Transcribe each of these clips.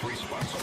responsible.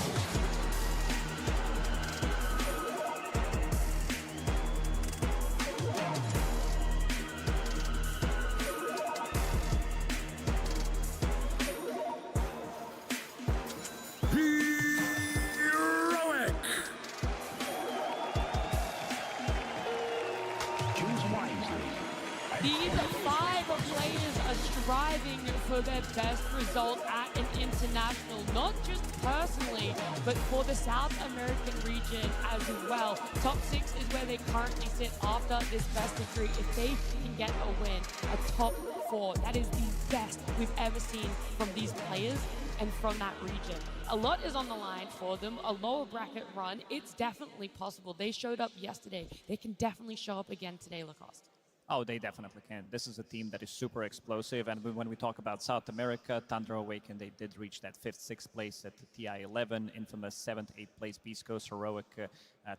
These 5 players are striving for their best result at an international, not just personally, but for the South American region as well. Top 6 is where they currently sit after this best of 3. If they can get a win, a top 4, that is the best we've ever seen from these players and from that region. A lot is on the line for them, a lower bracket run. It's definitely possible. They showed up yesterday. They can definitely show up again today, Lacoste. Oh, they definitely can. This is a team that is super explosive, and when we talk about South America, Tundra Awakened, they did reach that 5th, 6th place at the TI-11, infamous 7th, 8th place Beast Coast, Heroic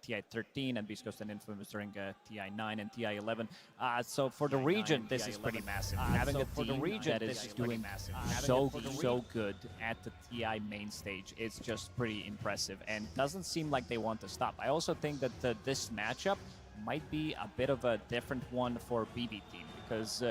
TI-13, and Beast Coast and Infamous during TI-9 and TI-11. So for the region, this is pretty massive. Having a team that is doing so good at the TI main stage is just pretty impressive, and doesn't seem like they want to stop. I also think that this matchup might be a bit of a different one for BB Team, because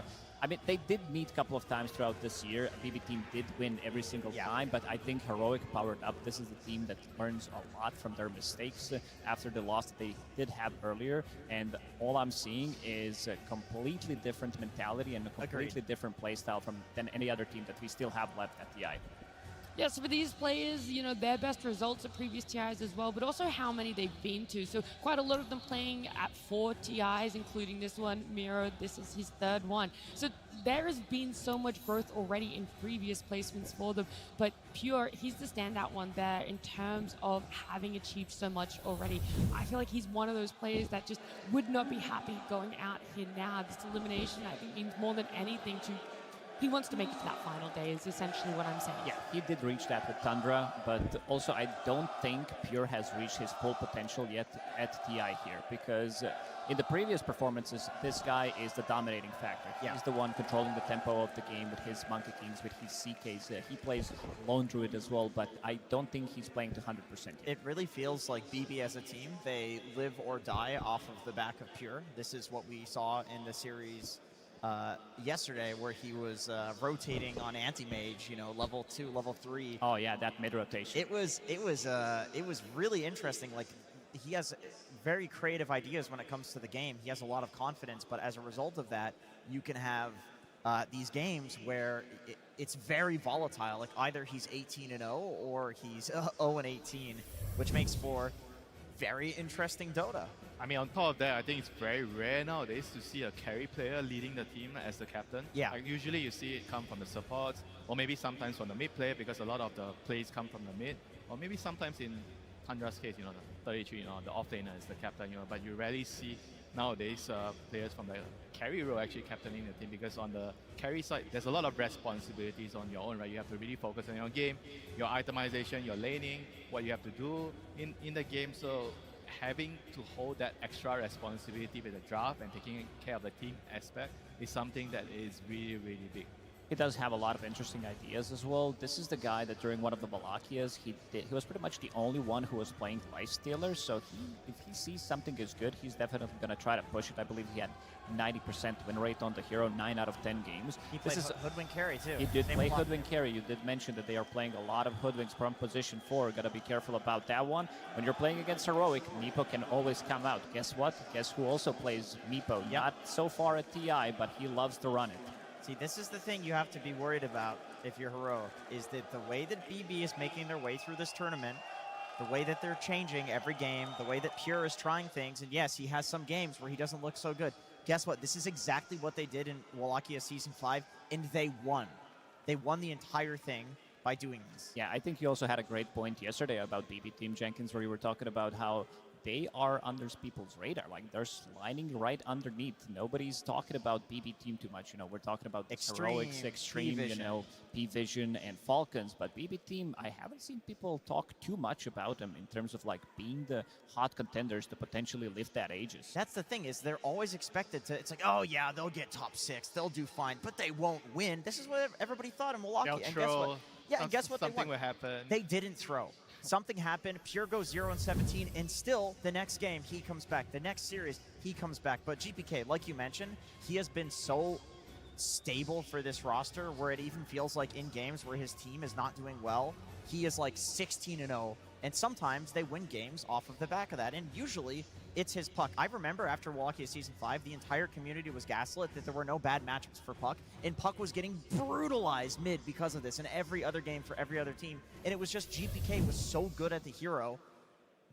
I mean, they did meet a couple of times throughout this year. BB Team did win every single time, but I think Heroic powered up. This is a team that learns a lot from their mistakes after the loss that they did have earlier, and all I'm seeing is a completely different mentality and a completely different playstyle than any other team that we still have left at TI. Yeah, so for these players, you know, their best results at previous TIs as well, but also how many they've been to. So quite a lot of them playing at 4 TIs, including this one, Miro. This is his 3rd one. So there has been so much growth already in previous placements for them, but Pure, he's the standout one there in terms of having achieved so much already. I feel like he's one of those players that just would not be happy going out here now. This elimination, I think, means more than anything to... He wants to make it to that final day is essentially what I'm saying. Yeah, he did reach that with Tundra, but also I don't think Pure has reached his full potential yet at TI here, because in the previous performances, this guy is the dominating factor. He's the one controlling the tempo of the game with his Monkey Kings, with his CKs. He plays Lone Druid as well, but I don't think he's playing to 100% yet. It really feels like BB as a team, they live or die off of the back of Pure. This is what we saw in the series yesterday, where he was rotating on anti-mage, you know, level 2, level 3. Oh yeah, that mid-rotation. It was really interesting. Like, he has very creative ideas when it comes to the game. He has a lot of confidence, but as a result of that, you can have these games where it's very volatile. Like, either he's 18-0 or he's 0-18, which makes for very interesting Dota. I mean, on top of that, I think it's very rare nowadays to see a carry player leading the team as the captain. Yeah. Like, usually you see it come from the supports, or maybe sometimes from the mid player, because a lot of the plays come from the mid, or maybe sometimes in Tundra's case, you know, the 33, you know, the off-laner is the captain, you know, but you rarely see nowadays players from the carry role actually captaining the team, because on the carry side, there's a lot of responsibilities on your own, right? You have to really focus on your game, your itemization, your laning, what you have to do in the game. So having to hold that extra responsibility with the draft and taking care of the team aspect is something that is really, really big. He does have a lot of interesting ideas as well. This is the guy that during one of the Valakias, he was pretty much the only one who was playing Lifestealer, so if he sees something is good, he's definitely going to try to push it. I believe he had 90% win rate on the hero, 9 out of 10 games. He played Hoodwink Carry too. He did play Hoodwink Carry. You did mention that they are playing a lot of Hoodwinks from position 4. Got to be careful about that one. When you're playing against Heroic, Meepo can always come out. Guess what? Guess who also plays Meepo? Yep. Not so far at TI, but he loves to run it. See, this is the thing you have to be worried about if you're Heroic, is that the way that BB is making their way through this tournament, the way that they're changing every game, the way that Pure is trying things, and yes, he has some games where he doesn't look so good. Guess what? This is exactly what they did in Wallachia Season 5, and they won. They won the entire thing by doing this. Yeah, I think you also had a great point yesterday about BB Team Jenkins, where you were talking about how they are under people's radar. Like, they're sliding right underneath. Nobody's talking about BB Team too much. You know, we're talking about Heroics, Extreme, you know, P-Vision and Falcons. But BB Team, I haven't seen people talk too much about them in terms of, like, being the hot contenders to potentially lift that Aegis. That's the thing, is they're always expected to, it's like, oh yeah, they'll get top 6, they'll do fine, but they won't win. This is what everybody thought in Milwaukee. They'll and troll. guess what? Yeah, and guess what Something they will won? happen. They didn't throw. Something happened. Pure goes 0-17, and still the next game he comes back. The next series he comes back. But GPK, like you mentioned, he has been so stable for this roster where it even feels like in games where his team is not doing well, he is like 16-0, and sometimes they win games off of the back of that, and usually it's his Puck. I remember after Wallachia Season 5, the entire community was gaslit that there were no bad matchups for Puck, and Puck was getting brutalized mid because of this in every other game for every other team, and it was just GPK was so good at the hero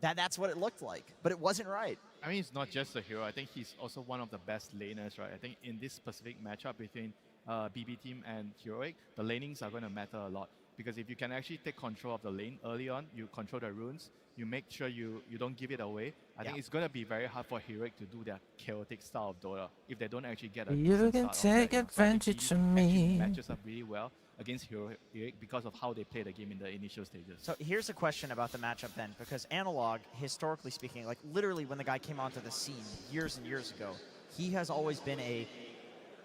that's what it looked like, but it wasn't right. I mean, it's not just a hero. I think he's also one of the best laners, right? I think in this specific matchup between BB team and Heroic, the lanings are going to matter a lot. Because if you can actually take control of the lane early on, you control the runes, you make sure you don't give it away. I think it's going to be very hard for Heroic to do their chaotic style of DotA if they don't actually get a You can take advantage of me. Matches up really well against Heroic because of how they play the game in the initial stages. So here's a question about the matchup then, because Analog, historically speaking, like literally when the guy came onto the scene years and years ago, he has always been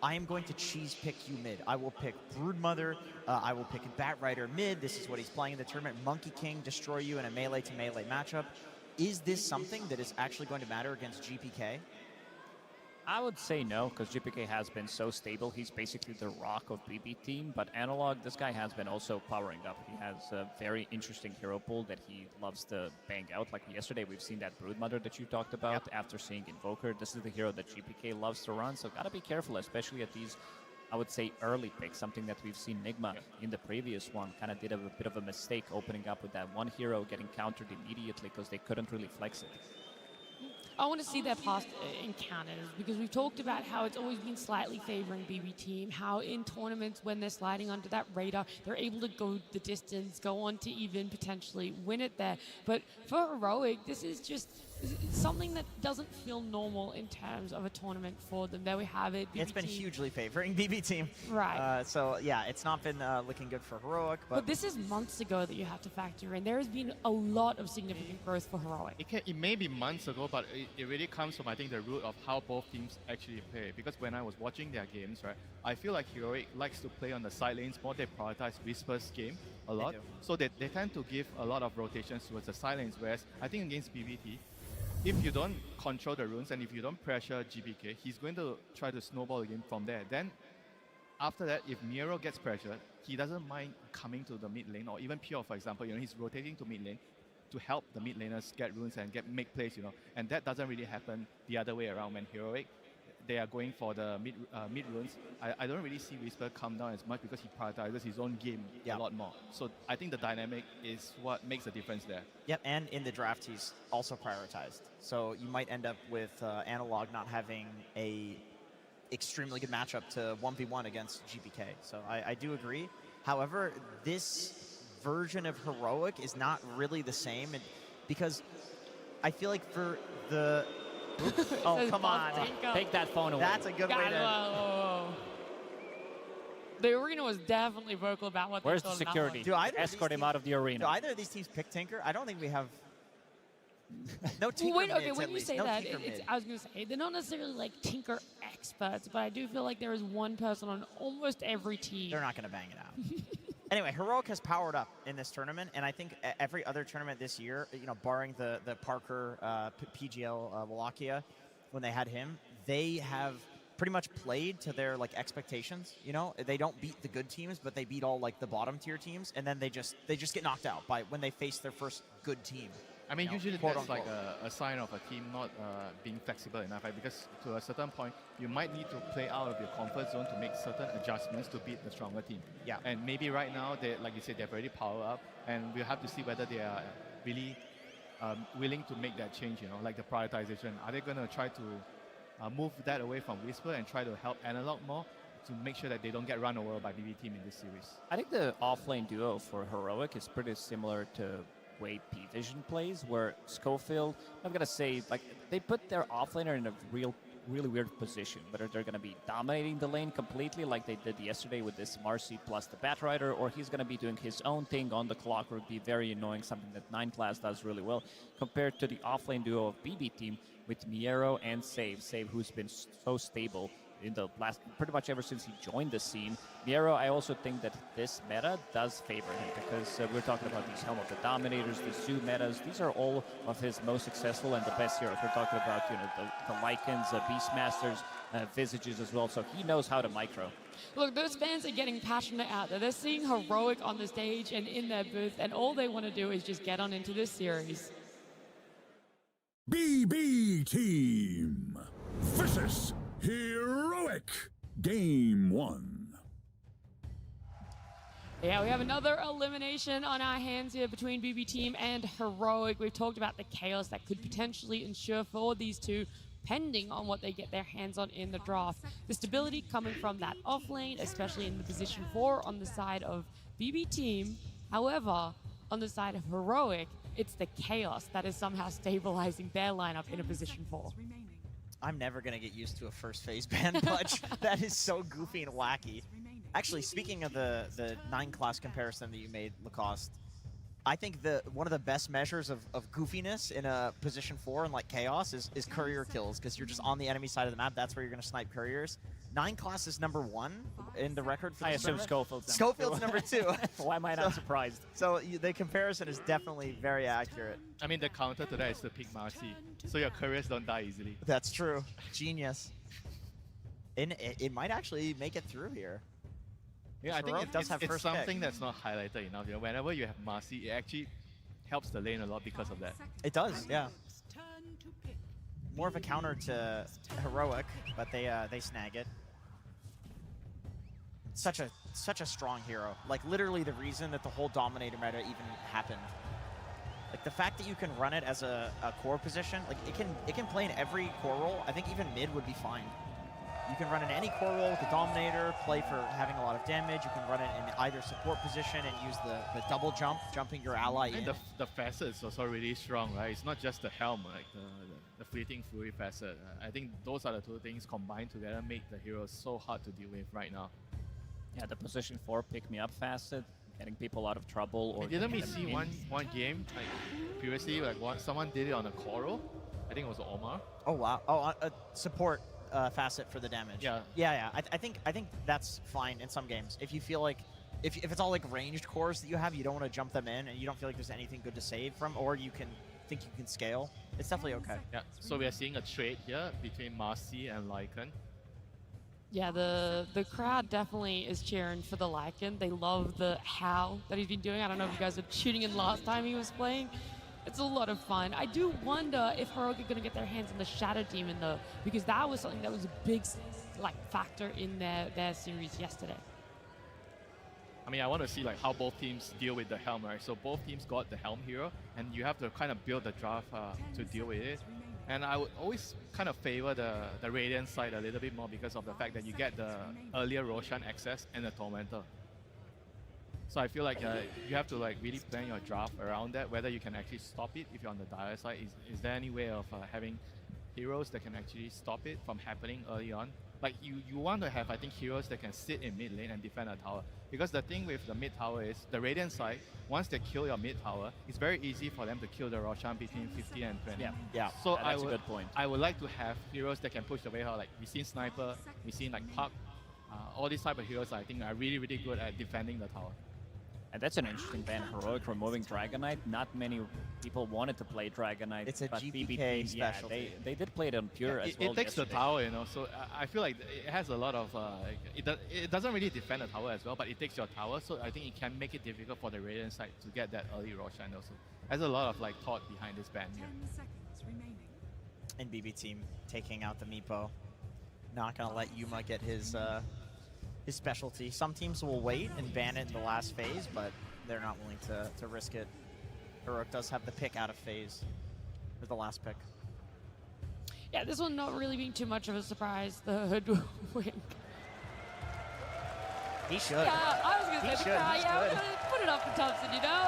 I am going to cheese pick you mid. I will pick Broodmother, I will pick Bat Rider mid. This is what he's playing in the tournament. Monkey King, destroy you in a melee to melee matchup. Is this something that is actually going to matter against GPK? I would say no, because GPK has been so stable. He's basically the rock of BB team, but Analog, this guy has been also powering up. He has a very interesting hero pool that he loves to bang out. Like yesterday, we've seen that Broodmother that you talked about after seeing Invoker. This is the hero that GPK loves to run, so gotta be careful, especially at these, I would say, early picks, something that we've seen Nigma in the previous one kind of did a bit of a mistake opening up with that one hero getting countered immediately because they couldn't really flex it. I want to see that past encounters because we've talked about how it's always been slightly favoring BB team, how in tournaments when they're sliding under that radar, they're able to go the distance, go on to even potentially win it there. But for Heroic, this is just something that doesn't feel normal in terms of a tournament for them. There we have it. BB It's been team. hugely favoring BB team. Right. So yeah, it's not been looking good for Heroic. But this is months ago that you have to factor in. There has been a lot of significant growth for Heroic. It may be months ago, but it really comes from, I think, the root of how both teams actually play. Because when I was watching their games, right, I feel like Heroic likes to play on the side lanes more. They prioritize Whisper's game a lot. So they tend to give a lot of rotations towards the side lanes, whereas I think against BBT, if you don't control the runes and if you don't pressure GBK, he's going to try to snowball the game from there. Then after that, if Miro gets pressured, he doesn't mind coming to the mid lane, or even Pure, for example, he's rotating to mid lane to help the mid laners get runes and make plays, and that doesn't really happen the other way around when Heroic, they are going for the mid runes. I don't really see Whisper come down as much because he prioritizes his own game a lot more. So I think the dynamic is what makes the difference there. Yep, and in the draft he's also prioritized. So you might end up with Analog not having a extremely good matchup to 1v1 against GPK. So I do agree. However, this version of Heroic is not really the same, because I feel like for the... Oh, come on. Take that phone away. That's a good way to... The arena was definitely vocal about what Where's they the thought of security? Escort him out of the arena. Do either of these teams pick Tinker? I don't think we have... No Tinker Well, mids, when at you least. say No that, Tinker mids. I was going to say, they're not necessarily like Tinker experts, but I do feel like there is one person on almost every team. They're not going to bang it out. Anyway, Heroic has powered up in this tournament, and I think every other tournament this year, barring the Parker PGL Wallachia, when they had him, they have pretty much played to their expectations. They don't beat the good teams, but they beat all the bottom tier teams, and then they just get knocked out by when they face their first good team. I mean, usually quote that's unquote. a sign of a team not being flexible enough, right? Because to a certain point, you might need to play out of your comfort zone to make certain adjustments to beat the stronger team. Yeah. And maybe right now, like you said, they've already powered up, and we'll have to see whether they are really willing to make that change, like the prioritization. Are they going to try to move that away from Whisper and try to help Analog more to make sure that they don't get run over by BB team in this series? I think the offlane duo for Heroic is pretty similar to way P-Vision plays, where Schofield, I'm going to say, they put their offlaner in a really weird position, whether they're going to be dominating the lane completely like they did yesterday with this Marcy plus the Bat Rider, or he's going to be doing his own thing on the clock, would be very annoying, something that 9 class does really well, compared to the offlane duo of BB team with Miero and Save, who's been so stable in the last, pretty much ever since he joined the scene. Miero, I also think that this meta does favor him because we're talking about these Helm of the Dominators, these Zoo metas. These are all of his most successful and the best heroes. We're talking about, you know, the Lycans, Beastmasters, Visages as well. So he knows how to micro. Look, those fans are getting passionate out there. They're seeing Heroic on the stage and in their booth, and all they want to do is just get on into this series. BB Team versus Heroic. Game 1. Yeah, we have another elimination on our hands here between BB Team and Heroic. We've talked about the chaos that could potentially ensure for these two, depending on what they get their hands on in the draft. The stability coming from that off lane, especially in the position 4 on the side of BB Team. However, on the side of Heroic, it's the chaos that is somehow stabilizing their lineup in a position 4. I'm never going to get used to a first phase ban punch. That is so goofy and wacky. Actually, speaking of the 9-class comparison that you made, Lacoste, I think one of the best measures of goofiness in a position 4 and like chaos is courier kills, because you're just on the enemy side of the map. That's where you're going to snipe couriers. 9-class is number 1 in the record for I this assume tournament. Schofield's Schofield's number 2. Why am I not surprised? So the comparison is definitely very accurate. I mean, the counter to that is to pick Marcy, so your couriers don't die easily. That's true. Genius. And it might actually make it through here. Yeah, I think Heroic does have it's first something pick. that's not highlighted enough. You know, whenever you have Marcy, it actually helps the lane a lot because of that. It does, yeah. More of a counter to Heroic, but they snag it. Such a strong hero. Like literally the reason that the whole Dominator meta even happened. Like the fact that you can run it as a core position, like it can play in every core role. I think even mid would be fine. You can run in any core role with the Dominator, play for having a lot of damage. You can run it in either support position and use the double jump, jumping your ally in. And the facet is also really strong, right? It's not just the helm, like the fleeting fury facet. I think those are the two things combined together make the heroes so hard to deal with right now. Yeah, the position 4 pick me up facet, getting people out of trouble. Or Didn't we getting see them in. one game like previously, like someone did it on a Coral? I think it was Omar. Oh wow! Oh, support facet for the damage. Yeah. Yeah. I think that's fine in some games. If you feel like if it's all like ranged cores that you have, you don't want to jump them in, and you don't feel like there's anything good to save from, or you think you can scale. It's definitely okay. Yeah. So we are seeing a trade here between Marcy and Lycan. Yeah, the crowd definitely is cheering for the Lycan. They love the how that he's been doing. I don't know if you guys were tuning in last time he was playing. It's a lot of fun. I do wonder if Heroic are going to get their hands on the Shadow Demon though, because that was something that was a big factor in their series yesterday. I mean, I want to see like how both teams deal with the helm, right? So both teams got the helm hero, and you have to kind of build the draft to deal with it. And I would always kind of favor the Radiant side a little bit more because of the fact that you get the earlier Roshan access and the Tormentor. So I feel like you have to like really plan your draft around that, whether you can actually stop it if you're on the dire side. Is there any way of having heroes that can actually stop it from happening early on? Like you want to have, I think, heroes that can sit in mid lane and defend a tower. Because the thing with the mid tower is, the Radiant side, once they kill your mid tower, it's very easy for them to kill the Roshan between 50 and 20. Yeah. So That's a good point. I would like to have heroes that can push the way out. Like we've seen Sniper, we've seen like Puck. All these type of heroes I think are really, really good at defending the tower. And that's an interesting ban. Heroic removing Dragonite. Not many people wanted to play Dragonite. It's a but GPK BB, specialty. they did play it on Pure as well. It takes yesterday. the tower, you know, so I feel like it has a lot of, it doesn't really defend the tower as well, but it takes your tower, so I think it can make it difficult for the Radiant side to get that early Roshan also. There's a lot of like thought behind this ban here. And BB Team taking out the Meepo. Not gonna let Yuma get his specialty. Some teams will wait and ban it in the last phase, but they're not willing to risk it. Heroic does have the pick out of phase for the last pick. Yeah, this one not really being too much of a surprise. The Hood will win. He should. Yeah, I was going He to say the should, crowd. he's Yeah, good. put it up for Thompson, you know?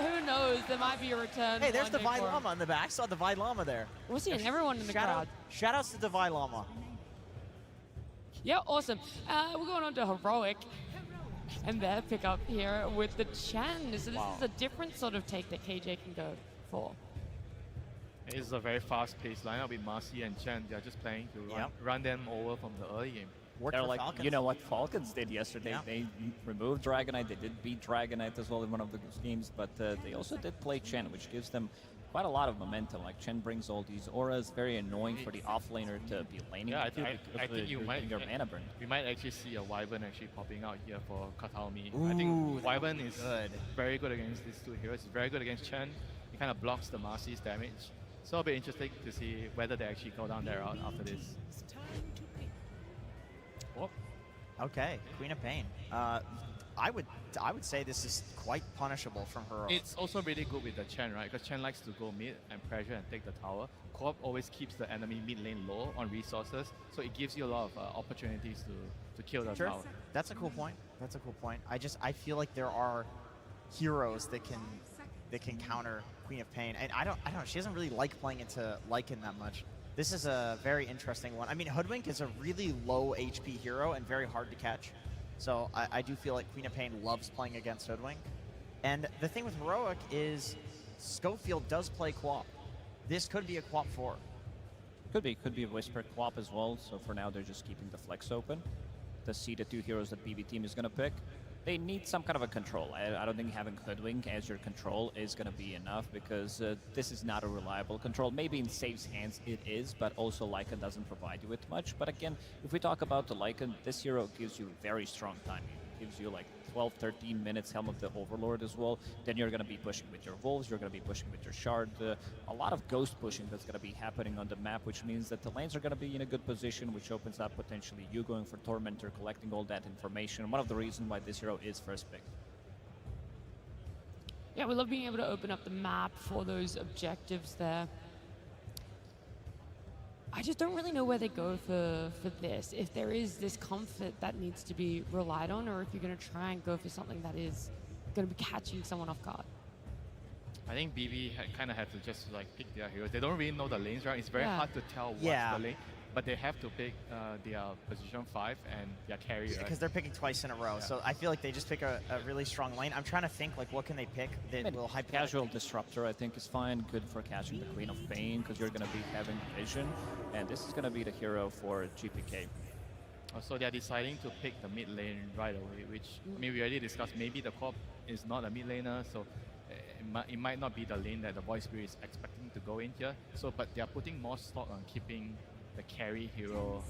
Who knows? There might be a return. Hey, there's one day Divine for him. Llama in the back. I saw Divine Llama there. We're seeing everyone in the crowd. Shoutouts to Divine Llama. Yeah, awesome. We're going on to Heroic. And their pickup here with the Chen. So this is a different sort of take that KJ can go for. It's a very fast-paced lineup with Marcy and Chen. They're just planning to run them over from the early game. Worked They're for like, Falcons. you know what Falcons did yesterday? Yeah. They removed Dragonite. They did beat Dragonite as well in one of the games, but they also did play Chen, which gives them quite a lot of momentum. Like Chen brings all these auras, very annoying for the offlaner to be laning. Yeah, into I because think you you're might getting your mana burn. we might actually see a Wyvern actually popping out here for Katalmi. I Ooh, think Wyvern is good. very good against these two heroes. He's very good against Chen. He kind of blocks the Marcy's damage. So it'll be interesting to see whether they actually go down their route after this. Oh, Okay, Queen of Pain. I would say this is quite punishable from her. it's also really good with the Chen, right? Because Chen likes to go mid and pressure and take the tower. Co-op always keeps the enemy mid lane low on resources, so it gives you a lot of opportunities to kill the Sure. tower. That's a cool point. That's a cool point. I feel like there are heroes that can counter Queen of Pain, and I don't know. She doesn't really like playing into Lycan that much. This is a very interesting one. I mean, Hoodwink is a really low HP hero and very hard to catch. So I do feel like Queen of Pain loves playing against Hoodwink. And the thing with Heroic is Schofield does play Quap. This could be a Quap 4. Could be a Whisper Quap as well. So for now, they're just keeping the flex open to see the two heroes that BB team is going to pick. They need some kind of a control. I don't think having Hoodwink as your control is going to be enough because this is not a reliable control. Maybe in Save's hands it is, but also Lycan doesn't provide you with much. But again, if we talk about the Lycan, this hero gives you very strong timing. It gives you like 12, 13 minutes Helm of the Overlord as well. Then you're going to be pushing with your Wolves, you're going to be pushing with your Shard. A lot of ghost pushing that's going to be happening on the map, which means that the lanes are going to be in a good position, which opens up potentially you going for Tormentor, collecting all that information. One of the reasons why this hero is first pick. Yeah, we love being able to open up the map for those objectives there. I just don't really know where they go for this. If there is this comfort that needs to be relied on, or if you're going to try and go for something that is going to be catching someone off guard. I think BB kind of have to just like pick their heroes. They don't really know the lanes, right? It's very Yeah. hard to tell what's Yeah. the lane, but they have to pick their position 5 and their carry, right? Because they're picking twice in a row. Yeah. So I feel like they just pick a really strong lane. I'm trying to think, like, what can they pick that will hype Casual Disruptor, I think, is fine. Good for catching the Queen of Pain because you're going to be having vision. And this is going to be the hero for GPK. So they're deciding to pick the mid lane right away, which I mean we already discussed. Maybe the Corp is not a mid laner, so it might not be the lane that the Void Spirit is expecting to go in here. So, but they're putting more stock on keeping the carry hero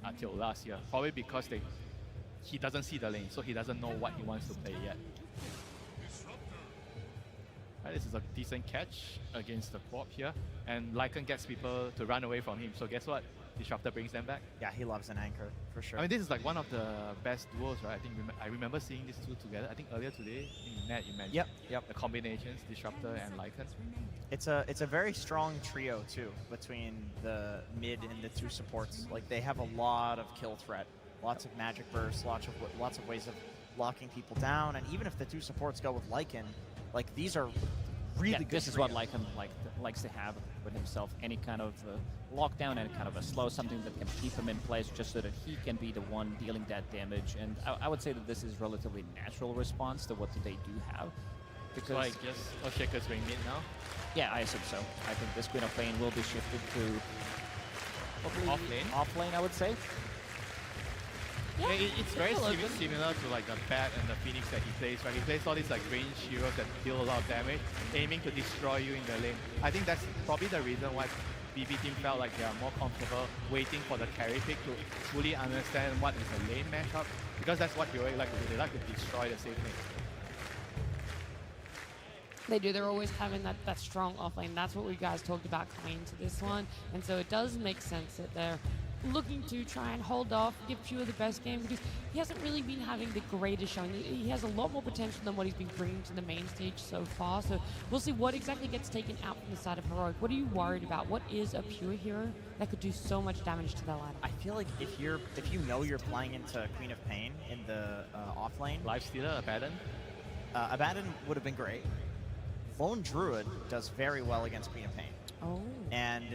until last year, probably because he doesn't see the lane, so he doesn't know what he wants to play yet. Right, this is a decent catch against the Corp here, and Lycan gets people to run away from him. So guess what? Disruptor brings them back. Yeah, he loves an anchor, for sure. I mean, this is like one of the best duos, right? I think I remember seeing these two together. I think earlier today in Net you mentioned. Yep. The combinations, Disruptor and Lycan. It's a very strong trio, too, between the mid and the two supports. Like, they have a lot of kill threat, lots of magic bursts, lots of ways of locking people down, and even if the two supports go with Lycan, like, these are really Yeah, good this is what trios. Lycan likes to have with himself. Any kind of lockdown, any kind of a slow, something that can keep him in place just so that he can be the one dealing that damage. And I would say that this is relatively natural response to what they do have. Because So I guess Shaker's going mid now. yeah, I assume so. I think this Queen of Pain will be shifted to probably Off lane? Off lane, I would say. Yeah, It's very still open. similar to like the Bat and the Phoenix that he plays, right? He plays all these like range heroes that deal a lot of damage, aiming to destroy you in the lane. I think that's probably the reason why BB team felt like they are more comfortable waiting for the carry pick to fully understand what is the lane matchup, because that's what heroic like to do. They like to destroy the safe lane. They do. They're always having that strong offlane. That's what we guys talked about coming into this one. And so it does make sense that they're looking to try and hold off, give Pure the best game, because he hasn't really been having the greatest showing. He has a lot more potential than what he's been bringing to the main stage so far. So we'll see what exactly gets taken out from the side of Heroic. What are you worried about? What is a Pure hero that could do so much damage to their lineup? I feel like if you know you're playing into Queen of Pain in the off lane, Lifestealer, Abaddon. Abaddon would have been great. Lone Druid does very well against Queen of Pain. Oh. And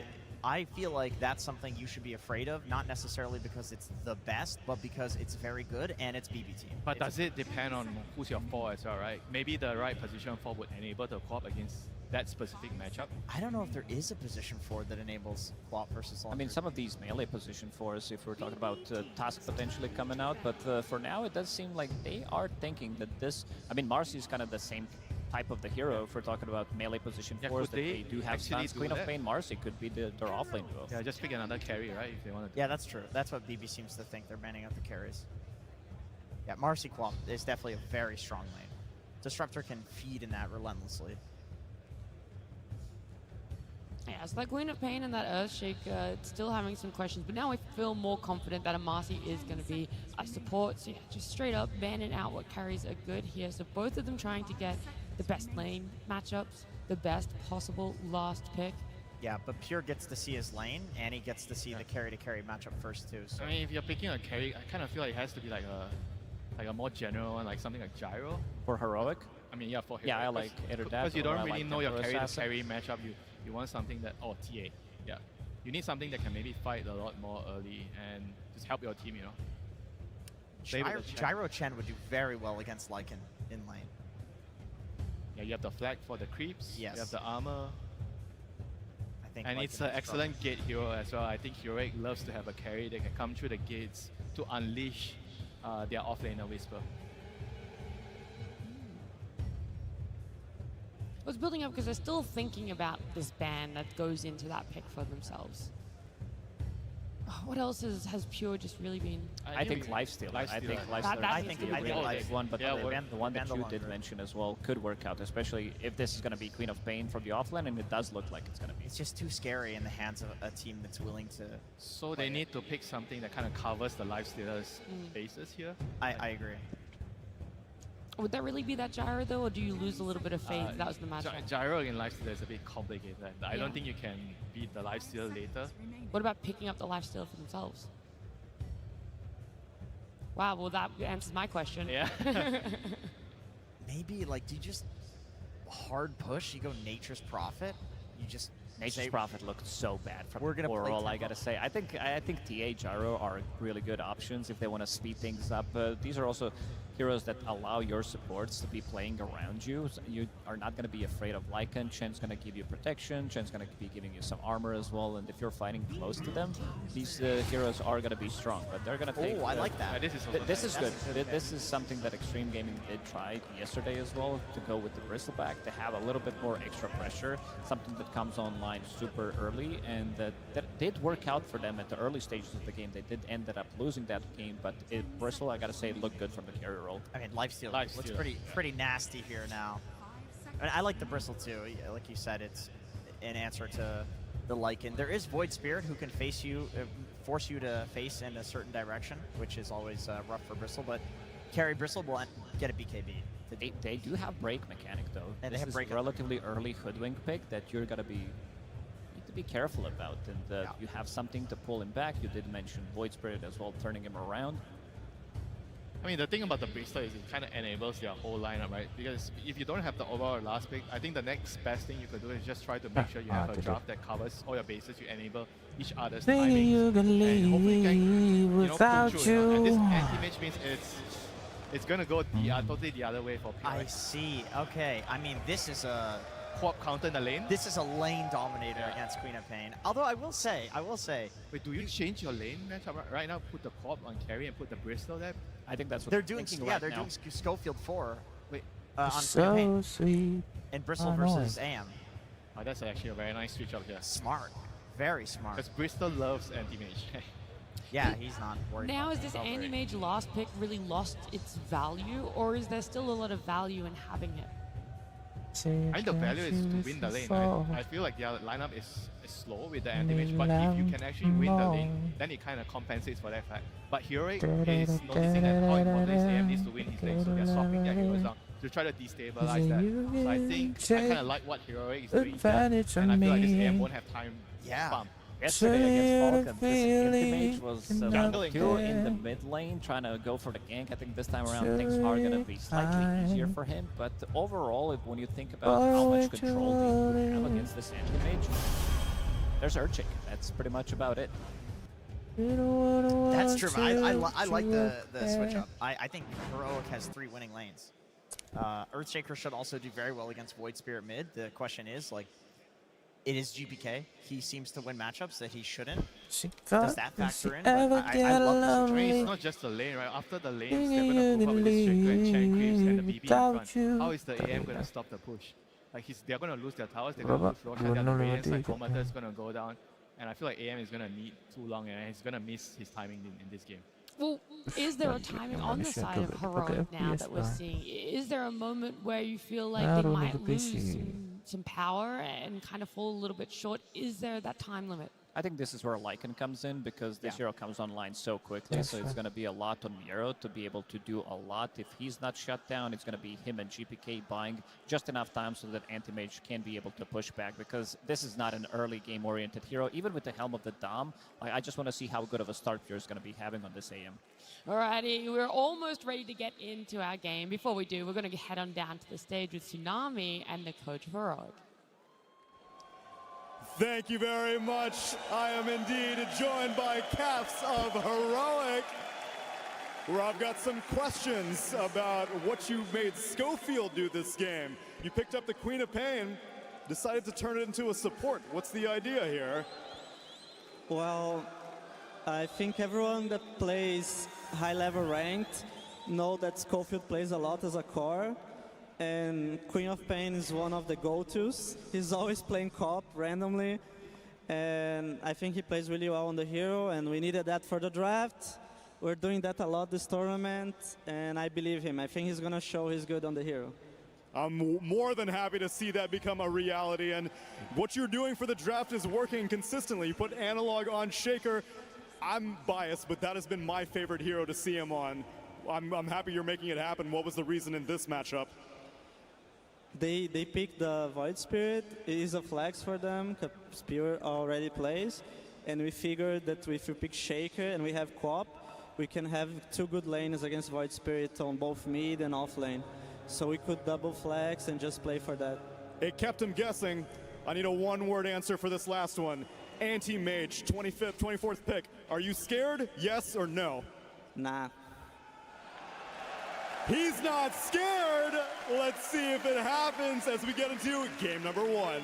I feel like that's something you should be afraid of, not necessarily because it's the best, but because it's very good and it's BB team. But It's- does it depend on who's your 4 as well, right? Maybe the right position 4 would enable the co-op against that specific matchup. I don't know if there is a position 4 that enables co-op versus I launcher. mean, some of these melee position 4s, if we're talking about Task potentially coming out, but for now it does seem like they are thinking that this... I mean, Marcy is kind of the same type of the hero if we're talking about melee position Yeah, 4s, could that they do have actually stuns. do Queen of that? Pain, Marcy could be their offlane duo. Yeah, just pick another carry, right? If they want to. Yeah, that's true. That's what BB seems to think. They're banning out the carries. Yeah, Marcy co-op is definitely a very strong lane. Disruptor can feed in that relentlessly. Yeah, so that Queen of Pain and that Earthshake, still having some questions, but now I feel more confident that a Marcy is going to be a support. So yeah, just straight up banning out what carries are good here. So both of them trying to get the best lane matchups, the best possible last pick. Yeah, but Pure gets to see his lane, and he gets to see the carry-to-carry matchup first, too. So I mean, if you're picking a carry, I kind of feel like it has to be like a more general one, like something like Gyro. For Heroic, I mean, yeah, for Yeah, I hero, like either that because you or don't I really like know your Emperor Assassin. carry matchup. You want something that TA, yeah. You need something that can maybe fight a lot more early and just help your team, you know. Play with the Chen. Gyro Chen would do very well against Lycan in lane. Yeah, you have the flag for the creeps. Yes. You have the armor. I think And Lycan it's would an excellent gate hero as well. I think Heroic loves to have a carry that can come through the gates to unleash their offlaner Whisper. I was building up because they're still thinking about this ban that goes into that pick for themselves. What else has Pure just really been? I think Lifestealer. I think Lifestealer That is seems a to be really the big one, but Yeah, the one that ban the you did Laundry. mention as well could work out, especially if this is going to be Queen of Pain from the offlane, and it does look like it's going to be. It's just too scary in the hands of a team that's willing to... So they need to pick something that kind of covers the Lifestealer's bases here. I agree. Would that really be that Gyro though, or do you lose a little bit of faith that was the matchup? Gyro in Lifestealer is a bit complicated. I Yeah. don't think you can beat the Lifestealer later. What about picking up the lifesteal for themselves? Wow, well that answers my question. Yeah. Maybe, like, do you just hard push? You go Nature's Prophet? You just... Nature's say- Prophet looked so bad from We're gonna play Oral, I tempo. gotta say. I think TA Gyro are really good options if they want to speed things up. These are also heroes that allow your supports to be playing around you. So you are not going to be afraid of Lycan. Chen's going to give you protection. Chen's going to be giving you some armor as well. And if you're fighting close to them, these heroes are going to be strong. But they're going to take... Oh, I like Yeah, that. this is also This is nice. good. That's a good This is something that Extreme Gaming did try yesterday as well, to go with the Bristleback, to have a little bit more extra pressure, something that comes online super early, and that did work out for them at the early stages of the game. They did ended up losing that game, but Bristle, I gotta say, it looked good from the carry role. I mean, Lifesteal looks Lifesteal. pretty nasty here now. I mean, I like the Bristle too. Yeah, like you said, it's an answer to the Lycan. There is Void Spirit who can face you, force you to face in a certain direction, which is always rough for Bristle, but carry Bristle will get a BKB. They do have break mechanic though. And they This have is break- relatively early hoodwink pick that you're gonna be need to be careful about, and Yeah. you have something to pull him back. You did mention Void Spirit as well, turning him around. I mean, the thing about the Bristol is it kind of enables their whole lineup, right? Because if you don't have the overall last pick, I think the next best thing you could do is just try to make sure you have a draft that covers all your bases. You enable each other's Think timings. you can And hopefully you can, leave without pull through, you know? And this you. anti-mage means it's gonna go totally the other way for I Pyrite. see. Okay. I mean, this is a Co-op counter in the lane. lane dominator Yeah. against Queen of Pain. Although I will say, Wait, do you change your lane matchup right now? Put the co-op on carry and put the Bristol there? I think that's what they're doing. thinking Yeah, right they're now. doing Schofield 4 Wait, on Queen of Pain So sweet. and Bristle I know versus it. AM. oh, that's actually a very nice switch up here. Smart. Very smart. Because Bristol loves anti-mage. Yeah, he's not worried. Now about is that. this Not worried. anti-mage last pick really lost its value, or is there still a lot of value in having it? I think the value is to win the lane. I feel like their lineup is slow with the anti-mage, but if you can actually win the lane, then it kind of compensates for that fact. But Heroic is noticing that how important is AM needs to win his lane, so they're swapping their heroes down to try to destabilize that. So I think I kind of like what Heroic is doing here, Advantage and I on feel like this AM me. won't have time Yeah. to bump. Yesterday against Falcon, this feeling Anti-Mage was jungling. two in the mid lane, trying to go for the gank. I think this time around things are going to be slightly easier for him. But overall, when you think about how much control they do have against this Anti-Mage, there's Urchic. That's pretty much about it. That's true. I like the switch up. I think Heroic has 3 winning lanes. Earthshaker should also do very well against Void Spirit mid. The question is, like, it is GPK. He seems to win matchups that he shouldn't. Does that factor in? But I love the situation. It's not just the lane, right? After the lanes, they're going to move up with the Striker and Chen Creeps and the BB in front. How is the AM going to stop the push? Like, they're going to lose their towers, they're going to lose Roshan, their radiance psychometer is going to go down. And I feel like AM is going to need too long and he's going to miss his timing in this game. Well, is there a timing on the side of Heroic now that we're seeing? Is there a moment where you feel like they might lose some power and kind of fall a little bit short? Is there that time limit? I think this is where Lycan comes in because this hero comes online so quickly, so it's going to be a lot on Miro to be able to do a lot. If he's not shut down, it's going to be him and GPK buying just enough time so that Anti-Mage can be able to push back, because this is not an early game-oriented hero. Even with the Helm of the Dom, I just want to see how good of a start Pure is going to be having on this AM. Alrighty, we're almost ready to get into our game. Before we do, we're going to head on down to the stage with Tsunami and the coach of Heroic. Thank you very much. I am indeed joined by Caps of Heroic, where I've got some questions about what you made Schofield do this game. You picked up the Queen of Pain, decided to turn it into a support. What's the idea here? Well, I think everyone that plays high-level ranked know that Schofield plays a lot as a core. And Queen of Pain is one of the go-tos. He's always playing co-op randomly, and I think he plays really well on the hero, and we needed that for the draft. We're doing that a lot this tournament, and I believe him. I think he's going to show he's good on the hero. I'm more than happy to see that become a reality, and what you're doing for the draft is working consistently. You put Analog on Shaker. I'm biased, but that has been my favorite hero to see him on. I'm happy you're making it happen. What was the reason in this matchup? They picked the Void Spirit. It is a flex for them, because Spirit already plays. And we figured that if we pick Shaker and we have co-op, we can have 2 good lanes against Void Spirit on both mid and off lane. So we could double flex and just play for that. It kept him guessing. I need a 1-word answer for this last one. Anti-Mage, 25th, 24th pick. Are you scared? Yes or no? Nah. He's not scared. Let's see if it happens as we get into game number 1.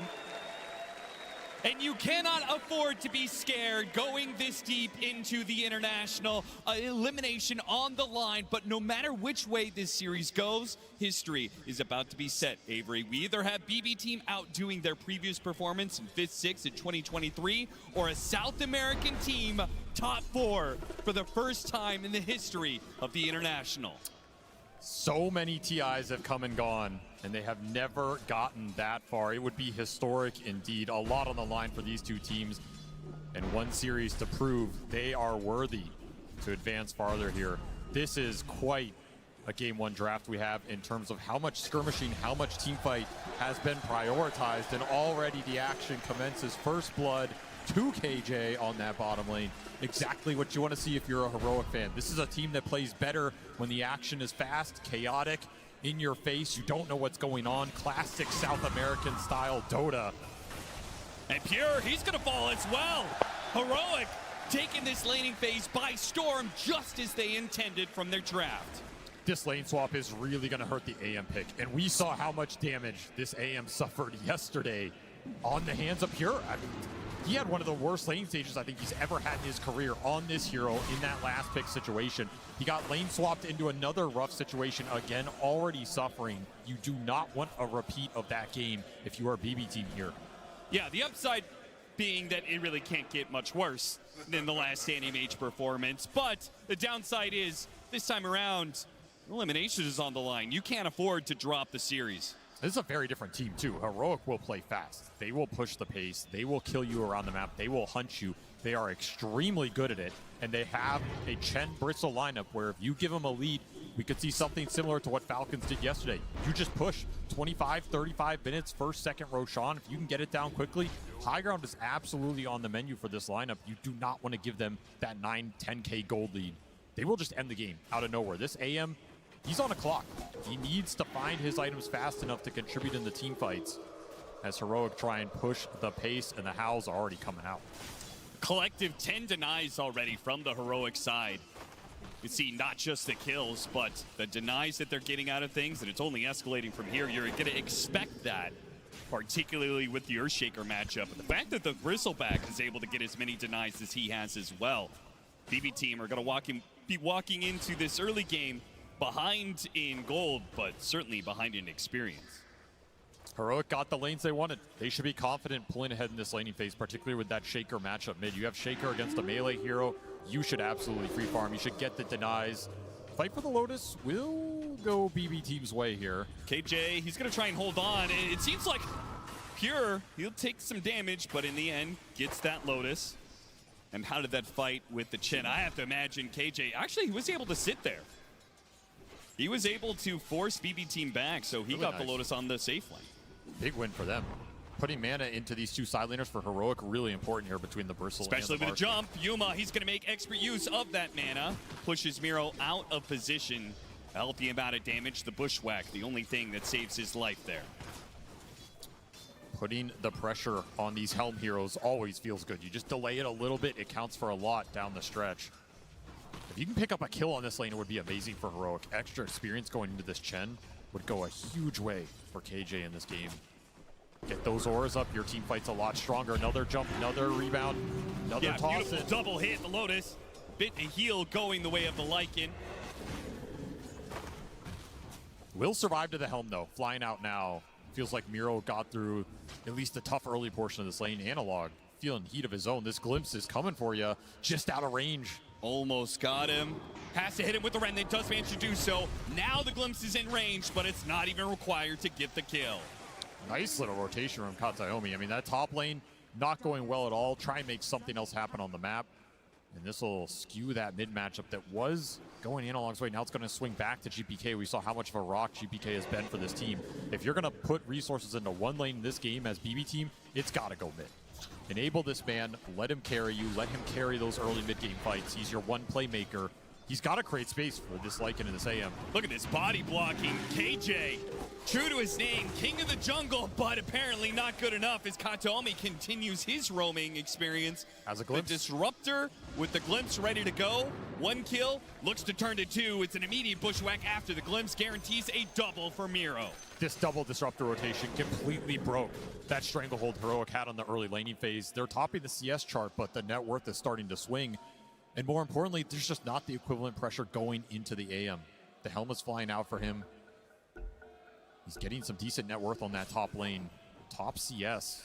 And you cannot afford to be scared going this deep into the international. Elimination on the line, but no matter which way this series goes, history is about to be set, Avery. We either have BB team outdoing their previous performance in 5th, 6th in 2023, or a South American team top 4 for the first time in the history of the international. So many TIs have come and gone, and they have never gotten that far. It would be historic indeed. A lot on the line for these 2 teams, and one series to prove they are worthy to advance farther here. This is quite a Game 1 draft we have in terms of how much skirmishing, how much teamfight has been prioritized, and already the action commences. First blood to KJ on that bottom lane. Exactly what you want to see if you're a Heroic fan. This is a team that plays better when the action is fast, chaotic, in your face. You don't know what's going on. Classic South American style DotA. And Pure, he's going to fall as well. Heroic taking this laning phase by storm just as they intended from their draft. This lane swap is really going to hurt the AM pick. And we saw how much damage this AM suffered yesterday on the hands of Pure. I mean, he had one of the worst lane stages I think he's ever had in his career on this hero in that last pick situation. He got lane swapped into another rough situation again, already suffering. You do not want a repeat of that game if you are BB team here. Yeah, the upside being that it really can't get much worse than the last Anti-Mage performance, but the downside is this time around, elimination is on the line. You can't afford to drop the series. This is a very different team too. Heroic will play fast. They will push the pace. They will kill you around the map. They will hunt you. They are extremely good at it. And they have a Chen Bristle lineup where if you give them a lead, we could see something similar to what Falcons did yesterday. You just push 25, 35 minutes, first, second Roshan. If you can get it down quickly, high ground is absolutely on the menu for this lineup. You do not want to give them that 9, 10K gold lead. They will just end the game out of nowhere. This AM, he's on a clock. He needs to find his items fast enough to contribute in the team fights as Heroic try and push the pace, and the howls are already coming out. Collective 10 denies already from the Heroic side. You see not just the kills, but the denies that they're getting out of things, and it's only escalating from here. You're going to expect that, particularly with the Earthshaker matchup. But the fact that the Bristleback is able to get as many denies as he has as well. BB team are going to be walking into this early game behind in gold, but certainly behind in experience. Heroic got the lanes they wanted. They should be confident pulling ahead in this laning phase, particularly with that Shaker matchup mid. You have Shaker against a melee hero. You should absolutely free farm. You should get the denies. Fight for the Lotus will go BB team's way here. KJ, he's going to try and hold on. It seems like Pure, he'll take some damage, but in the end, gets that Lotus. And how did that fight with the Chin? I have to imagine KJ, actually, he was able to sit there. He was able to force BB team back, so he got the Lotus on the safe lane. Big win for them. Putting mana into these two side laners for Heroic, really important here between the Bristle especially and the with a jump. Yuma, he's going to make expert use of that mana. Pushes Miro out of position. A healthy amount of damage. The Bushwhack, the only thing that saves his life there. Putting the pressure on these Helm heroes always feels good. You just delay it a little bit, it counts for a lot down the stretch. If you can pick up a kill on this lane, it would be amazing for Heroic. Extra experience going into this Chen would go a huge way for KJ in this game. Get those auras up, your team fights a lot stronger. Another jump, another rebound, another toss in. Double hit, the Lotus. Bit and heal going the way of the Lycan. Will survive to the Helm though, flying out now. Feels like Miro got through at least the tough early portion of this lane. Analog feeling heat of his own. This glimpse is coming for you, just out of range. Almost got him. Has to hit him with the Remnant, does manage to do so. Now the glimpse is in range, but it's not even required to get the kill. Nice little rotation from Kataomi. I mean, that top lane not going well at all. Try and make something else happen on the map. And this will skew that mid matchup that was going Analog's way. Now it's going to swing back to GPK. We saw how much of a rock GPK has been for this team. If you're going to put resources into one lane in this game as BB team, it's got to go mid. Enable this man, let him carry you, let him carry those early mid-game fights. He's your one playmaker. He's got to create space for this Lycan and this AM. Look at this body blocking. KJ, true to his name, king of the jungle, but apparently not good enough as Kataomi continues his roaming experience. As a glimpse. The Disruptor with the glimpse ready to go. One kill, looks to turn to two. It's an immediate bushwhack after the glimpse, guarantees a double for Miro. This double Disruptor rotation completely broke that stranglehold Heroic had on the early laning phase. They're topping the CS chart, but the net worth is starting to swing. And more importantly, there's just not the equivalent pressure going into the AM. The Helm is flying out for him. He's getting some decent net worth on that top lane. Top CS.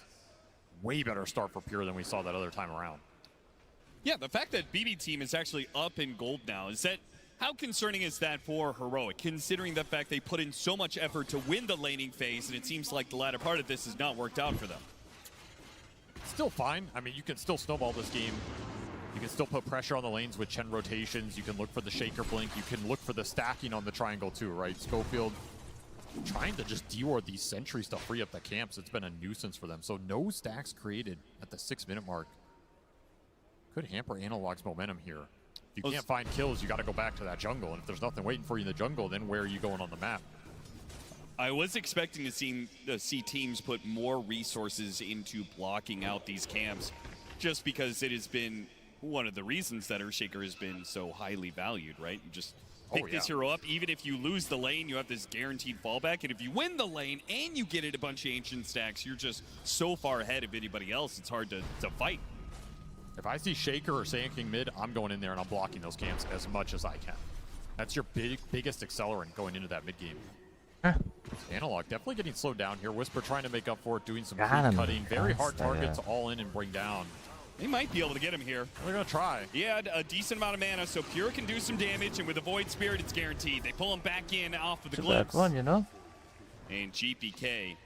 Way better start for Pure than we saw that other time around. Yeah, the fact that BB team is actually up in gold now, is that, how concerning is that for Heroic, considering the fact they put in so much effort to win the laning phase, and it seems like the latter part of this has not worked out for them? Still fine. I mean, you can still snowball this game. You can still put pressure on the lanes with Chen rotations. You can look for the Shaker Blink. You can look for the stacking on the triangle too, right? Schofield trying to just deward these sentries to free up the camps. It's been a nuisance for them. So no stacks created at the 6-minute mark. Could hamper Analog's momentum here. If you can't find kills, you got to go back to that jungle. And if there's nothing waiting for you in the jungle, then where are you going on the map? I was expecting to see teams put more resources into blocking out these camps, just because it has been one of the reasons that Earthshaker has been so highly valued, right? You just pick this hero up. Even if you lose the lane, you have this guaranteed fallback. And if you win the lane and you get it a bunch of ancient stacks, you're just so far ahead of anybody else, it's hard to fight. If I see Shaker or Saiyan King mid, I'm going in there and I'm blocking those camps as much as I can. That's your biggest accelerant going into that mid game. Analog definitely getting slowed down here. Whisper trying to make up for it, doing some creep cutting. Very hard target to all in and bring down. They might be able to get him here. They're going to try. Yeah, a decent amount of mana, so Pure can do some damage, and with a Void Spirit, it's guaranteed. They pull him back in off of the glimpse. One, you know? And GPK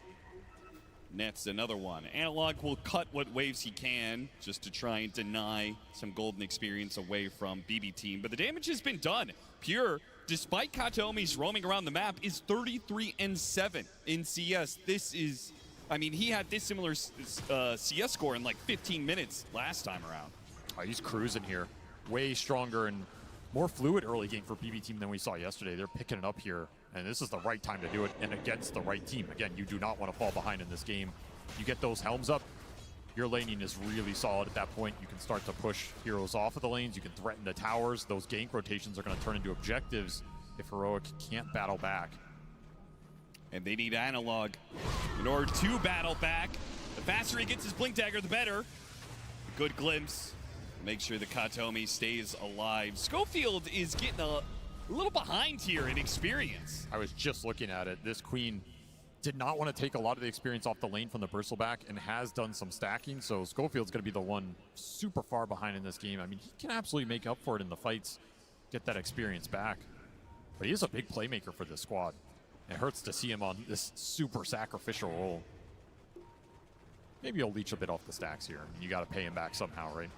nets another one. Analog will cut what waves he can just to try and deny some golden experience away from BB team, but the damage has been done. Pure, despite Kataomi's roaming around the map, is 33-7 in CS. This is, I mean, he had this similar CS score in like 15 minutes last time around. Oh, he's cruising here. Way stronger and more fluid early game for BB team than we saw yesterday. They're picking it up here, and this is the right time to do it, and against the right team. Again, you do not want to fall behind in this game. You get those helms up, your laning is really solid at that point. You can start to push heroes off of the lanes. You can threaten the towers. Those gank rotations are going to turn into objectives if Heroic can't battle back. And they need Analog in order to battle back. The faster he gets his Blink Dagger, the better. A good glimpse. Make sure the Katomi stays alive. Schofield is getting a little behind here in experience. I was just looking at it. This Queen did not want to take a lot of the experience off the lane from the Bristleback and has done some stacking, so Schofield's going to be the one super far behind in this game. I mean, he can absolutely make up for it in the fights, get that experience back. But he is a big playmaker for this squad. It hurts to see him on this super sacrificial role. Maybe he'll leech a bit off the stacks here. You got to pay him back somehow, right?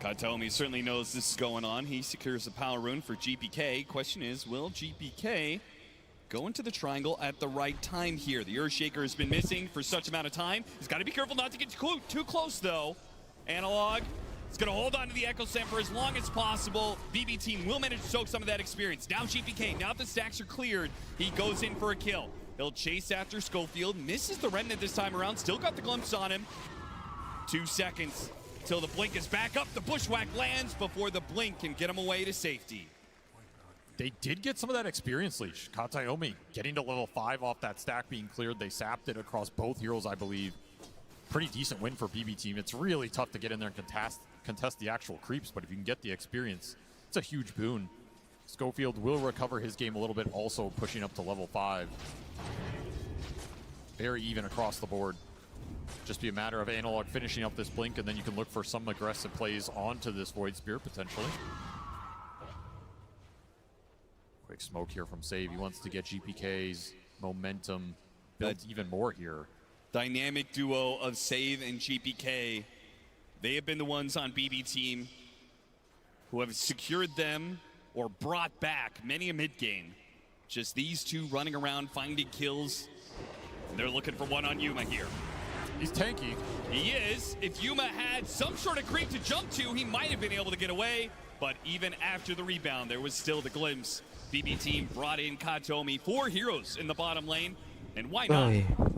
Katomi certainly knows this is going on. He secures a power rune for GPK. Question is, will GPK go into the triangle at the right time here? The Earthshaker has been missing for such amount of time. He's got to be careful not to get too close, though. Analog is going to hold on to the Echo Stem for as long as possible. BB team will manage to soak some of that experience. Now GPK, now the stacks are cleared, he goes in for a kill. He'll chase after Schofield, misses the Remnant this time around, still got the glimpse on him. 2 seconds till the blink is back up. The Bushwhack lands before the blink can get him away to safety. They did get some of that experience leash. Kataomi getting to level 5 off that stack being cleared. They sapped it across both heroes, I believe. Pretty decent win for BB team. It's really tough to get in there and contest the actual creeps, but if you can get the experience, it's a huge boon. Schofield will recover his game a little bit, also pushing up to level 5. Very even across the board. Just be a matter of Analog finishing up this blink, and then you can look for some aggressive plays onto this Void Spear, potentially. Quick smoke here from Save. He wants to get GPK's momentum built even more here. Dynamic duo of Save and GPK. They have been the ones on BB team who have secured them or brought back many a mid-game. Just these two running around, finding kills. And they're looking for one on Yuma here. He's tanky. He is. If Yuma had some sort of creep to jump to, he might have been able to get away. But even after the rebound, there was still the glimpse. BB team brought in Katomi, 4 heroes in the bottom lane. And why not?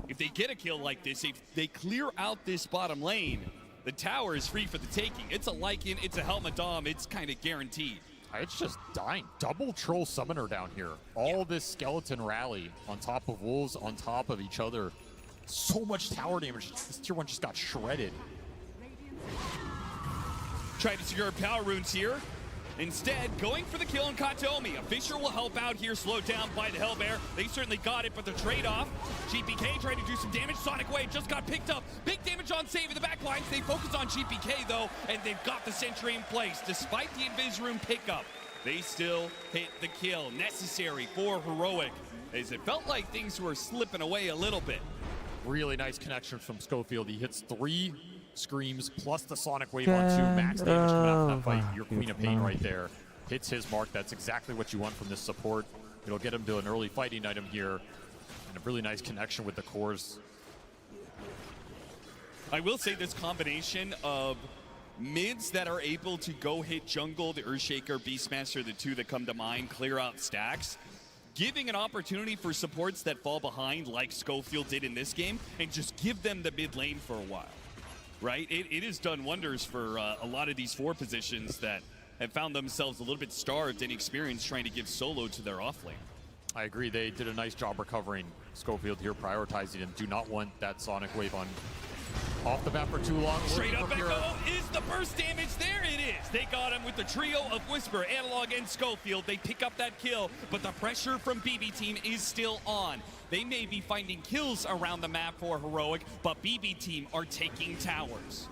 If they get a kill like this, if they clear out this bottom lane, the tower is free for the taking. It's a Lycan, it's a Helma Dom, it's kind of guaranteed. It's just dying. Double Troll Summoner down here. All this skeleton rally on top of wolves, on top of each other. So much tower damage. This tier 1 just got shredded. Trying to secure power runes here. Instead, going for the kill on Katomi. A Fisher will help out here, slowed down by the Hellbear. They certainly got it, but the trade-off. GPK trying to do some damage. Sonic Wave just got picked up. Big damage on Save in the back lines. They focus on GPK, though, and they've got the Sentry in place. Despite the Invis Room pickup, they still hit the kill. Necessary for Heroic, as it felt like things were slipping away a little bit. Really nice connection from Schofield. He hits 3 screams plus the Sonic Wave on 2. Max damage coming out of that fight. Your Queen of Pain right there. Hits his mark. That's exactly what you want from this support. It'll get him to an early fighting item here. And a really nice connection with the cores. I will say this combination of mids that are able to go hit jungle, the Earthshaker, Beastmaster, the 2 that come to mind, clear out stacks, giving an opportunity for supports that fall behind like Schofield did in this game, and just give them the mid lane for a while. Right? It has done wonders for a lot of these 4 positions that have found themselves a little bit starved in experience trying to give solo to their off lane. I agree. They did a nice job recovering Schofield here, prioritizing him. Do not want that Sonic Wave on off the bat for too long. Straight up Echo is the burst damage. There it is. They got him with the trio of Whisper, Analog, and Schofield. They pick up that kill, but the pressure from BB team is still on. They may be finding kills around the map for Heroic, but BB team are taking towers.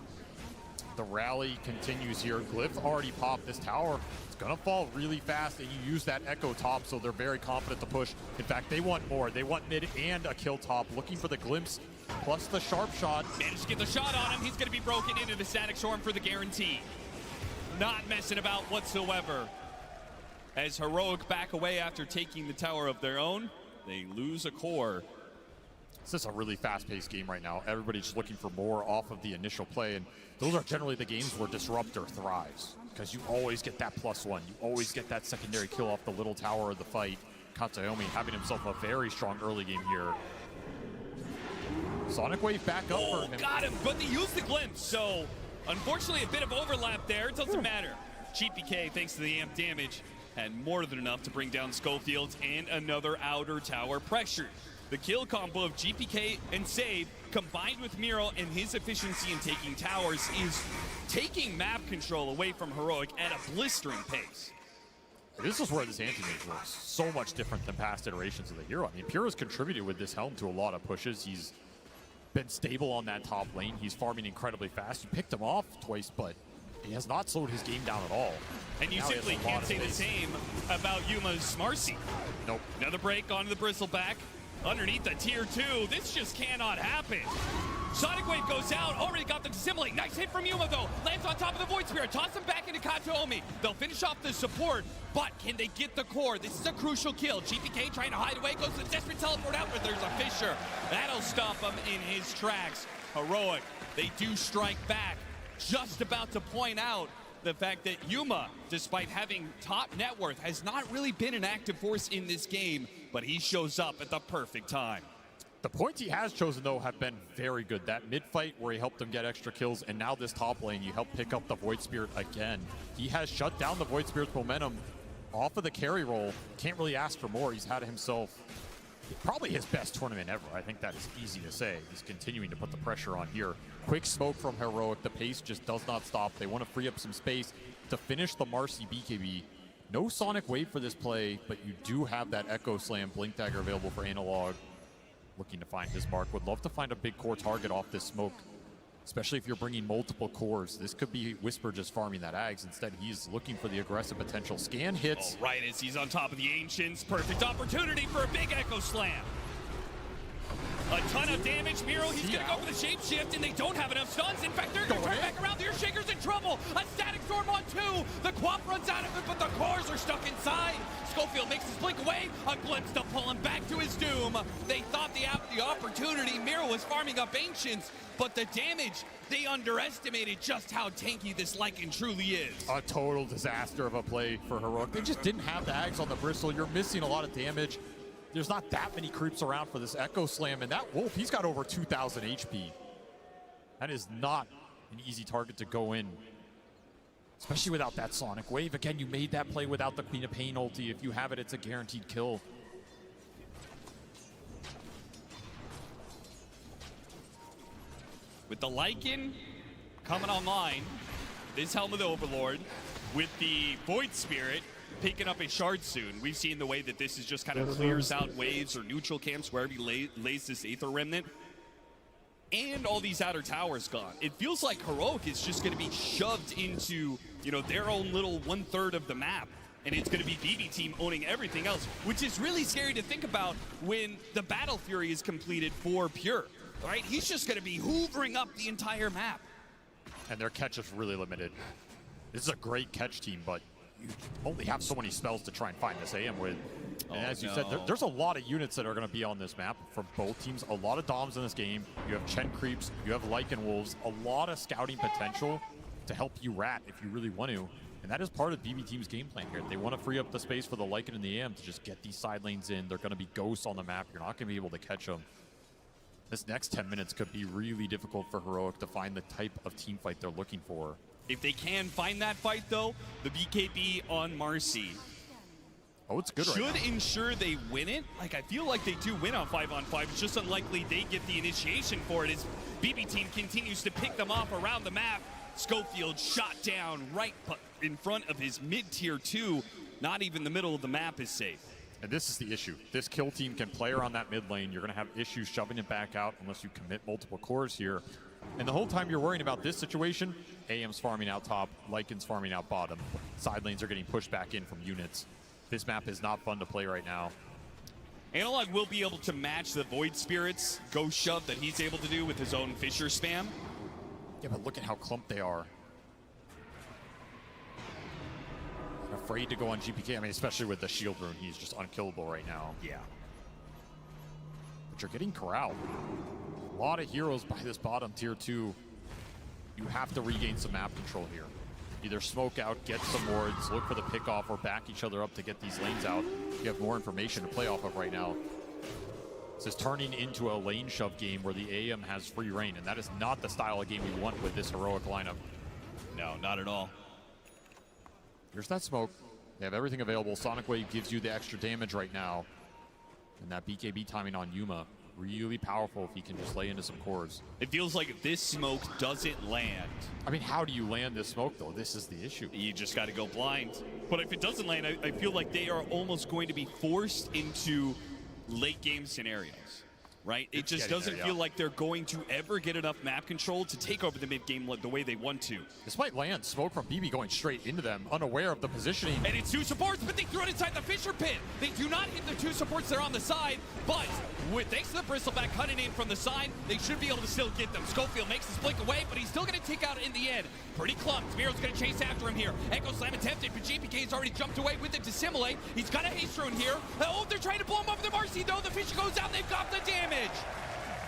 The rally continues here. Glyph already popped this tower. It's gonna fall really fast, and you use that Echo top, so they're very confident to push. In fact, they want more. They want mid and a kill top, looking for the glimpse, plus the sharp shot. Managed to get the shot on him. He's gonna be broken into the Static Storm for the guarantee. Not messing about whatsoever. As Heroic back away after taking the tower of their own, they lose a core. This is a really fast-paced game right now. Everybody's just looking for more off of the initial play, and those are generally the games where Disruptor thrives, because you always get that +1. You always get that secondary kill off the little tower of the fight. Kataomi having himself a very strong early game here. Sonic Wave back up for him. Got him, but they used the glimpse, so unfortunately a bit of overlap there. It doesn't matter. GPK, thanks to the amp damage, had more than enough to bring down Schofield and another outer tower pressure. The kill combo of GPK and Save, combined with Miro and his efficiency in taking towers, is taking map control away from Heroic at a blistering pace. This is where this anti-mage looks so much different than past iterations of the hero. I mean, Pure has contributed with this helm to a lot of pushes. He's been stable on that top lane. He's farming incredibly fast. You picked him off twice, but he has not slowed his game down at all. And you simply can't say the same about Yuma's Marcy. Nope. Another break onto the Bristleback. Underneath the tier 2, this just cannot happen. Sonic Wave goes out, already got the dissimilate. Nice hit from Yuma though, lands on top of the Void Spirit, toss him back into Kataomi. They'll finish off the support, but can they get the core? This is a crucial kill. GPK trying to hide away, goes to the desperate teleport out, but there's a Fissure. That'll stop him in his tracks. Heroic, they do strike back. Just about to point out the fact that Yuma, despite having top net worth, has not really been an active force in this game, but he shows up at the perfect time. The points he has chosen, though, have been very good. That mid-fight where he helped them get extra kills, and now this top lane, you help pick up the Void Spirit again. He has shut down the Void Spirit's momentum off of the carry roll. Can't really ask for more. He's had himself probably his best tournament ever. I think that is easy to say. He's continuing to put the pressure on here. Quick smoke from Heroic. The pace just does not stop. They want to free up some space to finish the Marcy BKB. No Sonic Wave for this play, but you do have that Echo Slam Blink Dagger available for Analog. Looking to find his mark. Would love to find a big core target off this smoke, especially if you're bringing multiple cores. This could be Whisper just farming that Ags. Instead, he's looking for the aggressive potential. Scan hits. All right, as he's on top of the Ancients. Perfect opportunity for a big Echo Slam. A ton of damage. Miro, he's going to go for the shapeshift, and they don't have enough stuns. In fact, they're going to turn back around. The Earthshaker's in trouble. A Static Storm on 2. The Quap runs out of it, but the cores are stuck inside. Schofield makes his blink away. A glimpse to pull him back to his doom. They thought the opportunity. Miro was farming up Ancients, but the damage, they underestimated just how tanky this Lycan truly is. A total disaster of a play for Heroic. They just didn't have the Ags on the Bristle. You're missing a lot of damage. There's not that many creeps around for this Echo Slam, and that Wolf, he's got over 2,000 HP. That is not an easy target to go in, especially without that Sonic Wave. Again, you made that play without the Queen of Pain ulti. If you have it, it's a guaranteed kill. With the Lycan coming online, this Helm of the Overlord, with the Void Spirit picking up a shard soon. We've seen the way that this is just kind of clears out waves or neutral camps wherever he lays this Aether Remnant. And all these outer towers gone. It feels like Heroic is just going to be shoved into, you know, their own little 1/3 of the map. And it's going to be BB Team owning everything else, which is really scary to think about when the Battle Fury is completed for Pure. Right? He's just going to be hoovering up the entire map. And their catch is really limited. This is a great catch team, but you only have so many spells to try and find this AM with. And as you said, there's a lot of units that are going to be on this map from both teams. A lot of Doms in this game. You have Chen Creeps, you have Lycan Wolves, a lot of scouting potential to help you rat if you really want to. And that is part of BB Team's game plan here. They want to free up the space for the Lycan and the AM to just get these side lanes in. They're going to be ghosts on the map. You're not going to be able to catch them. This next 10 minutes could be really difficult for Heroic to find the type of team fight they're looking for. If they can find that fight, though, the BKB on Marcy it's good should right now. ensure they win it. Like, I feel like they do win on 5-on-5. It's just unlikely they get the initiation for it as BB Team continues to pick them off around the map. Schofield shot down right in front of his mid-tier 2. Not even the middle of the map is safe. And this is the issue. This kill team can play around that mid lane. You're going to have issues shoving it back out unless you commit multiple cores here. And the whole time you're worrying about this situation, AM's farming out top, Lycan's farming out bottom. Side lanes are getting pushed back in from units. This map is not fun to play right now. Analog will be able to match the Void Spirit's ghost shove that he's able to do with his own Fissure spam. Yeah, but look at how clumped they are. I'm afraid to go on GPK. I mean, especially with the shield rune, he's just unkillable right now. Yeah. But you're getting corralled. A lot of heroes by this bottom tier 2. You have to regain some map control here. Either smoke out, get some wards, look for the pickoff, or back each other up to get these lanes out. You have more information to play off of right now. This is turning into a lane shove game where the AM has free reign, and that is not the style of game we want with this heroic lineup. No, not at all. Here's that smoke. They have everything available. Sonic Wave gives you the extra damage right now. And that BKB timing on Yuma, really powerful if he can just lay into some cores. It feels like if this smoke doesn't land. I mean, how do you land this smoke, though? This is the issue. You just got to go blind. But if it doesn't land, I feel like they are almost going to be forced into late game scenarios, right? It just doesn't feel like they're going to ever get enough map control to take over the mid game the way they want to. This might land. Smoke from BB going straight into them, unaware of the positioning. And it's 2 supports, but they threw it inside the Fisher pit. They do not hit the 2 supports that are on the side, but thanks to the Bristleback cutting in from the side, they should be able to still get them. Schofield makes the blink away, but he's still going to take out in the end. Pretty clumped. Miro's going to chase after him here. Echo Slam attempted, but GPK's already jumped away with it to Simulate. He's got a haste rune here. Oh, they're trying to blow him over the Marcy, though. The Fisher goes out. They've got the damage.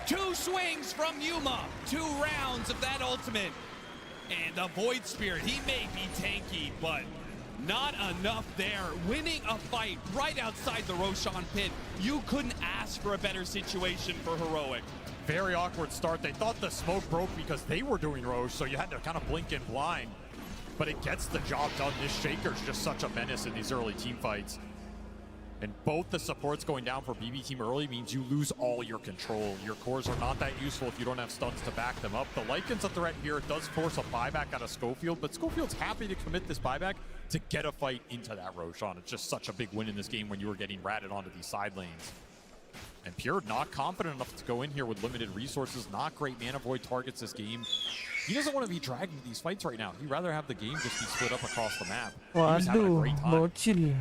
2 swings from Yuma. 2 rounds of that ultimate. And the Void Spirit, he may be tanky, but not enough there. Winning a fight right outside the Roshan pit. You couldn't ask for a better situation for Heroic. Very awkward start. They thought the smoke broke because they were doing Roche, so you had to kind of blink in blind. But it gets the job done. This Shaker's just such a menace in these early team fights. And both the supports going down for BB team early means you lose all your control. Your cores are not that useful if you don't have stuns to back them up. The Lycan's a threat here. It does force a buyback out of Schofield, but Schofield's happy to commit this buyback to get a fight into that Roshan. It's just such a big win in this game when you were getting ratted onto these side lanes. And Pure not confident enough to go in here with limited resources. Not great mana void targets this game. He doesn't want to be dragged into these fights right now. He'd rather have the game just be split up across the map. He was having a great time. bocil.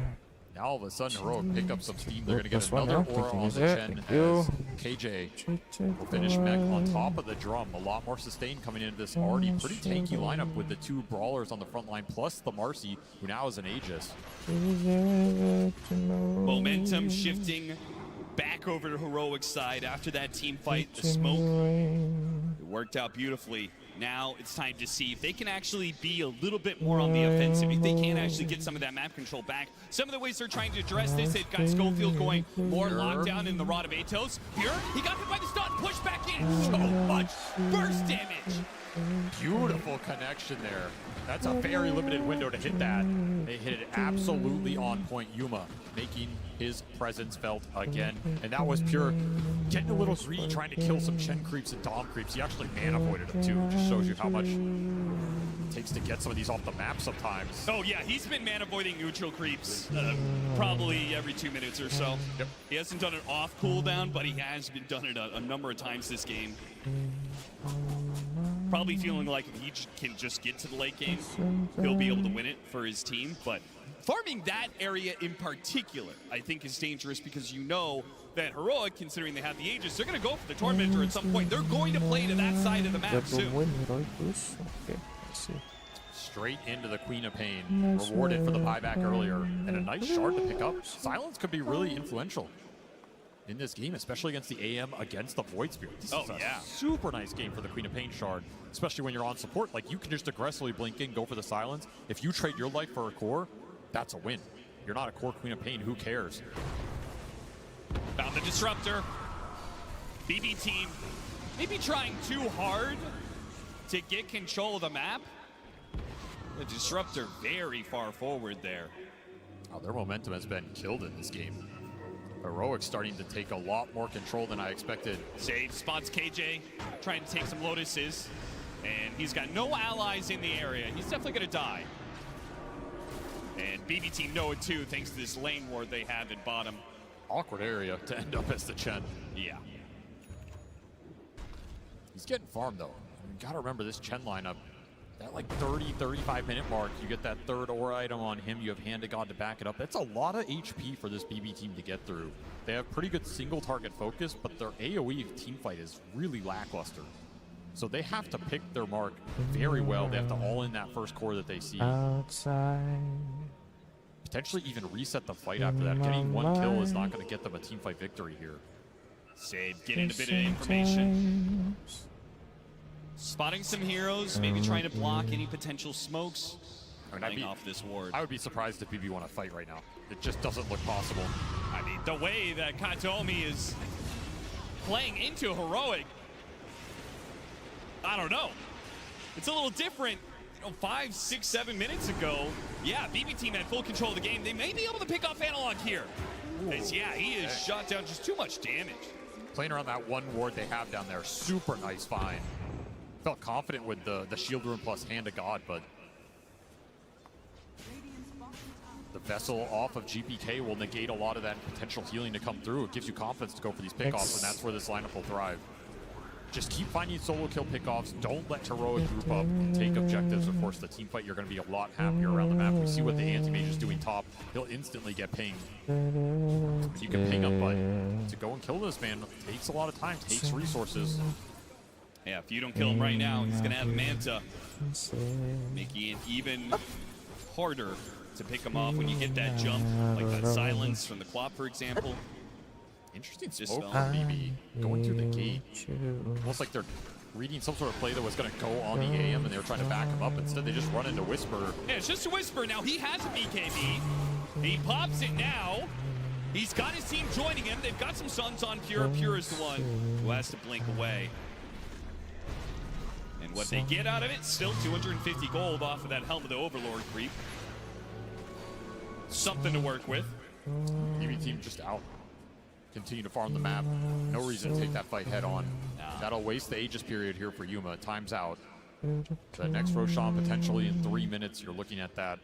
Now all of a sudden, Heroic pick up some steam. They're going to get another aura on the Chen as KJ will finish mech on top of the drum. A lot more sustain coming into this already pretty tanky lineup with the 2 brawlers on the front line, plus the Marcy, who now is an Aegis. Momentum shifting back over to Heroic's side after that team fight. The smoke, it worked out beautifully. Now it's time to see if they can actually be a little bit more on the offensive, if they can actually get some of that map control back. Some of the ways they're trying to address this, they've got Schofield going more lockdown in the Rod of Atos. Here, he got hit by the stun, pushed back in. So much burst damage. Beautiful connection there. That's a very limited window to hit that. They hit it absolutely on point. Yuma making his presence felt again. And that was Pure getting a little greedy, trying to kill some Chen creeps and Dom creeps. He actually mana voided them too. It just shows you how much it takes to get some of these off the map sometimes. Oh yeah, he's been mana voiding neutral creeps probably every 2 minutes or so. Yep. He hasn't done it off cooldown, but he has been done it a number of times this game. Probably feeling like if he can just get to the late game, he'll be able to win it for his team. But farming that area in particular, I think, is dangerous because you know that Heroic, considering they have the Aegis, they're going to go for the Tormentor at some point. They're going to play to that side of the map soon. Okay, let's see. Straight into the Queen of Pain. Rewarded for the buyback earlier. And a nice shard to pick up. Silence could be really influential in this game, especially against the AM, against the Void Spirit. This is a super nice game for the Queen of Pain shard, especially when you're on support. Like, you can just aggressively blink in, go for the silence. If you trade your life for a core, that's a win. You're not a core Queen of Pain, who cares? Found the Disruptor. BB team maybe trying too hard to get control of the map. The Disruptor very far forward there. Oh, their momentum has been killed in this game. Heroic starting to take a lot more control than I expected. Save spots KJ, trying to take some Lotuses, and he's got no allies in the area. He's definitely going to die. And BB team know it too, thanks to this lane ward they have at bottom. Awkward area to end up as the Chen. Yeah. He's getting farmed though. You gotta remember this Chen lineup. That like 30, 35 minute mark, you get that third aura item on him, you have Hand of God to back it up. That's a lot of HP for this BB team to get through. They have pretty good single target focus, but their AoE teamfight is really lackluster. So they have to pick their mark very well. They have to all in that first core that they see. Outside. Potentially even reset the fight after that. Getting one kill is not going to get them a teamfight victory here. Save, getting a bit of information. Spotting some heroes, maybe trying to block any potential smokes. Running off this ward. I would be surprised if BB want to fight right now. It just doesn't look possible. I mean, the way that Katomi is playing into Heroic, I don't know. It's a little different. 5, 6, 7 minutes ago, yeah, BB team had full control of the game. They may be able to pick off Analog here. As, yeah, he is shot down, just too much damage. Playing around that one ward they have down there, super nice find. Felt confident with the shield rune plus Hand of God, but the Vessel off of GPK will negate a lot of that potential healing to come through. It gives you confidence to go for these pickoffs, and that's where this lineup will thrive. Just keep finding solo kill pickoffs. Don't let Heroic group up and take objectives. Of course, the team fight, you're going to be a lot happier around the map. We see what the anti-mage is doing top. He'll instantly get pinged. You can ping him, but to go and kill this man takes a lot of time, takes resources. Yeah, if you don't kill him right now, he's going to have Manta, making it even harder to pick him off when you get that jump, like that silence from the Quap, for example. Interesting smoke from BB going through the gate. Almost like they're reading some sort of play that was going to go on the AM and they were trying to back him up. Instead, they just run into Whisper. Yeah, it's just a Whisper. Now he has a BKB. He pops it now. He's got his team joining him. They've got some stuns on Pure. Pure is the one who has to blink away. And what they get out of it, still 250 gold off of that Helm of the Overlord creep. Something to work with. BB team just out. Continue to farm the map. No reason to take that fight head on. That'll waste the Aegis period here for Yuma. Time's out. The next Roshan potentially in 3 minutes. You're looking at that.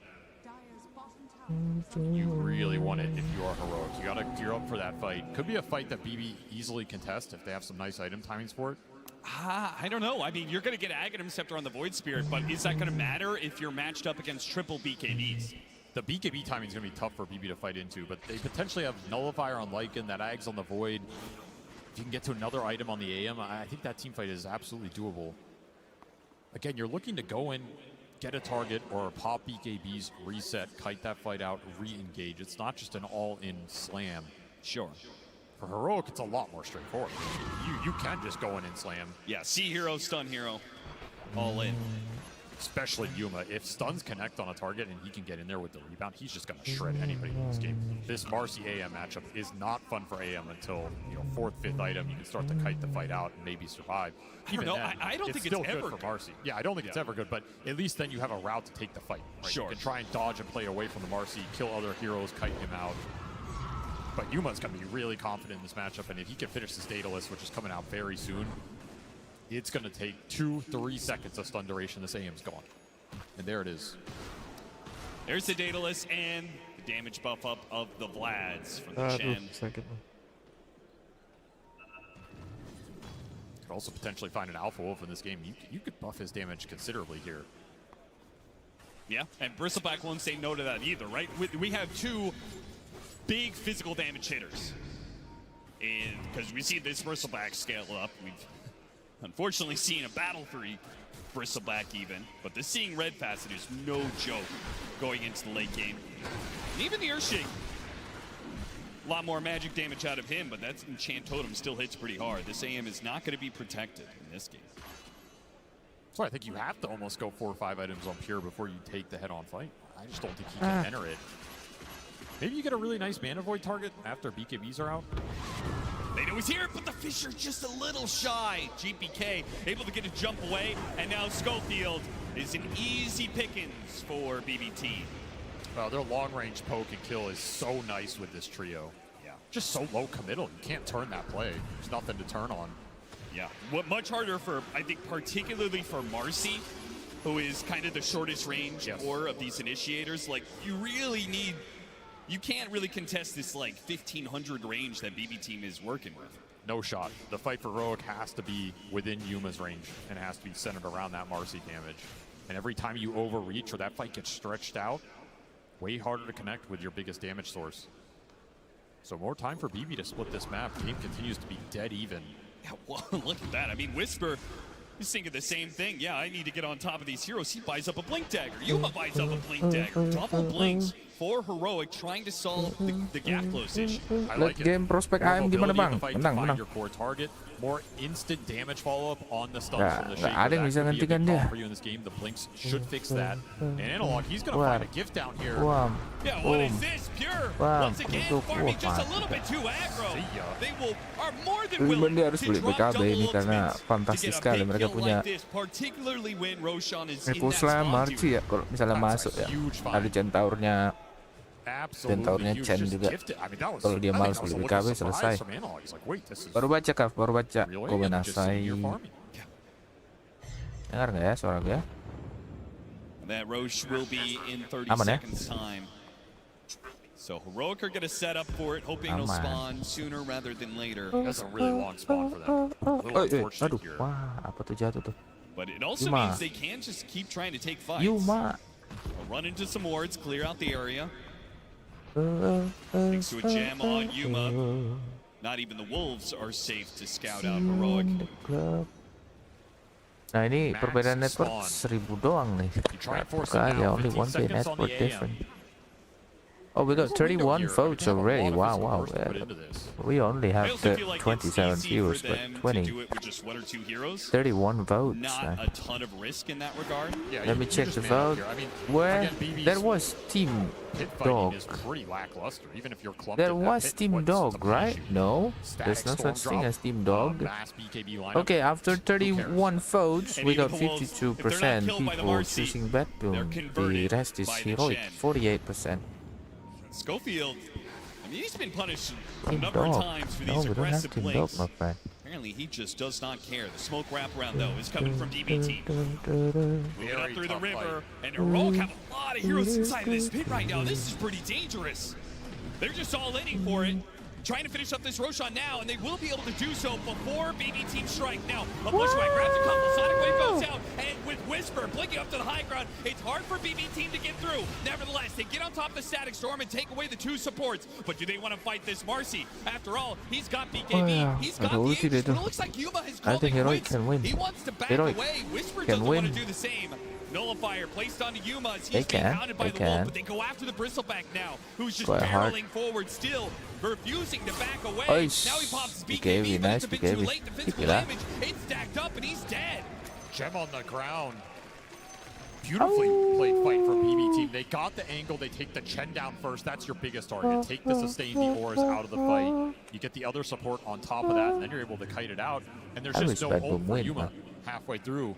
You really want it if you are Heroic. You gotta gear up for that fight. Could be a fight that BB easily contest if they have some nice item timings for it. I don't know. I mean, you're going to get Aghanim Scepter on the Void Spirit, but is that going to matter if you're matched up against triple BKBs? The BKB timing is going to be tough for BB to fight into, but they potentially have Nullifier on Lycan, that Ags on the Void. If you can get to another item on the AM, I think that team fight is absolutely doable. Again, you're looking to go in, get a target, or pop BKBs, reset, kite that fight out, re-engage. It's not just an all-in slam. Sure. For Heroic, it's a lot more straightforward. You can just go in and slam. Yeah, see hero, stun hero, all in. Especially Yuma. If stuns connect on a target and he can get in there with the rebound, he's just going to shred anybody in this game. This Marcy AM matchup is not fun for AM until, 4th, 5th item. You can start to kite the fight out and maybe survive. Even then, I don't think still it's ever good for Marcy. Yeah, I don't think it's ever good, but at least then you have a route to take the fight. Right? Sure. You can try and dodge and play away from the Marcy, kill other heroes, kite him out. But Yuma's going to be really confident in this matchup, and if he can finish this data list, which is coming out very soon, it's going to take 2-3 seconds of stun duration. This AM's gone. And there it is. There's the data list and the damage buff up of the Vlads from the Chen. Could also potentially find an Alpha Wolf in this game. You could buff his damage considerably here. Yeah, and Bristleback won't say no to that either, right? We have two big physical damage hitters. And because we see this Bristleback scale up, we've unfortunately seen a battle for Bristleback even, but the Seeing Red facet is no joke going into the late game. And even the Earthshake, a lot more magic damage out of him, but that Enchant Totem still hits pretty hard. This AM is not going to be protected in this game. So I think you have to almost go 4 or 5 items on Pure before you take the head-on fight. I just don't think he can enter it. Maybe you get a really nice Mana Void target after BKBs are out. They know he's here, but the Fisher just a little shy. GPK able to get a jump away, and now Schofield is an easy pickings for BBT. Well, their long-range poke and kill is so nice with this trio. Yeah. Just so low committal. You can't turn that play. There's nothing to turn on. Yeah. What much harder for, I think, particularly for Marcy, who is kind of the shortest range core of these initiators. Like, you really need... You can't really contest this, like, 1,500 range that BB team is working with. No shot. The fight for Heroic has to be within Yuma's range and has to be centered around that Marcy damage. And every time you overreach or that fight gets stretched out, way harder to connect with your biggest damage source. So more time for BB to split this map. Game continues to be dead even. Yeah, well, look at that. I mean, Whisper is thinking the same thing. Yeah, I need to get on top of these heroes. He buys up a Blink Dagger. Yuma buys up a Blink Dagger. Double blinks. for Heroic trying to solve the gap close issue. I Lihat like it. game prospek More AM gimana mobility in bang? the fight to Menang, find menang. your core target. More instant damage follow-up on the stuns Nggak- from the nggak Shaper. ada yang That bisa could be a gantikan big dia. call for you in this game. The Blinks should fix that. And Analog, he's going to Wah. find a gift down here. Wah, Yeah, what is boom. this? Pure, Bang, once again, untuk farming just a wah, little bit too aggro. See ya. They are more than Cuman willing dia harus to beli drop BKB double ini karena ultimates to fantastis get a sekali big mereka kill punya like this, particularly when Roshan is in Triple that Slam, spawn Marci ya kalau misalnya That's a masuk ya. huge find. Ada Centaurnya, Centaurnya Absolutely huge. Chen Just juga. gifted. I mean, that was, Kalau dia I think malas that was beli a BKB little surprise selesai. from Analog. He's like, wait, this is Baru baca Kaf, baru baca real komen AM, just sitting Asai. here farming. Dengar nggak ya suara gue? That Roche will be in 30 Aman ya? seconds time. So Heroic are going to set up for it, hoping it'll Aman. spawn sooner rather than later. That's a really long spawn for them. A little unfortunate Aduh, here. wah, apa tuh jatuh tuh? But it also Yuma. means they can just keep trying to take fights. Yuma. They'll run into some wards, clear out the area. Thanks to a jam on Yuma. Not even the Wolves are safe to scout out Heroic. Nah ini Max perbedaan network spawn. 1000 doang nih. You try and force it Bukan ya, now. only 15 1K seconds on network the AM. different. Oh, we got There's a window 31 here. I mean, votes they have a already. lot of Wow, physical wow. force to put into this. We only I have also feel like 27 it's easy viewers, for but them to 20. do it with just one or two heroes. 31 votes. Not a ton of risk in that regard. Yeah, Let you- me you check just the man up vote. here. I mean, Where again, BB's there was Team pit fighting Dog. is pretty lackluster. Even if you're clumped There in that was pit, Team what's the Dog, right? issue? No, Static there's no storm such thing drop, as Team Dog. mass BKB lineup. Okay, after 31 votes, And we even got the Wolves, if they're not 52% killed by the people Marcy, choosing they're BetBoom. The converted rest is by the Heroic, Chen. 48%. Schofield, I mean, he's been punished a Team number of Dog. times for No, these we don't have aggressive Team Dog, plays. my friend. Apparently, he just does not care. The smoke wraparound, though, is coming from DB team. Moving up through the tough river, and Heroic have a lot of heroes inside of this pit right now. This is pretty dangerous. They're just all in for it. Trying to finish up this Roshan now, and they will be able to do so before BB Team strike. Now, a bushwhack grabs a couple, Sonic Wave goes out, and with Whisper blinking up to the high ground, it's hard for BB Team to get through. Nevertheless, they get on top of the Static Storm and take away the two supports. But do they want to fight this Marcy? After all, he's got BKB, yeah. he's got Ada the ulti Aegis, dia but tuh. it looks like Yuma has I called think it Heroic quits. can win. He wants to back Heroic away. Whisper can doesn't want to win. do the same. Nullifier placed onto Yuma as They he's being can, hounded by they the Wolf, can. but they go after the Bristleback now, who's just Quite hard. barreling forward still, refusing to back away. Oish. Now he pops his BKB, BKB, but nice it's a bit too BKB. late. The physical Gila. damage, it's stacked up, and he's dead. Gem on the ground. Beautifully played fight from BB team. They got the angle. They take the Chen down first. That's your biggest target. Take the sustain, the ores out of the fight. You get the other support on top of that, and then you're able to kite it out. And there's I just no wish hope BetBoom for win, Yuma man. halfway through.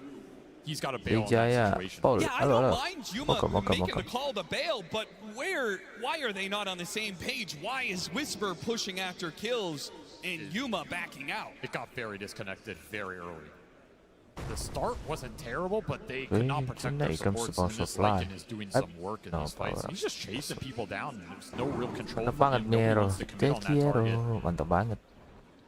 He's got to bail in that Wijaya, situation. Paul, Yeah, I halo, don't halo. mind Yuma Mocha, making mocha. the call to bail, but why are they not on the same page? Why is Whisper pushing after kills and Yuma backing out? It got very disconnected very early. The start wasn't terrible, but they could Really? not protect Tundra their comes supports, to and this supply. Lycan is doing I- some work in no these fights. power. He's just chasing people down, and there's no real control Mantap from banget him. Nobody Mero. wants to commit on Thank that target. you, mantap banget.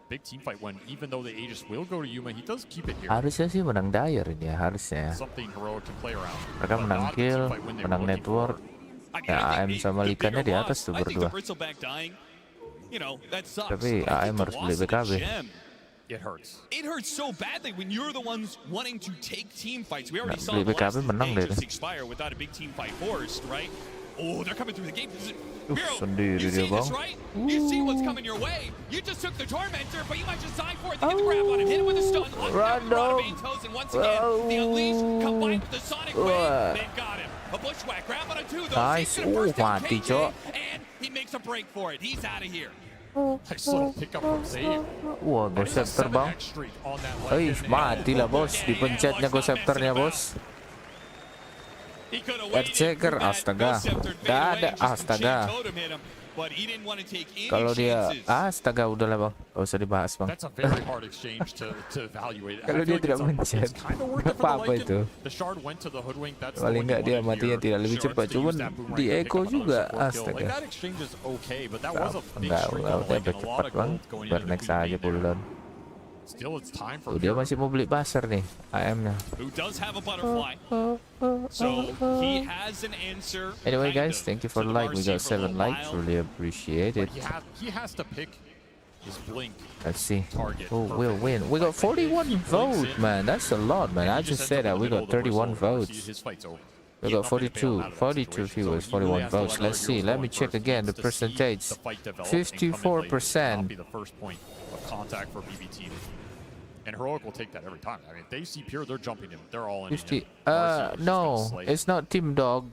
Big team fight when even though the Aegis will go to Yuma, he does keep it here. Harusnya sih menang Dire ini ya, harusnya. Something heroic to play around. Mereka But menang not the team kill, fight when they were menang looking network. for. I mean, Ya, I AM think sama the Likannya bigger di atas loss, tuh I think the berdua. Bristleback dying, you know, that sucks. Tapi but I AM think the harus beli loss of the BKB. gem, It hurts. it hurts so badly when you're the ones wanting to take team fights. We already Nah, saw beli the BKB last menang day deh just dia. expire without a big team fight forced, right? Oh, they're coming through the gate. Miro, sendiri you dia, see this, Bang. right? You see what's coming your way. You just took the Tormentor, but you might just die for it. They get the grab on him, hit him with a stun, lock down Random. Rodemain toes, and once again, the Unleash combined with the Sonic Wave, they've got him. A bushwhack, grab on a two, though. Nice. Saves gonna burst down Mati, KJ, Cok. and he makes a break for it. He's out of here. Nice little pickup from Save. Wah, Ghost Scepter bang. Eish, mati lah bos, dipencetnya Ghost Scepternya bos. He could have Earthshaker, astaga. Gak ada, astaga. Kalau dia, astaga udahlah bang, gak usah dibahas bang. That's a very hard exchange to evaluate. Kalau dia tidak mencet, apa itu? The shard went to the hoodwink. That's the Paling one nggak you dia wanted matinya here. tidak lebih Shards cepat, to cuman use that boomerang di to pick echo up another juga, support kill. Like astaga. that exchange is okay, but that was a big Enggak, streak udah on the lane udah and a lot cepat of bang, gold going biar into next Queen aja Bee there. bulan. Still, it's time for Tuh, dia Pure. masih mau beli pasar nih, AM-nya. Who does have a butterfly. So he has an answer. Anyway kind guys, of, thank you to for the the like, we Marcy got for a 7 little likes, while. really appreciate it. But he has to pick his blink. Let's see Target who will perfect. win. We got Like, if 41 he blinks votes, in, man. That's a lot, man. and I he just ends said up that in we the middle got of the 31 bristle, votes. His fight's over. We got 42 viewers, 41 votes. Let's see. Let me check again the percentage. 54%. Be the first point of contact for BB team. And Heroic will take that every time. I mean, if they see Pure, they're jumping him. They're all in. 50. No, it's not Team Dog.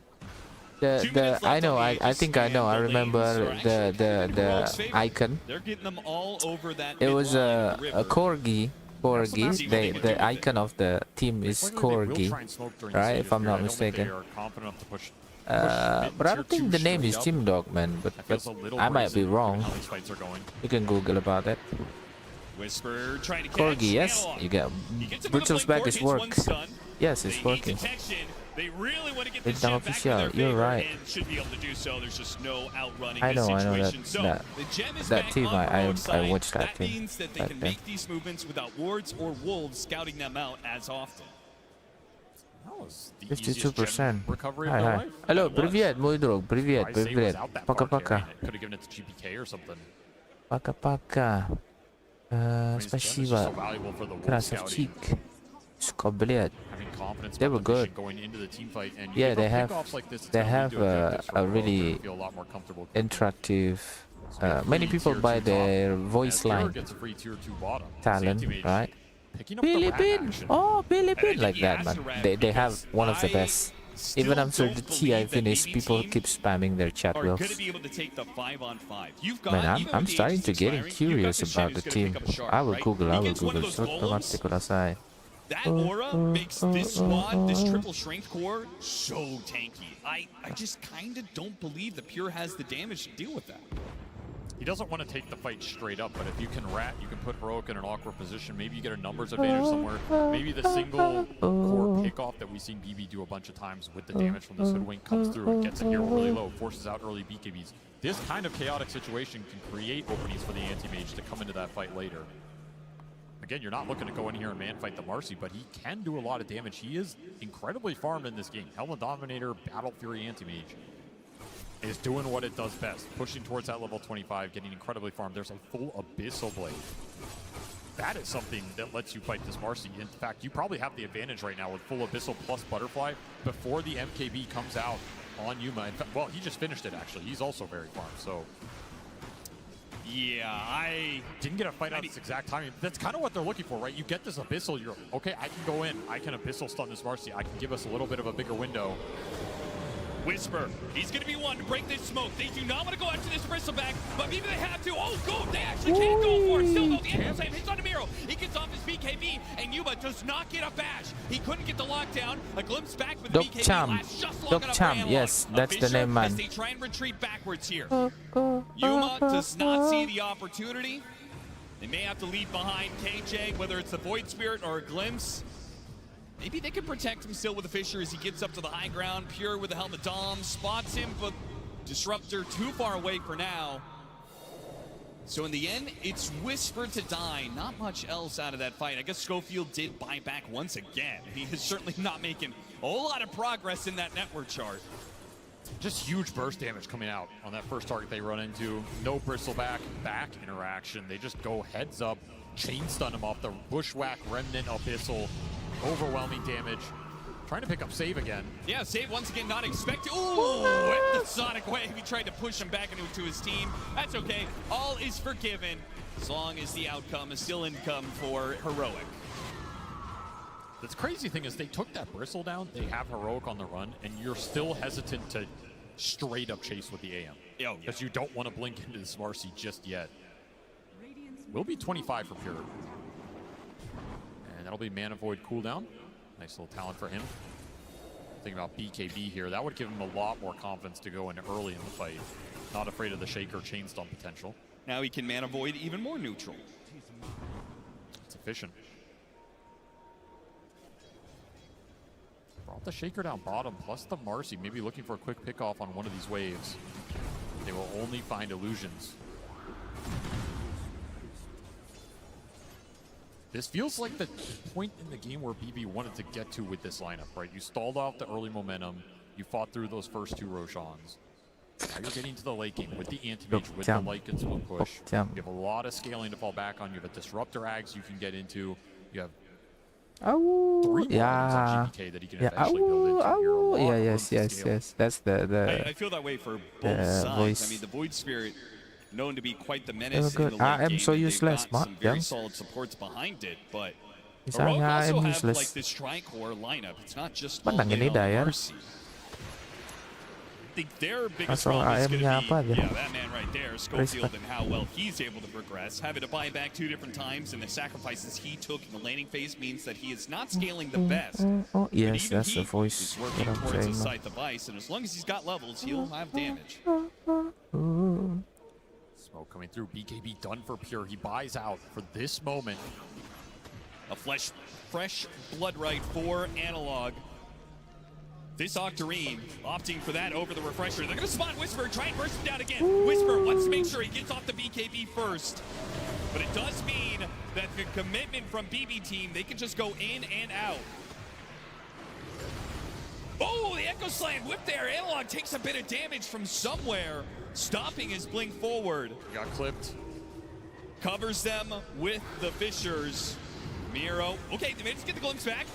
I know. I think I know. I remember the icon. They're getting them all over that. It was a corgi. The icon of the team is corgi, right? If I'm not mistaken. But I don't think the name is Team Dog, man. But I might be wrong. You can Google about that. Whisper trying to Corgi, yes. You get Brutal's back is work. Yes, it's working. They really want to get It's this not shit back official. in their You're favor right. and should be able to do so. There's just no outrunning I know this situation. that team. I watched that That team. means that they can make these movements without wards or wolves scouting them out as often. 52%. Recovery Hi, hi. Hello, привет, мой друг. Привет. Пока-пока. Could have given it to GPK or something. Пока-пока. Спасибо. Красавчик. Скоблет. They were good. Yeah, they have a really interactive. Many people buy their voice line talent, right? Philippine, Philippine, like that, man. They have one of the best. Even after the TI finish, people keep spamming their chat wheels. Man, I'm starting to get curious about the team. I will Google. ちょっと待ってください。 That aura makes this squad, this triple strength core, so tanky. I just kind of don't believe that Pure has the damage to deal with that. He doesn't want to take the fight straight up, but if you can rat, you can put Heroic in an awkward position. Maybe you get a numbers advantage somewhere. Maybe the single core pickoff that we've seen BB do a bunch of times with the damage from this Hoodwink comes through, gets a hero really low, forces out early BKBs. This kind of chaotic situation can create openings for the anti-mage to come into that fight later. Again, you're not looking to go in here and man-fight the Marcy, but he can do a lot of damage. He is incredibly farmed in this game. Helmet Dominator, Battle Fury Anti-Mage is doing what it does best, pushing towards that level 25, getting incredibly farmed. There's a full Abyssal Blade. That is something that lets you fight this Marcy. In fact, you probably have the advantage right now with full Abyssal plus Butterfly before the MKB comes out on Yuma. In fact, well, he just finished it, actually. He's also very farmed, so... Yeah, I didn't get a fight out at this exact timing. That's kind of what they're looking for, right? You get this Abyssal, you're okay, I can go in. I can Abyssal stun this Marcy. I can give us a little bit of a bigger window. Whisper, he's going to be one to break this smoke. They do not want to go after this Bristleback, but maybe they have to. Oh, go! They actually can't go for it. Still, though, the Animal Save hits on Miro. He gets off his BKB, and Yuma does not get a bash. He couldn't get the lockdown. A glimpse back with the BKB lasts just long enough for Analog. Yes, that's the name, man. As they try and retreat backwards here. Yuma does not see the opportunity. They may have to leave behind KJ, whether it's the Void Spirit or a glimpse. Maybe they can protect him still with the Fissure as he gets up to the high ground. Pure with the Helmet Dom spots him, but Disruptor too far away for now. So in the end, it's Whisper to die. Not much else out of that fight. I guess Schofield did buy back once again. He is certainly not making a whole lot of progress in that network chart. Just huge burst damage coming out on that first target they run into. No Bristleback back interaction. They just go heads up, chain stun him off the Bushwhack Remnant Abyssal. Overwhelming damage. Trying to pick up Save again. Yeah, Save once again not expected. Ooh, at the Sonic Wave. He tried to push him back into his team. That's okay. All is forgiven as long as the outcome is still income for Heroic. The crazy thing is they took that Bristle down. They have Heroic on the run, and you're still hesitant to straight up chase with the AM. Because you don't want to blink into this Marcy just yet. Will be 25 for Pure. That'll be Mana Void cooldown. Nice little talent for him. Thinking about BKB here. That would give him a lot more confidence to go in early in the fight. Not afraid of the Shaker chain stun potential. Now he can Mana Void even more neutral. It's efficient. Brought the Shaker down bottom, plus the Marcy. Maybe looking for a quick pick off on one of these waves. They will only find illusions. This feels like the point in the game where BB wanted to get to with this lineup, right? You stalled off the early momentum. You fought through those first two Roshans. Now you're getting to the late game with the anti-mage, with the light and split push. You have a lot of scaling to fall back on. You have a Disruptor Ags you can get into. You have Oh, 3 lines yeah. of GPK that he can Yeah, eventually build into. You're a lot yeah, of yes, room to yes, scale. yes. That's the I feel that way for both sides. voice. I mean, the Void Spirit, known to be quite the menace good. in the late I'm game, so and they've useless, got Mark, some very yeah. solid supports behind it, but Misalnya Heroic also I'm have useless. like this tri-core lineup. It's not just all Menang ini in on Dayar. Marcy. I think their biggest Asal problem is going to AM-nya be, apa aja. yeah, that man right there, Schofield, and how well he's able to progress. Having to buy back 2 different times, and the sacrifices he took in the laning phase means that he is not scaling the best. Oh, But yes, even that's he the voice. is working What I'm towards his saying. scythe device, and as long as he's got levels, he'll have damage. Smoke coming through. BKB done for Pure. He buys out for this moment. A fresh blood right for Analog. This Octarine opting for that over the Refresher. They're going to spot Whisper, try and burst him down again. Whisper wants to make sure he gets off the BKB first. But it does mean that the commitment from BB team, they can just go in and out. Oh, the Echo Slam whip there. Analog takes a bit of damage from somewhere, stopping his blink forward. Got clipped. Covers them with the Fishers. Miro. Okay, they managed to get the glimpse back.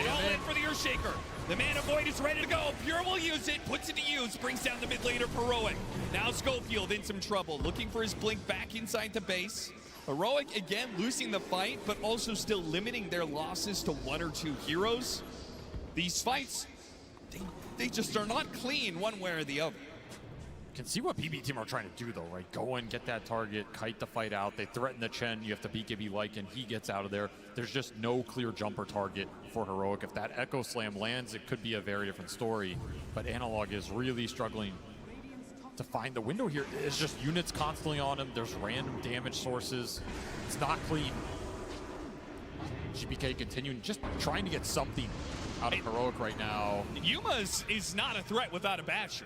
All in for the Earthshaker. The Mana Void is ready to go. Pure will use it, puts it to use, brings down the mid laner Heroic. Now Schofield in some trouble, looking for his blink back inside the base. Heroic again losing the fight, but also still limiting their losses to 1 or 2 heroes. These fights, they just are not clean one way or the other. Can see what BB team are trying to do though, right? Go in, get that target, kite the fight out. They threaten the Chen. You have to BKB Lycan. He gets out of there. There's just no clear jumper target for Heroic. If that Echo Slam lands, it could be a very different story. But Analog is really struggling to find the window here. It's just units constantly on him. There's random damage sources. It's not clean. GPK continuing, just trying to get something out of Heroic right now. Yuma is not a threat without a Basher.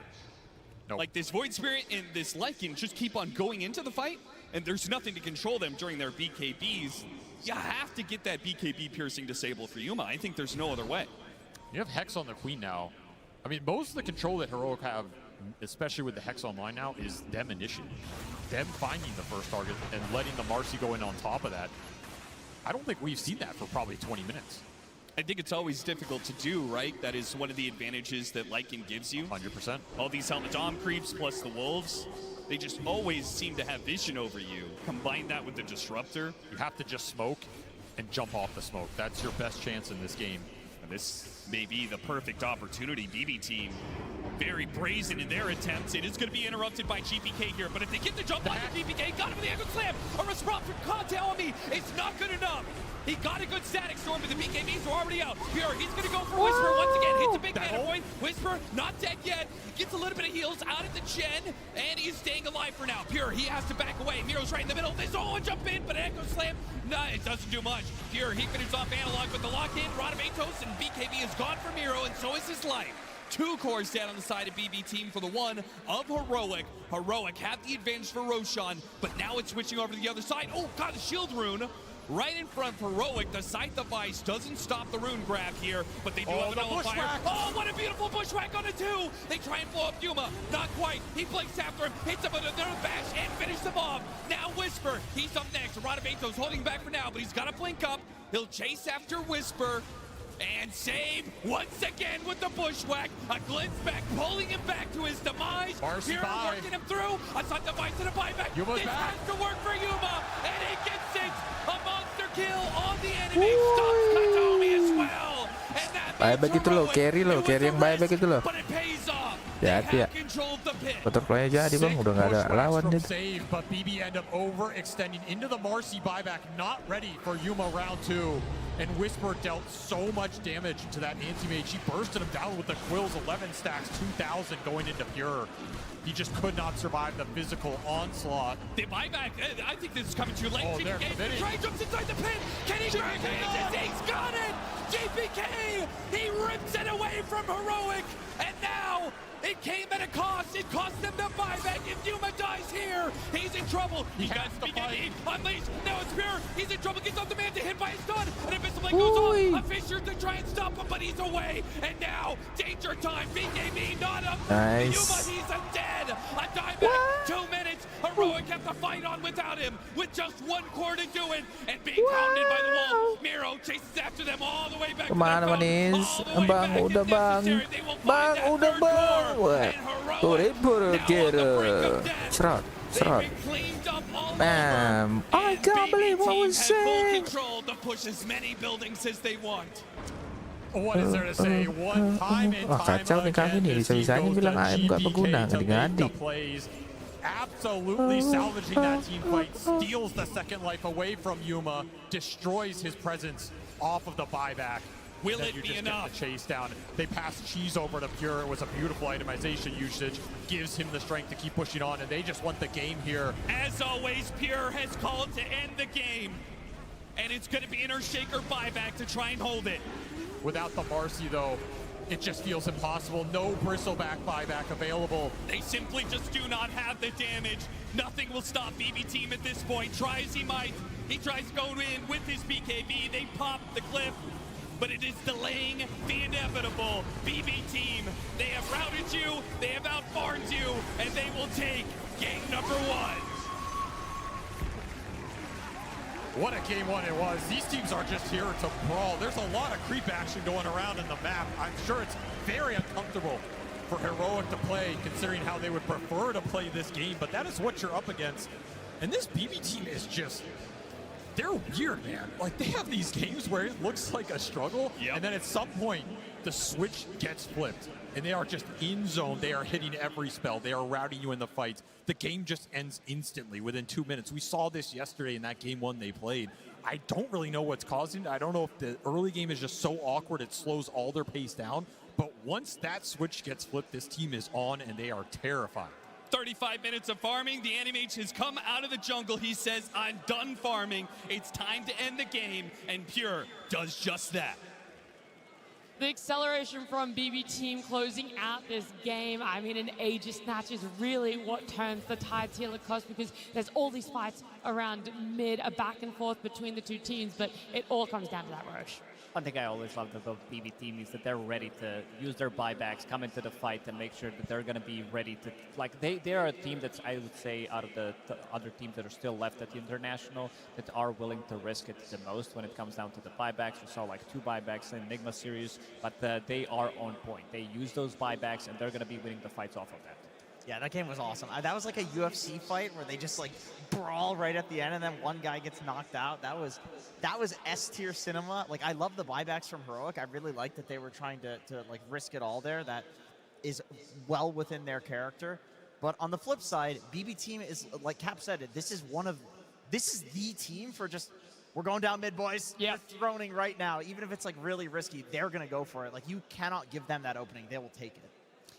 Nope. Like this Void Spirit and this Lycan just keep on going into the fight, and there's nothing to control them during their BKBs. You have to get that BKB piercing disable for Yuma. I think there's no other way. You have Hex on the Queen now. I mean, most of the control that Heroic have, especially with the Hex online now, is them initiating. Them finding the first target and letting the Marcy go in on top of that. I don't think we've seen that for probably 20 minutes. I think it's always difficult to do, right? That is one of the advantages that Lycan gives you. 100%. All these Helmet Dom creeps plus the Wolves, they just always seem to have vision over you. Combine that with the Disruptor. You have to just smoke and jump off the smoke. That's your best chance in this game. And this may be the perfect opportunity. BB team very brazen in their attempts. It is going to be interrupted by GPK here, but if they get the jump on the GPK, got him with the Echo Slam. A response from Conte on me. It's not good enough. He got a good static storm, but the BKBs are already out. Pure, he's going to go for Whisper once again. Hits a big mana point. Whisper, not dead yet. Gets a little bit of heals out of the Chen, and he's staying alive for now. Pure, he has to back away. Miro's right in the middle. They all jump in, but Echo Slam, nah, it doesn't do much. Pure, he finishes off Analog with the lock-in. Rodamatos, and BKB is gone for Miro, and so is his life. 2 cores down on the side of BB team for the one of Heroic. Heroic have the advantage for Roshan, but now it's switching over to the other side. Oh, God, the shield rune. Right in front of Heroic, the Scythe device doesn't stop the rune grab here, but they do have a nullifier. Oh, what a beautiful bushwhack on a 2! They try and blow up Yuma, not quite. He blinks after him, hits him with another bash, and finish them off. Now Whisper, he's up next. Rodamatos holding back for now, but he's got to blink up. He'll chase after Whisper. And save once again with the bushwhack. A glimpse back, pulling him back to his demise. Marcy Here working him through. A Scythe device and a buyback. Yuma's this back. has to work for Yuma, and he gets it. A monster kill on the enemy. Stops Katomi as well. And that Buyback itu loh, carry loh, carry yang buyback itu loh. But it pays off. Hati-hati ya. Butterfly jadi bang, udah nggak ada lawan dia. Save, but BB end up overextending into the Marcy buyback, not ready for Yuma round 2. And Whisper dealt so much damage to that anti-mage. He bursted him down with the Quills, 11 stacks, 2,000 going into Pure. He just could not survive the physical onslaught. The buyback, I think this is coming too late. Oh, they're committing. Try jumps inside the pin. Can he grab it? He's got it. GPK, he rips it away from Heroic. And now it came at a cost. It cost them the buyback. If Yuma dies here, he's in trouble. He got the BKB unleashed. Now it's Pure. He's in trouble. Gets off the man to hit by his stun. And Abyssal Blade goes on. A Fisher to try and stop him, but he's away. And now danger time. BKB not up. Nice. Yuma, he's a dead. A dieback. 2 minutes. Heroic have to fight on without him, with just one core to do it, and being pounded by the wall. Miro chases after them all the way back to Kemana their manis? phone. Bang, udah bang. Bang, udah bang. Wah. Tuh, Ripper kira. Serot, serot. Bam. I can't believe what was saying. To push as many buildings as they want. What is there to say? One time and Wah, time kacau nih kami nih. again, this team Bisa-bisanya goes bilang to AM gak GBK berguna. to make the Ngadi-ngadi. plays. Absolutely salvaging that team fight, steals the second life away from Yuma, destroys his presence off of the buyback. Will Then it you be just enough? get the chase down. They pass Cheese over to Pure. It was a beautiful itemization usage. Gives him the strength to keep pushing on, and they just want the game here. As always, Pure has called to end the game. And it's going to be an Earthshaker buyback to try and hold it. Without the Marcy, though, it just feels impossible. No Bristleback buyback available. They simply just do not have the damage. Nothing will stop BB Team at this point. Try as he might. He tries to go in with his BKB. They pop the cliff. But it is delaying the inevitable. BB Team, they have routed you, they have outfarmed you, and they will take game number 1. What a game one it was. These teams are just here to brawl. There's a lot of creep action going around in the map. I'm sure it's very uncomfortable for Heroic to play, considering how they would prefer to play this game, but that is what you're up against. And this BB team is just, they're weird, man. Like, they have these games where it looks like a struggle, and then at some point, the switch gets flipped, and they are just in zone. They are hitting every spell. They are routing you in the fight. The game just ends instantly within 2 minutes. We saw this yesterday in that game one they played. I don't really know what's causing it. I don't know if the early game is just so awkward it slows all their pace down, but once that switch gets flipped, this team is on, and they are terrified. 35 minutes of farming. The Animage has come out of the jungle. He says, I'm done farming. It's time to end the game. And Pure does just that. The acceleration from BB Team closing out this game, I mean, an Aegis snatch is really what turns the tides here across, because there's all these fights around mid, a back and forth between the two teams, but it all comes down to that rush. One thing I always loved about BB Team is that they're ready to use their buybacks, come into the fight, and make sure that they're going to be ready to, like, they are a team that's, I would say, out of the other teams that are still left at the International, that are willing to risk it the most when it comes down to the buybacks. We saw like 2 buybacks in Enigma series, but they are on point. They use those buybacks, and they're going to be winning the fights off of that. Yeah, that game was awesome. That was like a UFC fight where they just like brawl right at the end, and then one guy gets knocked out. That was S-tier cinema. Like, I love the buybacks from Heroic. I really like that they were trying to like risk it all there. That is well within their character. But on the flip side, BB Team is, like Cap said, this is the team for just, we're going down mid, boys. Yeah. We're throning right now. Even if it's like really risky, they're gonna go for it. Like, you cannot give them that opening. They will take it.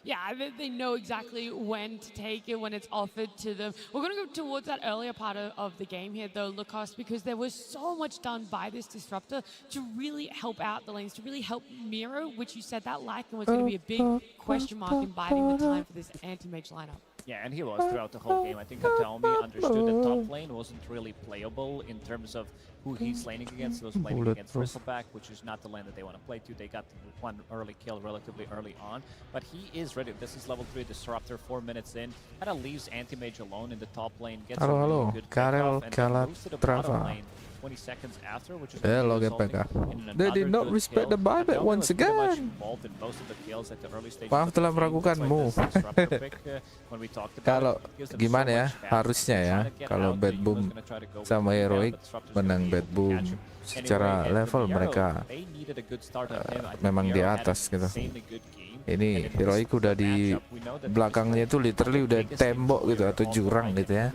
Yeah, they know exactly when to take it, when it's offered to them. We're going to go towards that earlier part of the game here, though, Lucas, because there was so much done by this Disruptor to really help out the lanes, to really help Miro, which you said that Lycan was going to be a big question mark in biding the time for this anti-mage lineup. Yeah, and he was throughout the whole game. I think Atomi understood that top lane wasn't really playable in terms of who he's laning against. He was laning against Bristleback, which is not the lane that they want to play to. They got one early kill relatively early on, but he is ready. This is level 3 Disruptor, 4 minutes in. Kind of leaves Anti-Mage alone in the top lane. Gets a really good Karel pickoff, and then moves to the bottom Trava. lane 20 seconds after, which is Hello, resulting GPK. in They did another not good respect the kill. buyback Atomi once was pretty much again. involved in most of the kills at the early stages Maaf of the telah game. That's why meragukanmu. this Disruptor pick, when we talked about Kalau it, gives them gimana so ya, much path. harusnya ya, Trying to get kalau out, BetBoom Yuma's gonna try to go sama for the Heroic but Disruptor's menang gonna be able to BetBoom catch him. secara Anyway, and level with Miro, mereka they needed a good start of him. I think memang di Miro had atas an gitu. insanely good game. Ini Heroic udah di belakangnya tuh literally udah tembok gitu atau jurang gitu ya.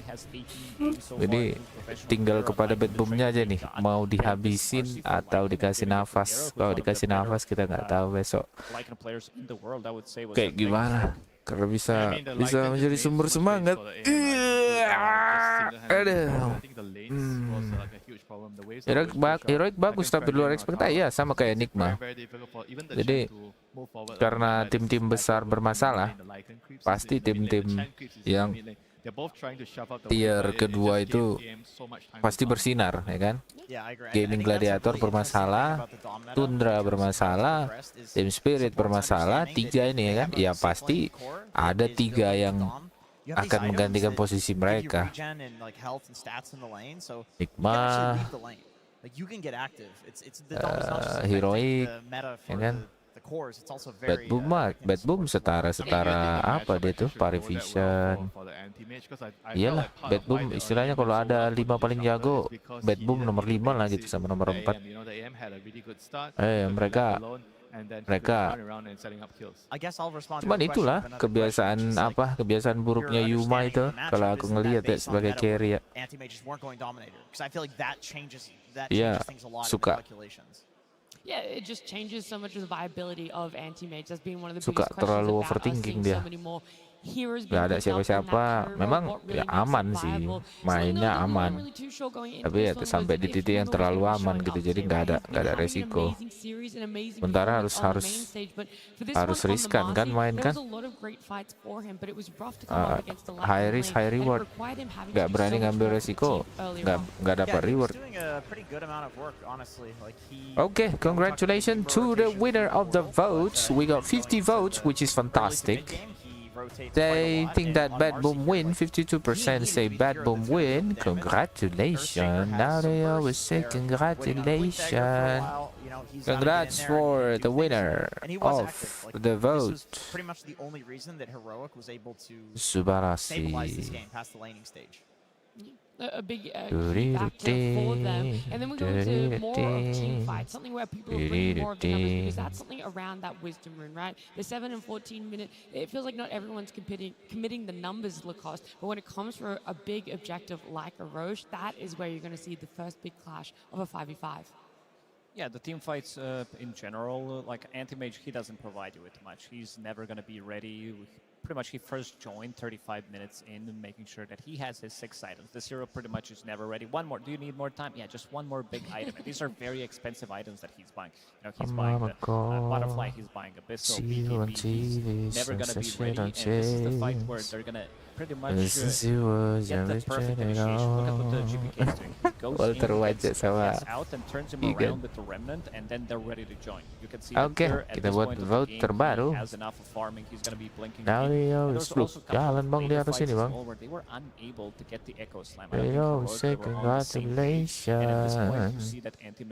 Jadi tinggal kepada BetBoomnya aja nih, mau dihabisin atau dikasih nafas. Kalau dikasih nafas kita nggak tahu besok kayak gimana. Karena bisa menjadi sumber semangat. Aduh. Heroic bagus tapi luar ekspektasi ya, sama kayak Enigma. Jadi karena tim-tim besar bermasalah, pasti tim-tim yang tier kedua itu pasti bersinar, ya kan? Gaming Gladiator bermasalah, Tundra bermasalah, Team Spirit bermasalah, 3 ini ya kan? Ya pasti ada 3 yang you have these akan items menggantikan that posisi give you mereka. regen and like health and stats in the lane, so you can Hikmah, actually leave the lane. Like you can get active. It's the DotA's not just affecting heroic, the meta ya for kan? the cores. It's also very BetBoom mah, affecting the BetBoom support as well. setara apa dia tuh, Pari Vision. Iyalah, BetBoom istilahnya kalau ada 5 paling jago, BetBoom nomor 5 lah gitu sama nomor 4. Mereka I guess I'll respond to cuman a question itulah with another kebiasaan question, just like kebiasaan buruknya your Yuma understanding itu of the matchup kalau aku isn't that ngelihat ya based on sebagai meta where carry ya. anti-mages weren't going dominator, because I feel like that changes Iya, things a lot in the suka calculations. Yeah, it just changes so much of the viability of anti-mage. That's being one of the Suka biggest questions terlalu about us overthinking seeing dia. so many more heroes Nggak ada being picked up in that siapa-siapa, hero, memang what really ya makes it aman sih, viable. mainnya Something that we aman. weren't really too sure going into Tapi ya this one sampai was di if titik yang Mobo was terlalu gonna be aman showing gitu, up jadi today, nggak right? ada He's been having an resiko. amazing series, an amazing Sementara performance on the main stage, but for this harus one on the riskan kan Marcy, main there kan. was a lot of great fights for him, but it was rough to come up against the left High lane, risk, high and it reward. required him having Nggak to be berani so much ngambil more resiko, competitive earlier nggak on. nggak dapat Yeah, he was reward. doing a pretty good amount of work, honestly. Like he. Okay, congratulations to the winner of the votes. We got 50 votes, which is fantastic. They think that BetBoom win. 52% say BetBoom win. Congratulations. Now they always say congratulations. Congrats for the winner of the vote. Pretty much the only reason that Heroic was able to Subarasi. stabilize this game past the laning stage. A big key factor for them. And then we go into more of team fights, something where people are bringing more of the numbers, because that's something around that wisdom rune, right? The 7 and 14 minute, it feels like not everyone's committing the numbers Lacoste, but when it comes for a big objective like a Roche, that is where you're going to see the first big clash of a 5v5. Yeah, the team fights in general, like Anti-Mage, he doesn't provide you with much. He's never going to be ready. Pretty much he first joined 35 minutes in and making sure that he has his 6 items. This hero pretty much is never ready. One more. Do you need more time? Yeah, just one more big item. And these are very expensive items that he's buying. You know, he's buying the Butterfly, he's buying Abyssal, BKB. He's never going to be ready. And this is the fight where they're going to pretty much get the perfect initiation. Look at what the GPK is doing. He goes in, gets out, and turns him around with the Remnant, and then they're ready to join. You can see that here at this point of the game, he has enough of farming. He's going to be blinking. Jalan bang di atas sini bang. They were unable to get the Echo Slam. Say congratulations.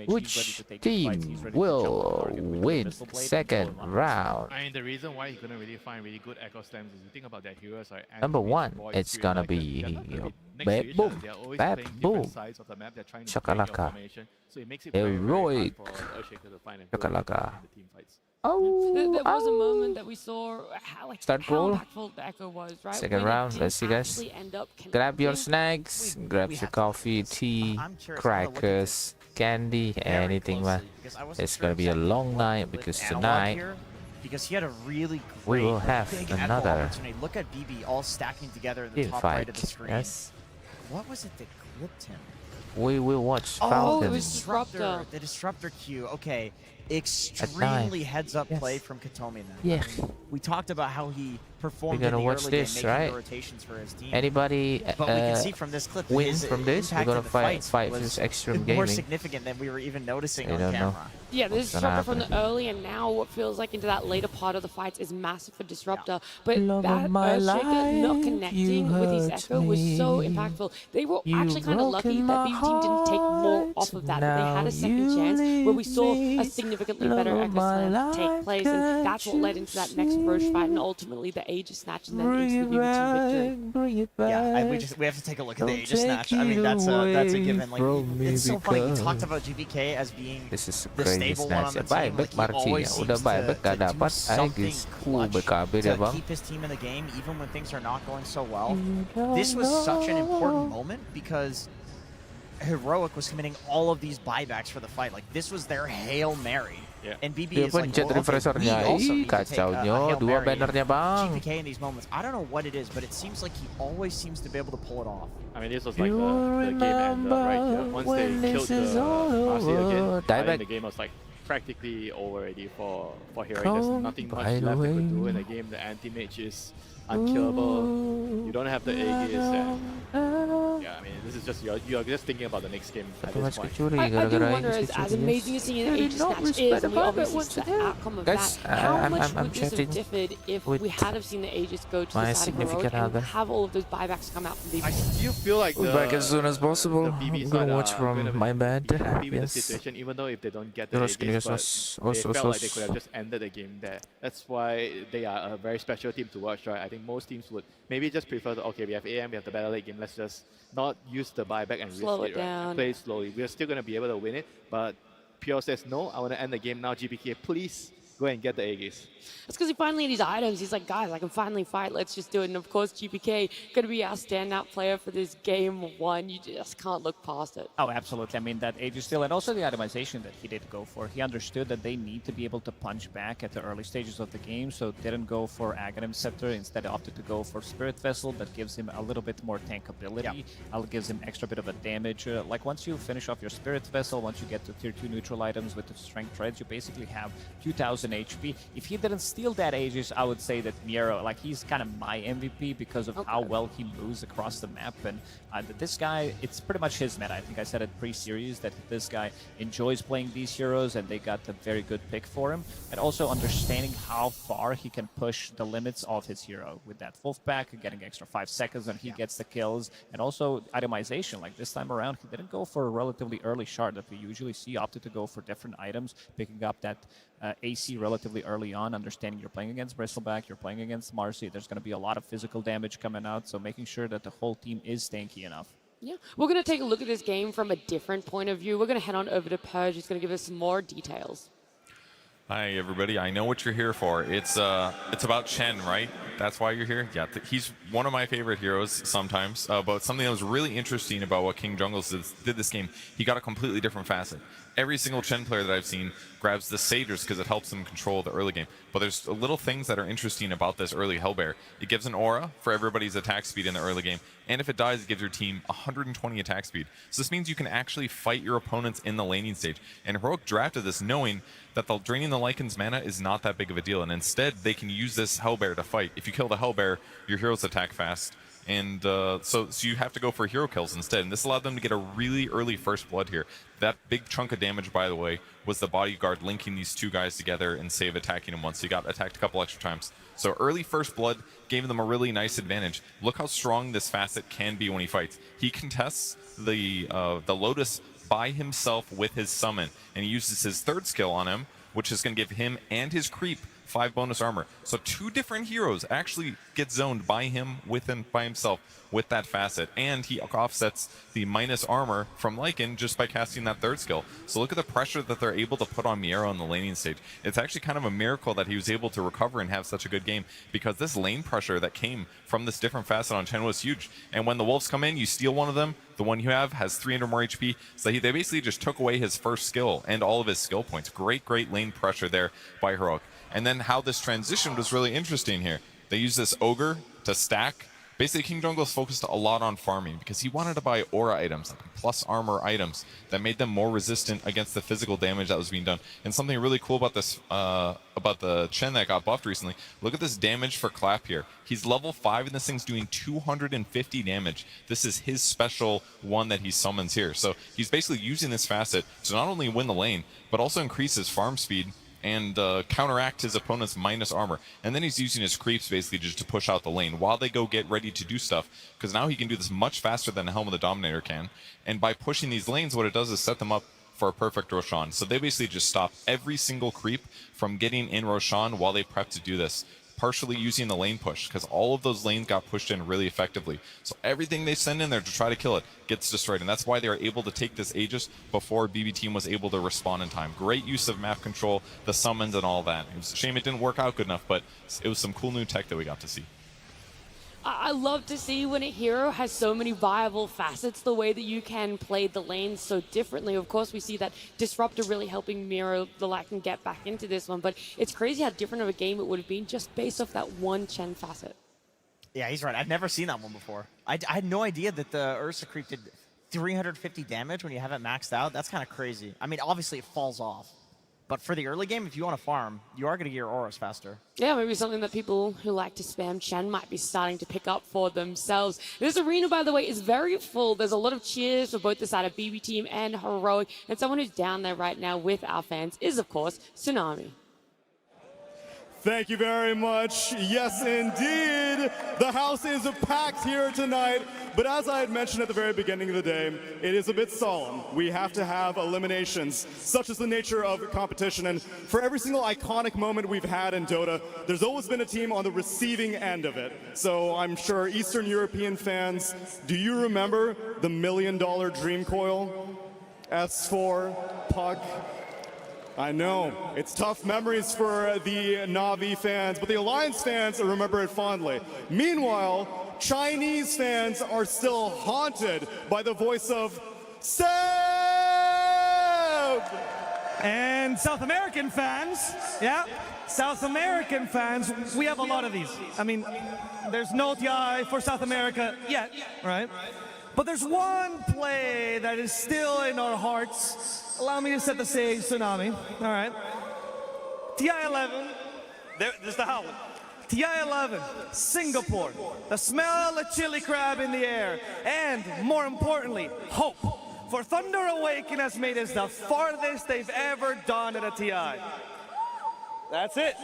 Which team will win second round? I mean, the reason why he couldn't really find really good echo slams is you think about their heroes, right? Number one, it's gonna be BetBoom. BetBoom. Shakalaka. Heroic. Shakalaka. Oh, There was a moment that we saw how Start how roll. impactful the Echo was, right? Second When it round, did let's see guys. actually end up Grab your connecting. snacks, grab your coffee, tea, crackers, candy, anything man. It's gonna be a long night because tonight Because he had a really we great will have big echo another opportunity. Look at BB all stacking together in the team top right of fight. the screen. Yes, What was it that clipped him? we will watch Oh, it Falcon. was Disruptor. The disruptor Q. Okay. Extremely heads up play Yes. from Katomi then. Yeah. We talked about how he performed We're in gonna the watch early this, game, making right? the rotations for his team. Anybody But we can see from this clip that win his from this? We're impact gonna in the fight fights with was Extreme more Gaming. significant than we were even noticing I on don't know. camera. Yeah, the What's gonna Disruptor from the happen? early and now what feels like into that later part of the fights is massive for Disruptor. But Love that of my Earthshaker not life, connecting you with his hurt Echo was so me. impactful. They were You actually kind of lucky broken that my BB team didn't take more heart. off of that. But they had Now a second you chance where we leave saw a me. significantly Love better of Echo my Slam take life, place. And that's what can't led you into that next Roche fight and ultimately the Aegis Snatch and then Bring into it the BB team back, victory. bring it back. Yeah, we have to take a look at the Don't Aegis Snatch. take I mean, it that's a away given. Like, from me it's so funny. We because talked about GBK as being This is the crazy stable one on snatch. the Ya, team. buyback Like, he Marci always ya. seems Udah buyback to gak do dapat. something Aegis clutch BKB dia to bang. keep his team in the game even when things are not going so well. This was such an important moment because Heroic was committing all of these buybacks for the fight. Like, this was their Hail Mary. Yeah. And BB Dia is like, pencet well, okay, we refreshernya. also Ih, need to take a kacaunya. Hail Dua Mary. bannernya bang. GPK in these moments, I don't know what it is, but it seems like he always seems to be able to pull it off. I mean, this was like the game ender right here. Once they killed the Marcy again, I think the game was like practically over already for Heroic. There's nothing much left they could do in the game. The anti-mage is unkillable. You don't have the Aegis, and I mean, this is just you're just thinking about the next game at Satu this match point. kecuri I do gara-gara wonder, Aegis as kecuri, amazing guys. as seeing They an did Aegis not snatch respect is, and we the obviously once see the again. outcome of Guys, that, how I'm much would this have chatting differed if with we had have seen the Aegis go to my the side of Heroic significant and other. have all of those buybacks come out from I BB? still feel like We'll back as soon as possible. the BB I'm side gonna watch are from gonna my bed. be happy with the Yes. situation, even though if they don't get the Terus Aegis, gini but they felt like they could have just ended the game there. That's why they are a very special team to watch, right? I think most teams would maybe just prefer to, okay, we have AM, we have the better late game, let's just not use the buyback and Slow risk it it, right? down. Play slowly. We're still going to be able to win it, but Pure says, no, I want to end the game now. GPK, please go and get the Aegis. It's because he finally had his items. He's like, guys, I can finally fight. Let's just do it. And of course, GPK going to be our standout player for this game one. You just can't look past it. Oh, absolutely. I mean, that Aegis steal and also the itemization that he did go for. He understood that they need to be able to punch back at the early stages of the game, so didn't go for Aghanim Scepter. Instead, opted to go for Spirit Vessel. That gives him a little bit more tankability. Gives him extra bit of a damage. Like once you finish off your Spirit Vessel, once you get to tier 2 neutral items with the Strength Treads, you basically have 2000 HP. If he didn't steal that Aegis, I would say that Miero, like he's kind of my MVP because of how well he moves across the map. And this guy, it's pretty much his meta. I think I said it pre-series that this guy enjoys playing these heroes, and they got a very good pick for him. And also understanding how far he can push the limits of his hero with that wolf pack, getting extra 5 seconds when he gets the kills, and also itemization. Like this time around, he didn't go for a relatively early shard that we usually see. Opted to go for different items, picking up that AC relatively early on, understanding you're playing against Bristleback, you're playing against Marcy, there's going to be a lot of physical damage coming out, so making sure that the whole team is tanky enough. Yeah, we're going to take a look at this game from a different point of view. We're going to head on over to Purge. He's going to give us some more details. Hi everybody, I know what you're here for. It's about Chen, right? That's why you're here? Yeah, he's one of my favorite heroes sometimes, but something that was really interesting about what King Jungles did this game, he got a completely different facet. Every single Chen player that I've seen grabs the Satyrs because it helps them control the early game. But there's little things that are interesting about this early Hellbear. It gives an aura for everybody's attack speed in the early game, and if it dies, it gives your team 120 attack speed. So this means you can actually fight your opponents in the laning stage. And Heroic drafted this knowing that draining the Lycan's mana is not that big of a deal, and instead they can use this Hellbear to fight. If you kill the Hellbear, your heroes attack fast. And so you have to go for hero kills instead. And this allowed them to get a really early first blood here. That big chunk of damage, by the way, was the bodyguard linking these two guys together and save attacking him once. He got attacked a couple extra times. So early first blood gave them a really nice advantage. Look how strong this facet can be when he fights. He contests the Lotus by himself with his summon, and he uses his third skill on him, which is going to give him and his creep 5 bonus armor. So 2 different heroes actually get zoned by him by himself with that facet, and he offsets the minus armor from Lycan just by casting that third skill. So look at the pressure that they're able to put on Miero on the laning stage. It's actually kind of a miracle that he was able to recover and have such a good game, because this lane pressure that came from this different facet on Chen was huge. And when the wolves come in, you steal one of them, the one you have has 300 more HP, so they basically just took away his first skill and all of his skill points. Great lane pressure there by Heroic. And then how this transition was really interesting here. They used this Ogre to stack. Basically, King Jungles focused a lot on farming because he wanted to buy aura items, like plus armor items that made them more resistant against the physical damage that was being done. And something really cool about this, about the Chen that got buffed recently, look at this damage for Clap here. He's level 5 and this thing's doing 250 damage. This is his special one that he summons here. So he's basically using this facet to not only win the lane, but also increase his farm speed and counteract his opponent's minus armor. And then he's using his creeps basically just to push out the lane while they go get ready to do stuff, because now he can do this much faster than the Helm of the Dominator can. And by pushing these lanes, what it does is set them up for a perfect Roshan. So they basically just stop every single creep from getting in Roshan while they prep to do this, partially using the lane push, because all of those lanes got pushed in really effectively. So everything they send in there to try to kill it gets destroyed, and that's why they were able to take this Aegis before BB Team was able to respond in time. Great use of map control, the summons and all that. It was a shame it didn't work out good enough, but it was some cool new tech that we got to see. I love to see when a hero has so many viable facets, the way that you can play the lanes so differently. Of course, we see that Disruptor really helping Miero the Lycan get back into this one, but it's crazy how different of a game it would have been just based off that one Chen facet. Yeah, he's right. I've never seen that one before. I had no idea that the Ursa Creep did 350 damage when you have it maxed out. That's kind of crazy. I mean, obviously it falls off. But for the early game, if you want to farm, you are going to get your auras faster. Yeah, maybe something that people who like to spam Chen might be starting to pick up for themselves. This arena, by the way, is very full. There's a lot of cheers for both the side of BB Team and Heroic. And someone who's down there right now with our fans is, of course, Tsunami. Thank you very much. Yes, indeed. The house is packed here tonight. But as I had mentioned at the very beginning of the day, it is a bit solemn. We have to have eliminations. Such is the nature of competition. And for every single iconic moment we've had in Dota, there's always been a team on the receiving end of it. So I'm sure Eastern European fans, do you remember the $1 million Dream Coil? S4, Puck. I know, it's tough memories for the Na'Vi fans, but the Alliance fans remember it fondly. Meanwhile, Chinese fans are still haunted by the voice of Seb! And South American fans, yeah, South American fans, we have a lot of these. I mean, there's no TI for South America yet, right? But there's one play that is still in our hearts. Allow me to set the stage, Tsunami. All right. TI-11, there's the howl. TI-11, Singapore. The smell of chili crab in the air. And more importantly, hope. For Thunder Awaken has made us the farthest they've ever done at a TI. That's it.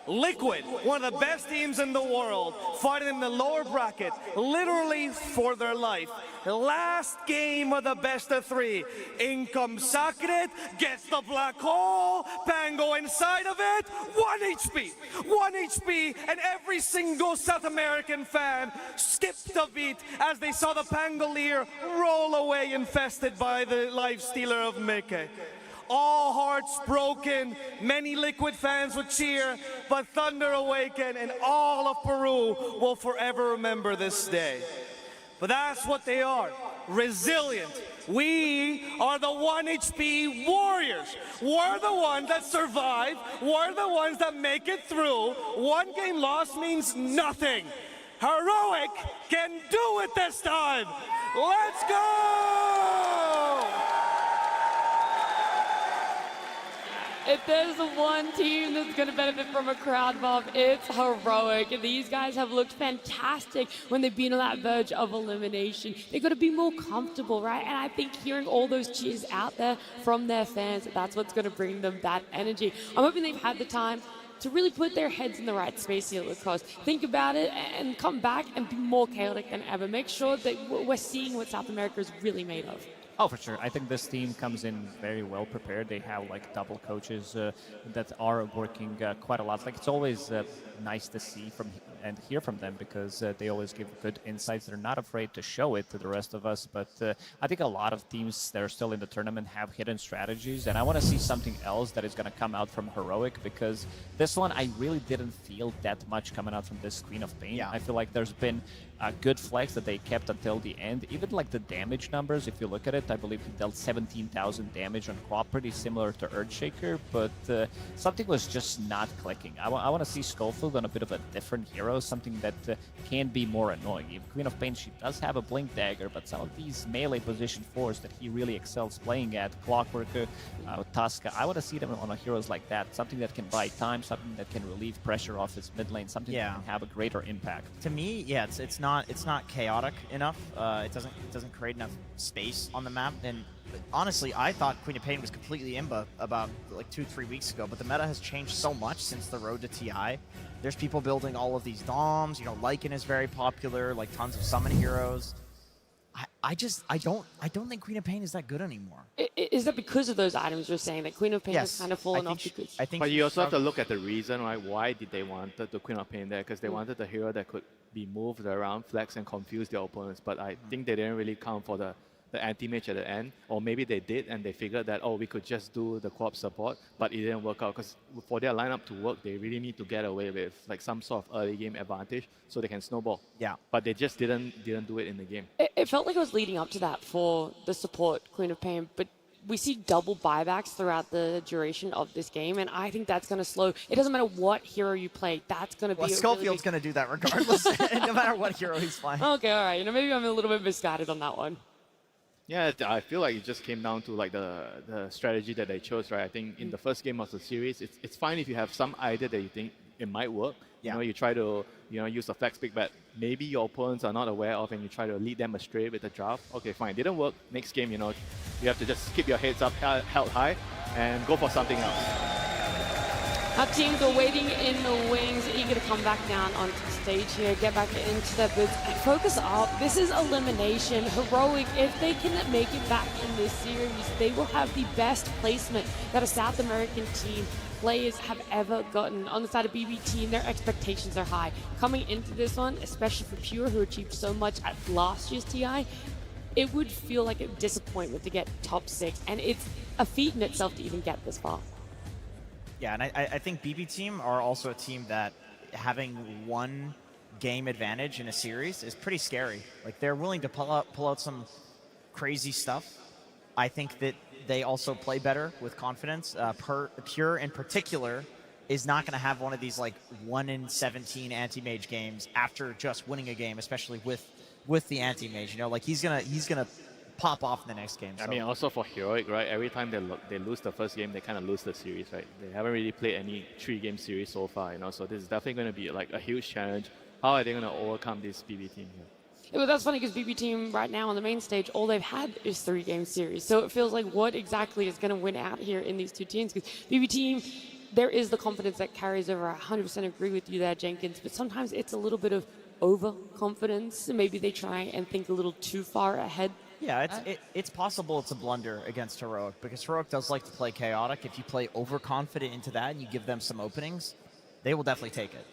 Liquid, one of the best teams in the world, fighting in the lower bracket, literally for their life. Last game of the best of 3. In comes Sacred, gets the black hole, Pango inside of it, 1 HP. 1 HP, and every single South American fan skipped a beat as they saw the Pangolier roll away infested by the life stealer of Meke. All hearts broken, many Liquid fans would cheer, but Thunder Awaken and all of Peru will forever remember this day. But that's what they are, resilient. We are the 1 HP warriors. We're the ones that survive. We're the ones that make it through. 1 game loss means nothing. Heroic can do it this time. Let's go! If there's one team that's going to benefit from a crowd mob, it's Heroic. These guys have looked fantastic when they've been on that verge of elimination. They've got to be more comfortable, right? And I think hearing all those cheers out there from their fans, that's what's going to bring them that energy. I'm hoping they've had the time to really put their heads in the right space here, Lucas. Think about it and come back and be more chaotic than ever. Make sure that we're seeing what South America is really made of. Oh, for sure. I think this team comes in very well prepared. They have like double coaches that are working quite a lot. Like it's always nice to see and hear from them because they always give good insights. They're not afraid to show it to the rest of us. But I think a lot of teams that are still in the tournament have hidden strategies. And I want to see something else that is going to come out from Heroic because this one I really didn't feel that much coming out from this Queen of Pain. Yeah. I feel like there's been a good flex that they kept until the end. Even like the damage numbers, if you look at it, I believe he dealt 17,000 damage on Quap, pretty similar to Earthshaker, but something was just not clicking. I want to see Schofield on a bit of a different hero, something that can be more annoying. Even Queen of Pain, she does have a Blink Dagger, but some of these melee position 4s that he really excels playing at, Clockwork, Tuska, I want to see them on heroes like that, something that can buy time, something that can relieve pressure off his mid lane, something that can have a greater impact. To me, yeah, it's not chaotic enough. It doesn't create enough space on the map. And honestly, I thought Queen of Pain was completely imba about like 2-3 weeks ago, but the meta has changed so much since the road to TI. There's people building all of these DOMs. You know, Lycan is very popular, like tons of summon heroes. I don't think Queen of Pain is that good anymore. Is that because of those items you're saying that Queen of Pain has kind of fallen off? But you also have to look at the reason, right? Why did they want the Queen of Pain there? Because they wanted a hero that could be moved around, flex, and confuse their opponents. But I think they didn't really count for the anti-mage at the end. Or maybe they did, and they figured that, oh, we could just do the co-op support, but it didn't work out. Because for their lineup to work, they really need to get away with like some sort of early game advantage so they can snowball. Yeah. But they just didn't do it in the game. It felt like it was leading up to that for the support Queen of Pain, but we see double buybacks throughout the duration of this game, and I think that's going to slow. It doesn't matter what hero you play, that's going to be Schofield's going to do that regardless, no matter what hero he's playing. Okay, all right. You know, maybe I'm a little bit misguided on that one. Yeah, I feel like it just came down to like the strategy that they chose, right? I think in the first game of the series, it's fine if you have some idea that you think it might work. Yeah. You know, you try to use a flex pick, but maybe your opponents are not aware of, and you try to lead them astray with the draft. Okay, fine, didn't work. Next game, you have to just keep your heads up, held high, and go for something else. Our teams are waiting in the wings, eager to come back down onto the stage here, get back into their boots, and focus up. This is elimination. Heroic, if they can make it back in this series, they will have the best placement that a South American team players have ever gotten. On the side of BB team, their expectations are high. Coming into this one, especially for Pure, who achieved so much at last year's TI, it would feel like a disappointment to get top 6, and it's a feat in itself to even get this far. Yeah, and I think BB team are also a team that having one game advantage in a series is pretty scary. Like, they're willing to pull out some crazy stuff. I think that they also play better with confidence. Pure in particular is not going to have one of these like 1 in 17 anti-mage games after just winning a game, especially with the anti-mage. Like he's gonna pop off in the next game. So. I mean, also for Heroic, right? Every time they lose the first game, they kind of lose the series, right? They haven't really played any 3-game series so far, So this is definitely going to be like a huge challenge. How are they going to overcome this BB team here? Yeah, but that's funny because BB team right now on the main stage, all they've had is 3-game series. So it feels like what exactly is going to win out here in these two teams? Because BB team, there is the confidence that carries over. I 100% agree with you there, Jenkins. But sometimes it's a little bit of overconfidence. Maybe they try and think a little too far ahead. Yeah, it's possible it's a blunder against Heroic because Heroic does like to play chaotic. If you play overconfident into that and you give them some openings, they will definitely take it.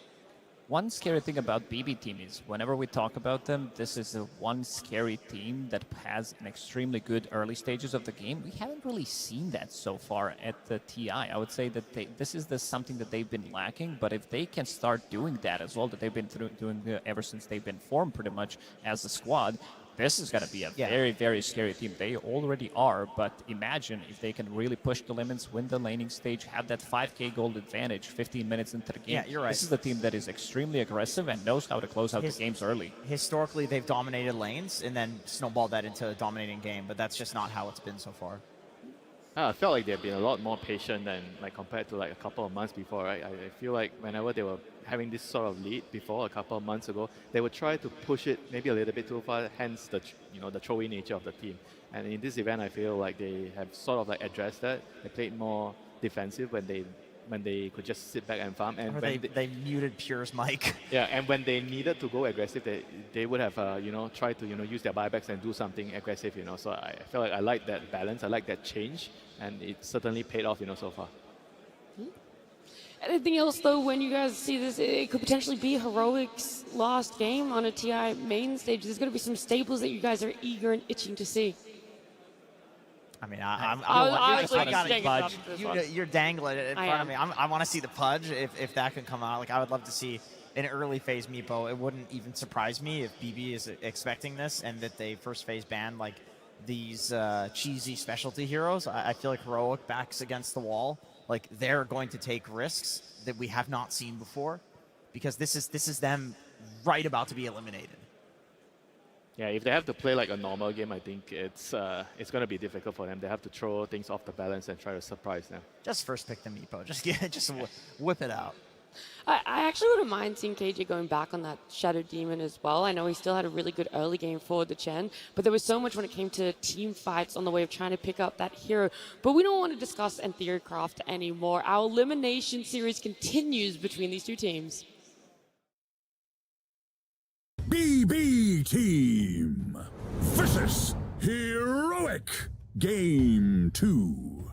One scary thing about BB team is whenever we talk about them, this is the one scary team that has an extremely good early stages of the game. We haven't really seen that so far at the TI. I would say that this is something that they've been lacking, but if they can start doing that as well, that they've been doing ever since they've been formed pretty much as a squad, this is going to be a very, very scary team. They already are, but imagine if they can really push the limits, win the laning stage, have that 5k gold advantage 15 minutes into the game. Yeah, you're right. This is a team that is extremely aggressive and knows how to close out the games early. Historically, they've dominated lanes and then snowballed that into a dominating game, but that's just not how it's been so far. I felt like they've been a lot more patient than compared to like a couple of months before, right? I feel like whenever they were having this sort of lead before a couple of months ago, they would try to push it maybe a little bit too far, hence the throw-in nature of the team. And in this event, I feel like they have sort of like addressed that. They played more defensive when they could just sit back and farm. And when they muted Pure's mic. Yeah, and when they needed to go aggressive, they would have tried to use their buybacks and do something aggressive. So I feel like I like that balance. I like that change, and it certainly paid off. So far. Anything else though? When you guys see this, it could potentially be Heroic's last game on a TI main stage. There's going to be some staples that you guys are eager and itching to see. I mean, you're dangling it in front of me. I want to see the Pudge if that can come out. Like, I would love to see an early phase Meepo. It wouldn't even surprise me if BB is expecting this and that they first phase ban like these cheesy specialty heroes. I feel like Heroic backs against the wall. Like, they're going to take risks that we have not seen before because this is them right about to be eliminated. Yeah, if they have to play like a normal game, I think it's going to be difficult for them. They have to throw things off the balance and try to surprise them. Just first pick the Meepo. Just whip it out. I actually wouldn't mind seeing KJ going back on that Shadow Demon as well. I know he still had a really good early game for the Chen, but there was so much when it came to team fights on the way of trying to pick up that hero. But we don't want to discuss Theorycraft anymore. Our elimination series continues between these two teams. BB Team versus Heroic Game 2.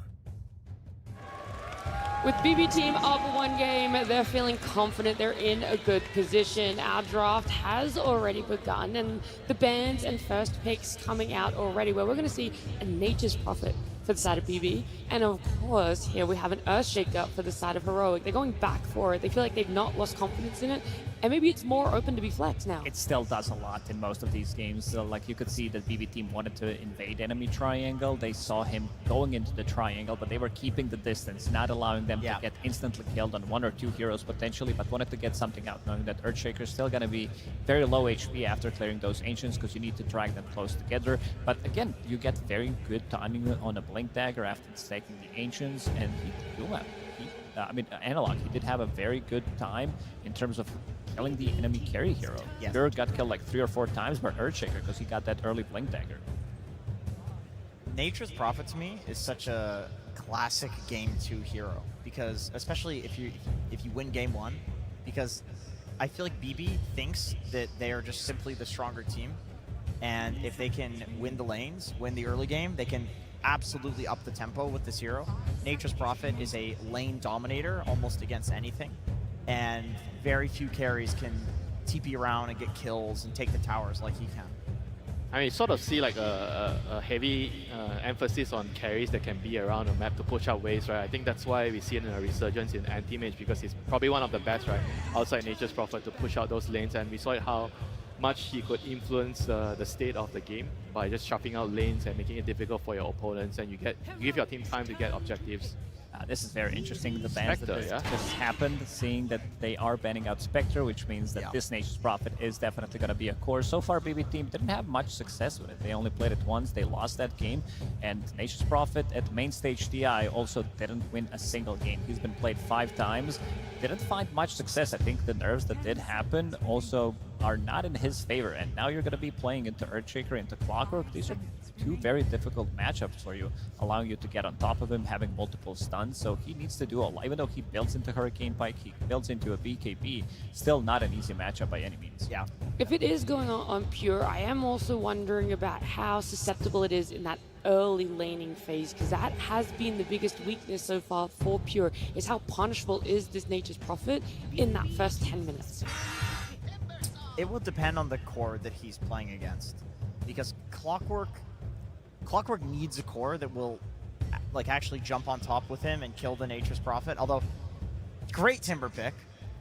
With BB Team up 1 game, they're feeling confident. They're in a good position. Our draft has already begun, and the bans and first picks coming out already, where we're going to see a Nature's Prophet for the side of BB. And of course, here we have an Earthshaker for the side of Heroic. They're going back for it. They feel like they've not lost confidence in it. And maybe it's more open to be flexed now. It still does a lot in most of these games. So, like, you could see that BB team wanted to invade enemy triangle. They saw him going into the triangle, but they were keeping the distance, not allowing them to get instantly killed on 1 or 2 heroes potentially, but wanted to get something out, knowing that Earthshaker is still going to be very low HP after clearing those Ancients because you need to drag them close together. But again, you get very good timing on a Blink Dagger after taking the Ancients, and he do have, Analog, he did have a very good time in terms of killing the enemy carry hero. Yes. Bird got killed like 3 or 4 times by Earthshaker because he got that early Blink Dagger. Nature's Prophet to me is such a classic Game 2 hero, because especially if you win Game 1, because I feel like BB thinks that they are just simply the stronger team, and if they can win the lanes, win the early game, they can absolutely up the tempo with this hero. Nature's Prophet is a lane dominator almost against anything, and very few carries can TP around and get kills and take the towers like he can. I mean, you sort of see like a heavy emphasis on carries that can be around the map to push out waves, right? I think that's why we see it in a resurgence in anti-mage, because he's probably one of the best, right, outside Nature's Prophet to push out those lanes, and we saw it how much he could influence the state of the game by just shuffling out lanes and making it difficult for your opponents, and you give your team time to get objectives. This is very interesting, the bans Spectre, that just happened, seeing that they are banning out Spectre, which means that this Nature's Prophet is definitely going to be a core. So far, BB team didn't have much success with it. They only played it once, they lost that game, and Nature's Prophet at main stage TI also didn't win a single game. He's been played 5 times, didn't find much success. I think the nerfs that did happen also are not in his favor, and now you're going to be playing into Earthshaker, into Clockwork. These are 2 very difficult matchups for you, allowing you to get on top of him, having multiple stuns, so he needs to do a lot. Even though he builds into Hurricane Pike, he builds into a BKB, still not an easy matchup by any means. Yeah. If it is going on Pure, I am also wondering about how susceptible it is in that early laning phase, because that has been the biggest weakness so far for Pure, is how punishable is this Nature's Prophet in that first 10 minutes. It will depend on the core that he's playing against, because Clockwork needs a core that will like actually jump on top with him and kill the Nature's Prophet. Although, great Timber pick,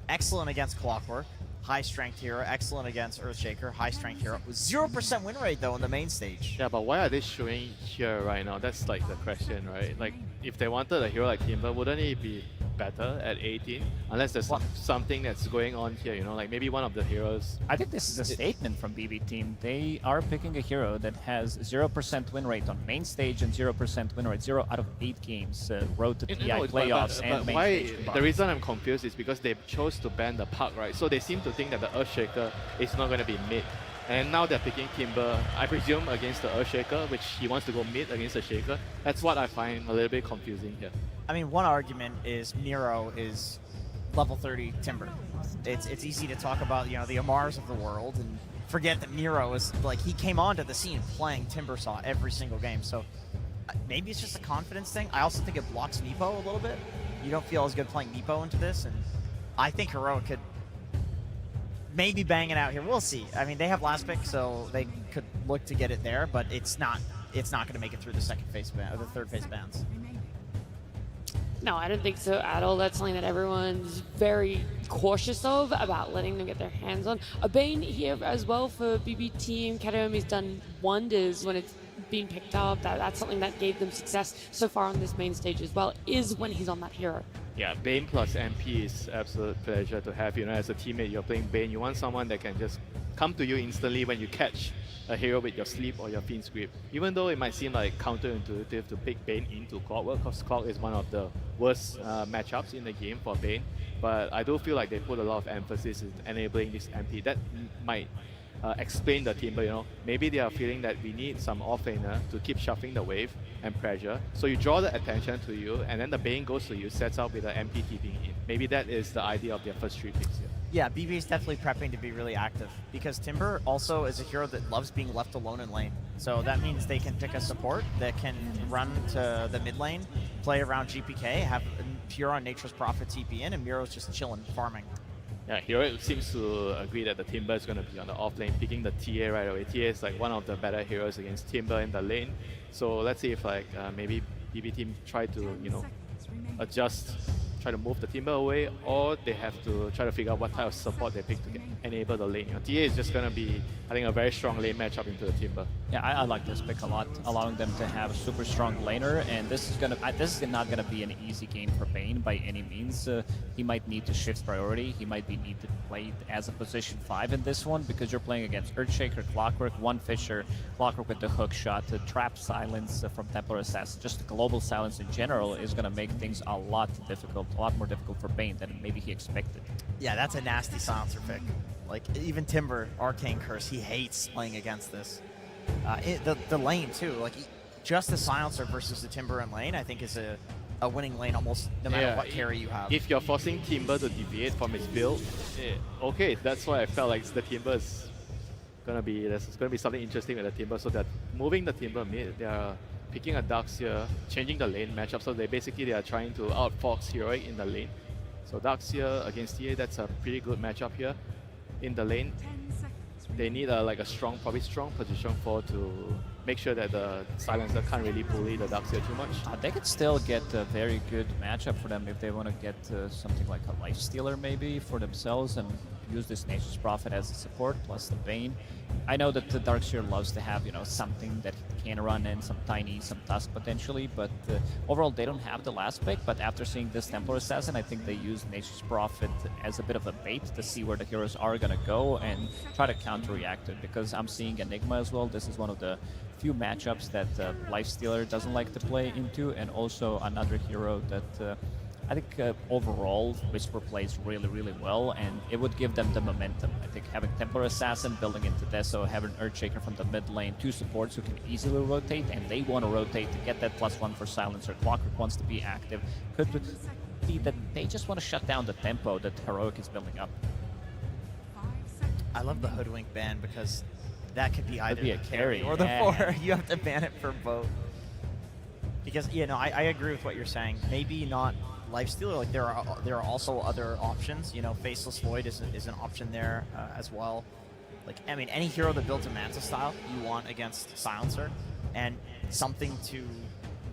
excellent against Clockwork, high strength hero, excellent against Earthshaker, high strength hero. 0% win rate though in the main stage. Yeah, but why are they showing here right now? That's like the question, right? Like, if they wanted a hero like Timber, wouldn't he be better at 18? Unless there's something that's going on here, you know, like maybe one of the heroes. I think this is a statement from BB team. They are picking a hero that has 0% win rate on main stage and 0% win rate, 0 out of 8 games, road to TI playoffs and main why, stage. the reason I'm confused is because they chose to ban the puck, right? So they seem to think that the Earthshaker is not going to be mid. And now they're picking Timber, I presume, against the Earthshaker, which he wants to go mid against the Shaker. That's what I find a little bit confusing here. I mean, one argument is Miro is level 30 Timber. It's easy to talk about, you know, the Amars of the world and forget that Miro is, like, he came onto the scene playing Timbersaw every single game. So maybe it's just a confidence thing. I also think it blocks Meepo a little bit. You don't feel as good playing Meepo into this, and I think Heroic could maybe bang it out here. We'll see. I mean, they have last pick, so they could look to get it there, but it's not going to make it through the second phase ban, or the third phase bans. No, I don't think so at all. That's something that everyone's very cautious of, about letting them get their hands on. A Bane here as well for BB team. Kataomi's done wonders when it's been picked up. That's something that gave them success so far on this main stage as well, is when he's on that hero. Yeah, Bane plus MP is absolute pleasure to have. You know, as a teammate, you're playing Bane. You want someone that can just come to you instantly when you catch a hero with your sleep or your Fiend's Grip. Even though it might seem like counterintuitive to pick Bane into Clockwork, because Clock is one of the worst matchups in the game for Bane, but I do feel like they put a lot of emphasis in enabling this MP. That might explain the Timber, you know. Maybe they are feeling that we need some offlaner to keep shuffling the wave and pressure. So you draw the attention to you, and then the Bane goes to you, sets up with the MP TPing in. Maybe that is the idea of their first 3 picks here. Yeah, BB is definitely prepping to be really active, because Timber also is a hero that loves being left alone in lane. So that means they can pick a support that can run to the mid lane, play around GPK, have Pure on Nature's Prophet TP in, and Miro's just chilling, farming. Yeah, Hero seems to agree that the Timber is going to be on the off lane, picking the TA right away. TA is like one of the better heroes against Timber in the lane. So let's see if like maybe BB team try to, you know, adjust, try to move the Timber away, or they have to try to figure out what type of support they pick to enable the lane. You know, TA is just going to be, I think, a very strong lane matchup into the Timber. Yeah, I like this pick a lot, allowing them to have a super strong laner, and this is not gonna be an easy game for Bane by any means. He might need to shift priority. He might need to play as a position 5 in this one because you're playing against Earthshaker, Clockwork, One Fisher, Clockwork with the hook shot, Trap Silence from Templar Assassin. Just the global silence in general is gonna make things a lot more difficult for Bane than maybe he expected. Yeah, that's a nasty silencer pick. Like, even Timber, Arcane Curse, he hates playing against this. The lane, too. Like, just the silencer versus the Timber and lane, I think, is a winning lane almost no matter what carry you have. If you're forcing Timber to deviate from his build, okay, that's why I felt like the Timber is gonna be, there's gonna be something interesting with the Timber. So that moving the Timber mid, they are picking a Darkseer, changing the lane matchup. So they are trying to outfox Heroic in the lane. So Darkseer against TA, that's a pretty good matchup here. In the lane, they need like a strong, probably strong position 4 to make sure that the silencer can't really bully the Darkseer too much. They could still get a very good matchup for them if they want to get something like a Lifestealer maybe for themselves and use this Nature's Prophet as a support plus the Bane. I know that the Darkseer loves to have, you know, something that he can run in, some Tiny, some Tusk potentially, but overall they don't have the last pick. But after seeing this Templar Assassin, I think they use Nature's Prophet as a bit of a bait to see where the heroes are going to go and try to counter-react it, because I'm seeing Enigma as well. This is one of the few matchups that Lifestealer doesn't like to play into, and also another hero that I think overall Whisper plays really, really well, and it would give them the momentum. I think having Templar Assassin building into Deso, having Earthshaker from the mid lane, 2 supports who can easily rotate, and they want to rotate to get that +1 for Silencer. Clockwork wants to be active. Could be that they just want to shut down the tempo that Heroic is building up. I love the Hoodwink ban because that could be either a carry or the 4. You have to ban it for both. Because, you know, I agree with what you're saying. Maybe not Lifestealer, like there are also other options. You know, Faceless Void is an option there as well. Like, I mean, any hero that builds a Manta style you want against Silencer, and something to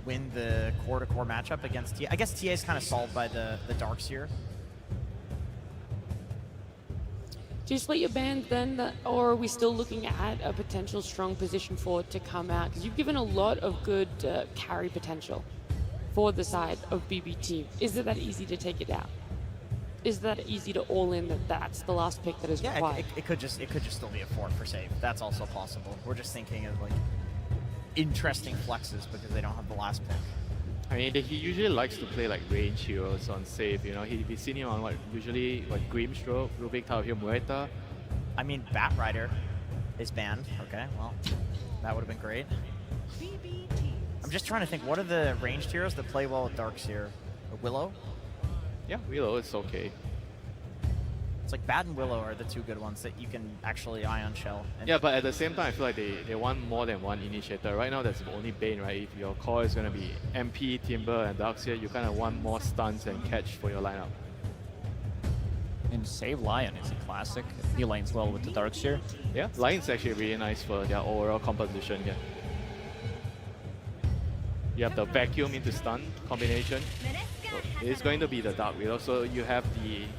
win the core-to-core matchup against TA. I guess TA is kind of solved by the Darkseer. Do you split your band then, or are we still looking at a potential strong position 4 to come out? Because you've given a lot of good carry potential for the side of BB team. Is it that easy to take it out? Is that easy to all in that's the last pick that is required? It could just still be a 4 for save. That's also possible. We're just thinking of like interesting flexes because they don't have the last pick. I mean, he usually likes to play like range heroes on save. You know, we've seen him on usually Grimstroke, Rubik, Taohyo, Muerta. I mean, Batrider is banned. Okay, well, that would have been great. I'm just trying to think, what are the ranged heroes that play well with Darkseer? Willow? Yeah, Willow is okay. It's like Bat and Willow are the 2 good ones that you can actually Ion Shell. Yeah, but at the same time, I feel like they want more than one initiator. Right now, there's only Bane, right? If your core is going to be MP, Timber, and Darkseer, you kind of want more stuns and catch for your lineup. And Save Lion is a classic. He lanes well with the Darkseer. Yeah, Lion's actually really nice for their overall composition here. You have the vacuum into stun combination. So it's going to be the Dark Widow. So you have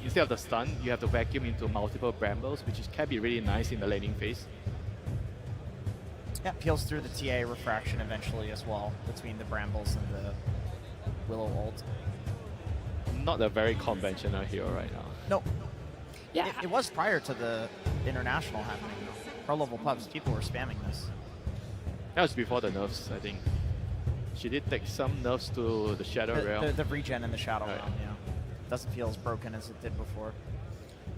instead of the stun, you have the vacuum into multiple brambles, which can be really nice in the laning phase. Yeah, peels through the TA refraction eventually as well between the brambles and the Willow ult. Not a very conventional hero right now. No. Yeah. It was prior to the international happening though. Pro level pubs, people were spamming this. That was before the nerfs, I think. She did take some nerfs to the Shadow Realm. The regen in the Shadow Realm, yeah. Doesn't feel as broken as it did before.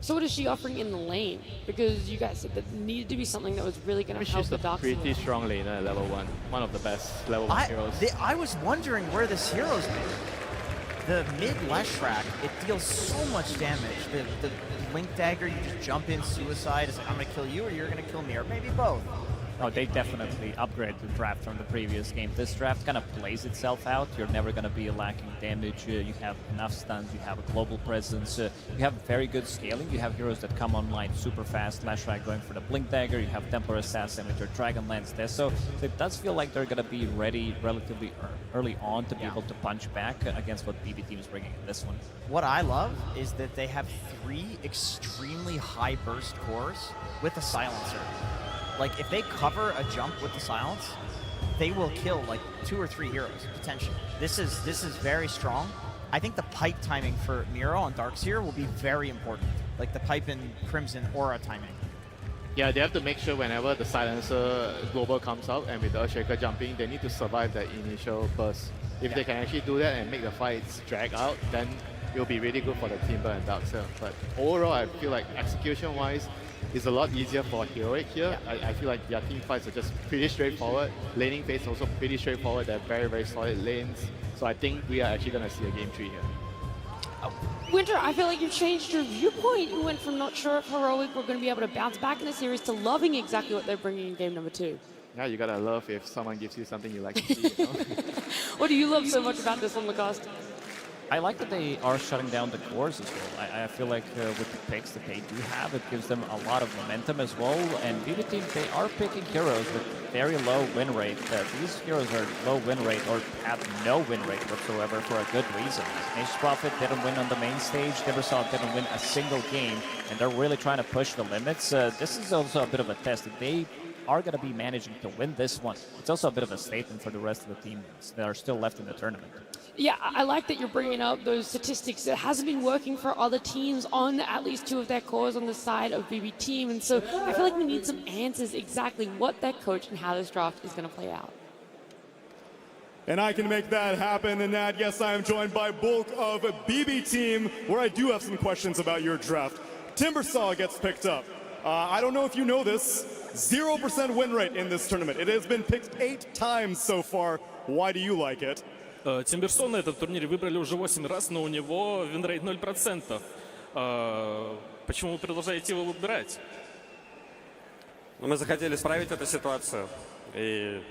So what is she offering in the lane? Because you guys said that needed to be something that was really going to help the Darkseer. She's a pretty strong laner at level 1. One of the best level 1 heroes. I was wondering where this hero's been. The mid Leshrac, it deals so much damage. The Link Dagger, you just jump in, suicide. It's like, I'm going to kill you or you're going to kill me, or maybe both. Oh, they definitely upgraded the draft from the previous game. This draft kind of plays itself out. You're never going to be lacking damage. You have enough stuns. You have a global presence. You have very good scaling. You have heroes that come online super fast. Lashrak going for the Blink Dagger. You have Templar Assassin with your Dragon Lance there. So it does feel like they're going to be ready relatively early on to be able to punch back against what BB Team is bringing in this one. What I love is that they have 3 extremely high burst cores with a silencer. Like, if they cover a jump with the silence, they will kill like 2 or 3 heroes potentially. This is very strong. I think the pipe timing for Miro on Darkseer will be very important. Like the pipe in Crimson aura timing. Yeah, they have to make sure whenever the silencer global comes out and with the Earthshaker jumping, they need to survive that initial burst. If they can actually do that and make the fights drag out, then it'll be really good for the Timber and Darkseer. But overall, I feel like execution-wise, it's a lot easier for Heroic here. I feel like their team fights are just pretty straightforward. Laning phase also pretty straightforward. They're very, very solid lanes. So I think we are actually going to see a game 3 here. Winter, I feel like you've changed your viewpoint. You went from not sure if Heroic were going to be able to bounce back in the series to loving exactly what they're bringing in game number 2. Yeah, you gotta love if someone gives you something you like to see, you know? What do you love so much about this on Lacoste? I like that they are shutting down the cores as well. I feel like with the picks that they do have, it gives them a lot of momentum as well. And BB Team, they are picking heroes with very low win rate. These heroes are low win rate or have no win rate whatsoever for a good reason. Nature's Prophet didn't win on the main stage. Timbersaw didn't win a single game. And they're really trying to push the limits. This is also a bit of a test. If they are going to be managing to win this one, it's also a bit of a statement for the rest of the teams that are still left in the tournament. Yeah, I like that you're bringing up those statistics. It hasn't been working for other teams on at least 2 of their cores on the side of BB Team, and so I feel like we need some answers exactly what that coach and how this draft is going to play out. And I can make that happen, and that, yes, I am joined by Bulk of BB Team, where I do have some questions about your draft. Timbersaw gets picked up. I don't know if you know this, 0% win rate in this tournament. It has been picked 8 times so far. Why do you like it? Тимберсон на этот турнире выбрали уже 8 раз, но у него винрейт 0%. Почему вы продолжаете его выбирать? Мы захотели исправить эту ситуацию и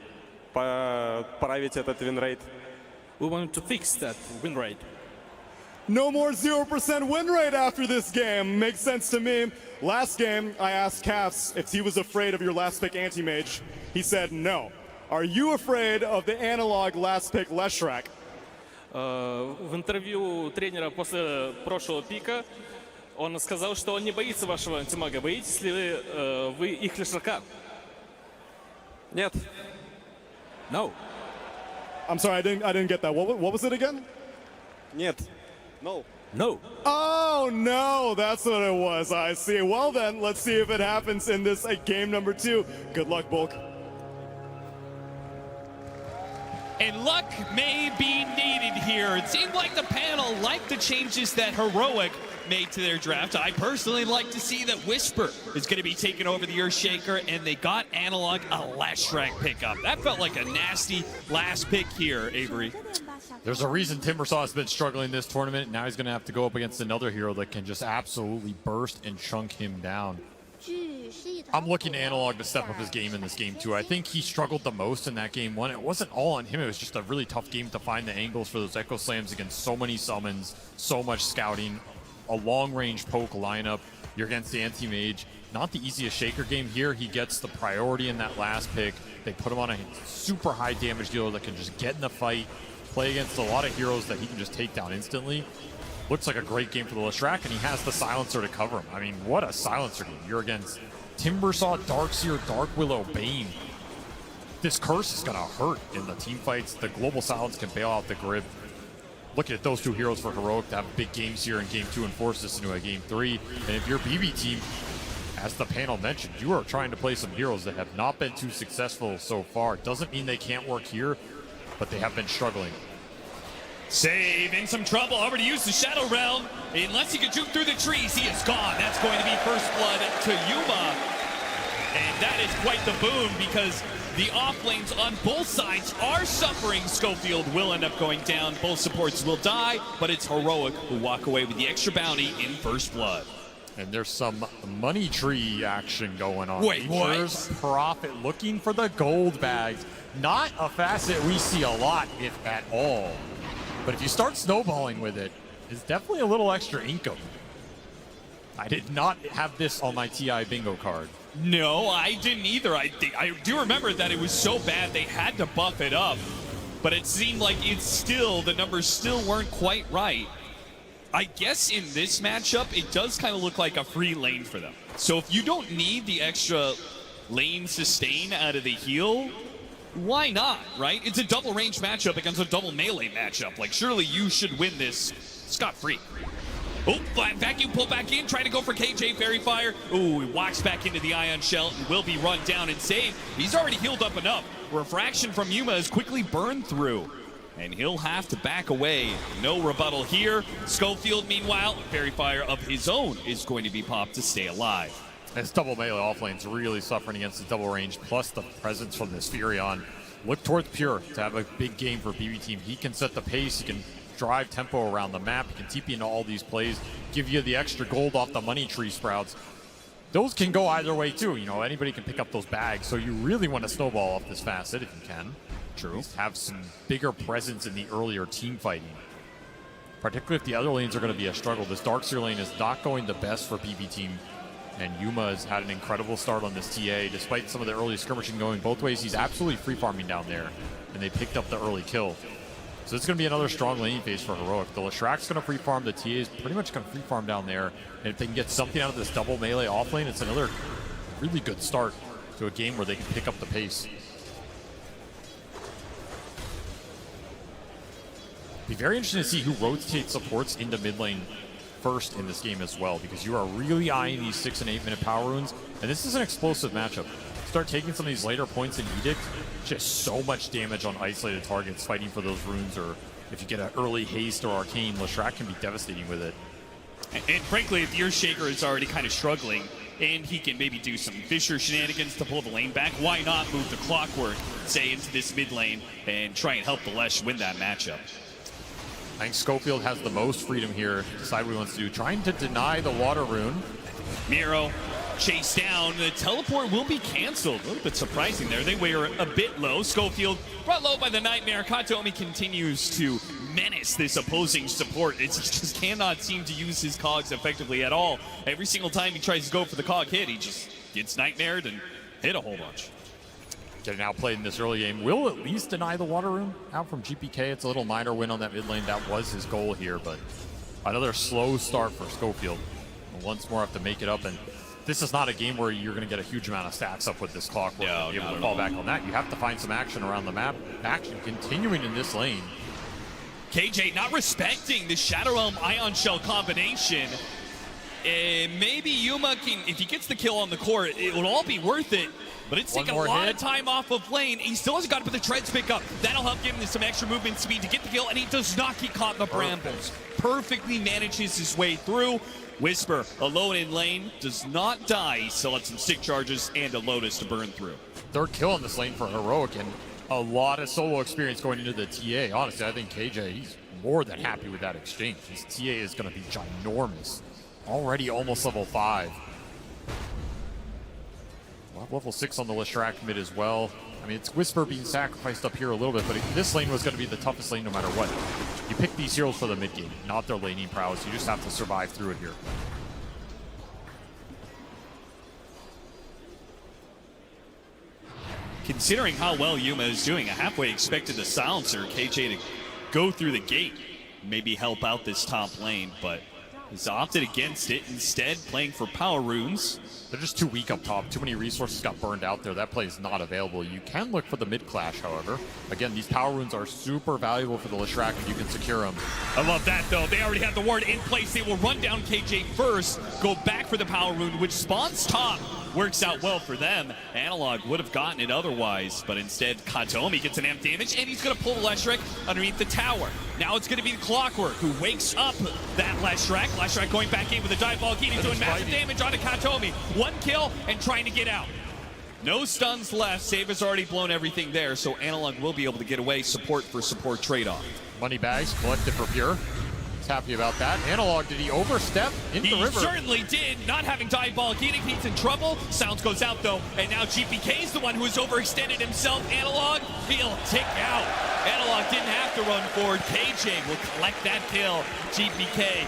поправить этот винрейт. We wanted to fix that win rate. No more 0% win rate after this game. Makes sense to me. Last game, I asked Cass if he was afraid of your last pick anti-mage. He said no. Are you afraid of the analog last pick Leshrak? В интервью тренера после прошлого пика он сказал, что он не боится вашего антимага. Боитесь ли вы их Лешрака? Нет. No. I'm sorry, I didn't get that. What was it again? Нет. No. No. Oh, no, that's what it was. I see. Well, then, let's see if it happens in this game number 2. Good luck, Bulk. And luck may be needed here. It seemed like the panel liked the changes that Heroic made to their draft. I personally like to see that Whisper is going to be taking over the Earthshaker, and they got Analog a Leshrak pickup. That felt like a nasty last pick here, Avery. There's a reason Timbersaw has been struggling this tournament. Now he's going to have to go up against another hero that can just absolutely burst and chunk him down. I'm looking to Analog to step up his game in this game too. I think he struggled the most in that game 1. It wasn't all on him. It was just a really tough game to find the angles for those Echo Slams against so many summons, so much scouting, a long-range poke lineup. You're against the anti-mage. Not the easiest Shaker game here. He gets the priority in that last pick. They put him on a super high damage dealer that can just get in the fight, play against a lot of heroes that he can just take down instantly. Looks like a great game for the Leshrak, and he has the silencer to cover him. I mean, what a silencer game. You're against Timbersaw, Darkseer, Dark Willow, Bane. This curse is going to hurt in the team fights. The global silence can bail out the grip. Looking at those 2 heroes for Heroic to have big games here in game 2 and force this into a game 3. And if you're BB Team, as the panel mentioned, you are trying to play some heroes that have not been too successful so far. Doesn't mean they can't work here, but they have been struggling. Save in some trouble. Over to use the Shadow Realm. Unless he can juke through the trees, he is gone. That's going to be first blood to Yuma. And that is quite the boon because the off lanes on both sides are suffering. Schofield will end up going down. Both supports will die, but it's Heroic who walk away with the extra bounty in first blood. And there's some money tree action going on. Wait, what? Nature's Prophet looking for the gold bags. Not a facet we see a lot, if at all. But if you start snowballing with it, it's definitely a little extra income. I did not have this on my TI bingo card. No, I didn't either. I do remember that it was so bad they had to buff it up. But it seemed like the numbers still weren't quite right. I guess in this matchup, it does kind of look like a free lane for them. So if you don't need the extra lane sustain out of the heal, why not, right? It's a double range matchup against a double melee matchup. Like, surely you should win this scot-free. Oh, vacuum pull back in, trying to go for KJ Fairy Fire. Ooh, he walks back into the Ion Shell and will be run down and saved. He's already healed up enough. Refraction from Yuma is quickly burned through. And he'll have to back away. No rebuttal here. Schofield, meanwhile, Fairy Fire of his own is going to be popped to stay alive. This double melee offlane's really suffering against the double range, plus the presence from this Furion. Look towards Pure to have a big game for BB Team. He can set the pace, he can drive tempo around the map, he can TP into all these plays, give you the extra gold off the money tree sprouts. Those can go either way too, you know, anybody can pick up those bags, so you really want to snowball off this facet if you can. True. Have some bigger presence in the earlier team fighting. Particularly if the other lanes are going to be a struggle. This Darkseer lane is not going the best for BB Team. And Yuma has had an incredible start on this TA. Despite some of the early skirmishing going both ways, he's absolutely free farming down there. And they picked up the early kill. So it's going to be another strong laning phase for Heroic. The Leshrack's going to free farm. The TA is pretty much going to free farm down there. And if they can get something out of this double melee off lane, it's another really good start to a game where they can pick up the pace. Be very interesting to see who rotates supports into mid lane first in this game as well, because you are really eyeing these 6 and 8 minute power runes, and this is an explosive matchup. Start taking some of these later points in Edict, just so much damage on isolated targets fighting for those runes, or if you get an early haste or arcane, Leshrack can be devastating with it. And frankly, if your Shaker is already kind of struggling, and he can maybe do some Fisher shenanigans to pull the lane back, why not move the Clockwork, say, into this mid lane and try and help the Lesh win that matchup? I think Schofield has the most freedom here to decide what he wants to do. Trying to deny the water rune. Miro chased down. The teleport will be canceled. A little bit surprising there. They were a bit low. Schofield brought low by the Nightmare. Katomi continues to menace this opposing support. It just cannot seem to use his cogs effectively at all. Every single time he tries to go for the cog hit, he just gets nightmared and hit a whole bunch. Getting outplayed in this early game. Will at least deny the water rune out from GPK. It's a little minor win on that mid lane. That was his goal here, but another slow start for Schofield. Once more have to make it up, and this is not a game where you're going to get a huge amount of stacks up with this Clockwork. No, be able to fall back on that. You have to find some action around the map. Action continuing in this lane. KJ not respecting the Shadow Realm Ion Shell combination. Maybe Yuma can, if he gets the kill on the core, it will all be worth it. But it's taking a lot of time off of lane. He still hasn't got to put the treads pick up. That'll help give him some extra movement speed to get the kill, and he does not get caught in the brambles. Perfectly manages his way through. Whisper, alone in lane, does not die. He still had some stick charges and a Lotus to burn through. Third kill in this lane for Heroic, and a lot of solo experience going into the TA. Honestly, I think KJ, he's more than happy with that exchange. His TA is going to be ginormous. Already almost level 5. Level 6 on the Leshrack mid as well. I mean, it's Whisper being sacrificed up here a little bit, but this lane was going to be the toughest lane no matter what. You pick these heroes for the mid game, not their laning prowess. You just have to survive through it here. Considering how well Yuma is doing, I halfway expected the silencer, KJ, to go through the gate, maybe help out this top lane, but he's opted against it, instead playing for power runes. They're just too weak up top. Too many resources got burned out there. That play is not available. You can look for the mid clash, however. Again, these power runes are super valuable for the Leshrack if you can secure them. I love that, though. They already have the ward in place. They will run down KJ first, go back for the power rune, which spawns top. Works out well for them. Analog would have gotten it otherwise, but instead Katomi gets an amp damage, and he's going to pull the Leshrack underneath the tower. Now it's going to be the Clockwork who wakes up that Leshrack. Leshrack going back in with a dive ball key. He's doing massive damage onto Katomi. One kill and trying to get out. No stuns left. Save has already blown everything there, so Analog will be able to get away. Support for support trade-off. Money bags collected for Pure. Analog's happy about that. Analog, did he overstep into the river? He certainly did. Not having diabolic eating, he's in trouble. Sounds goes out though, and now GPK is the one who has overextended himself. Analog, he'll tick out. Analog didn't have to run forward. KJ will collect that kill. GPK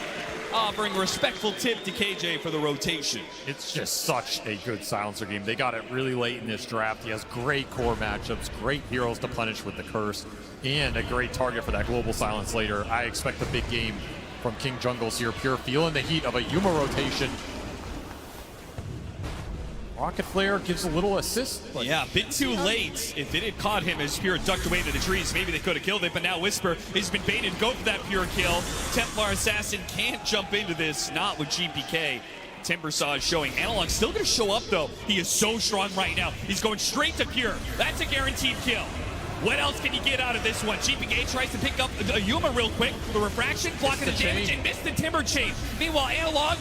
offering a respectful tip to KJ for the rotation. It's just such a good silencer game. They got it really late in this draft. He has great core matchups, great heroes to punish with the curse, and a great target for that global silence later. I expect a big game from King Jungles here. Pure feeling the heat of a Yuma rotation. Rocket Flare gives a little assist. Yeah, a bit too late. If it had caught him as Pure ducked away into the trees, maybe they could have killed it, but now Whisper has been baited to go for that Pure kill. Templar Assassin can't jump into this, not with GPK. Timbersaw is showing. Analog still going to show up, though. He is so strong right now. He's going straight to Pure. That's a guaranteed kill. What else can you get out of this one? GPK tries to pick up a Yuma real quick. The refraction, blocking the damage, and missed the Timber Chain. Meanwhile, Analog,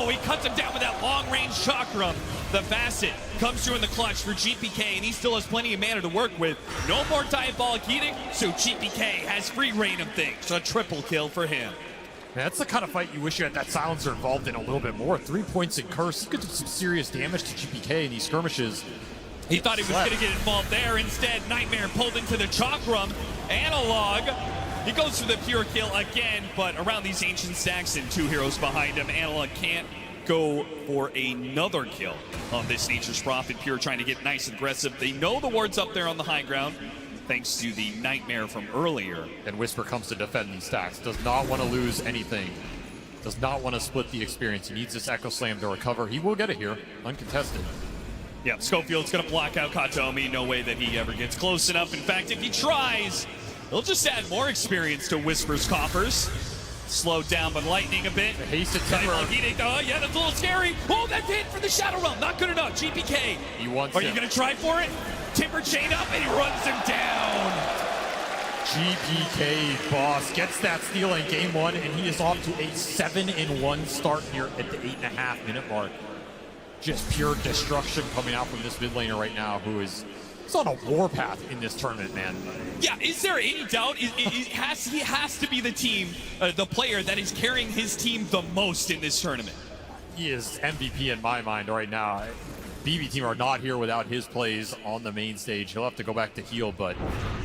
he cuts him down with that long-range chakra. The Facet comes through in the clutch for GPK, and he still has plenty of mana to work with. No more Diabolic Edict, so GPK has free reign of things. A triple kill for him. Man, that's the kind of fight you wish you had that silencer involved in a little bit more. 3 points in Curse. He could do some serious damage to GPK in these skirmishes. He thought he was going to get involved there. Instead, Nightmare pulled into the Chakram. Analog, he goes for the Pure kill again, but around these Ancient Stacks and 2 heroes behind him, Analog can't go for another kill on this Nature's Prophet. Pure trying to get nice and aggressive. They know the ward's up there on the high ground, thanks to the Nightmare from earlier. And Whisper comes to defend these stacks. Does not want to lose anything. Does not want to split the experience. He needs this Echo Slam to recover. He will get it here, uncontested. Yeah, Schofield's going to block out Katomi. No way that he ever gets close enough. In fact, if he tries, he'll just add more experience to Whisper's coffers. Slowed down by lightning a bit. The hasted Timber. Yeah, that's a little scary. Oh, that hit for the Shadow Realm. Not good enough. GPK. He wants Are you going to try for it? Timber chain up, and he runs him down. GPK boss gets that steal in game 1, and he is off to a 7-1 start here at the 8.5-minute mark. Just pure destruction coming out from this mid laner right now, who is on a warpath in this tournament, man. Yeah, is there any doubt? He has to be the team, the player that is carrying his team the most in this tournament. He is MVP in my mind right now. BB team are not here without his plays on the main stage. He'll have to go back to heal, but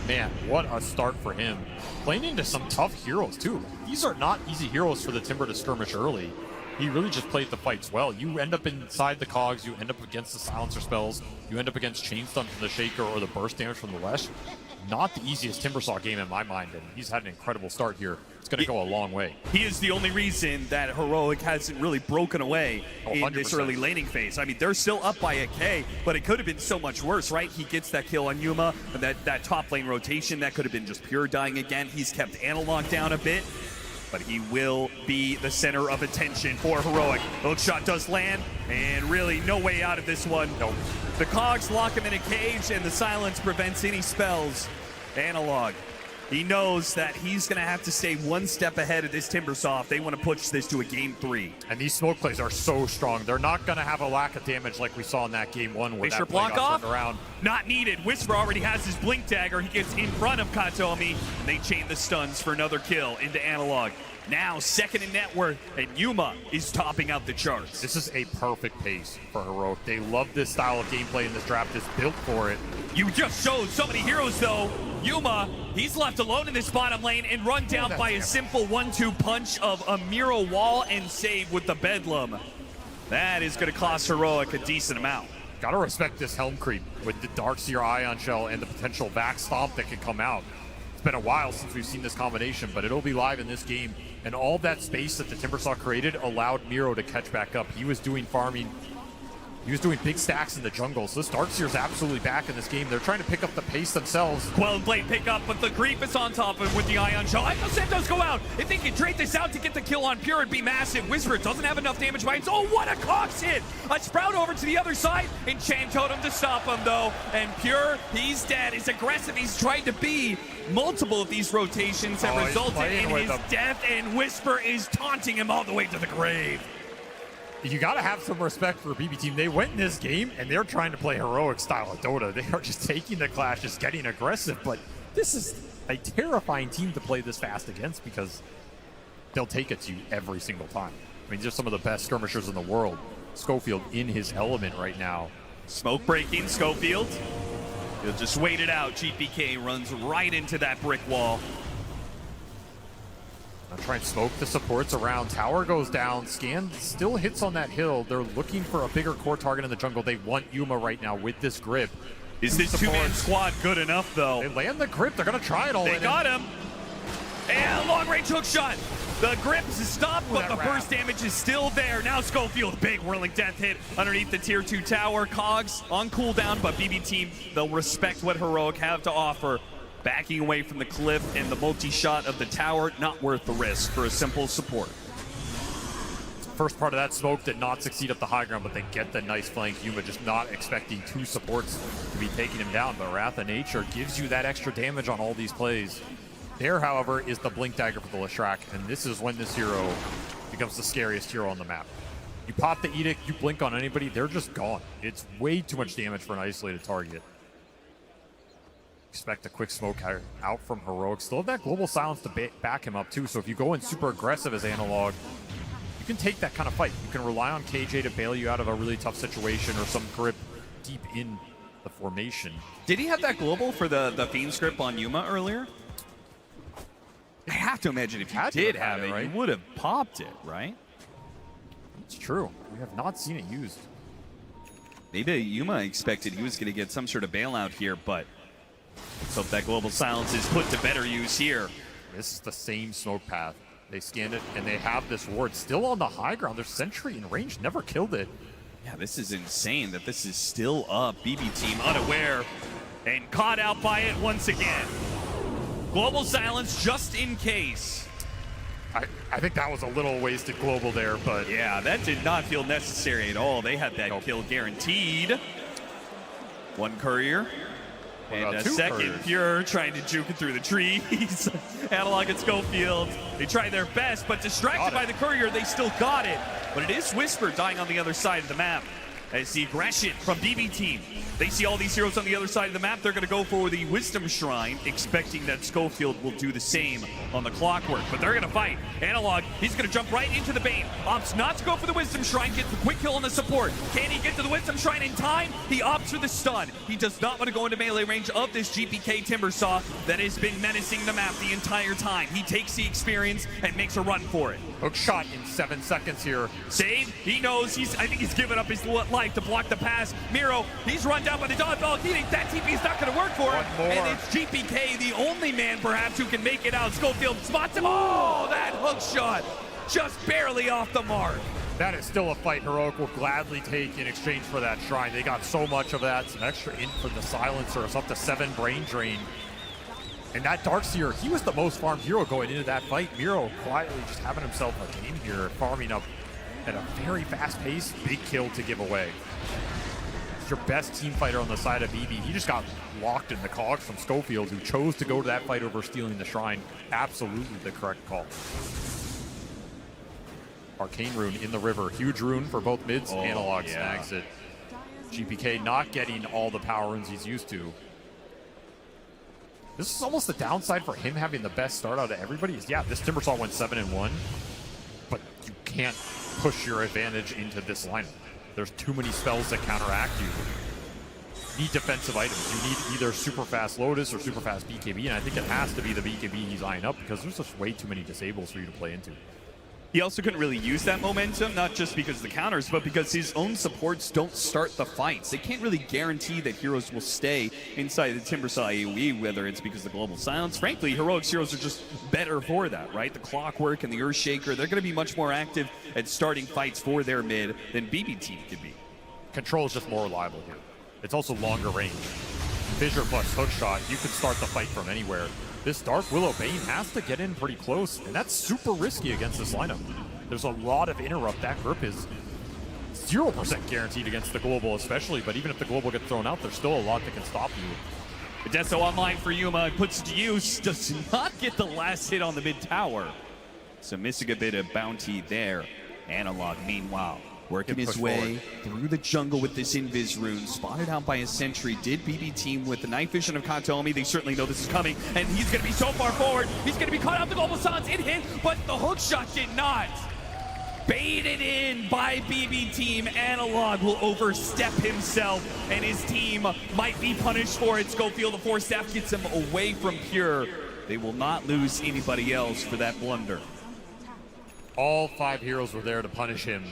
man, what a start for him. Playing into some tough heroes too. These are not easy heroes for the Timber to skirmish early. He really just played the fights well. You end up inside the cogs, you end up against the silencer spells, you end up against chain stun from the Shaker or the burst damage from the Lesh. Not the easiest Timbersaw game in my mind, and he's had an incredible start here. It's going to go a long way. He is the only reason that Heroic hasn't really broken away in this early laning phase. I mean, they're still up by a K, but it could have been so much worse, right? He gets that kill on Yuma, and that top lane rotation, that could have been just Pure dying again. He's kept Analog down a bit, but he will be the center of attention for Heroic. Hook shot does land, and really no way out of this one. Nope. The cogs lock him in a cage, and the silence prevents any spells. Analog, he knows that he's going to have to stay one step ahead of this Timbersaw if they want to push this to a game 3. And these smoke plays are so strong. They're not going to have a lack of damage like we saw in that game 1 where that play block got off. turned around. Not needed. Whisper already has his blink dagger. He gets in front of Katomi, and they chain the stuns for another kill into Analog. Now second in net worth, and Yuma is topping out the charts. This is a perfect pace for Heroic. They love this style of gameplay, and this draft is built for it. You just showed so many heroes, though. Yuma, he's left alone in this bottom lane and run down by a simple 1-2 punch of a Miro wall and save with the Bedlam. That is going to cost Heroic a decent amount. Gotta respect this Helm creep with the Darkseer Ion Shell and the potential back stomp that can come out. It's been a while since we've seen this combination, but it'll be live in this game. And all that space that the Timbersaw created allowed Miro to catch back up. He was doing farming. He was doing big stacks in the jungle. So this Darkseer's absolutely back in this game. They're trying to pick up the pace themselves. Quell Blade pick up, but the Grief is on top of him with the Ion Shell. Echo Slam does go out. If they can trade this out to get the kill on Pure, it'd be massive. Whisper doesn't have enough damage by it. Oh, what a Cox hit! A Sprout over to the other side. Enchant Totem to stop him, though. And Pure, he's dead. He's aggressive. He's tried to be. Multiple of these rotations have resulted in his death, and Whisper is taunting him all the way to the grave. You got to have some respect for BB team. They went in this game, and they're trying to play Heroic style of Dota. They are just taking the clash, just getting aggressive. But this is a terrifying team to play this fast against because they'll take it to you every single time. I mean, these are some of the best skirmishers in the world. Schofield in his element right now. Smoke breaking, Schofield. He'll just wait it out. GPK runs right into that brick wall. Now try and smoke the supports around. Tower goes down. Scan still hits on that hill. They're looking for a bigger core target in the jungle. They want Yuma right now with this grip. Is this two-man squad good enough, though? They land the grip. They're going to try it all in. They got him. And long-range hook shot. The grip is stopped, but the burst damage is still there. Now Schofield, big whirling death hit underneath the tier 2 tower. Cogs on cooldown, but BB team, they'll respect what Heroic have to offer. Backing away from the cliff and the multi-shot of the tower, not worth the risk for a simple support. First part of that smoke did not succeed up the high ground, but they get the nice flank. Yuma just not expecting 2 supports to be taking him down, but Wrath of Nature gives you that extra damage on all these plays. There, however, is the Blink Dagger for the Leshrac, and this is when this hero becomes the scariest hero on the map. You pop the Edict, you blink on anybody, they're just gone. It's way too much damage for an isolated target. Expect a quick smoke out from Heroic. Still have that Global Silence to back him up, too, so if you go in super aggressive as Analog, you can take that kind of fight. You can rely on KJ to bail you out of a really tough situation or some grip deep in the formation. Did he have that global for the Fiend's grip on Yuma earlier? I have to imagine if he did have it, right? He would have popped it, right? It's true. We have not seen it used. Maybe Yuma expected he was going to get some sort of bailout here, but let's hope that Global Silence is put to better use here. This is the same smoke path. They scanned it, and they have this ward still on the high ground. Their sentry in range never killed it. Yeah, this is insane that this is still up. BB team unaware and caught out by it once again. Global Silence just in case. I think that was a little wasted global there, but... Yeah, that did not feel necessary at all. They had that kill guaranteed. One courier. And a second couriers. Pure trying to juke it through the trees. Analog and Schofield, they tried their best, but distracted by the courier, they still got it. But it is Whisper dying on the other side of the map. As the aggression from BB team, they see all these heroes on the other side of the map. They're going to go for the Wisdom Shrine, expecting that Schofield will do the same on the Clockwork. But they're going to fight. Analog, he's going to jump right into the Bane. Opts not to go for the Wisdom Shrine, gets the quick kill on the support. Can he get to the Wisdom Shrine in time? He opts for the stun. He does not want to go into melee range of this GPK Timbersaw that has been menacing the map the entire time. He takes the experience and makes a run for it. Hook shot in 7 seconds here. Save, he knows, I think he's given up his life to block the pass. Miro, he's run down by the Dawn Ball. That TP is not going to work for him. And it's GPK, the only man perhaps who can make it out. Schofield spots him. Oh, that hook shot just barely off the mark. That is still a fight Heroic will gladly take in exchange for that shrine. They got so much of that. Some extra in for the silencer. It's up to 7 brain drain. And that Darkseer, he was the most farmed hero going into that fight. Miro quietly just having himself a game here, farming up at a very fast pace. Big kill to give away. It's your best team fighter on the side of BB. He just got locked in the cogs from Schofield, who chose to go to that fight over stealing the shrine. Absolutely the correct call. Arcane Rune in the river. Huge rune for both mids. Analog snags it. GPK not getting all the power runes he's used to. This is almost the downside for him having the best start out of everybody. Is, yeah, this Timbersaw went 7-1, but you can't push your advantage into this lineup. There's too many spells that counteract you. You need defensive items. You need either super fast Lotus or super fast BKB, and I think it has to be the BKB he's eyeing up because there's just way too many disables for you to play into. He also couldn't really use that momentum, not just because of the counters, but because his own supports don't start the fights. They can't really guarantee that heroes will stay inside the Timbersaw AoE, whether it's because of the Global Silence. Frankly, Heroic's heroes are just better for that, right? The Clockwork and the Earthshaker, they're going to be much more active at starting fights for their mid than BB team could be. Control is just more reliable here. It's also longer range. Fissure plus hookshot, you can start the fight from anywhere. This Dark Willow Bane has to get in pretty close, and that's super risky against this lineup. There's a lot of interrupt. That grip is 0% guaranteed against the global especially, but even if the global gets thrown out, there's still a lot that can stop you. Deso online for Yuma, puts it to use, does not get the last hit on the mid tower. So missing a bit of bounty there. Analog, meanwhile, working his way through the jungle with this Invis rune, spotted out by a sentry. Did BB team with the night vision of Katomi. They certainly know this is coming, and he's going to be so far forward. He's going to be caught out the global silence. It hit, but the hook shot did not. Baited in by BB team. Analog will overstep himself, and his team might be punished for it. Schofield, the force staff, gets him away from Pure. They will not lose anybody else for that blunder. All 5 heroes were there to punish him.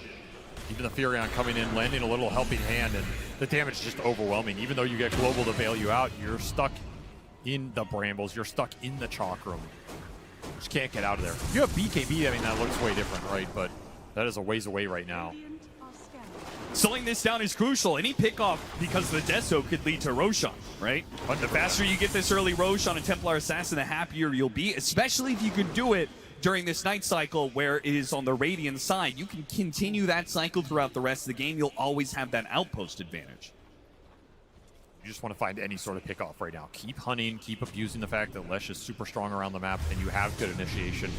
Even the Furion coming in, landing a little helping hand, and the damage is just overwhelming. Even though you get Global to bail you out, you're stuck in the brambles. You're stuck in the chalk room. Just can't get out of there. If you have BKB, I mean, that looks way different, right? But that is a ways away right now. Slowing this down is crucial. Any pickoff because of the Deso could lead to Roshan, right? But the faster you get this early Roshan and Templar Assassin, the happier you'll be, especially if you can do it during this night cycle where it is on the Radiant side. You can continue that cycle throughout the rest of the game. You'll always have that outpost advantage. You just want to find any sort of pickoff right now. Keep hunting, keep abusing the fact that Lesh is super strong around the map and you have good initiation.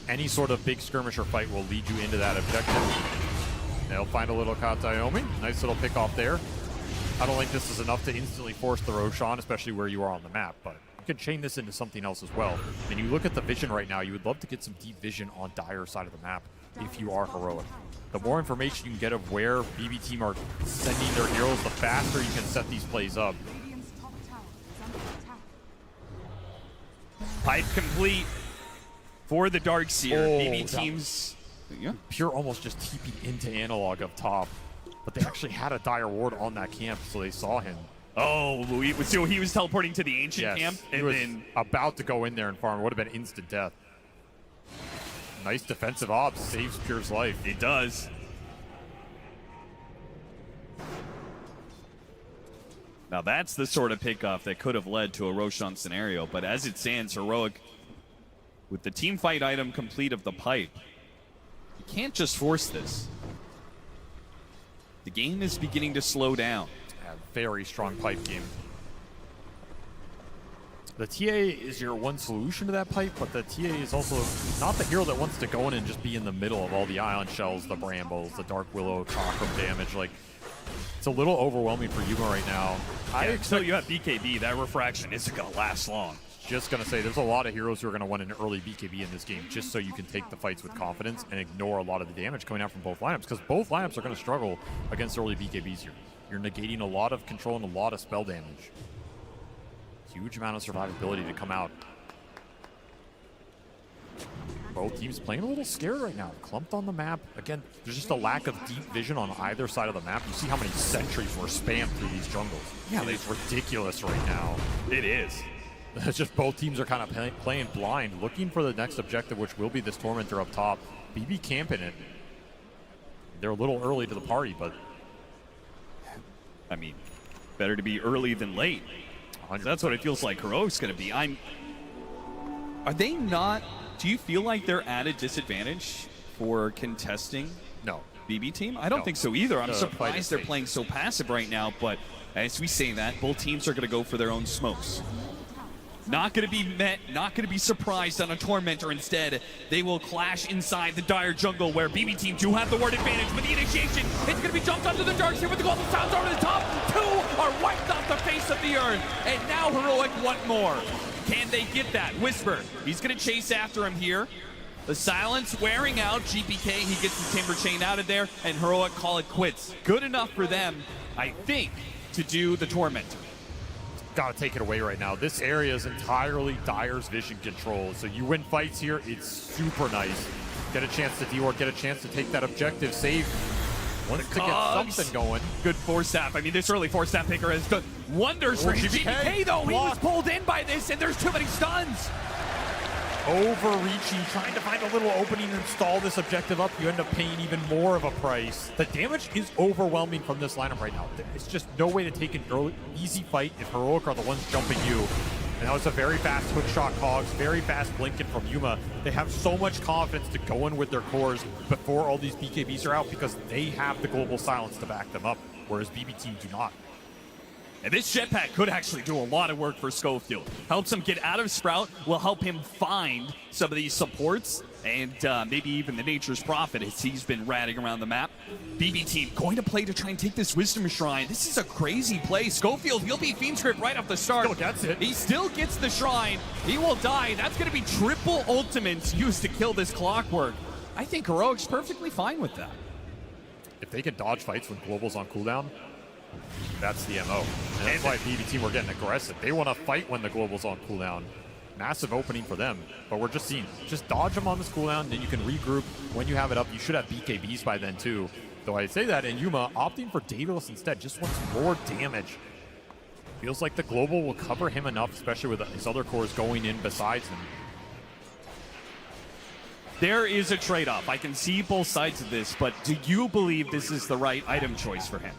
Any sort of big skirmisher fight will lead you into that objective. They'll find a little Katayomi. Nice little pickoff there. I don't think this is enough to instantly force the Roshan, especially where you are on the map, but you can chain this into something else as well. And you look at the vision right now, you would love to get some deep vision on Dire side of the map if you are heroic. The more information you can get of where BB team are sending their heroes, the faster you can set these plays up. Pipe complete for the Darkseer. BB teams... Yeah. Pure almost just TP'd into Analog up top, but they actually had a Dire ward on that camp, so they saw him. Oh, so he was teleporting to the Ancient camp, and he was then about to go in there and farm. It would have been instant death. Nice defensive ops, saves Pure's life. It does. Now that's the sort of pickoff that could have led to a Roshan scenario, but as it stands, Heroic, with the team fight item complete of the pipe, you can't just force this. The game is beginning to slow down. A very strong pipe game. The TA is your one solution to that pipe, but the TA is also not the hero that wants to go in and just be in the middle of all the Ion Shells, the Brambles, the Dark Willow, Chakram damage. Like, it's a little overwhelming for Yuma right now. Until you have BKB, that refraction isn't going to last long. Just going to say, there's a lot of heroes who are going to want an early BKB in this game just so you can take the fights with confidence and ignore a lot of the damage coming out from both lineups, because both lineups are going to struggle against early BKBs here. You're negating a lot of control and a lot of spell damage. Huge amount of survivability to come out. Both teams playing a little scared right now. Clumped on the map. Again, there's just a lack of deep vision on either side of the map. You see how many sentries were spammed through these jungles. Yeah, it's ridiculous right now. It is. It's just both teams are kind of playing blind, looking for the next objective, which will be this Tormentor up top. BB camping it. They're a little early to the party, but... I mean, better to be early than late. 100%. That's what it feels like Heroic's going to be. Are they not... Do you feel like they're at a disadvantage for contesting BB team? I don't think so either. I'm surprised they're playing so passive right now, but as we say that, both teams are going to go for their own smokes. Not going to be met, not going to be surprised on a Tormentor. Instead, they will clash inside the Dire jungle where BB team do have the ward advantage. But the initiation, it's going to be jumped onto the Darkseer with the global sounds over the top. 2 are wiped off the face of the earth. And now Heroic want more. Can they get that? Whisper, he's going to chase after him here. The silence wearing out. GPK, he gets the Timber Chain out of there. And Heroic call it quits. Good enough for them, I think, to do the Tormentor. Gotta take it away right now. This area is entirely Dire's vision control. So you win fights here, it's super nice. Get a chance to D-Ward, get a chance to take that objective, save. Wants to get something going. Good force staff. I mean, this early force staff picker has done wonders for GPK, though. He was pulled in by this, and there's too many stuns. Overreaching, trying to find a little opening and stall this objective up. You end up paying even more of a price. The damage is overwhelming from this lineup right now. It's just no way to take an early, easy fight if Heroic are the ones jumping you. And that was a very fast hook shot Cogs, very fast blinking from Yuma. They have so much confidence to go in with their cores before all these BKBs are out because they have the global silence to back them up, whereas BB team do not. And this jetpack could actually do a lot of work for Schofield. Helps him get out of Sprout, will help him find some of these supports, and maybe even the Nature's Prophet as he's been ratting around the map. BB team going to play to try and take this Wisdom Shrine. This is a crazy play. Schofield, he'll be Fiend Script right off the start. Still gets it. He still gets the Shrine. He will die. That's going to be triple ultimates used to kill this Clockwork. I think Heroic's perfectly fine with that. If they can dodge fights when Global's on cooldown, that's the MO. And that's why BB team were getting aggressive. They want to fight when the Global's on cooldown. Massive opening for them, but we're just seeing, just dodge them on this cooldown, then you can regroup. When you have it up, you should have BKBs by then too. Though I say that, and Yuma opting for Daedalus instead, just wants more damage. Feels like the Global will cover him enough, especially with his other cores going in besides him. There is a trade-off. I can see both sides of this, but do you believe this is the right item choice for him?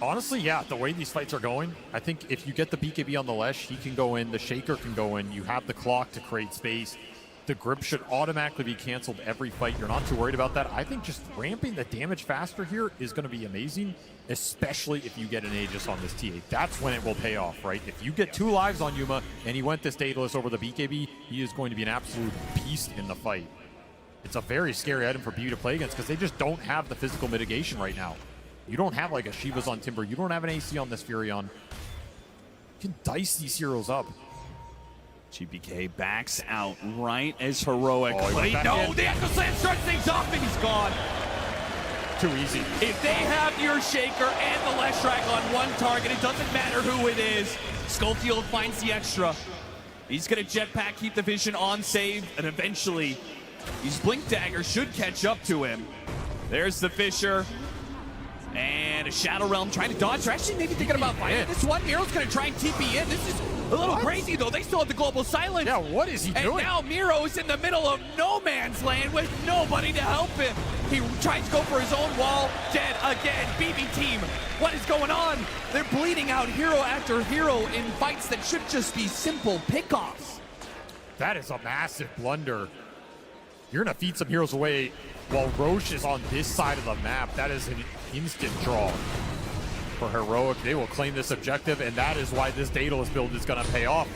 Honestly, yeah, the way these fights are going, I think if you get the BKB on the Lesh, he can go in, the Shaker can go in, you have the clock to create space. The grip should automatically be canceled every fight. You're not too worried about that. I think just ramping the damage faster here is going to be amazing, especially if you get an Aegis on this TA. That's when it will pay off, right? If you get 2 lives on Yuma and he went this Daedalus over the BKB, he is going to be an absolute beast in the fight. It's a very scary item for BB to play against because they just don't have the physical mitigation right now. You don't have like a Shiva's on Timber. You don't have an AC on this Furion. You can dice these heroes up. GBK backs out right as Heroic. Oh, no, the Echo Slam starts things off and he's gone. Too easy. If they have your Shaker and the Leshrac on one target, it doesn't matter who it is. Schofield finds the extra. He's going to jetpack, keep the vision on save, and eventually these Blink Daggers should catch up to him. There's the Fisher. And a Shadow Realm trying to dodge. They're actually maybe thinking about fighting this one. Miro's going to try and TP in. This is a little crazy, though. They still have the Global Silence. Yeah, what is he doing? And now Miro's in the middle of no man's land with nobody to help him. He tries to go for his own wall. Dead again. BB team, what is going on? They're bleeding out hero after hero in fights that should just be simple pickoffs. That is a massive blunder. You're going to feed some heroes away while Roche is on this side of the map. That is an instant draw for Heroic. They will claim this objective, and that is why this Daedalus build is going to pay off.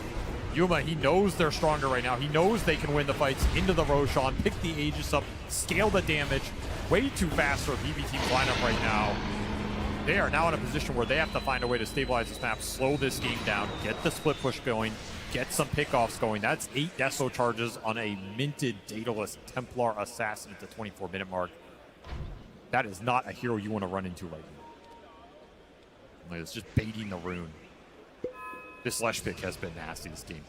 Yuma, he knows they're stronger right now. He knows they can win the fights into the Roshan, pick the Aegis up, scale the damage. Way too fast for BB team's lineup right now. They are now in a position where they have to find a way to stabilize this map, slow this game down, get the split push going, get some pickoffs going. That's 8 Deso charges on a minted Daedalus Templar Assassin at the 24-minute mark. That is not a hero you want to run into right now. It's just baiting the rune. This Lesh pick has been nasty this game.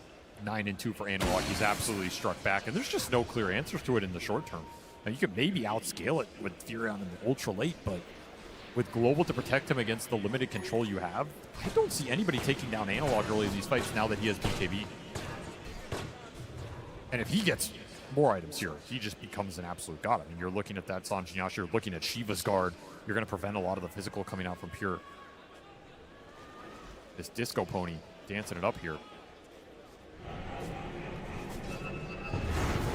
9-2 for Analog. He's absolutely struck back, and there's just no clear answers to it in the short term. Now, you could maybe outscale it with Furion in the ultra late, but with Global to protect him against the limited control you have, I don't see anybody taking down Analog early in these fights now that he has BKB. And if he gets more items here, he just becomes an absolute god. I mean, you're looking at that Sanjin Yashi, you're looking at Shiva's guard, you're going to prevent a lot of the physical coming out from Pure. This Disco Pony dancing it up here.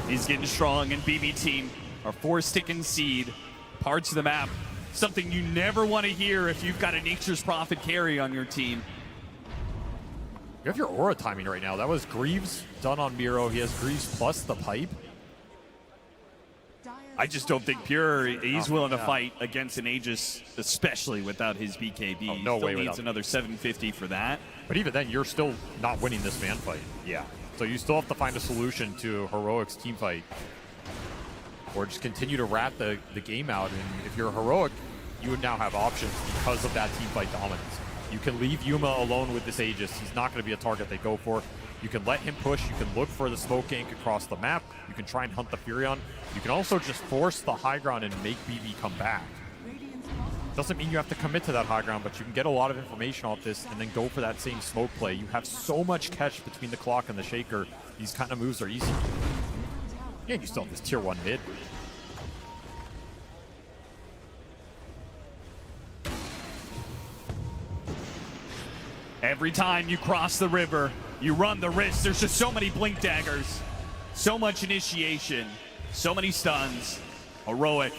He's getting strong, and BB team are forced to concede parts of the map. Something you never want to hear if you've got a Nature's Prophet carry on your team. You have your aura timing right now. That was Greaves done on Miro. He has Greaves plus the pipe. I just don't think Pure, he's willing to fight against an Aegis, especially without his BKB. Oh, no Still way needs another 750 for that. But even then, you're still not winning this fan fight. Yeah. So you still have to find a solution to Heroic's team fight. Or just continue to rat the game out. And if you're Heroic, you would now have options because of that team fight dominance. You can leave Yuma alone with this Aegis. He's not going to be a target they go for. You can let him push. You can look for the smoke gank across the map. You can try and hunt the Furion. You can also just force the high ground and make BB come back. Doesn't mean you have to commit to that high ground, but you can get a lot of information off this and then go for that same smoke play. You have so much catch between the clock and the Shaker. These kind of moves are easy. Yeah, you still have this tier 1 mid. Every time you cross the river, you run the risk. There's just so many Blink Daggers, so much initiation, so many stuns. Heroic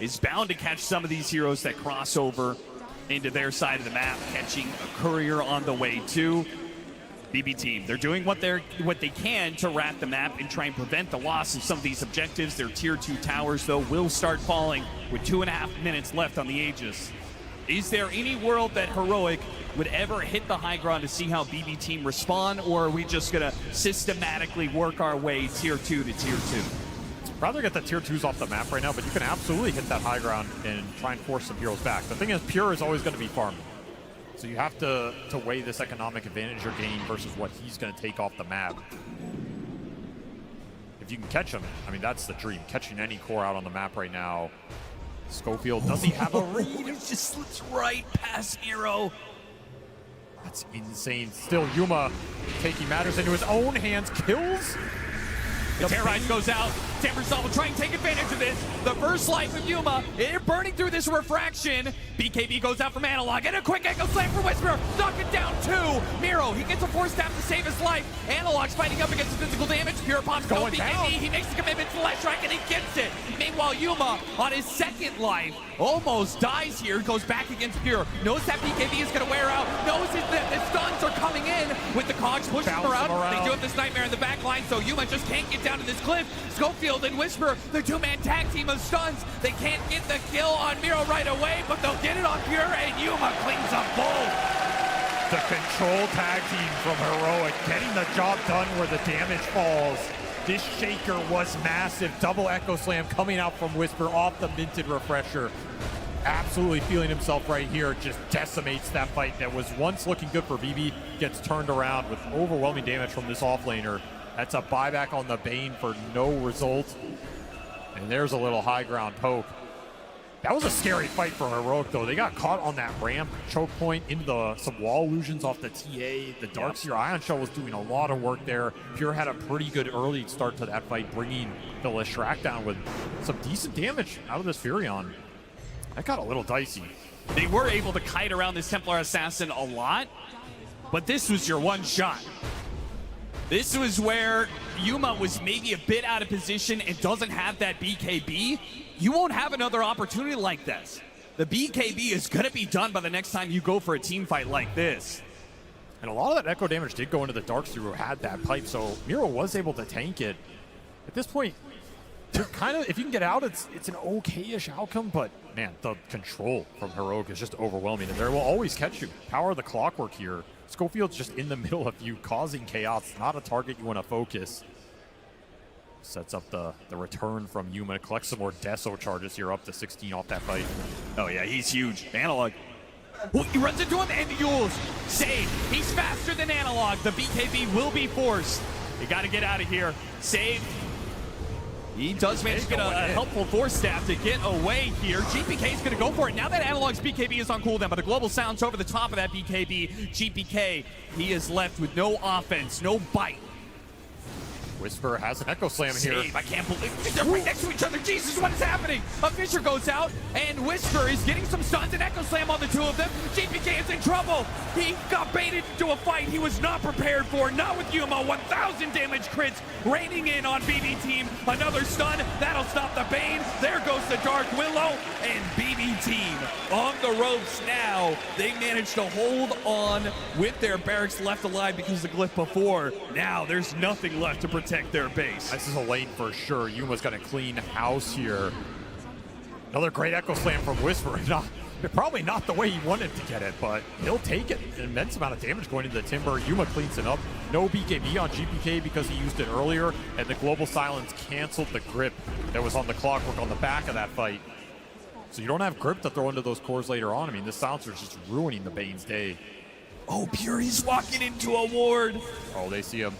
is bound to catch some of these heroes that cross over into their side of the map, catching a courier on the way too. BB team, they're doing what they can to rat the map and try and prevent the loss of some of these objectives. Their tier 2 towers, though, will start falling with 2.5 minutes left on the Aegis. Is there any world that Heroic would ever hit the high ground to see how BB team respond, or are we just going to systematically work our way tier 2 to tier 2? Rather get the tier 2s off the map right now, but you can absolutely hit that high ground and try and force some heroes back. The thing is, Pure is always going to be farming. So you have to weigh this economic advantage you're gaining versus what he's going to take off the map. If you can catch him, I mean, that's the dream. Catching any core out on the map right now. Schofield, does he have a read? It just slips right past Miro. That's insane. Still, Yuma taking matters into his own hands. Kills. The Terrorize goes out. Timbersaw will try and take advantage of this. The first life of Yuma, they're burning through this refraction. BKB goes out from Analog, and a quick Echo Slam for Whisper. Knock it down 2. Miro, he gets a force stab to save his life. Analog's fighting up against the physical damage. Pure pops no BKB. Down. He makes the commitment to the left strike, and he gets it. Meanwhile, Yuma, on his second life, almost dies here. Goes back against Pure. Knows that BKB is going to wear out. Knows that the stuns are coming in with the cogs pushing him around. They do have this nightmare in the back line, so Yuma just can't get down to this cliff. Schofield and Whisper, the 2-man tag team of stuns. They can't get the kill on Miro right away, but they'll get it on Pure, and Yuma cleans up both. The control tag team from Heroic getting the job done where the damage falls. This shaker was massive. Double Echo Slam coming out from Whisper off the minted refresher. Absolutely feeling himself right here. Just decimates that fight that was once looking good for BB. Gets turned around with overwhelming damage from this offlaner. That's a buyback on the Bane for no result. And there's a little high ground poke. That was a scary fight for Heroic, though. They got caught on that ramp choke point into some wall illusions off the TA. The Darkseer Ion Shell was doing a lot of work there. Pure had a pretty good early start to that fight, bringing the Leshrac down with some decent damage out of this Furion. That got a little dicey. They were able to kite around this Templar Assassin a lot, but this was your one shot. This was where Yuma was maybe a bit out of position and doesn't have that BKB. You won't have another opportunity like this. The BKB is going to be done by the next time you go for a team fight like this. And a lot of that echo damage did go into the Darkseer who had that pipe, so Miro was able to tank it. At this point, kind of, if you can get out, it's an okay-ish outcome, but man, the control from Heroic is just overwhelming, and they will always catch you. Power of the clockwork here. Schofield's just in the middle of you, causing chaos. Not a target you want to focus. Sets up the return from Yuma. Collects some more Deso charges here, up to 16 off that fight. Oh yeah, he's huge. Analog. Oh, he runs into him and Yules. Save. He's faster than Analog. The BKB will be forced. You got to get out of here. Save. He does manage to get a helpful force stab to get away here. GPK is going to go for it. Now that Analog's BKB is on cooldown, but a global sounds over the top of that BKB. GPK, he is left with no offense, no bite. Whisper has an Echo Slam here. I can't believe they're right next to each other. Jesus, what is happening? A Fisher goes out, and Whisper is getting some stuns and Echo Slam on the two of them. GPK is in trouble. He got baited into a fight he was not prepared for. Not with Yuma. 1,000 damage crits raining in on BB team. Another stun. That'll stop the Bane. There goes the Dark Willow. And BB team on the ropes now. They managed to hold on with their barracks left alive because of the glyph before. Now there's nothing left to protect their base. This is a lane for sure. Yuma's got a clean house here. Another great Echo Slam from Whisper. Probably not the way he wanted to get it, but he'll take it. An immense amount of damage going into the Timber. Yuma cleans it up. No BKB on GPK because he used it earlier, and the Global Silence canceled the grip that was on the clockwork on the back of that fight. So you don't have grip to throw into those cores later on. I mean, this silencer is just ruining the Bane's day. Oh, Pure, he's walking into a ward. Oh, they see him.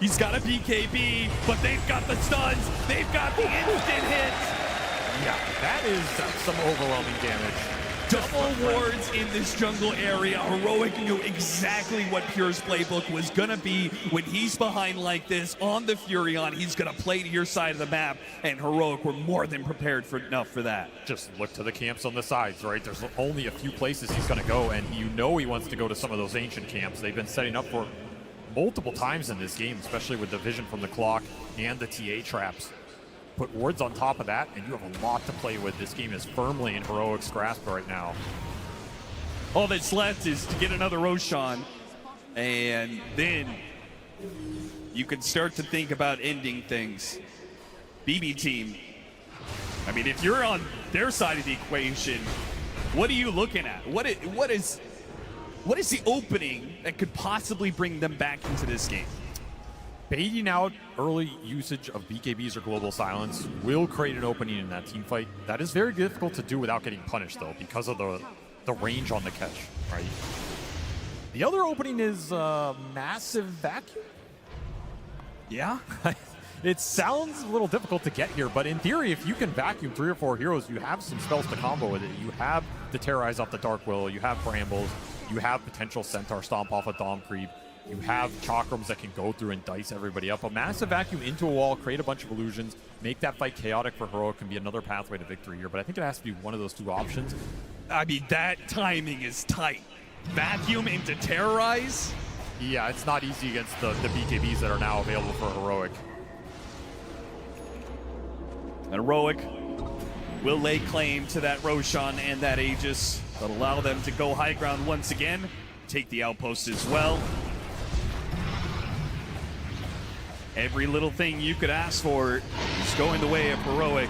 He's got a BKB, but they've got the stuns. They've got the instant hits. Yeah, that is some overwhelming damage. Double wards in this jungle area. Heroic knew exactly what Pure's playbook was going to be. When he's behind like this on the Furion, he's going to play to your side of the map, and Heroic were more than prepared for enough for that. Just look to the camps on the sides, right? There's only a few places he's going to go, and you know he wants to go to some of those ancient camps. They've been setting up for multiple times in this game, especially with the vision from the clock and the TA traps. Put wards on top of that, and you have a lot to play with. This game is firmly in Heroic's grasp right now. All that's left is to get another Roshan, and then you can start to think about ending things. BB team, I mean, if you're on their side of the equation, what are you looking at? What is the opening that could possibly bring them back into this game? Baiting out early usage of BKBs or Global Silence will create an opening in that team fight. That is very difficult to do without getting punished, though, because of the range on the catch, right? The other opening is Massive Vacuum. Yeah, it sounds a little difficult to get here, but in theory, if you can vacuum 3 or 4 heroes, you have some spells to combo with it. You have the Terrorize off the Dark Willow, you have Brambles, you have potential Centaur Stomp off a Dom Creep, you have Chakrams that can go through and dice everybody up. A Massive Vacuum into a wall, create a bunch of illusions, make that fight chaotic for Heroic can be another pathway to victory here, but I think it has to be one of those 2 options. I mean, that timing is tight. Vacuum into Terrorize? Yeah, it's not easy against the BKBs that are now available for Heroic. And Heroic will lay claim to that Roshan and that Aegis. That'll allow them to go high ground once again, take the outpost as well. Every little thing you could ask for is going the way of Heroic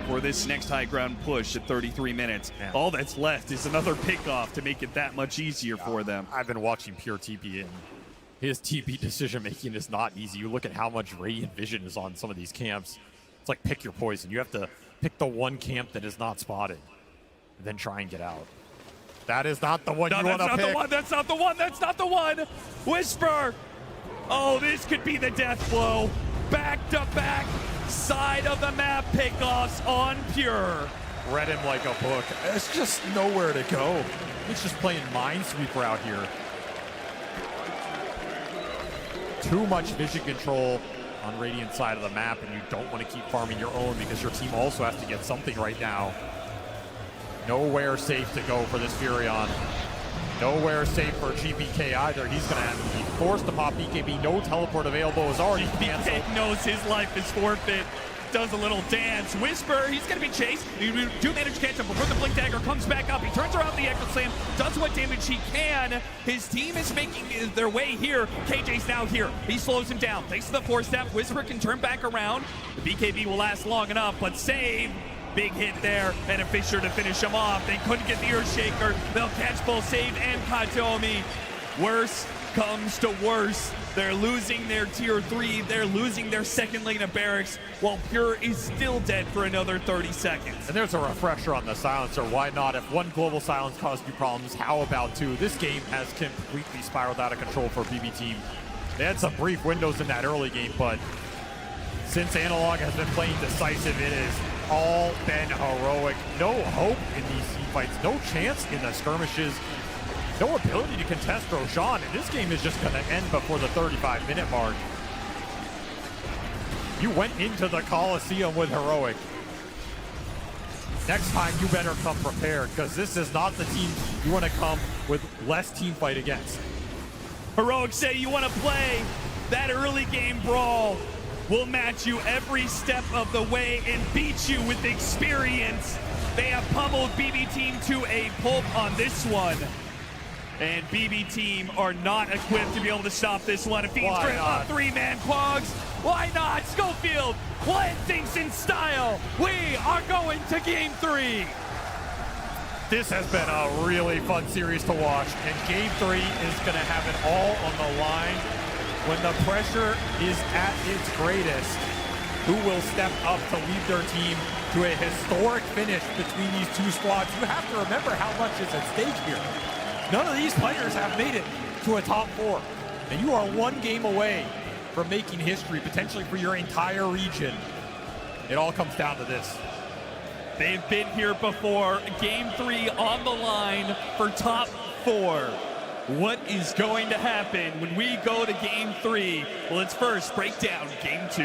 for this next high ground push at 33 minutes. Yeah. All that's left is another pick-off to make it that much easier for them. I've been watching Pure TP, and his TP decision-making is not easy. You look at how much Radiant Vision is on some of these camps. It's like pick your poison. You have to pick the one camp that is not spotted, and then try and get out. That is not the one you want to pick. That's not the one. That's not the one. Whisper. Oh, this could be the death blow. Back-to-back side of the map pickoffs on Pure. Read him like a book. It's just nowhere to go. He's just playing Minesweeper out here. Too much vision control on Radiant side of the map, and you don't want to keep farming your own because your team also has to get something right now. Nowhere safe to go for this Furion. Nowhere safe for GPK either. He's going to have to be forced to pop BKB. No teleport available. Is already canceled. BK knows his life is forfeit. Does a little dance. Whisper, he's going to be chased. You do manage to catch him before the Blink Dagger comes back up. He turns around the Echo Slam, does what damage he can. His team is making their way here. KJ's now here. He slows him down. Thanks to the 4-step, Whisper can turn back around. The BKB will last long enough, but save. Big hit there, and a Fissure to finish him off. They couldn't get the Earthshaker. They'll catch both Save and Katomi. Worse comes to worse. They're losing their tier 3. They're losing their second lane of barracks, while Pure is still dead for another 30 seconds. And there's a refresher on the silencer. Why not? If one global silence caused you problems, how about 2? This game has completely spiraled out of control for BB Team. They had some brief windows in that early game, but since Analog has been playing Decisive, it is all been Heroic. No hope in these team fights. No chance in the skirmishes. No ability to contest Roshan. And this game is just going to end before the 35-minute mark. You went into the Coliseum with Heroic. Next time, you better come prepared, because this is not the team you want to come with less team fight against. Heroic say you want to play that early game brawl. We'll match you every step of the way and beat you with experience. They have pummeled BB Team to a pulp on this one. And BB Team are not equipped to be able to stop this one. It feeds for a 3-man Quags. Why not? Schofield, playing things in style. We are going to game 3. This has been a really fun series to watch, and game 3 is going to have it all on the line. When the pressure is at its greatest, who will step up to lead their team to a historic finish between these 2 squads? You have to remember how much is at stake here. None of these players have made it to a top 4, and you are 1 game away from making history, potentially for your entire region. It all comes down to this. They've been here before. Game 3 on the line for top 4. What is going to happen when we go to game 3? Well, let's first break down game 2.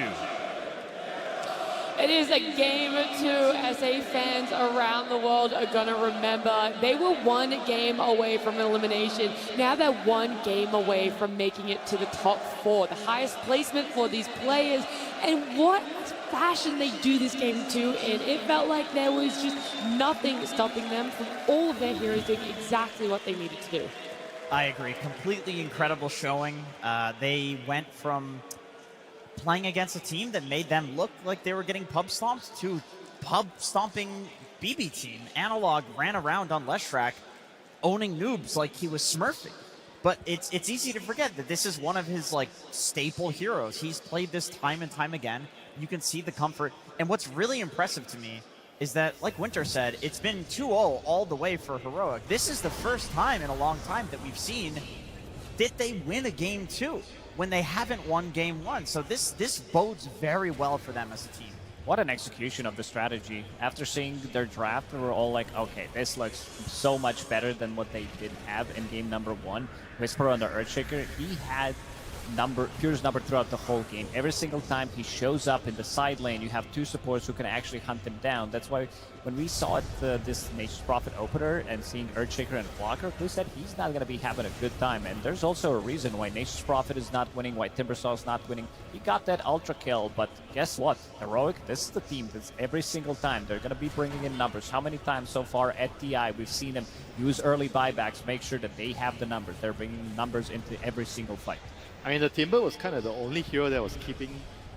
It is a game 2 SA fans around the world are going to remember. They were 1 game away from elimination. Now they're 1 game away from making it to the top 4, the highest placement for these players. And what fashion they do this game 2 in. It felt like there was just nothing stopping them from all of their heroes doing exactly what they needed to do. I agree. Completely incredible showing. They went from playing against a team that made them look like they were getting pub stomped to pub stomping BB team. Analog ran around on Leshrac owning noobs like he was smurfing. But it's easy to forget that this is one of his like staple heroes. He's played this time and time again. You can see the comfort. And what's really impressive to me is that, like Winter said, it's been 2-0 all the way for Heroic. This is the first time in a long time that we've seen that they win a game 2 when they haven't won game 1. So this bodes very well for them as a team. What an execution of the strategy. After seeing their draft, we were all like, okay, this looks so much better than what they did have in game number 1. Whisper on the Earthshaker, he had Pure's number throughout the whole game. Every single time he shows up in the side lane, you have 2 supports who can actually hunt him down. That's why when we saw it, this Nature's Prophet opener and seeing Earthshaker and Blocker, we said he's not going to be having a good time. And there's also a reason why Nature's Prophet is not winning, why Timbersaw is not winning. He got that ultra kill, but guess what? Heroic, this is the team that's every single time they're going to be bringing in numbers. How many times so far at TI we've seen them use early buybacks, make sure that they have the numbers. They're bringing numbers into every single fight. I mean, the Timber was kind of the only hero that was keeping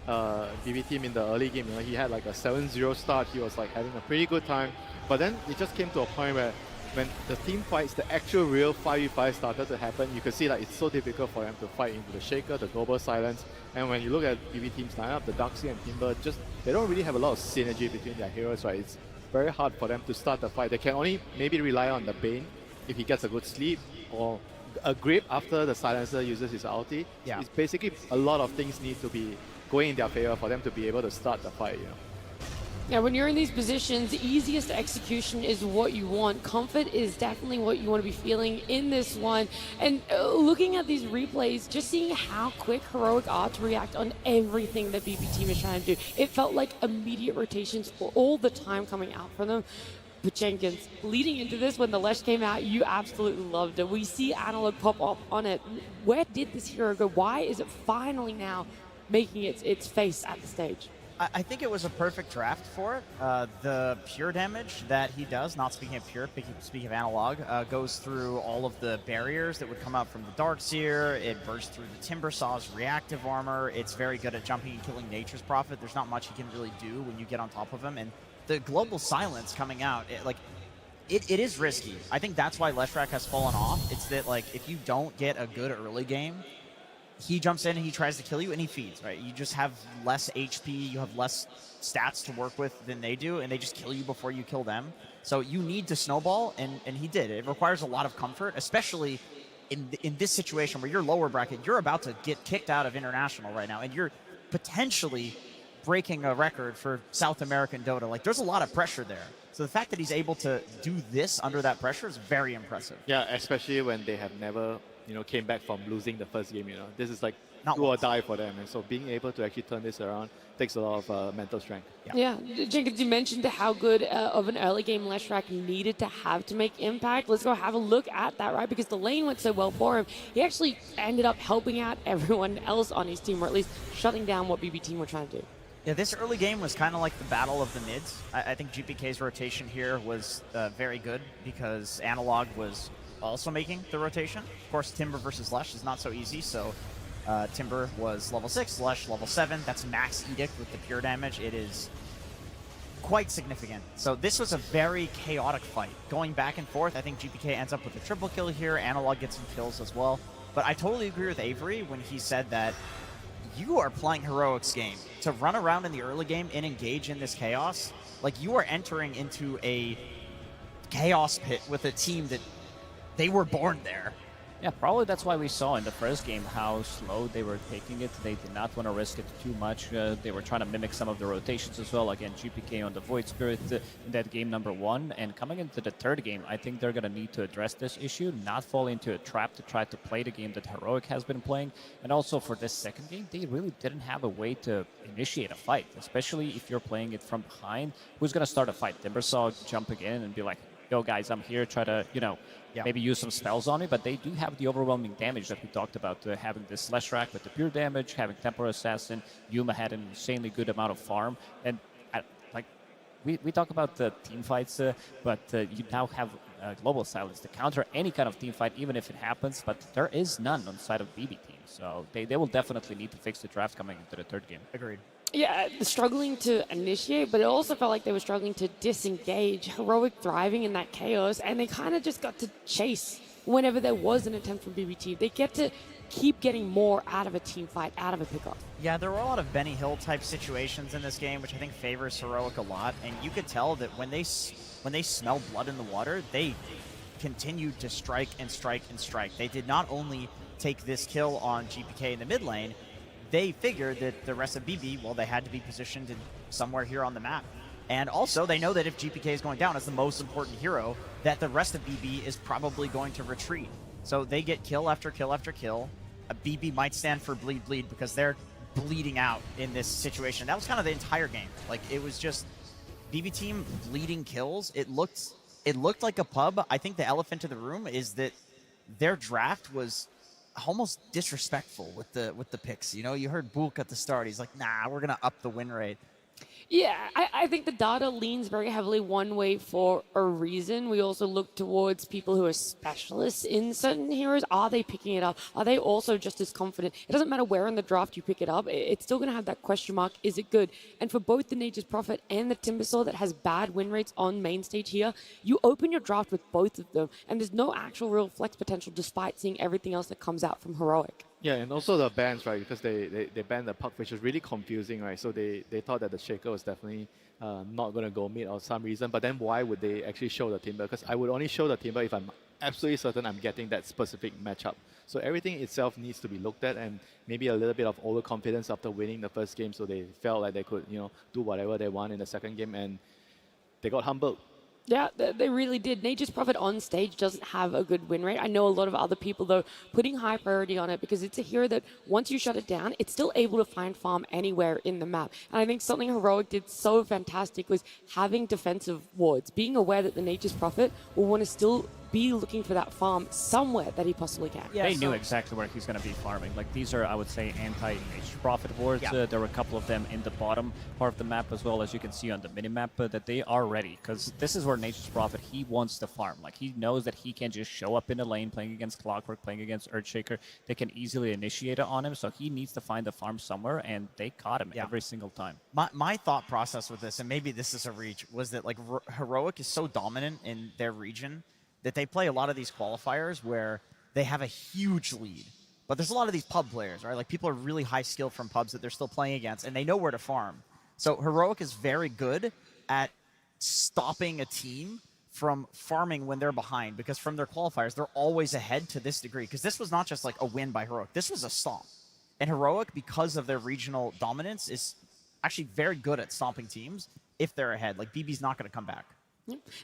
BB team in the early game. You know, he had like a 7-0 start. He was like having a pretty good time. But then it just came to a point where when the team fights, the actual real 5v5 started to happen, you could see that it's so difficult for them to fight into the Shaker, the Global Silence. And when you look at BB team's lineup, the Darkseer and Timber, they don't really have a lot of synergy between their heroes, right? It's very hard for them to start the fight. They can only maybe rely on the Bane if he gets a good sleep, or a grip after the Silencer uses his ulti. Yeah. It's basically a lot of things need to be going in their favor for them to be able to start the fight, you know. Yeah, when you're in these positions, the easiest execution is what you want. Comfort is definitely what you want to be feeling in this one. And looking at these replays, just seeing how quick Heroic are to react on everything that BB team is trying to do. It felt like immediate rotations all the time coming out for them. But Jenkins, leading into this, when the Lesh came out, you absolutely loved it. We see Analog pop up on it. Where did this hero go? Why is it finally now making its face at the stage? I think it was a perfect draft for it. The pure damage that he does, not speaking of pure, speaking of Analog, goes through all of the barriers that would come out from the Darkseer. It bursts through the Timbersaw's reactive armor. It's very good at jumping and killing Nature's Prophet. There's not much he can really do when you get on top of him. And the Global Silence coming out, it is risky. I think that's why Leshrac has fallen off. It's that, like, if you don't get a good early game, he jumps in and he tries to kill you and he feeds, right? You just have less HP, you have less stats to work with than they do, and they just kill you before you kill them. So you need to snowball, and he did. It requires a lot of comfort, especially in this situation where you're lower bracket. You're about to get kicked out of International right now, and you're potentially breaking a record for South American Dota. Like, there's a lot of pressure there. So the fact that he's able to do this under that pressure is very impressive. Yeah, especially when they have never, came back from losing the first game, This is like Not do or once. die for them. And so being able to actually turn this around takes a lot of mental strength. Yeah, Jenkins, you mentioned how good of an early game Leshrac needed to have to make impact. Let's go have a look at that, right? Because the lane went so well for him. He actually ended up helping out everyone else on his team, or at least shutting down what BB team were trying to do. Yeah, this early game was kind of like the battle of the mids. I think GPK's rotation here was very good because Analog was also making the rotation. Of course, Timber versus Lesh is not so easy, so Timber was level 6, Lesh level 7. That's max Edict with the pure damage. It is quite significant. So this was a very chaotic fight. Going back and forth, I think GPK ends up with a triple kill here. Analog gets some kills as well. But I totally agree with Avery when he said that you are playing Heroic's game. To run around in the early game and engage in this chaos, like, you are entering into a chaos pit with a team that they were born there. Yeah, probably that's why we saw in the first game how slow they were taking it. They did not want to risk it too much. They were trying to mimic some of the rotations as well. Again, GPK on the Void Spirit in that game number 1. And coming into the third game, I think they're going to need to address this issue, not fall into a trap to try to play the game that Heroic has been playing. And also for this second game, they really didn't have a way to initiate a fight, especially if you're playing it from behind. Who's going to start a fight? Timbersaw jumping in and be like, yo, guys, I'm here, try to, maybe use some spells on me, but they do have the overwhelming damage that we talked about, having this Slash Rack with the pure damage, having Temporal Assassin. Yuma had an insanely good amount of farm, and we talk about the team fights, but you now have Global Silence to counter any kind of team fight, even if it happens, but there is none on the side of BB team, so they will definitely need to fix the draft coming into the third game. Agreed. Yeah, struggling to initiate, but it also felt like they were struggling to disengage. Heroic thriving in that chaos, and they kind of just got to chase whenever there was an attempt from BBT. They get to keep getting more out of a team fight, out of a pickup. Yeah, there were a lot of Benny Hill type situations in this game, which I think favors Heroic a lot, and you could tell that when they smell blood in the water, they continued to strike and strike and strike. They did not only take this kill on GPK in the mid lane, they figured that the rest of BB, well, they had to be positioned somewhere here on the map. And also, they know that if GPK is going down as the most important hero, that the rest of BB is probably going to retreat. So they get kill after kill after kill. A BB might stand for bleed bleed because they're bleeding out in this situation. That was kind of the entire game. Like, it was just BB team bleeding kills. It looked like a pub. I think the elephant in the room is that their draft was almost disrespectful with the picks. You heard Bulk at the start. He's like, nah, we're going to up the win rate. Yeah, I think the data leans very heavily one way for a reason. We also look towards people who are specialists in certain heroes. Are they picking it up? Are they also just as confident? It doesn't matter where in the draft you pick it up. It's still going to have that question mark. Is it good? And for both the Nature's Prophet and the Timbersaw that has bad win rates on main stage here, you open your draft with both of them, and there's no actual real flex potential despite seeing everything else that comes out from Heroic. Yeah, and also the bans, right? Because they banned the puck, which is really confusing, right? So they thought that the Shaker was definitely not going to go mid or some reason. But then why would they actually show the Timber? Because I would only show the Timber if I'm absolutely certain I'm getting that specific matchup. So everything itself needs to be looked at, and maybe a little bit of overconfidence after winning the first game, so they felt like they could, do whatever they want in the second game, and they got humbled. Yeah, they really did. Nature's Prophet on stage doesn't have a good win rate. I know a lot of other people, though, putting high priority on it because it's a hero that once you shut it down, it's still able to find farm anywhere in the map. And I think something Heroic did so fantastic was having defensive wards, being aware that the Nature's Prophet will want to still be looking for that farm somewhere that he possibly can. Yeah, they knew exactly where he's going to be farming. Like, these are, I would say, anti-Nature's Prophet wards. Yeah. There were a couple of them in the bottom part of the map as well, as you can see on the minimap, that they are ready. Because this is where Nature's Prophet, he wants to farm. Like, he knows that he can just show up in the lane playing against Clockwork, playing against Earthshaker. They can easily initiate it on him, so he needs to find the farm somewhere, and they caught him every single time. My thought process with this, and maybe this is a reach, was that, like, Heroic is so dominant in their region that they play a lot of these qualifiers where they have a huge lead. But there's a lot of these pub players, right? Like, people are really high skill from pubs that they're still playing against, and they know where to farm. So Heroic is very good at stopping a team from farming when they're behind, because from their qualifiers, they're always ahead to this degree. Because this was not just like a win by Heroic. This was a stomp. And Heroic, because of their regional dominance, is actually very good at stomping teams if they're ahead. Like, BB's not going to come back.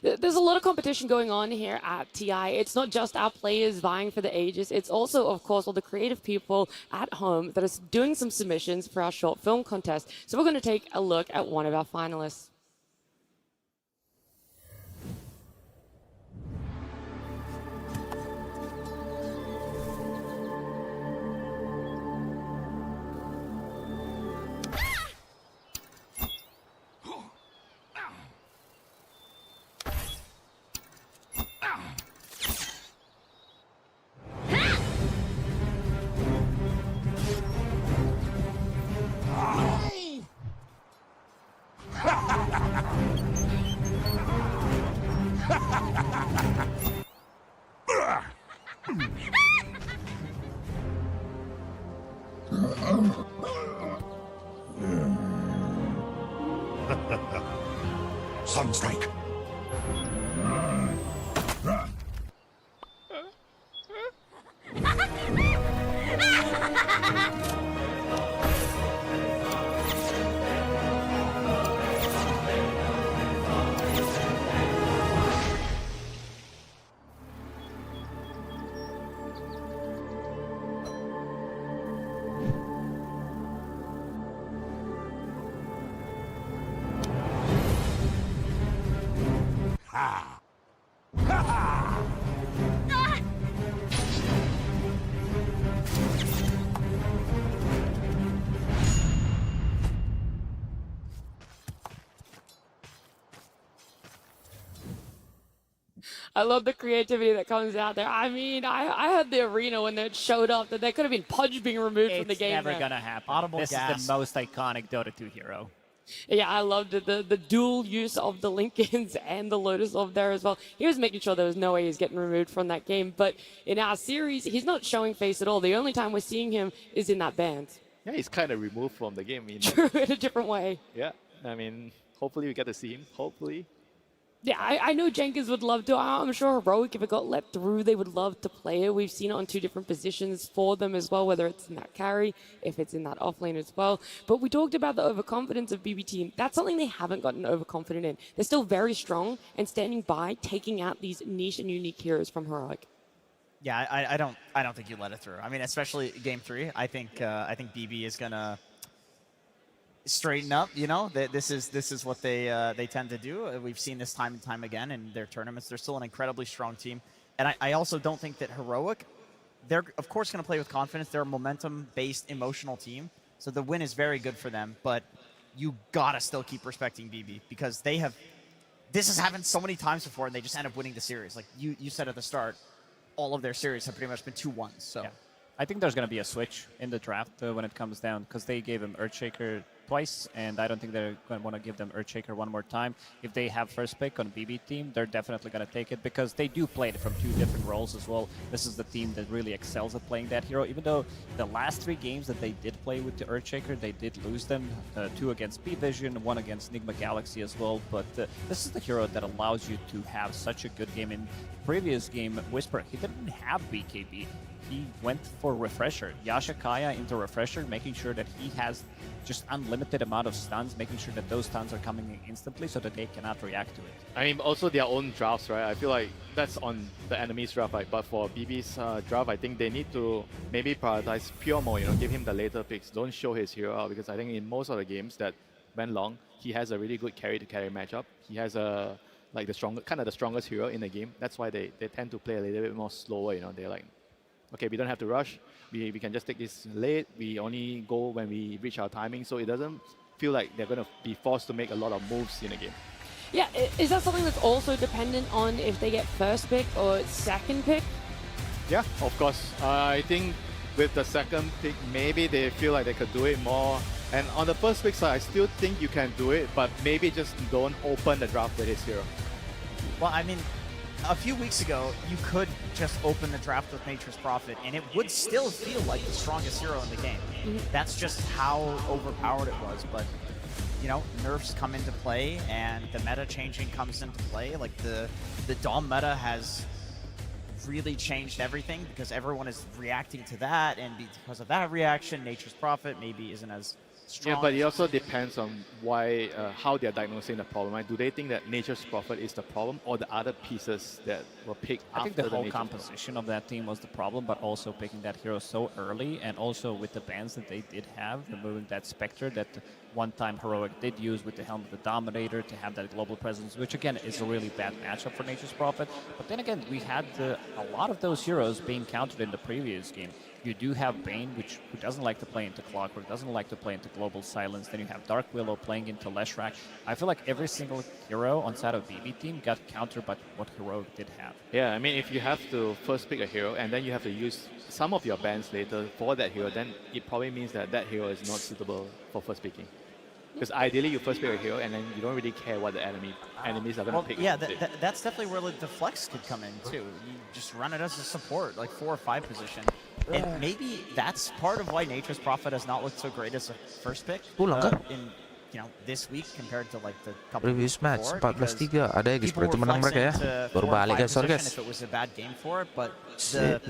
There's a lot of competition going on here at TI. It's not just our players vying for the Aegis. It's also, of course, all the creative people at home that are doing some submissions for our short film contest. So we're going to take a look at one of our finalists. Sunstrike. I love the creativity that comes out there. I mean, I had the arena when it showed up that there could have been Pudge being removed from the game. It's never there. gonna happen. Audible this gas. is the most iconic Dota 2 hero. Yeah, I loved it. The dual use of the Lincolns and the Lotus Orb there as well. He was making sure there was no way he's getting removed from that game. But in our series, he's not showing face at all. The only time we're seeing him is in that band. Yeah, he's kind of removed from the game. True, in a different way. Yeah, I mean, hopefully we get to see him. Hopefully. Yeah, I know Jenkins would love to. I'm sure Heroic, if it got let through, they would love to play it. We've seen it on 2 different positions for them as well, whether it's in that carry, if it's in that offlane as well. But we talked about the overconfidence of BB Team. That's something they haven't gotten overconfident in. They're still very strong and standing by, taking out these niche and unique heroes from Heroic. Yeah, I don't think you let it through. I mean, especially game 3. I think BB is gonna straighten up. You know, this is what they tend to do. We've seen this time and time again in their tournaments. They're still an incredibly strong team, and I also don't think that Heroic. They're of course going to play with confidence. They're a momentum-based, emotional team, so the win is very good for them. But you gotta still keep respecting BB because they have. This has happened so many times before, and they just end up winning the series. Like you said at the start, all of their series have pretty much been 2-1s. So. Yeah. I think there's going to be a switch in the draft when it comes down because they gave him Earthshaker twice, and I don't think they're going to want to give them Earthshaker one more time. If they have first pick on BB team, they're definitely going to take it because they do play it from 2 different roles as well. This is the team that really excels at playing that hero, even though the last 3 games that they did play with the Earthshaker, they did lose them. 2 against B-Vision, 1 against Nigma Galaxy as well, but this is the hero that allows you to have such a good game. In previous game, Whisper, he didn't have BKB. He went for Refresher. Yasha Kaya into Refresher, making sure that he has just unlimited amount of stuns, making sure that those stuns are coming in instantly so that they cannot react to it. I mean, also their own drafts, right? I feel like that's on the enemy's draft, right? But for BB's draft, I think they need to maybe prioritize Pure more, you know, give him the later picks. Don't show his hero out because I think in most of the games that went long, he has a really good carry-to-carry matchup. He has a like the strongest hero in the game. That's why they tend to play a little bit more slower, you know. They're like, okay, we don't have to rush. We can just take this late. We only go when we reach our timing, so it doesn't feel like they're going to be forced to make a lot of moves in a game. Yeah, is that something that's also dependent on if they get first pick or second pick? Yeah, of course. I think with the second pick, maybe they feel like they could do it more. And on the first pick side, I still think you can do it, but maybe just don't open the draft with his hero. Well, I mean, a few weeks ago, you could just open the draft with Nature's Prophet, and it would still feel like the strongest hero in the game. That's just how overpowered it was. But, you know, nerfs come into play, and the meta changing comes into play. Like, the Dom meta has really changed everything because everyone is reacting to that, and because of that reaction, Nature's Prophet maybe isn't as strong. Yeah, but it also depends on why, how they're diagnosing the problem. Right? Do they think that Nature's Prophet is the problem, or the other pieces that were picked after I think the whole Nature's composition of that team was the problem, but also picking that hero so early, and also with the bans that they did have, removing that Spectre that one time Heroic did use with the Helm of the Dominator to have that global presence, which again is a really bad matchup for Nature's Prophet. But then again, we had a lot of those heroes being countered in the previous game. You do have Bane, who doesn't like to play into Clockwork, doesn't like to play into Global Silence. Then you have Dark Willow playing into Leshrac. I feel like every single hero on side of BB team got countered by what Heroic did have. Yeah, I mean, if you have to first pick a hero and then you have to use some of your bans later for that hero, then it probably means that that hero is not suitable for first picking. Because ideally, you first pick a hero, and then you don't really care what the enemies are going to pick. Yeah, that's definitely where the flex could come in, too. You just run it as a support, like 4 or 5 position. And maybe that's part of why Nature's Prophet has not looked so great as a first pick in this week compared to like the couple previous match before, 14-3 ada ya guys, berarti menang mereka ya. Baru balik guys, sorry guys. If it was a bad game for it, but said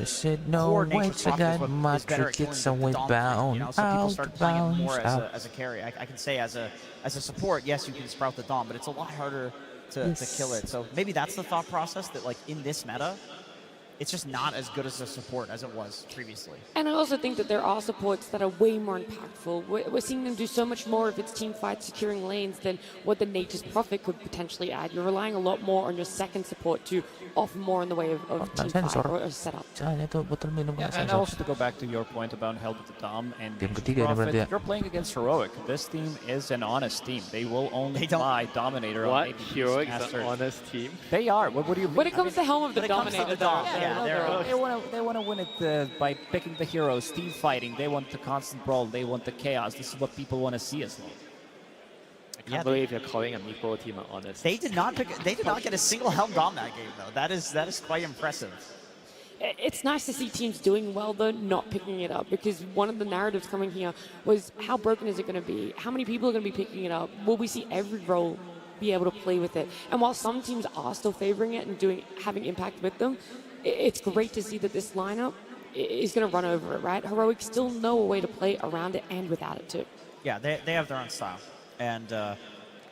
no wait, I got my crickets and we bound so people out, start playing it more bound as a carry. I can say as a support, yes, you can sprout the Dom, but it's a lot harder to kill it. So maybe that's the thought process, that like in this meta, it's just not as good as a support as it was previously. And I also think that there are supports that are way more impactful. We're seeing them do so much more of its team fights securing lanes than what the Nature's Prophet could potentially add. You're relying a lot more on your second support to offer more in the way of team fight or setup. And also to go back to your point about Held with the Dom and Game ketiga ini berarti ya. you're playing against Heroic. This team is an honest team. They will only fly Dominator on maybe Heroic is Master. an honest team? They are. What do you mean? When it comes to Helm of the Dominator, they want to win it by picking the heroes, team fighting. They want the constant brawl. They want the chaos. This is what people want to see as well. I can't believe you're calling a Meepo team an honest. They did not get a single Helm Dom that game though. That is quite impressive. It's nice to see teams doing well, though, not picking it up, because one of the narratives coming here was how broken is it going to be? How many people are going to be picking it up? Will we see every role be able to play with it? And while some teams are still favoring it and having impact with them, it's great to see that this lineup is going to run over it, right? Heroic still know a way to play around it and without it, too. Yeah, they have their own style. And,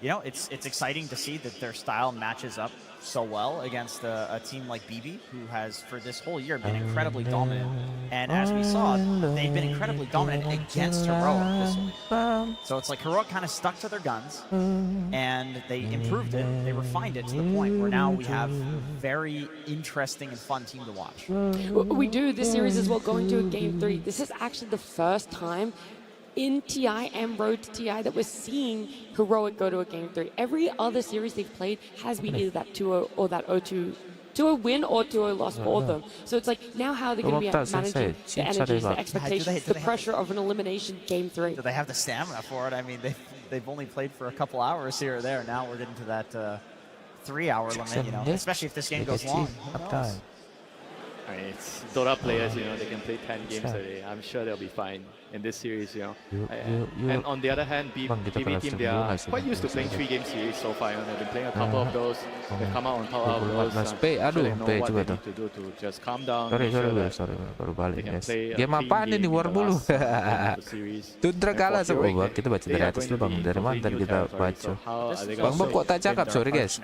you know, it's exciting to see that their style matches up so well against a team like BB, who has, for this whole year, been incredibly dominant. And as we saw, they've been incredibly dominant against Heroic this week. So it's like Heroic kind of stuck to their guns, and they improved it, they refined it to the point where now we have a very interesting and fun team to watch. We do this series as well, going to a Game 3. This is actually the first time in TI and Road to TI that we're seeing Heroic go to a Game 3. Every other series they've played has been either that 2-0 or that 0-2 to a win or to a loss for them. So it's like, now how are they going to be managing the energies, the expectations, the pressure of an elimination Game 3? Do they have the stamina for it? I mean, they've only played for a couple hours here or there. Now we're getting to that 3-hour limit, you know, especially if this game goes long. I mean, it's DotA players, you know, they can play 10 games a day. I'm sure they'll be fine in this series, you know. And on the other hand, BB team, they are quite used to playing 3-game series so far. You know, they've been playing a couple of those. They've come out on top of those. So they know what they need to do to just calm down. Sorry, baru balik guys. Game apaan ini war mulu? Tundra kalah sama kita baca dari atas dulu bang, dari mantan kita baca. Bang Bob kok tak cakap, sorry guys.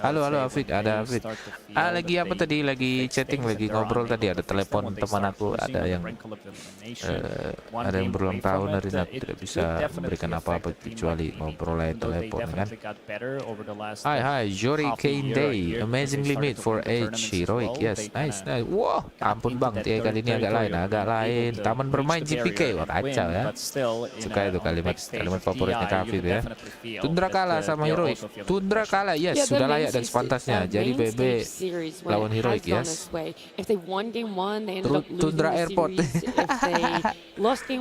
Halo Afid, ada Afid. Lagi apa tadi? Lagi chatting, lagi ngobrol tadi, ada telepon teman aku, ada yang berulang tahun hari ini tidak bisa memberikan apa-apa kecuali ngobrol aja telepon kan. Hai Jory Kane Day, amazingly made for age heroic, yes, nice. Wah, ampun bang, kali ini agak lain. Taman bermain GPK, wah kacau ya. Suka itu kalimat favoritnya Kavi itu ya. Tundra kalah sama heroic. Tundra kalah, yes, sudah layak dan sepantasnya. Jadi BB lawan heroic, yes. Tundra Airport.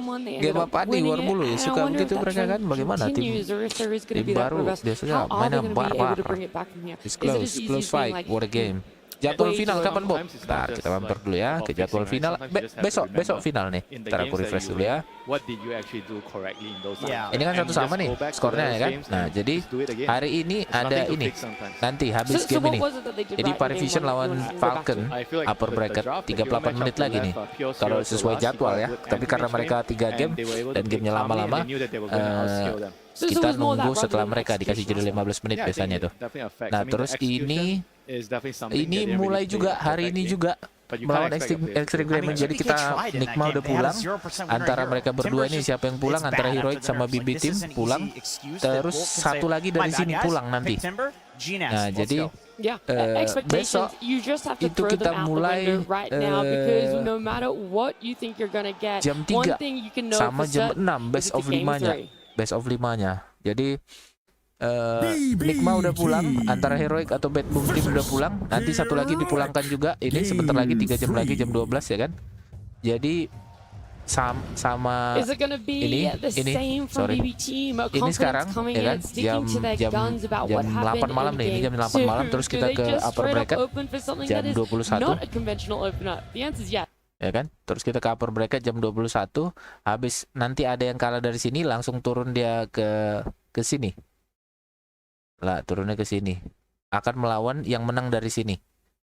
Game apa nih war mulu ya, suka begitu mereka kan. Bagaimana tim baru biasanya mainnya barbar. It's close fight, what a game. Jadwal final kapan Bob? Bentar, kita mampir dulu ya ke jadwal final. Besok final nih. Ntar aku refresh dulu ya. Ini kan satu sama nih skornya ya kan. Nah jadi hari ini ada ini. Nanti habis game ini. Jadi Parivision lawan Falcon upper bracket 38 menit lagi nih. Kalau sesuai jadwal ya. Tapi karena mereka 3 game dan gamenya lama-lama, kita nunggu setelah mereka dikasih jeda 15 menit biasanya tuh. Nah terus ini mulai juga hari ini juga melawan Extreme Gaming. Jadi kita Nikma udah pulang. Antara mereka berdua ini siapa yang pulang, antara Heroic sama BB Team pulang. Terus satu lagi dari sini pulang nanti. Nah jadi besok itu kita mulai jam 3 sama jam 6 best of 5-nya. Jadi Nikma udah pulang, antara Heroic atau BetBoom Team udah pulang. Nanti satu lagi dipulangkan juga. Ini sebentar lagi 3 jam lagi, jam 12 ya kan. Jadi sama ini sorry, ini sekarang ya kan jam 8 malam nih, ini jam 8 malam. Terus kita ke upper bracket jam 21 ya kan. Terus kita ke upper bracket jam 21. Habis nanti ada yang kalah dari sini langsung turun dia ke sini. Lah turunnya ke sini. Akan melawan yang menang dari sini.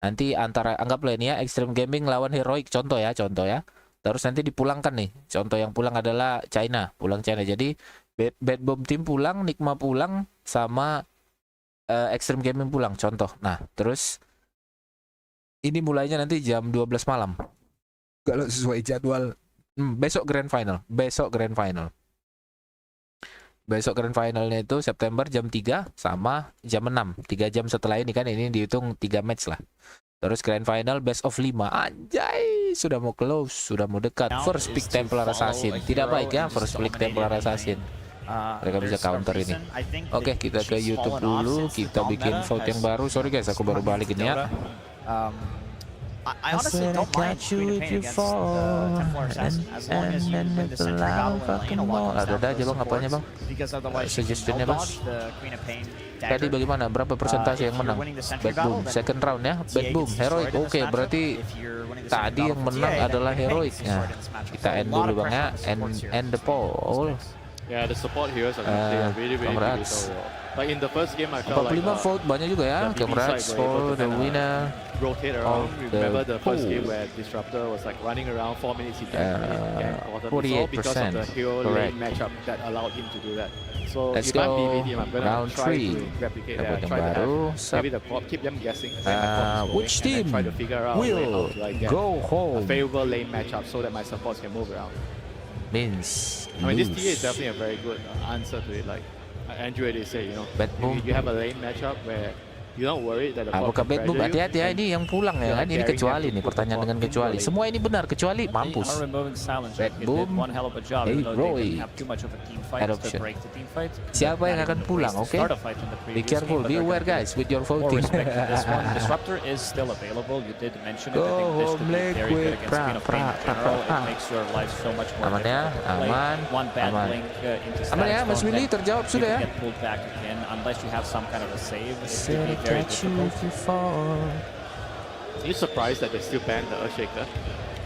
Nanti antara anggaplah ini ya Extreme Gaming lawan Heroic contoh ya. Terus nanti dipulangkan nih. Contoh yang pulang adalah China, pulang China. Jadi BetBoom Team pulang, Nikma pulang, sama Extreme Gaming pulang contoh. Nah, terus Ini mulainya nanti jam 12 malam. Kalau sesuai jadwal. Besok grand final. Besok grand finalnya itu September jam 3 sama jam 6. 3 jam setelah ini kan, ini dihitung 3 match lah. Terus grand final best of 5. Anjay, sudah mau close, sudah mau dekat. First pick Templar Assassin. Tidak baik ya first pick Templar Assassin. Mereka bisa counter ini. Oke, kita ke YouTube dulu. Kita bikin vote yang baru. Sorry guys, aku baru balik ini ya. I honestly don't mind Queen of Pain against Templar Assassin as long as you win the sentry battle and lane a lot of Ada aja bang, apanya bang? because otherwise Suggestionnya bang? the Queen of Pain Tadi bagaimana? Berapa persentase yang menang? BetBoom, second round ya. BetBoom, heroic. Oke, berarti tadi yang menang adalah heroic. Nah, kita end dulu bang ya. End the poll. Yeah, the support heroes are really good. Like in the first game, I felt 45 like vote banyak juga ya. Congrats for the winner. Rotate around. Remember the first game where Disruptor was like running around 4 minutes. He can't bottom. It's all because of the hero lane matchup that allowed him to do that. So Let's if I'm go. BB team, I'm gonna Round try 3. to replicate Dapat that. yang Try to baru. have maybe the co-op, keep them guessing. Which team try to figure out will how to like get go a home? favorable lane matchup so that my supports can move around. Means I mean, this lose. TA is definitely a very good answer to it. Like Andrew already said, you know, BetBoom. you have a lane matchup where you're not worried that the bot Buka can BetBoom, pressure you. hati-hati ya, ini yang pulang ya kan. Ini kecuali nih, pertanyaan dengan kecuali. Semua ini benar kecuali mampus. BetBoom, heroic. Adoption. Siapa yang akan pulang? Oke. Be careful, be aware guys with your voting. Disruptor is still available. You did mention it. Go I think this home, could be very good against Queen of Pain in general. It makes your life so much more Aman ya, aman, One bad aman. blink into Aman ya, status Mas zone, Willy then terjawab you sudah can ya. get pulled back again unless you have some kind of a save. It Said could be I'd very catch you difficult. if you fall. Are you surprised that they still banned the Earthshaker?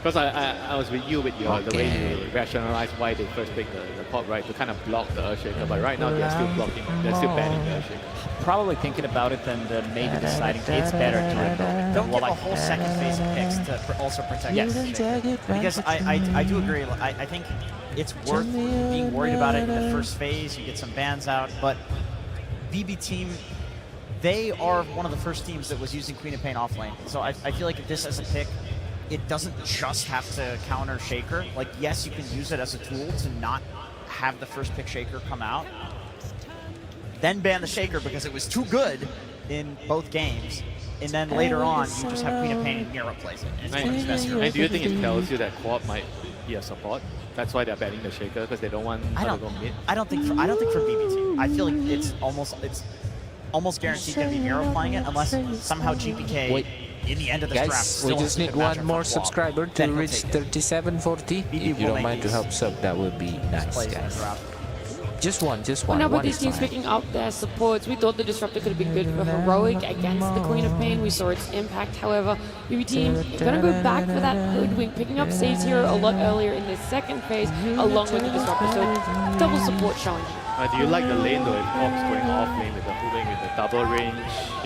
Because I was with you with your the way you rationalize why they first picked the pop, right, to kind of block the Earthshaker, but right now they're still blocking, they're still banning the Earthshaker. Probably thinking about it and maybe deciding it's better to remove it. Don't give a whole second phase of picks to also protect Yes. the Shaker. Because I do agree. I think it's worth being worried about it in the first phase. You get some bans out, but BB team, they are one of the first teams that was using Queen of Pain off lane. So I feel like if this as a pick, it doesn't just have to counter Shaker. Like, yes, you can use it as a tool to not have the first pick Shaker come out, then ban the Shaker because it was too good in both games, and then later on you just have Queen of Pain and Mira plays it. It's one of the best heroes. And do you think it tells you that co-op might be a support? That's why they're banning the Shaker, because they don't want her to go mid? I don't think for BB team. I feel like it's almost guaranteed going to be Mira playing it unless somehow GPK in the end of the draft Guys, still we just need one more subscriber to reach 3740. If you don't mind to help sub, that would be nice, guys. Just one. Well, no, but One these is teams fine. picking up their supports. We thought the Disruptor could have been good for Heroic against the Queen of Pain. We saw its impact. However, BB team gonna go back for that Hoodwink, picking up saves here a lot earlier in this second phase, along with the Disruptor. So double support showing here. Do you like the lane though, if Pop's going off lane with the hooding, with the double range?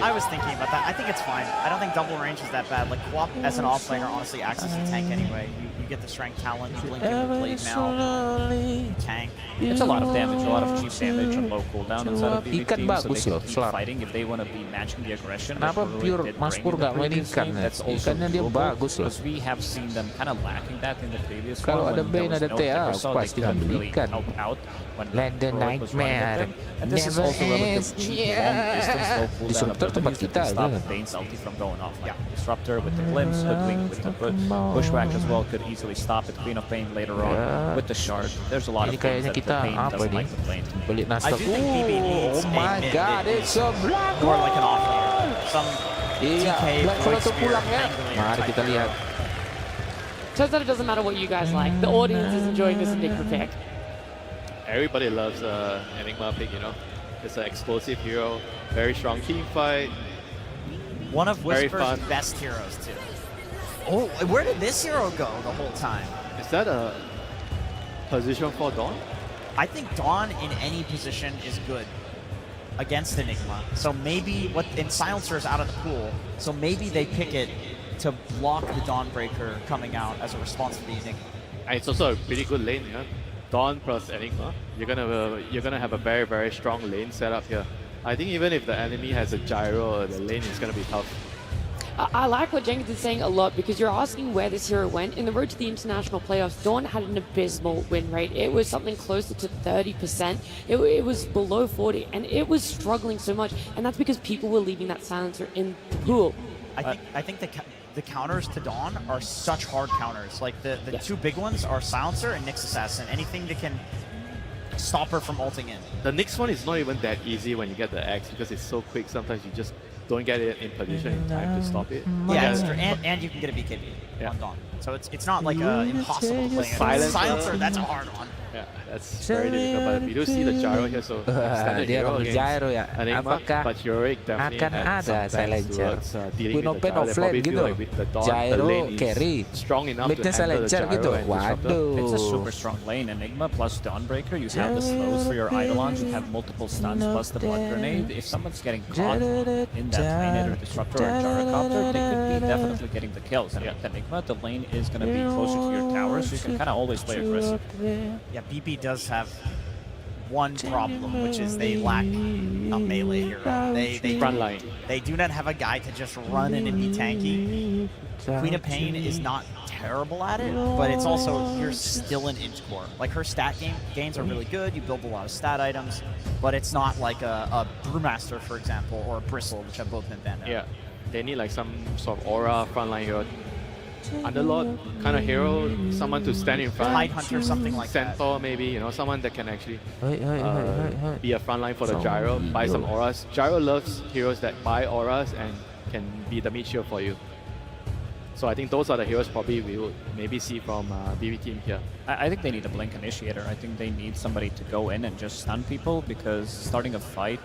I was thinking about that. I think it's fine. I don't think double range is that bad. Like, Quap as an off laner honestly acts as a tank anyway. You get the strength talent, you blink in the blade now, tank. It's a lot of damage, a lot of cheap damage on low cooldown inside of BB Ikan team, so bagus they loh, can keep Slar. fighting if they want to be matching the aggression. Kenapa pure Mas Pur nggak main ikan? That's also Ikannya dia doable, bagus loh. because we have seen them kind of lacking that in the previous Kalau one ada when there Bane, was ada no TA, Ticker, aku so pasti they couldn't ngambil really ikan. help out when Let the Heroic was running nightmare with them. And this is never also relative ends. cheap long distance low cooldown Disruptor tempat abilities that kita, can stop kan? Bane's ulti from going off. Like Disruptor with the glimpse, Hoodwink with the pushback as well could easily stop it. Queen of Pain later on with the shard. There's a lot Ini of things kayaknya that kita the Pain apa doesn't nih? like to play. Beli I nastar. do think BB needs Oh my a god, mid it's a black more like an off laner. Some Iya, DK Black Void Hole tuh Spear pulang ya. Angulator Mari type kita hero. lihat. Turns out it doesn't matter what you guys like. The audience is enjoying this Enigma pick. Everybody loves Enigma pick, you know. It's an explosive hero, very strong team fight. One of Very Whisper's fun. best heroes too. Oh, where did this hero go the whole time? Is that a position for Dawn? I think Dawn in any position is good against Enigma. So maybe Silencer is out of the pool. So maybe they pick it to block the Dawnbreaker coming out as a response to the Enigma. And it's also a pretty good lane, yeah. Dawn plus Enigma. You're gonna have a very, very strong lane setup here. I think even if the enemy has a gyro, the lane is gonna be tough. I like what Jenkins is saying a lot because you're asking where this hero went. In the road to the international playoffs, Dawn had an abysmal win rate. It was something closer to 30%. It was below 40, and it was struggling so much. And that's because people were leaving that silencer in the pool. I think the counters to Dawn are such hard counters. Like the two big ones are Silencer and Nyx Assassin. Anything that can stop her from ulting in. The next one is not even that easy when you get the X because it's so quick. Sometimes you just don't get it in position in time to stop it. Yeah, it's true. And you can get a BKB on Dawn. So it's not like impossible to play. Silencer, that's a hard one. Yeah, that's very difficult. But we do see the gyro here, so standard hero against gyro ya. Enigma, Apakah but heroic definitely akan ada silencer? dealing with the Queen of gyro. They Flame probably gitu. feel like with the Dawn, the Gyro lane carry. is strong enough to Midnya handle the silencer gyro gitu. and disruptor. Waduh. It's a super strong lane. Enigma plus Dawnbreaker. You have the slows for your Eidolons. You have multiple stuns plus the blood grenade. If someone's getting caught in that lane or disruptor or gyrocopter, they could be definitely getting the kills. And with Enigma, the lane is going to be closer to your tower, so you can kind of always play aggressive. Yeah, BB does have one problem, which is they lack a melee hero. They do not have a guy to just run in and be tanky. Queen of Pain is not terrible at it, but it's also, you're still an inch core. Like her stat gains are really good, you build a lot of stat items, but it's not like a Brewmaster, for example, or a Bristle, which have both been banned out. Yeah, they need like some sort of aura frontline hero. Underlord kind of hero, someone to stand in front. Tide Hunter, something like that. Centaur maybe, you know, someone that can actually be a frontline for the gyro, buy some auras. Gyro loves heroes that buy auras and can be the mid shield for you. So I think those are the heroes probably we would maybe see from BB team here. I think they need a Blink Initiator. I think they need somebody to go in and just stun people because starting a fight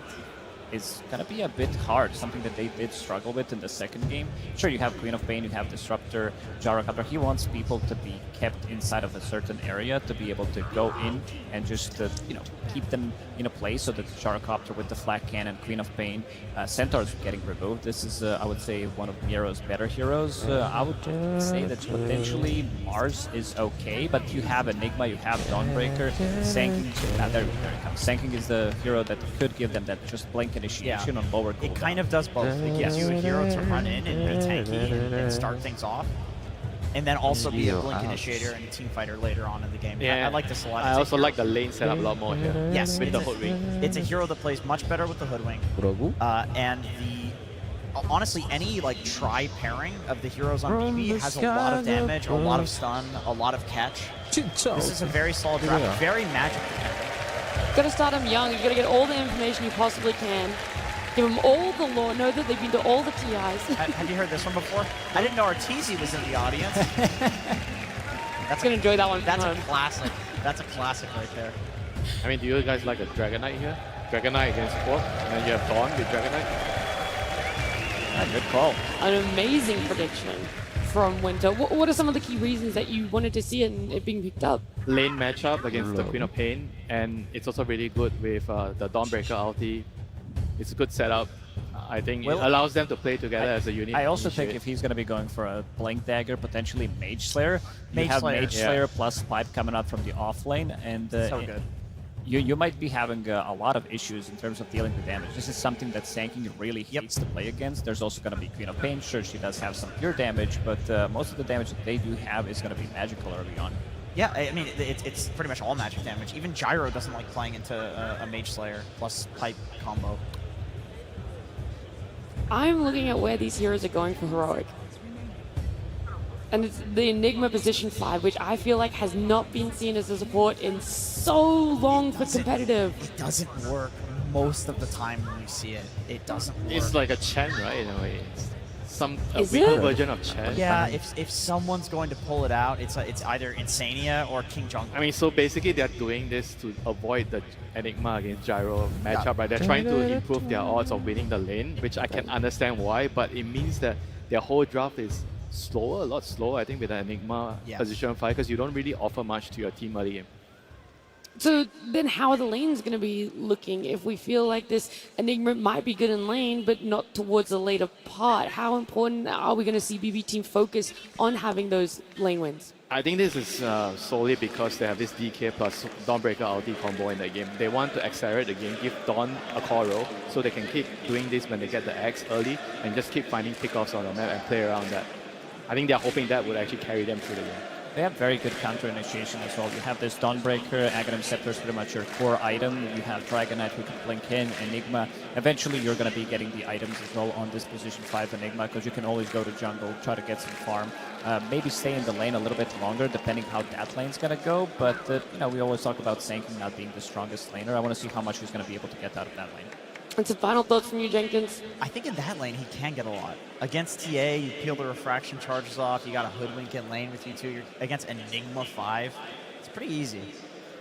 is going to be a bit hard, something that they did struggle with in the second game. Sure, you have Queen of Pain, you have Disruptor, Gyrocopter. He wants people to be kept inside of a certain area to be able to go in and just, you know, keep them in a place so that the Gyrocopter with the Flak Cannon, Queen of Pain, Centaur is getting removed. This is, I would say, one of Miro's better heroes. I would say that potentially Mars is okay, but you have Enigma, you have Dawnbreaker, Sanking, there it comes. Sanking is the hero that could give them that just Blink Initiation on lower cooldown. It kind of does both. It gives you a hero to run in and be tanky and start things off, and then also be a Blink Initiator and a team fighter later on in the game. Yeah, I like this a lot. I also like the lane setup a lot more here. Yes, with the Hoodwink. It's a hero that plays much better with the Hoodwink, and honestly, any like try pairing of the heroes on BB has a lot of damage, a lot of stun, a lot of catch. This is a very solid draft, very magical. Gotta start them young. You gotta get all the information you possibly can. Give them all the lore. Know that they've been to all the TIs. Have you heard this one before? I didn't know Arteezy was in the audience. That's gonna enjoy that one. That's a classic. That's a classic right there. I mean, do you guys like a Dragon Knight here? Dragon Knight against Sport, and then you have Dawn with Dragon Knight. Good call. An amazing prediction from Winter. What are some of the key reasons that you wanted to see it being picked up? Lane matchup against the Queen of Pain, and it's also really good with the Dawnbreaker ulti. It's a good setup. I think it allows them to play together as a unit. I also think if he's going to be going for a Blink Dagger, potentially Mage Slayer, you have Mage Slayer plus Pipe coming out from the off lane, and so good. You might be having a lot of issues in terms of dealing the damage. This is something that Sanking really hates to play against. There's also going to be Queen of Pain. Sure, she does have some pure damage, but most of the damage that they do have is going to be magical early on. Yeah, I mean, it's pretty much all magic damage. Even Gyro doesn't like playing into a Mage Slayer plus Pipe combo. I'm looking at where these heroes are going for Heroic. And it's the Enigma position 5, which I feel like has not been seen as a support in so long for competitive. It doesn't work most of the time when you see it. It doesn't work. It's like a Chen, right, in a way. It's a Is weaker it? version of Chen. Yeah, if someone's going to pull it out, it's either Insania or King Jungle. I mean, so basically they're doing this to avoid the Enigma against Gyro matchup, right? They're trying to improve their odds of winning the lane, which I can understand why, but it means that their whole draft is slower, a lot slower, I think, with the Enigma position 5, because you don't really offer much to your team early game. So then how are the lanes going to be looking if we feel like this Enigma might be good in lane, but not towards the later part? How important are we going to see BB team focus on having those lane wins? I think this is solely because they have this DK plus Dawnbreaker ulti combo in the game. They want to accelerate the game, give Dawn a core role, so they can keep doing this when they get the X early, and just keep finding pickoffs on the map and play around that. I think they're hoping that would actually carry them through the game. They have very good counter initiation as well. You have this Dawnbreaker, Aghanim Scepter is pretty much your core item. You have Dragon Knight who can blink in, Enigma. Eventually you're going to be getting the items as well on this position 5 Enigma, because you can always go to jungle, try to get some farm. Maybe stay in the lane a little bit longer depending how that lane's going to go. But you know, we always talk about Sanking not being the strongest laner. I want to see how much he's going to be able to get out of that lane. And some final thoughts from you, Jenkins? I think in that lane, he can get a lot. Against TA, you peel the refraction charges off. You got a Hoodwink in lane with you, too. You're against Enigma 5. It's pretty easy.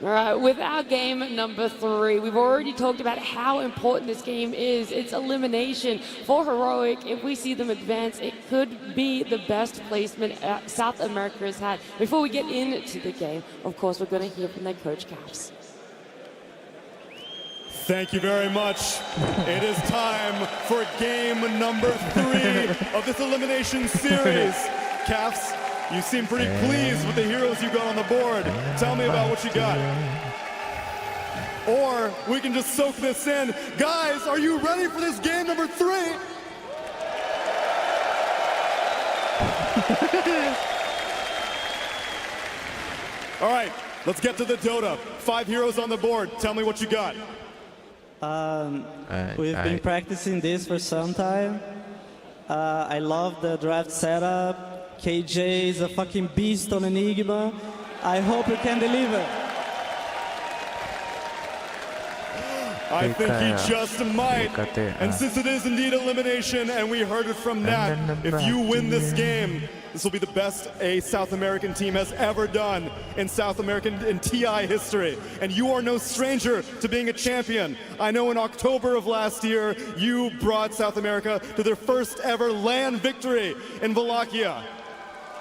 All right, with our game number 3, we've already talked about how important this game is. It's elimination for Heroic. If we see them advance, it could be the best placement South America has had. Before we get into the game, of course, we're going to hear from their coach, Caps. Thank you very much. It is time for game number 3 of this elimination series. Caps, you seem pretty pleased with the heroes you got on the board. Tell me about what you got. Or we can just soak this in. Guys, are you ready for this game number 3? All right, let's get to the DotA. 5 heroes on the board. Tell me what you got. We've been practicing this for some time. I love the draft setup. KJ is a fucking beast on Enigma. I hope you can deliver. I think he just might. And since it is indeed elimination, and we heard it from Nat, if you win this game, this will be the best a South American team has ever done in South American and TI history. And you are no stranger to being a champion. I know in October of last year, you brought South America to their first ever LAN victory in Wallachia.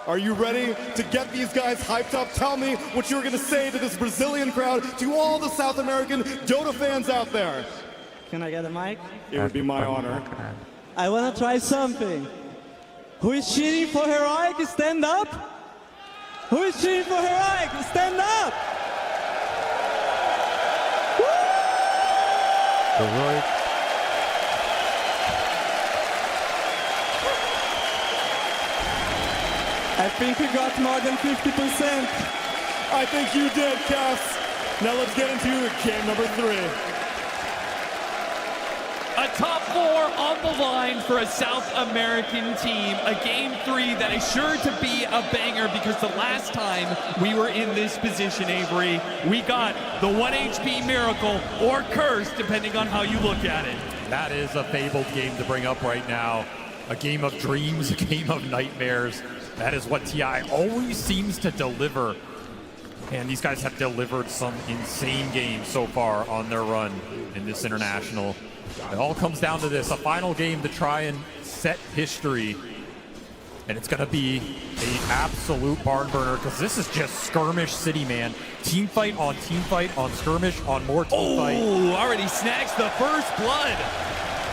Are you ready to get these guys hyped up? Tell me what you're going to say to this Brazilian crowd, to all the South American Dota fans out there. Can I get a mic? It would be my honor. I want to try something. Who is cheering for Heroic? Stand up. Who is cheering for Heroic? Stand up. Heroic. I think we got more than 50%. I think you did, Cass. Now let's get into game number 3. A top 4 on the line for a South American team. A game 3 that is sure to be a banger, because the last time we were in this position, Avery, we got the 1 HP miracle or curse, depending on how you look at it. That is a fabled game to bring up right now. A game of dreams, a game of nightmares. That is what TI always seems to deliver. And these guys have delivered some insane games so far on their run in this international. It all comes down to this, a final game to try and set history. And it's going to be an absolute barn burner, because this is just skirmish city, man. Team fight on skirmish on more team fight. Oh, already snacks the first blood.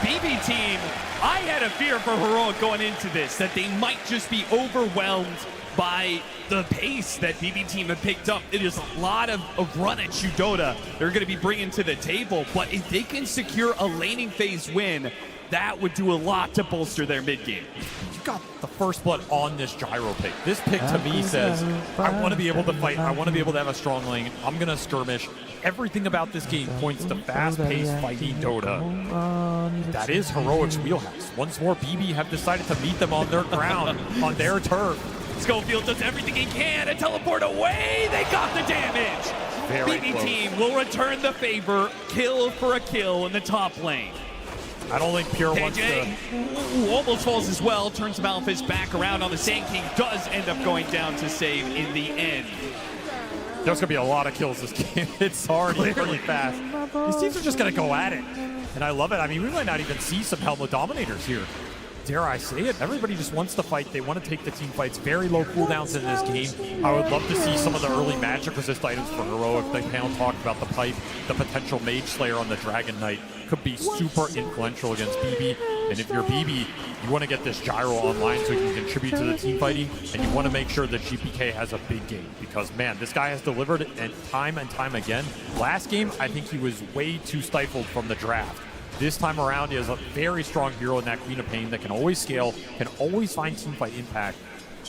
BB team, I had a fear for Heroic going into this, that they might just be overwhelmed by the pace that BB team have picked up. It is a lot of run at Dota they're going to be bringing to the table, but if they can secure a laning phase win, that would do a lot to bolster their mid game. You got the first blood on this gyro pick. This pick to me says, I want to be able to fight, I want to be able to have a strong lane, I'm going to skirmish. Everything about this game points to fast-paced fighting Dota. That is Heroic's wheelhouse. Once more, BB have decided to meet them on their ground, on their turf. Schofield does everything he can to teleport away. They got the damage. BB team will return the favor, kill for a kill in the top lane. I don't think Pure wants to... Ooh, almost falls as well. Turns Malphite back around on the Sand King. Does end up going down to save in the end. There's going to be a lot of kills this game. It's already pretty fast. These teams are just going to go at it. And I love it. I mean, we might not even see some Helmet Dominators here. Dare I say it? Everybody just wants to fight. They want to take the team fights. Very low cooldowns in this game. I would love to see some of the early magic resist items for Heroic. The panel talked about the pipe, the potential Mage Slayer on the Dragon Knight could be super influential against BB. And if you're BB, you want to get this gyro online so you can contribute to the team fighting, and you want to make sure that GPK has a big game because, man, this guy has delivered and time again. Last game, I think he was way too stifled from the draft. This time around, he has a very strong hero in that Queen of Pain that can always scale, can always find team fight impact.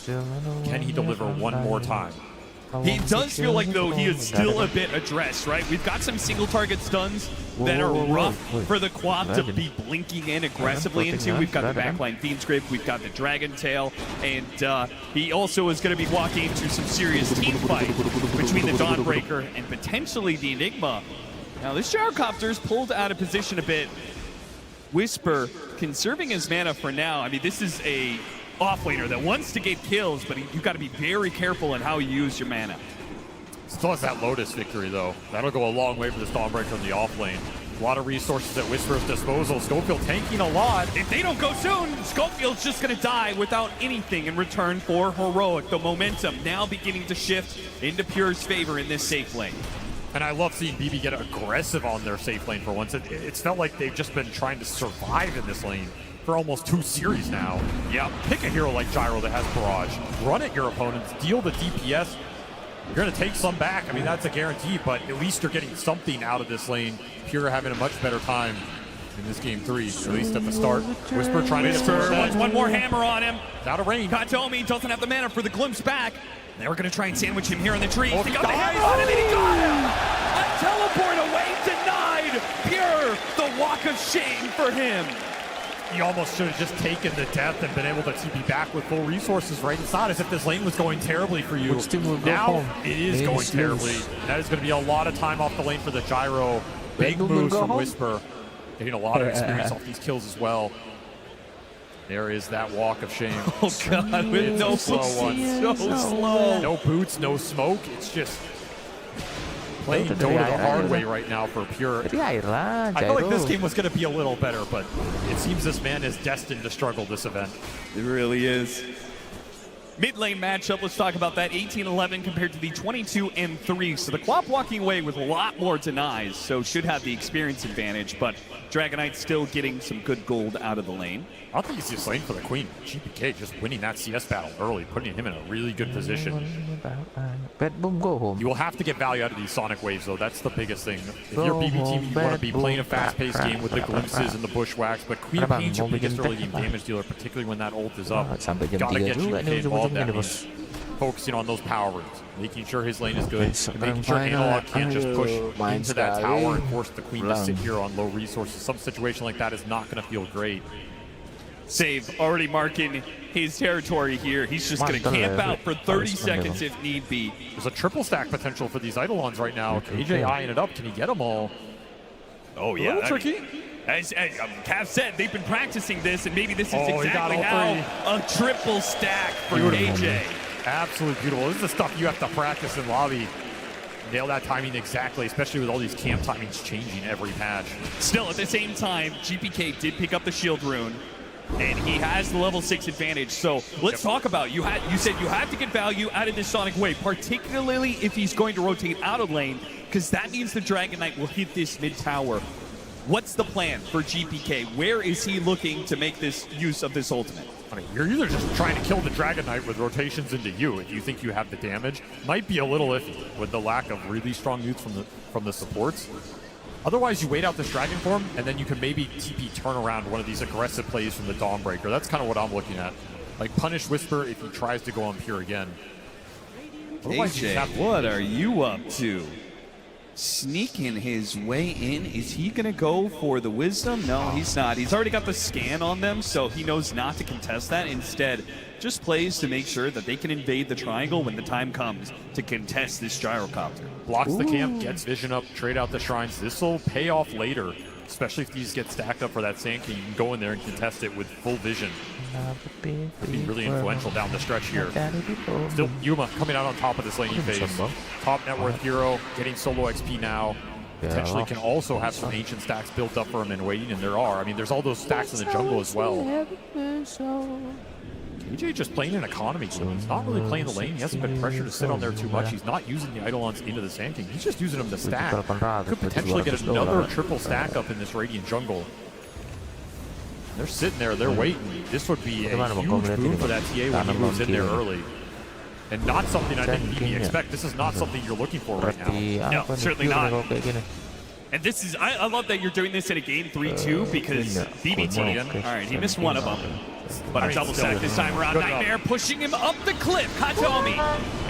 Can he deliver one more time? He does feel like, though, he is still a bit addressed, right? We've got some single target stuns that are rough for the Quap to be blinking in aggressively into. We've got the backline Fiend's Grip, we've got the Dragon Tail, and he also is going to be walking into some serious team fight between the Dawnbreaker and potentially the Enigma. Now, this Gyrocopter is pulled out of position a bit. Whisper conserving his mana for now. I mean, this is a offlaner that wants to get kills, but you've got to be very careful in how you use your mana. Still has that Lotus victory, though. That'll go a long way for this Dawnbreaker in the offlane. A lot of resources at Whisper's disposal. Schofield tanking a lot. If they don't go soon, Schofield's just going to die without anything in return for Heroic. The momentum now beginning to shift into Pure's favor in this safe lane. And I love seeing BB get aggressive on their safe lane for once. It's felt like they've just been trying to survive in this lane for almost 2 series now. Yeah, pick a hero like Gyro that has Barrage. Run at your opponents, deal the DPS. You're going to take some back. I mean, that's a guarantee, but at least you're getting something out of this lane. Pure having a much better time in this game 3, at least at the start. Whisper trying to get wants one more hammer on him. Out of range. Katomi doesn't have the mana for the glimpse back. They were going to try and sandwich him here on the tree. Oh, he got the hammer on him, and he got him! A teleport away denied! Pure, the walk of shame for him. He almost should have just taken the death and been able to TP back with full resources, right? It's not as if this lane was going terribly for you. Now it is going terribly. That is going to be a lot of time off the lane for the Gyro. Big moves from Whisper. Getting a lot of experience off these kills as well. There is that walk of shame. Oh God, with no slow one. So slow. No boots, no smoke. It's just playing DotA the hard way right now for Pure. I feel like this game was going to be a little better, but it seems this man is destined to struggle this event. It really is. Mid lane matchup, let's talk about that. 18-11 compared to the 22-3. So the Quap walking away with a lot more denies, so should have the experience advantage, but Dragonite still getting some good gold out of the lane. I don't think he's just lane for the Queen. GPK just winning that CS battle early, putting him in a really good position. BetBoom, go home. You will have to get value out of these Sonic waves, though. That's the biggest thing. If you're BB team, you want to be playing a fast-paced game with the glimpses and the bushwhacks, but Queen of Pain's your biggest early game damage dealer, particularly when that ult is up. Gotta get GPK involved. That means focusing on those power rooms, making sure his lane is good, and making sure Analog can't just push into that tower and force the Queen to sit here on low resources. Some situation like that is not going to feel great. Save already marking his territory here. He's just going to camp out for 30 seconds if need be. There's a triple stack potential for these Eidolons right now. KJ eyeing it up. Can he get them all? Oh, yeah. A little tricky. As Cav said, they've been practicing this, and maybe this is exactly how a triple stack for KJ. Absolutely beautiful. This is the stuff you have to practice in lobby. Nail that timing exactly, especially with all these camp timings changing every patch. Still, at the same time, GPK did pick up the shield rune, and he has the level 6 advantage. So let's talk about, you said you have to get value out of this Sonic Wave, particularly if he's going to rotate out of lane, because that means the Dragon Knight will hit this mid tower. What's the plan for GPK? Where is he looking to make this use of this ultimate? I mean, you're either just trying to kill the Dragon Knight with rotations into you if you think you have the damage. Might be a little iffy with the lack of really strong use from the supports. Otherwise, you wait out this Dragon form, and then you can maybe TP turn around one of these aggressive plays from the Dawnbreaker. That's kind of what I'm looking at. Like, punish Whisper if he tries to go on Pure again. AJ, what are you up to? Sneaking his way in. Is he going to go for the Wisdom? No, he's not. He's already got the scan on them, so he knows not to contest that. Instead, just plays to make sure that they can invade the triangle when the time comes to contest this Gyrocopter. Blocks the camp, gets vision up, trade out the shrines. This will pay off later, especially if these get stacked up for that Sand King. You can go in there and contest it with full vision. Could be really influential down the stretch here. Still, Yuma coming out on top of this laning phase. Top net worth hero, getting solo XP now. Potentially can also have some ancient stacks built up for him and waiting, and there are. I mean, there's all those stacks in the jungle as well. KJ just playing an economy game. He's not really playing the lane. He hasn't been pressured to sit on there too much. He's not using the Eidolons into the Sand King. He's just using them to stack. Could potentially get another triple stack up in this Radiant jungle. They're sitting there, they're waiting. This would be a huge move for that TA when he moves in there early. And not something I think BB expect. This is not something you're looking for right now. No, certainly not. And this is, I love that you're doing this in a game 3-2 because BBT, all right, he missed one of them. But a double stack this time around. Nightmare pushing him up the cliff. Katomi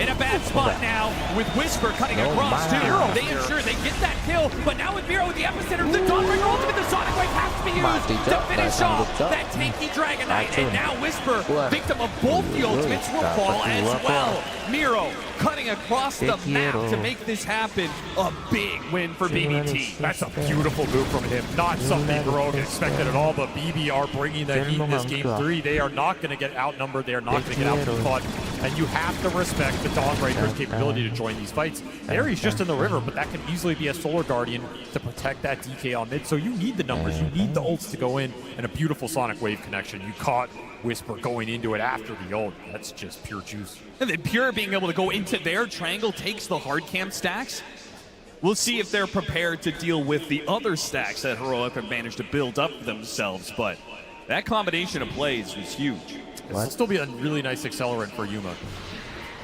in a bad spot now with Whisper cutting across too. They ensure they get that kill. But now with Miro with the epicenter, the Dawnbreaker ultimate, the Sonic Wave has to be used to finish off that tanky Dragon Knight. And now Whisper, victim of both the ultimates, will fall as well. Miro cutting across the map to make this happen. A big win for BBT. That's a beautiful move from him. Not something Heroic expected at all, but BB are bringing the heat in this game 3. They are not going to get outnumbered. They are not going to get out-fought. And you have to respect the Dawnbreaker's capability to join these fights. There he's just in the river, but that can easily be a Solar Guardian to protect that DK on mid. So you need the numbers. You need the ults to go in, and a beautiful Sonic Wave connection. You caught Whisper going into it after the ult. That's just pure juice. And then Pure being able to go into their triangle takes the hard cam stacks. We'll see if they're prepared to deal with the other stacks that Heroic have managed to build up themselves, but that combination of plays was huge. This will still be a really nice accelerant for Yuma.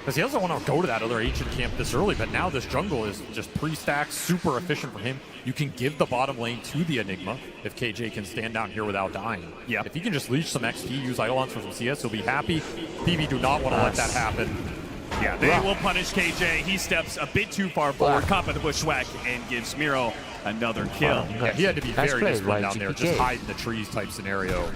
Because he doesn't want to go to that other ancient camp this early, but now this jungle is just pre-stacked, super efficient for him. You can give the bottom lane to the Enigma if KJ can stand down here without dying. Yeah. If he can just leech some XP, use Eidolons for some CS, he'll be happy. BB do not want to let that happen. Yeah, they will punish KJ. He steps a bit too far forward, caught by the bushwhack, and gives Miro another kill. Yeah, he had to be very disciplined down there, just hide in the trees type scenario.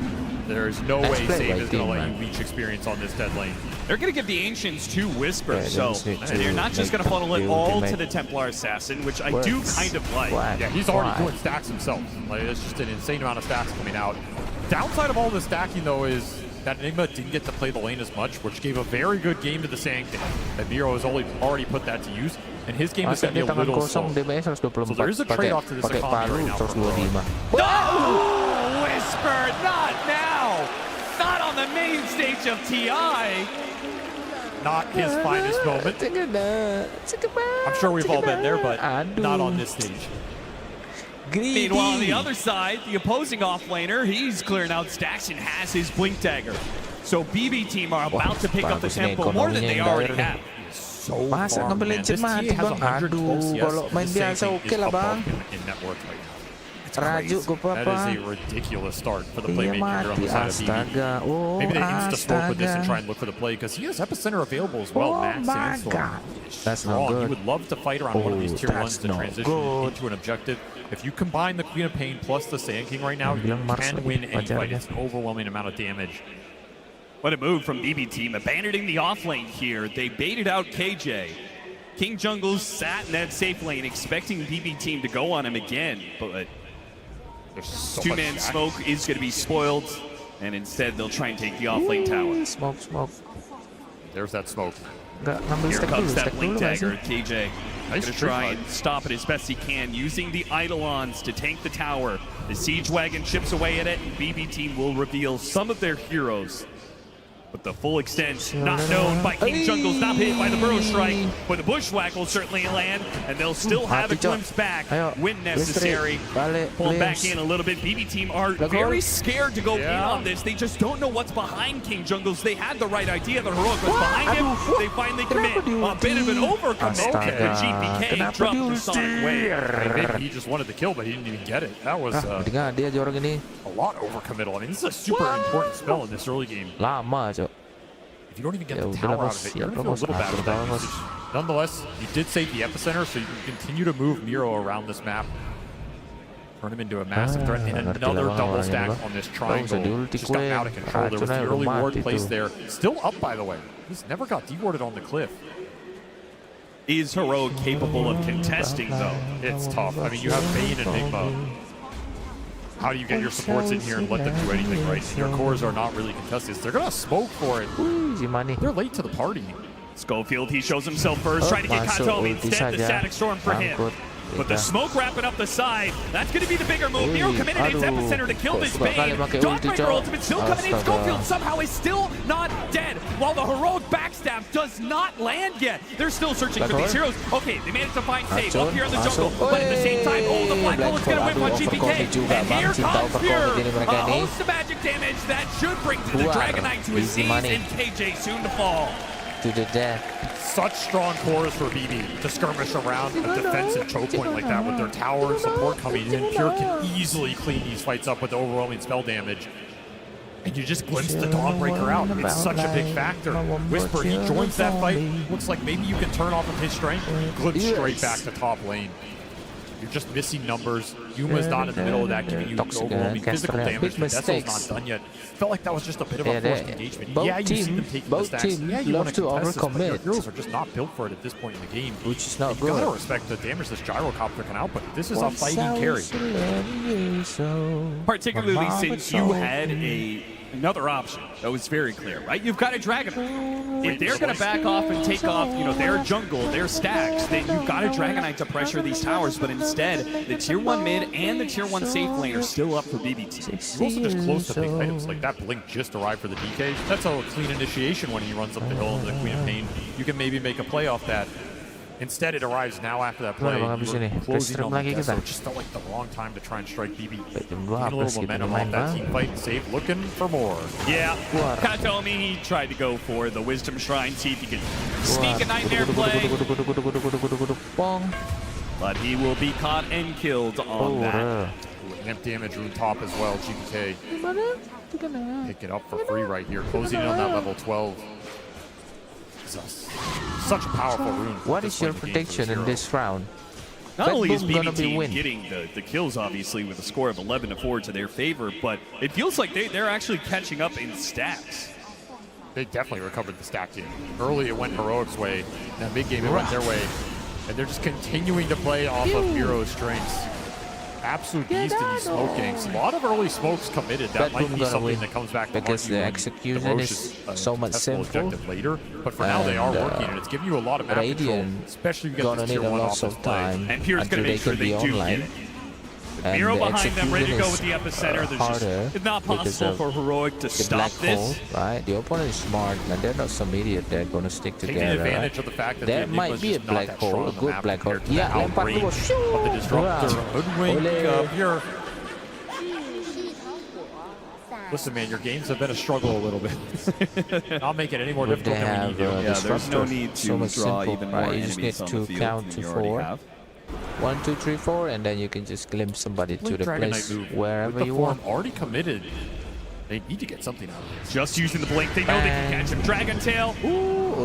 There's no way Save is going to let you leech experience on this dead lane. They're going to give the Ancients to Whisper, so they're not just going to funnel it all to the Templar Assassin, which I do kind of like. Yeah, he's already doing stacks himself. Like, it's just an insane amount of stacks coming out. Downside of all the stacking, though, is that Enigma didn't get to play the lane as much, which gave a very good game to the Sanctum. And Miro has already put that to use, and his game is going to be a little slow. So there is a trade-off to this economy right now for Heroic. No! Whisper, not now! Not on the main stage of TI! Not his finest moment. I'm sure we've all been there, but not on this stage. Meanwhile, on the other side, the opposing offlaner, he's clearing out stacks and has his Blink Dagger. So BB team are about to pick up the tempo more than they already have. Masa ngebelin mati bang? Aduh, kalau main biasa oke lah bang. Rajuk gue That papa. is a ridiculous start for the Iya playmaker here on mati, the side of BB. astaga. Oh, Maybe they insta-smoke with this and try astaga. and look for the play, because he has Epicenter available as well, Oh Max my and Storm. God. That's Strong. not He good. would love to fight around one of these Oh, tier 1s that's to not transition good. into an objective. If you combine the Queen of Pain plus the Sand King right now, you Bilang Mars can lagi, win any wajar fight. aja. It's an overwhelming amount of damage. What a move from BB team, abandoning the off lane here. They baited out KJ. King Jungle sat in that safe lane, expecting BB team to go on him again, but two-man smoke is going to be spoiled, and instead they'll try and take the off lane tower. Smoke, smoke. There's that smoke. Nggak ngambil Here stack comes dulu, that stack Blink dulu nggak Dagger. sih? KJ Nice going to trick try fight. and stop it as best he can, using the Eidolons to tank the tower. The Siege Wagon chips away at it, and BB team will reveal some of their heroes. But the full extent not known by King Jungle's not hit by the Burrow Strike, but the Bushwhack will certainly land, and they'll still have a glimpse back when necessary. Pull back in a little bit. BB team are very scared to go in on this. They just don't know what's behind King Jungle's. They had the right idea. The Heroic was behind him. They finally commit. A bit of an overcommit. The GPK dropped the Sonic Wave. Maybe he just wanted the kill, but he didn't even get it. That was Dengar dia jorok ini. a lot overcommittal. I mean, this is a super important spell in this early game. Lama, Cok. If you don't even get Ya the udah tower lah, out bos. of it, Ya you're udah, going to bos. feel a little bad Atur about banget, that bos. usage. Nonetheless, you did save the epicenter, so you can continue to move Miro around this map. Turn him into a massive threat, and ngerti another lah double bang, stack ini, bang. on this Bagus, triangle. diulti Just gotten kue. out of control. There was the Racunnya early udah ward mati placed tuh. there. Still up, by the way. He's never got dewarded on the cliff. Is Heroic capable of contesting, though? It's tough. I mean, you have Bane and Enigma. How do you get your supports in here and let them do anything right? Your cores are not really contested. They're going to smoke for it. They're late to the party. Schofield, he shows himself first, trying to get masuk Katomi. ulti Instead, the saja. Static Storm for him. Angkut. But the Udah. smoke wrapping up the side, that's going to be the bigger move. Nero committed its aduh. epicenter to kill Kok this suka kali Bane. pakai ulti, Dawnbreaker Cok. ultimate still coming in. Astaga. Schofield somehow is still not dead, while the heroic backstab does not land yet. They're still searching for these heroes. Okay, they managed to find Save up here in the jungle, but at the same time, oh, the Black Hole's gonna whip on GPK. And here comes Pure. mereka A nih. host of magic damage that should bring to the Dragon Knight to his Easy knees, money. and KJ soon to fall. To the death. Such strong cores for BB to skirmish around a defensive choke point like that with their tower and support coming in. Pure can easily clean these fights up with overwhelming spell damage. And you just glimpse the Dawnbreaker out. It's such a big factor. Whisper, he joins that fight. Looks like maybe you can turn off of his strength. Glimpse straight back to top lane. You're just missing numbers. Yuma's not in the middle of that, giving you overwhelming physical damage. Desso's not done yet. Felt like that was just a bit of a forced engagement. Yeah, you see them taking the stacks. Yeah, you want to contest this, but your heroes are just not built for it at this point in the game. Which is not you good. gotta respect the damage this gyrocopter can output. This is a fighting carry. Particularly since you had another option that was very clear, right? You've got a Dragon. If they're going to back off and take off, their jungle, their stacks, then you've got a Dragon Knight to pressure these towers. But instead, the tier 1 mid and the tier 1 safe lane are still up for BBT. You're also just close to big items. Like that blink just arrived for the DK. That's a clean initiation when he runs up the hill into the Queen of Pain. You can maybe make a play off that. Instead, it arrives now after that play. Closing on the Deso. It just felt like the wrong time to try and strike BB. Getting a little momentum off that team fight. Save looking for more. Yeah, Katomi, he tried to go for the Wisdom Shrine, see if he could sneak a Nightmare play. But he will be caught and killed on that. Amp damage rune top as well, GPK. Pick it up for free right here. Closing in on that level 12. Such a powerful rune. What is your prediction in this round? Not only is BB team getting the kills, obviously, with a score of 11-4 to their favor, but it feels like they're actually catching up in stacks. They definitely recovered the stack game. Early it went Heroic's way. Now mid-game it went their way. And they're just continuing to play off of Miro's strengths. Absolute beast in these smoke ganks. A lot of early smokes committed. That might be something that comes back because the execution is so much simple. Later, but for now they are working, and it's giving you a lot of map control, especially if you get this tier 1 offense play. And Pure's going to make sure they do get it. Miro behind them, ready to go with the epicenter. It's not possible for Heroic to stop this. Right, the opponent is smart, and they're not some idiot. They're going to stick together. Taking advantage of the fact that there might be a black hole, a good black hole. Yeah, lempar dulu. Of the disruptor, hoodwink of your. Listen, man, your games have been a struggle a little bit. I'll make it any more difficult than we need to. Yeah, there's no need to draw even more enemies on the field than you already have. 1, 2, 3, 4, and then you can just glimpse somebody to the place wherever you want. Already committed. They need to get something out of this. Just using the blink, they know they can catch him. Dragon Tail,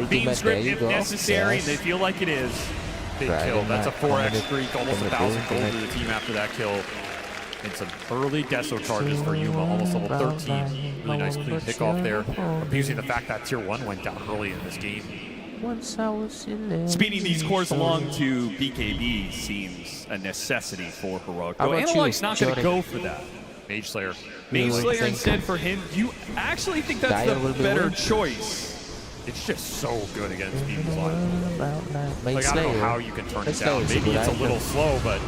Beam Script if necessary, and they feel like it is. Big kill. That's a 4x streak, almost 1,000 gold to the team after that kill. And some early Deso charges for Yuma, almost level 13. Really nice clean pick off there. Abusing the fact that tier 1 went down early in this game. Speeding these cores along to BKB seems a necessity for Heroic. Though Enlight's not going to go for that. Mage Slayer. Mage Slayer instead for him. You actually think that's the better choice? It's just so good against BB's line. Like, I don't know how you can turn it down. Maybe it's a little slow, but...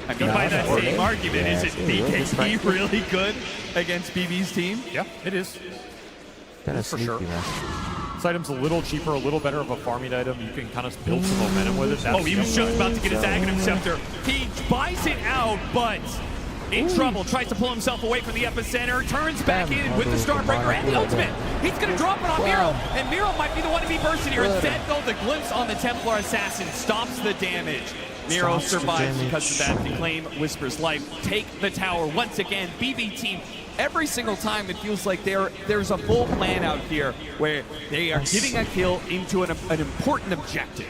I mean, by that same argument, is it BKB really good against BB's team? Yeah, it is. For sure. This item's a little cheaper, a little better of a farming item. You can kind of build some momentum with it. Oh, he was just about to get his Aghanim Scepter. He buys it out, but in trouble. Tries to pull himself away from the epicenter. Turns back in with the Starbreaker and the ultimate. He's going to drop it on Miro, and Miro might be the one to be bursting here. Instead, though, the glimpse on the Templar Assassin stops the damage. Miro survives because of that to claim Whisper's life. Take the tower once again. BB team, every single time it feels like there's a full plan out here where they are getting a kill into an important objective.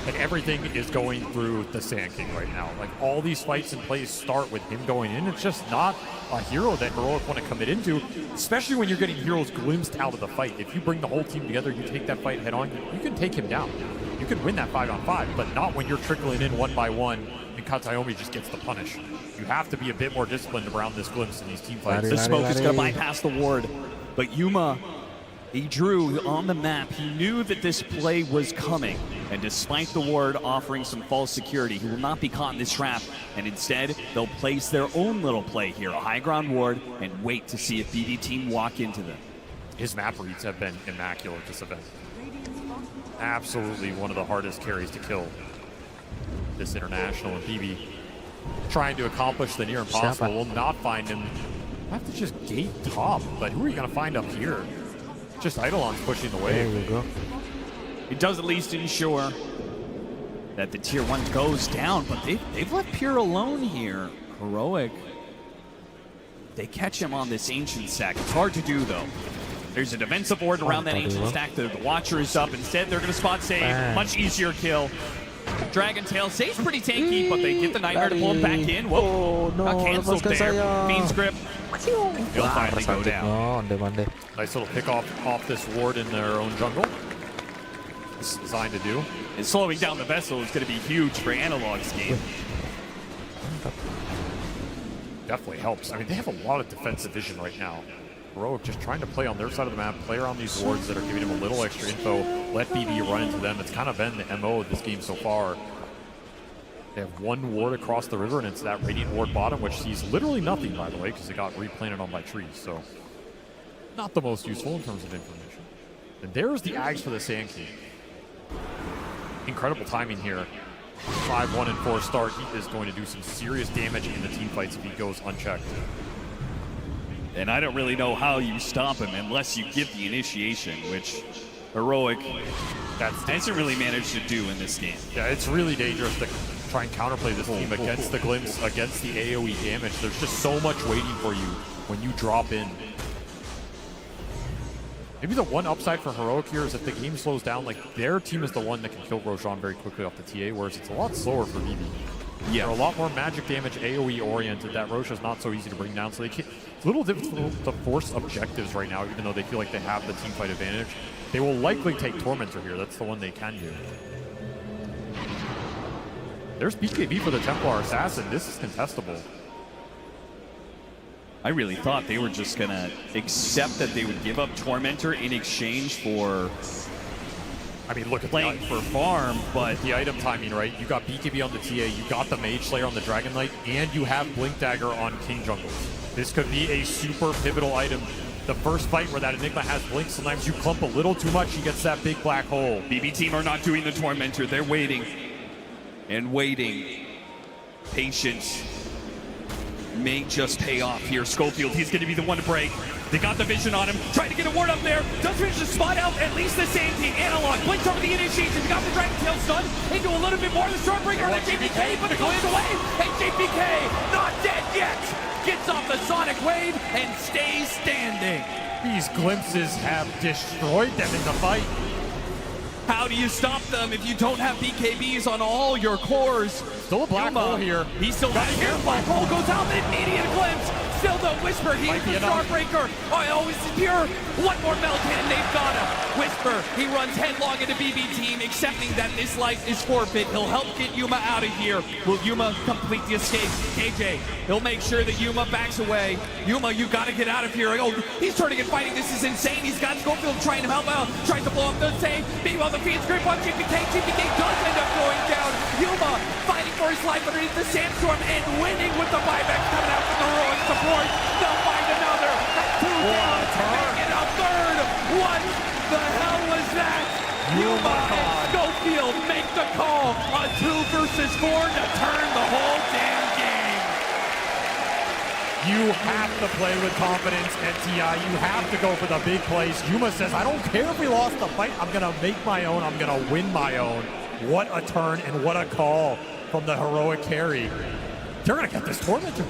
And everything is going through the Sand King right now. Like, all these fights and plays start with him going in. It's just not a hero that Heroic want to commit into, especially when you're getting heroes glimpsed out of the fight. If you bring the whole team together, you take that fight head on, you can take him down. You can win that 5-on-5, but not when you're trickling in one by one and Katayomi just gets the punish. You have to be a bit more disciplined around this glimpse in these team fights. The smoke is going to bypass the ward, but Yuma, he drew on the map. He knew that this play was coming, and despite the ward offering some false security, he will not be caught in this trap, and instead, they'll place their own little play here, a high ground ward, and wait to see if BB team walk into them. His map reads have been immaculate this event. Absolutely one of the hardest carries to kill. this international, and BB trying to accomplish the near impossible will not find him. I have to just gate top, but who are you going to find up here? Just Eidolon's pushing the way. There you go. It does at least ensure that the tier 1 goes down, but they've left Pure alone here. Heroic, they catch him on this Ancient stack. It's hard to do, though. There's a defensive ward around that Ancient stack. The Watcher is up. Instead, they're going to spot save. Much easier kill. Dragon Tail stays pretty tanky, but they get the Nightmare to pull him back in. Whoa, got canceled there. Fiend's Grip. He'll finally go down. Nice little pick off this ward in their own jungle. It's designed to do. And slowing down the Vessel is going to be huge for Analog's game. Definitely helps. I mean, they have a lot of defensive vision right now. Heroic just trying to play on their side of the map, play around these wards that are giving him a little extra info, let BB run into them. It's kind of been the MO of this game so far. They have one ward across the river, and it's that Radiant ward bottom, which sees literally nothing, by the way, because it got replanted on by trees. So, not the most useful in terms of information. And there's the Ags for the Sand King. Incredible timing here. 5-1 and 4 start. He is going to do some serious damage in the team fights if he goes unchecked. And I don't really know how you stop him unless you give the initiation, which Heroic hasn't really managed to do in this game. Yeah, it's really dangerous to try and counterplay this team against the glimpse, against the AoE damage. There's just so much waiting for you when you drop in. Maybe the one upside for Heroic here is if the game slows down, like their team is the one that can kill Roshan very quickly off the TA, whereas it's a lot slower for BB. Yeah. They're a lot more magic damage AoE oriented. That Roshan's not so easy to bring down, so they can't, it's a little difficult to force objectives right now, even though they feel like they have the team fight advantage. They will likely take Tormentor here. That's the one they can do. There's BKB for the Templar Assassin. This is contestable. I really thought they were just going to accept that they would give up Tormentor in exchange for look at playing for farm, but the item timing, right? You got BKB on the TA, you got the Mage Slayer on the Dragon Knight, and you have Blink Dagger on King Jungles. This could be a super pivotal item. The first fight where that Enigma has Blink, sometimes you clump a little too much, he gets that big black hole. BB team are not doing the Tormentor. They're waiting and waiting. Patience may just pay off here. Schofield, he's going to be the one to break. They got the vision on him, trying to get a ward up there. Does manage to spot out at least the same team. Analog blinks over the initiation. Got the Dragon Tail stun. They do a little bit more. The Stormbreaker on the JPK, but it goes away. And JPK, not dead yet. Gets off the Sonic Wave and stays standing. These glimpses have destroyed them in the fight. How do you stop them if you don't have BKBs on all your cores? Still a black hole here. He's still got here. Black hole goes out, immediate glimpse. Still the Whisper here for Starbreaker. Oh, this is pure. One more Meltan, they've got him. Whisper, he runs headlong into BB team, accepting that this life is forfeit. He'll help get Yuma out of here. Will Yuma complete the escape? KJ, he'll make sure that Yuma backs away. Yuma, you gotta get out of here. Oh, he's turning and fighting. This is insane. He's got Schofield trying to help out, trying to blow up the save. Meanwhile, the Fiend's grip on GPK. GPK does end up going down. Yuma fighting for his life underneath the Sandstorm and winning with the buyback coming out from the Heroic support. They'll find another. Two down. Making a third. What the hell was that? Yuma and Schofield make the call. A 2 versus 4 to turn the whole damn game. You have to play with confidence, NTI. You have to go for the big plays. Yuma says, I don't care if we lost the fight. I'm going to make my own. I'm going to win my own. What a turn and what a call from the Heroic carry. They're going to get this Tormentor.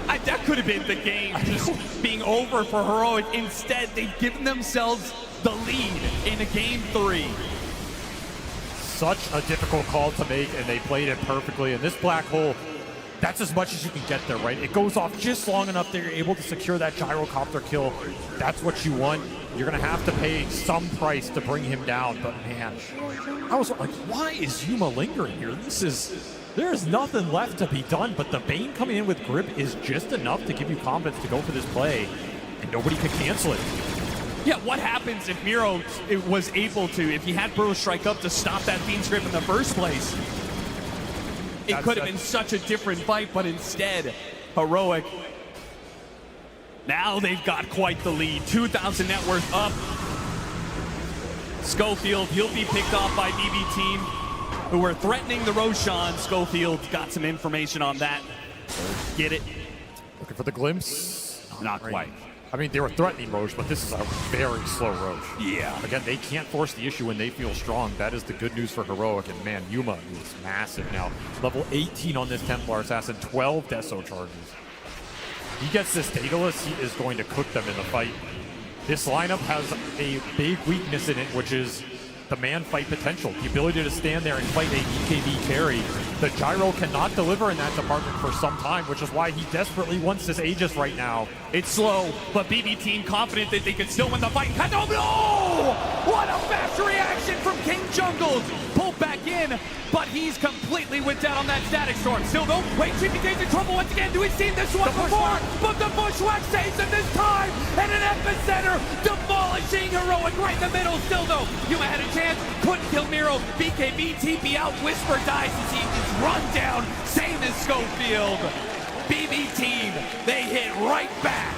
That could have been the game just being over for Heroic. Instead, they've given themselves the lead in a game 3. Such a difficult call to make, and they played it perfectly. And this black hole, that's as much as you can get there, right? It goes off just long enough that you're able to secure that gyrocopter kill. That's what you want. You're going to have to pay some price to bring him down. But man, I was like, why is Yuma lingering here? There's nothing left to be done, but the Bane coming in with grip is just enough to give you confidence to go for this play, and nobody could cancel it. Yeah, what happens if Miro was able to, if he had Burrow strike up to stop that Fiend's grip in the first place? It could have been such a different fight, but instead, Heroic. Now they've got quite the lead. 2,000 net worth up. Schofield, he'll be picked off by BB team. who were threatening the Roshan. Schofield got some information on that. Get it? Looking for the glimpse. Not quite. I mean, they were threatening Roche, but this is a very slow Roche. Yeah. Again, they can't force the issue when they feel strong. That is the good news for Heroic. And man, Yuma is massive now. Level 18 on this Templar Assassin, 12 Deso charges. He gets this Daedalus, he is going to cook them in the fight. This lineup has a big weakness in it, which is the man fight potential. The ability to stand there and fight a EKB carry. The Gyro cannot deliver in that department for some time, which is why he desperately wants this Aegis right now. It's slow, but BB team confident that they can still win the fight. Oh no! What a fast reaction from King Jungles! Pulled back in, but he's completely whipped out on that Static Storm. Still though, wait, GPK's in trouble once again. Do we see this one before? But the Bushwhack saves him this time, and an epicenter demolishing Heroic right in the middle. Still though, Yuma had a chance, couldn't kill Miro. BKB TP out, Whisper dies as he is run down, same as Schofield. BB team, they hit right back.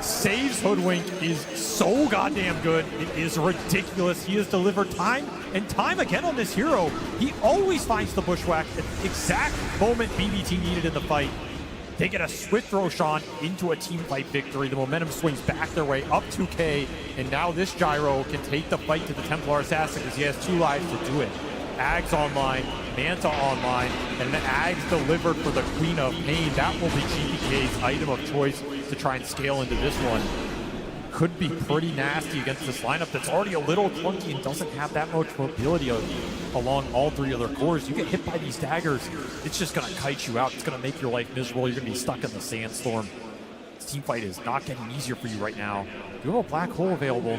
Saves Hoodwink is so goddamn good. It is ridiculous. He has delivered time and time again on this hero. He always finds the Bushwhack at the exact moment BBT needed in the fight. They get a swift Roshan into a team fight victory. The momentum swings back their way up 2K, and now this Gyro can take the fight to the Templar Assassin because he has 2 lives to do it. Ags online, Manta online, and then Ags delivered for the Queen of Pain. That will be GPK's item of choice to try and scale into this one. Could be pretty nasty against this lineup that's already a little clunky and doesn't have that much mobility along all 3 of their cores. You get hit by these daggers, it's just going to kite you out. It's going to make your life miserable. You're going to be stuck in the sandstorm. This team fight is not getting easier for you right now. You have a black hole available.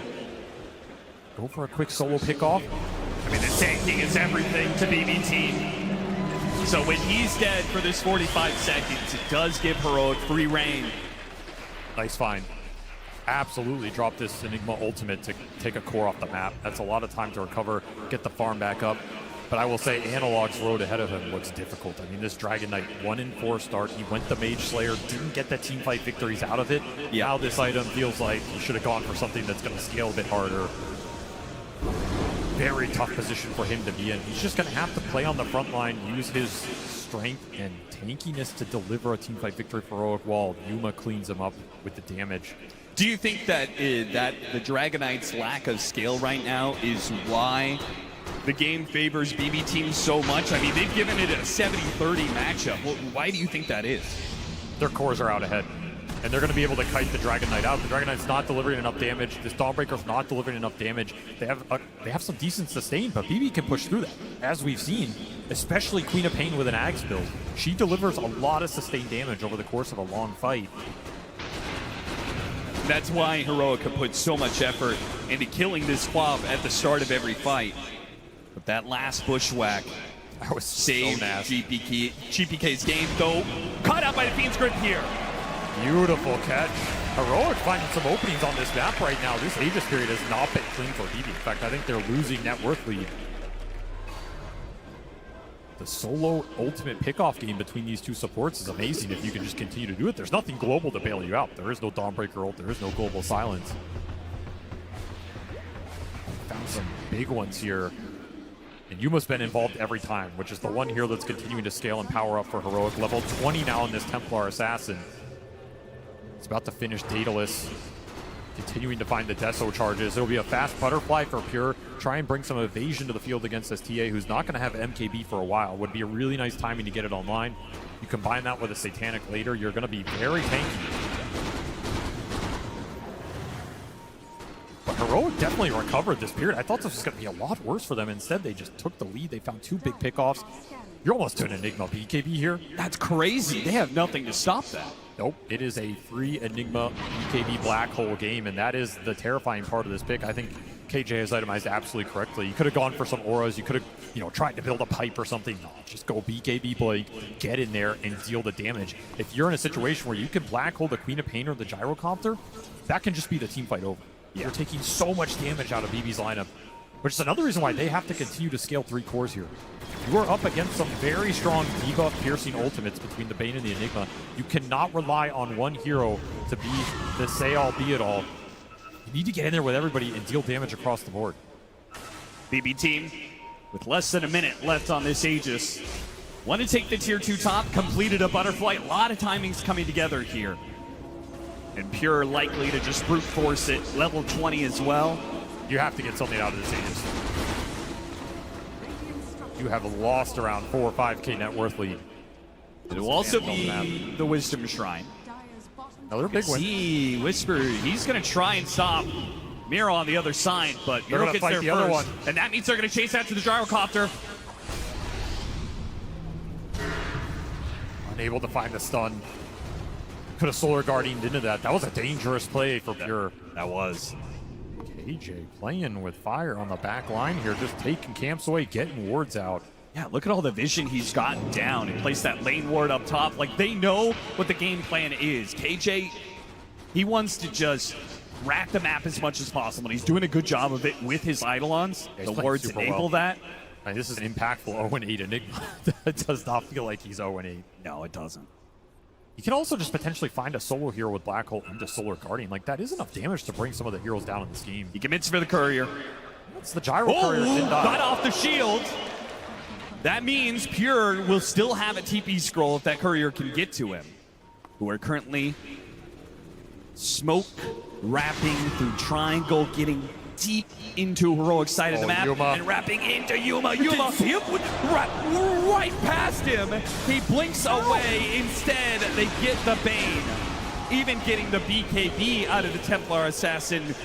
Go for a quick solo pick-off. I mean, the tanking is everything to BB team. So when he's dead for this 45 seconds, it does give Heroic free reign. Nice find. Absolutely drop this Enigma ultimate to take a core off the map. That's a lot of time to recover, get the farm back up. But I will say Analog's road ahead of him looks difficult. I mean, this Dragon Knight 1-4 start. He went the Mage Slayer, didn't get the team fight victories out of it. Yeah. Now this item feels like he should have gone for something that's going to scale a bit harder. Very tough position for him to be in. He's just going to have to play on the front line, use his strength and tankiness to deliver a teamfight victory for Heroic while Yuma cleans him up with the damage. Do you think that that the Dragon Knight's lack of scale right now is why the game favors BB team so much? I mean, they've given it a 70-30 matchup. Why do you think that is? Their cores are out ahead, and they're going to be able to kite the Dragon Knight out. The Dragon Knight's not delivering enough damage. This Dawnbreaker's not delivering enough damage. They have some decent sustain, but BB can push through that, as we've seen, especially Queen of Pain with an Ags build. She delivers a lot of sustained damage over the course of a long fight. That's why Heroic have put so much effort into killing this Quav at the start of every fight. But that last Bushwhack that was saved so nasty. GPK's game, though caught out by the Fiend's Grip here. Beautiful catch. Heroic finding some openings on this map right now. This Aegis period has not been clean for BB. In fact, I think they're losing net worth lead. The solo ultimate pickoff game between these two supports is amazing if you can just continue to do it. There's nothing global to bail you out. There is no Dawnbreaker ult. There is no global silence. Found some big ones here. And Yuma's been involved every time, which is the one here that's continuing to scale and power up for Heroic. Level 20 now in this Templar Assassin. It's about to finish Daedalus. Continuing to find the Deso charges. It'll be a fast butterfly for Pure. Try and bring some evasion to the field against this TA, who's not going to have MKB for a while. Would be a really nice timing to get it online. You combine that with a Satanic later, you're going to be very tanky. But Heroic definitely recovered this period. I thought this was going to be a lot worse for them. Instead, they just took the lead. They found 2 big pickoffs. You're almost to an Enigma BKB here. That's crazy. They have nothing to stop that. Nope, it is a free Enigma BKB black hole game, and that is the terrifying part of this pick. I think KJ has itemized absolutely correctly. You could have gone for some auras. You could have, tried to build a pipe or something. No, just go BKB Blake, get in there, and deal the damage. If you're in a situation where you can black hole the Queen of Pain or the Gyrocopter, that can just be the team fight over. Yeah. You're taking so much damage out of BB's lineup, which is another reason why they have to continue to scale 3 cores here. You are up against some very strong debuff piercing ultimates between the Bane and the Enigma. You cannot rely on one hero to be the say-all, be-it-all. You need to get in there with everybody and deal damage across the board. BB team with less than a minute left on this Aegis. Want to take the tier 2 top, completed a butterfly. A lot of timings coming together here. And Pure likely to just brute force it. Level 20 as well. You have to get something out of this Aegis. You have lost around 4 or 5k net worth lead. It will also be the Wisdom Shrine. Another big win. See, Whisper, he's going to try and stop Miro on the other side, but Miro gets there other one. first. And that means they're going to chase after the gyrocopter. Unable to find the stun. Could have Solar Guardian into that. That was a dangerous play for Pure. That was. KJ playing with fire on the back line here, just taking camps away, getting wards out. Yeah, look at all the vision he's gotten down and placed that lane ward up top. Like, they know what the game plan is. KJ, he wants to just rack the map as much as possible, and he's doing a good job of it with his Eidolons. Yeah, the wards enable that. I mean, this is an impactful 0-8 Enigma. It does not feel like he's 0-8. No, it doesn't. You can also just potentially find a solo hero with Black Hole into Solar Guardian. Like, that is enough damage to bring some of the heroes down in this game. He commits for the courier. That's the gyro courier. Got off the shield. That means Pure will still have a TP scroll if that courier can get to him. Who are currently smoke wrapping through triangle, getting deep into heroic side of the map, Yuma. and wrapping into Yuma. Yuma right past him. He blinks away. Instead, they get the Bane. Even getting the BKB out of the Templar Assassin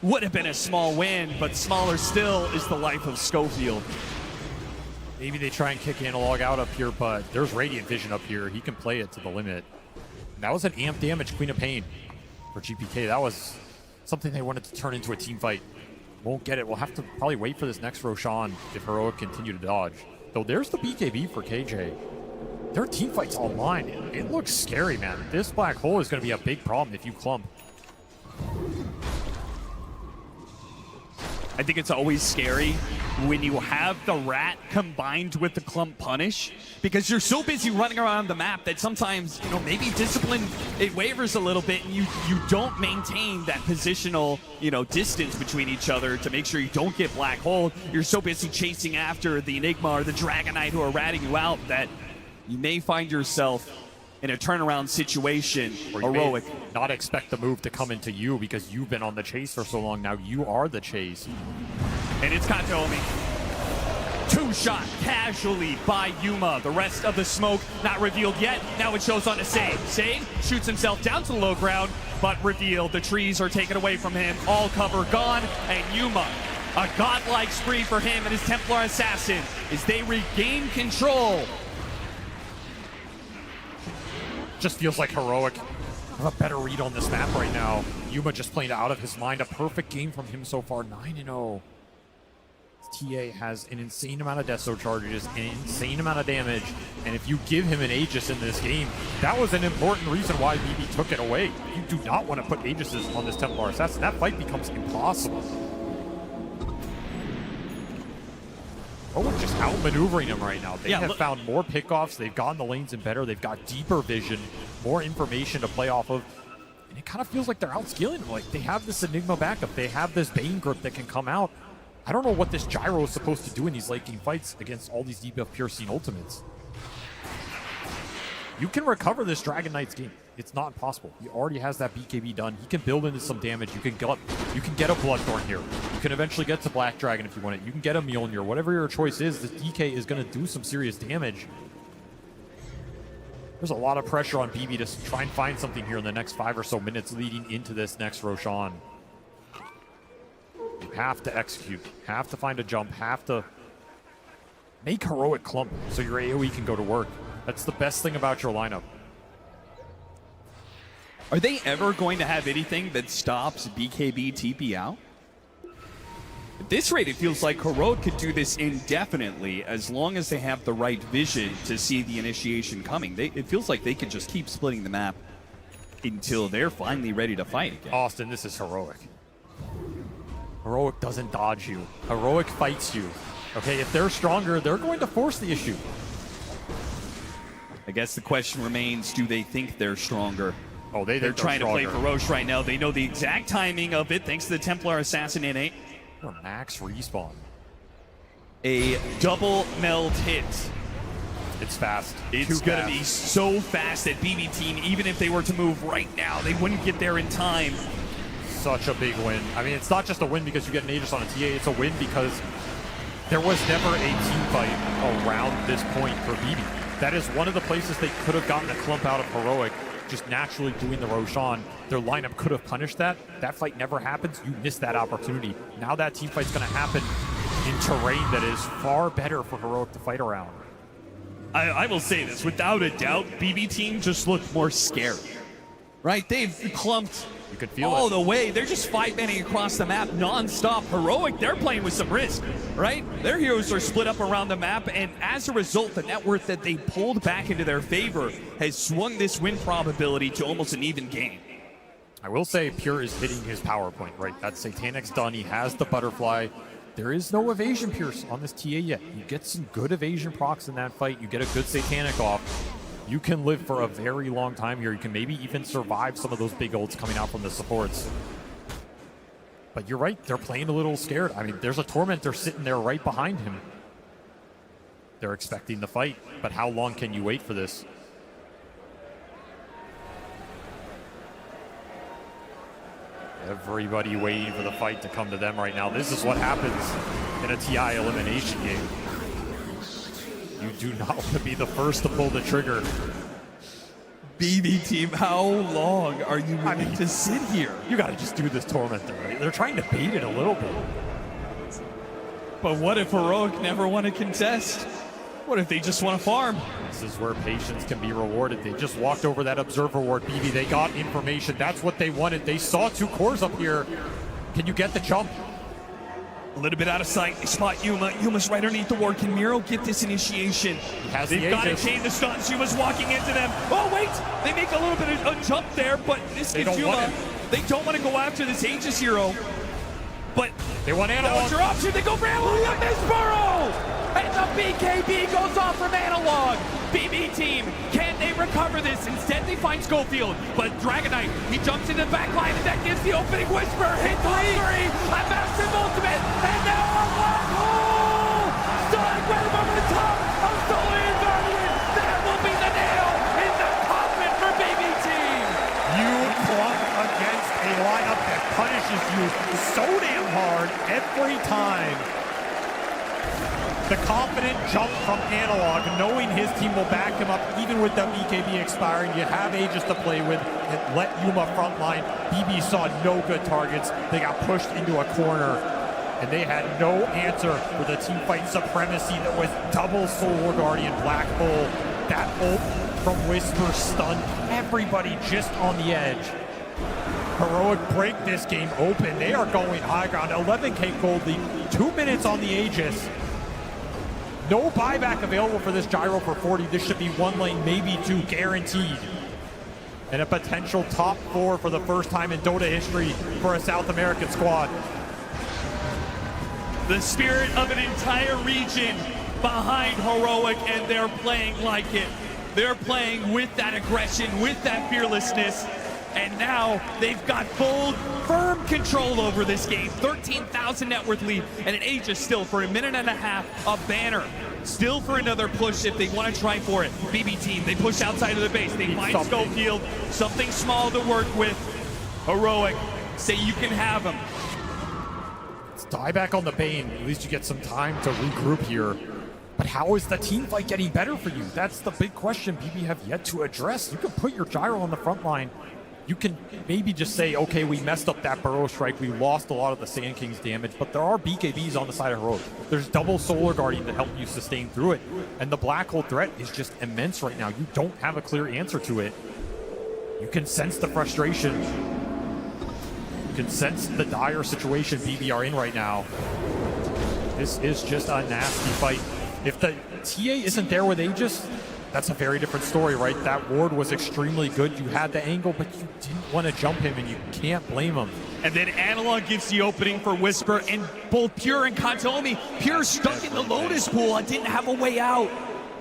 would have been a small win, but smaller still is the life of Schofield. Maybe they try and kick Analog out up here, but there's Radiant Vision up here. He can play it to the limit. And that was an amp damage Queen of Pain for GPK. That was something they wanted to turn into a team fight. Won't get it. We'll have to probably wait for this next Roshan if Heroic continue to dodge. Though there's the BKB for KJ. Their team fight's online. It looks scary, man. This black hole is going to be a big problem if you clump. I think it's always scary when you have the rat combined with the clump punish, because you're so busy running around the map that sometimes, you know, maybe discipline, it wavers a little bit and you don't maintain that positional, you know, distance between each other to make sure you don't get black hole. You're so busy chasing after the Enigma or the Dragon Knight who are ratting you out that you may find yourself in a turnaround situation. Heroic. Not expect the move to come into you because you've been on the chase for so long. Now you are the chase. And it's Katomi. Two-shot casually by Yuma. The rest of the smoke not revealed yet. Now it shows on to Sage. Sage shoots himself down to the low ground, but revealed. The trees are taken away from him. All cover gone. And Yuma, a godlike spree for him and his Templar Assassin as they regain control. Just feels like Heroic have a better read on this map right now. Yuma just playing out of his mind. A perfect game from him so far, 9-0. TA has an insane amount of Deso charges, an insane amount of damage, and if you give him an Aegis in this game, that was an important reason why BB took it away. You do not want to put Aegises on this Templar Assassin. That fight becomes impossible. Just outmaneuvering him right now. They have found more pickoffs. They've gotten the lanes in better. They've got deeper vision, more information to play off of. And it kind of feels like they're outscaling him. Like, they have this Enigma backup. They have this Bane grip that can come out. I don't know what this Gyro is supposed to do in these late game fights against all these DPF Pure Scene ultimates. You can recover this Dragon Knight's game. It's not impossible. He already has that BKB done. He can build into some damage. You can get a Bloodthorn here. You can eventually get to Black Dragon if you want it. You can get a Mjolnir. Whatever your choice is, the DK is going to do some serious damage. There's a lot of pressure on BB to try and find something here in the next 5 or so minutes leading into this next Roshan. You have to execute, have to find a jump, have to make Heroic clump so your AoE can go to work. That's the best thing about your lineup. Are they ever going to have anything that stops BKB TP out? At this rate, it feels like Heroic could do this indefinitely as long as they have the right vision to see the initiation coming. It feels like they could just keep splitting the map until they're finally ready to fight again. Austin, this is Heroic. Heroic doesn't dodge you. Heroic fights you. Okay, if they're stronger, they're going to force the issue. I guess the question remains, do they think they're stronger? Oh, they're trying to play for Roche right now. They know the exact timing of it thanks to the Templar Assassin innate. Or max respawn. a double meld hit. It's fast. It's going to be so fast that BB Team, even if they were to move right now, they wouldn't get there in time. Such a big win. I mean, it's not just a win because you get an Aegis on a TA. It's a win because there was never a team fight around this point for BB. That is one of the places they could have gotten a clump out of Heroic, just naturally doing the Roshan. Their lineup could have punished that. That fight never happens. You miss that opportunity. Now that team fight's going to happen in terrain that is far better for Heroic to fight around. I will say this, without a doubt, BB Team just looked more scared. Right? They've clumped you can feel all it. the way. They're just 5-manning across the map non-stop. Heroic, they're playing with some risk, right? Their heroes are split up around the map, and as a result, the net worth that they pulled back into their favor has swung this win probability to almost an even game. I will say Pure is hitting his power point, right? That Satanic's done. He has the butterfly. There is no evasion Pierce on this TA yet. You get some good evasion procs in that fight. You get a good Satanic off. You can live for a very long time here. You can maybe even survive some of those big ults coming out from the supports. But you're right, they're playing a little scared. I mean, there's a Tormentor sitting there right behind him. They're expecting the fight, but how long can you wait for this? Everybody waiting for the fight to come to them right now. This is what happens in a TI elimination game. You do not want to be the first to pull the trigger. BB Team, how long are you willing to sit here? You got to just do this Tormentor, right? They're trying to bait it a little bit. But what if Heroic never want to contest? What if they just want to farm? This is where patience can be rewarded. They just walked over that Observer Ward, BB. They got information. That's what they wanted. They saw two cores up here. Can you get the jump? A little bit out of sight. They spot Yuma. Yuma's right underneath the ward. Can Miro get this initiation? They've got to chain the stuns. Yuma's walking into them. Oh, wait! They make a little bit of a jump there, but this gives Yuma. They don't want to go after this Aegis hero. But they want Analog. That was your option. They go for Analog. They burrow! And the BKB goes off from Analog. BB Team, can they recover this? Instead, they find Schofield. But Dragonite, he jumps into the back line, and that gives the opening. Whisper, hit three, a massive ultimate, and now a black hole! Starting right over the top of Solar Environment. That will be the nail in the coffin for BB Team. You clump against a lineup that punishes you so damn hard every time. The confident jump from Analog, knowing his team will back him up even with the BKB expiring. You have Aegis to play with and let Yuma frontline. BB saw no good targets. They got pushed into a corner and they had no answer for the team fight supremacy that was double Solar Guardian Black Hole. That ult from Whisper stunned everybody just on the edge. Heroic break this game open. They are going high ground. 11K gold lead, 2 minutes on the Aegis. No buyback available for this gyro for 40. This should be one lane, maybe two, guaranteed. And a potential top 4 for the first time in Dota history for a South American squad. The spirit of an entire region behind Heroic, and they're playing like it. They're playing with that aggression, with that fearlessness. And now they've got full, firm control over this game. 13,000 net worth lead, and an Aegis still for a minute and a half. A banner still for another push if they want to try for it. BB Team, they push outside of the base. They find Schofield, something small to work with. Heroic, say you can have him. Let's die back on the Bane. At least you get some time to regroup here. But how is the team fight getting better for you? That's the big question BB have yet to address. You can put your gyro on the front line. You can maybe just say, okay, we messed up that Burrow Strike. We lost a lot of the Sand King's damage, but there are BKBs on the side of Heroic. There's double Solar Guardian to help you sustain through it. And the Black Hole threat is just immense right now. You don't have a clear answer to it. You can sense the frustration. You can sense the dire situation BB are in right now. This is just a nasty fight. If the TA isn't there with Aegis, that's a very different story, right? That ward was extremely good. You had the angle, but you didn't want to jump him, and you can't blame him. And then Analog gives the opening for Whisper, and both Pure and Kantomi. Pure stuck in the Lotus pool and didn't have a way out.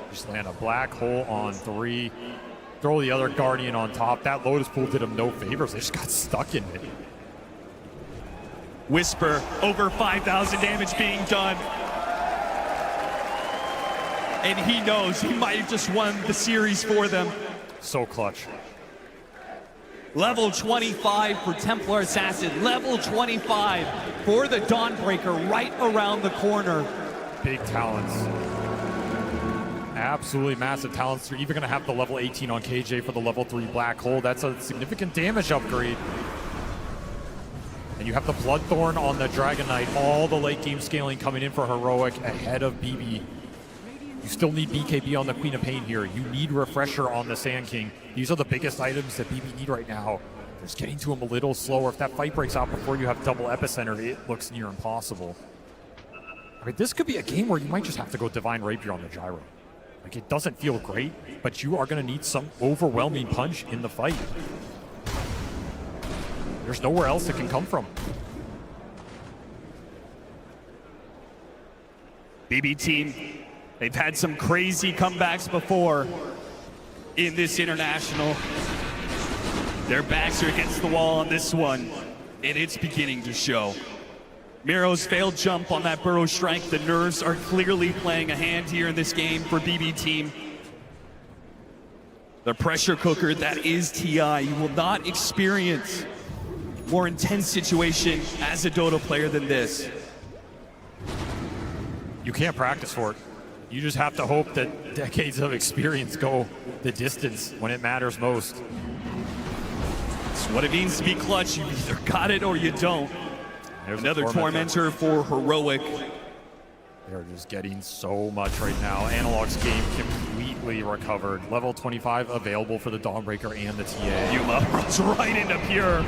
Just land a Black Hole on 3. Throw the other Guardian on top. That Lotus pool did him no favors. They just got stuck in it. Whisper, over 5,000 damage being done. and he knows he might have just won the series for them. So clutch. Level 25 for Templar Assassin. Level 25 for the Dawnbreaker right around the corner. Big talents. Absolutely massive talents. You're even going to have the level 18 on KJ for the level 3 Black Hole. That's a significant damage upgrade. And you have the Bloodthorn on the Dragon Knight. All the late game scaling coming in for Heroic ahead of BB. You still need BKB on the Queen of Pain here. You need Refresher on the Sand King. These are the biggest items that BB need right now. Just getting to him a little slower. If that fight breaks out before you have double Epicenter, it looks near impossible. I mean, this could be a game where you might just have to go Divine Rapier on the Gyro. Like, it doesn't feel great, but you are going to need some overwhelming punch in the fight. There's nowhere else it can come from. BB team, they've had some crazy comebacks before in this international. Their backs are against the wall on this one, and it's beginning to show. Miro's failed jump on that Burrow Strike. The nerves are clearly playing a hand here in this game for BB team. The pressure cooker that is TI. You will not experience more intense situation as a Dota player than this. You can't practice for it. You just have to hope that decades of experience go the distance when it matters most. It's what it means to be clutch. You either got it or you don't. There's another Tormentor for Heroic. They're just getting so much right now. Analog's game completely recovered. Level 25 available for the Dawnbreaker and the TA. Yuma runs right into Pure.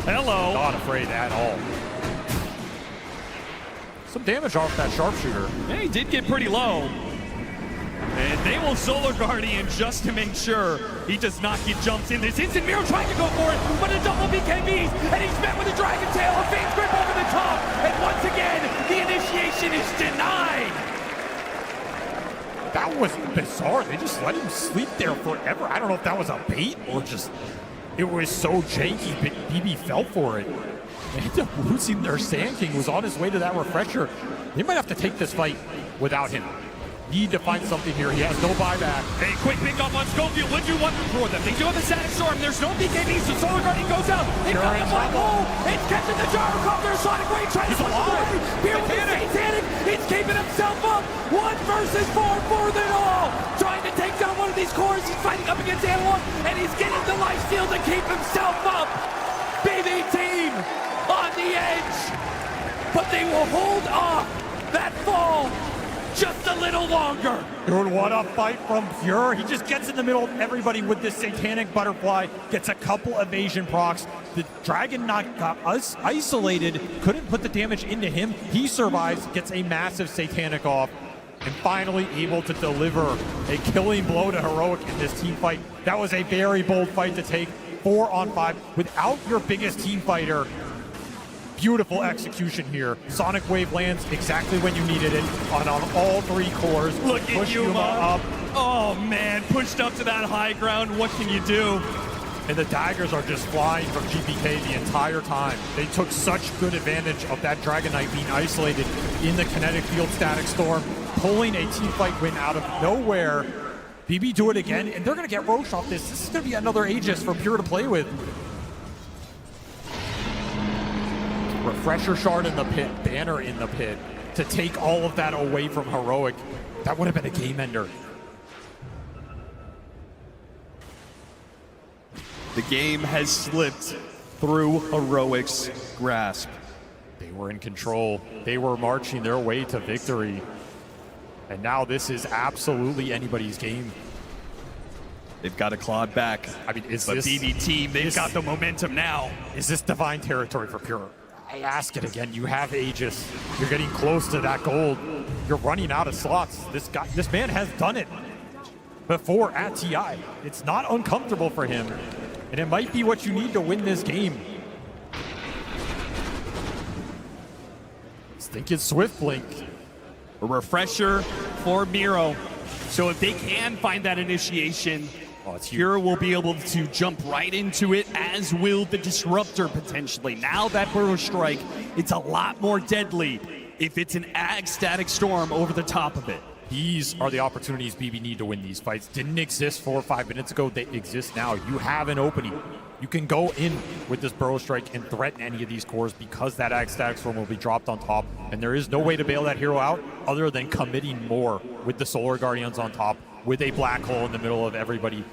Hello. Not afraid at all. Some damage off that sharpshooter. Yeah, he did get pretty low. And they will Solar Guardian just to make sure he does not get jumped in this instant. Miro trying to go for it, but a double BKBs, and he's met with a Dragon Tail, a Fate's Grip over the top, and once again, the initiation is denied. That was bizarre. They just let him sleep there forever. I don't know if that was a bait or just, it was so janky, but BB fell for it. They ended up losing their Sand King, was on his way to that Refresher. They might have to take this fight without him. Need to find something here. He has no buyback. Hey, quick pick up on Schofield. Would you want for them? They do have a Static Storm. There's no BKB, so Solar Guardian goes out. They've got the Black Hole. It's catching the Gyrocopter. Sonic Wave trying to push the Here with the Satanic. It's keeping himself up. 1 versus 4 for them all. Trying to take down one of these cores. He's fighting up against Analog, and he's getting the life steal to keep himself up. BB team on the edge, but they will hold off that fall just a little longer. Dude, what a fight from Pure. He just gets in the middle of everybody with this Satanic Butterfly, gets a couple evasion procs. The Dragon Knight got us isolated, couldn't put the damage into him. He survives, gets a massive Satanic off, and finally able to deliver a killing blow to Heroic in this team fight. That was a very bold fight to take. 4 on 5 without your biggest team fighter. Beautiful execution here. Sonic Wave lands exactly when you needed it on all 3 cores. Look at Yuma up. Oh man, pushed up to that high ground. What can you do? And the daggers are just flying from GPK the entire time. They took such good advantage of that Dragon Knight being isolated in the kinetic field Static Storm, pulling a team fight win out of nowhere. BB do it again, and they're going to get Roshan off this. This is going to be another Aegis for Pure to play with. Refresher Shard in the pit, Banner in the pit, to take all of that away from Heroic. That would have been a game ender. The game has slipped through Heroic's grasp. They were in control. They were marching their way to victory. And now this is absolutely anybody's game. They've got to claw it back. I mean, is but this... BB team, they've got the momentum now. Is this divine territory for Pure? I ask it again. You have Aegis. You're getting close to that gold. You're running out of slots. This man has done it before at TI. It's not uncomfortable for him. And it might be what you need to win this game. Just think it's Swift Blink. A refresher for Miro. So if they can find that initiation, Pure will be able to jump right into it, as will the Disruptor potentially. Now that Burrow Strike, it's a lot more deadly if it's an Ag Static Storm over the top of it. These are the opportunities BB need to win these fights. Didn't exist 4 or 5 minutes ago. They exist now. You have an opening. You can go in with this Burrow Strike and threaten any of these cores because that Static Storm will be dropped on top. And there is no way to bail that hero out other than committing more with the Solar Guardians on top, with a black hole in the middle of everybody.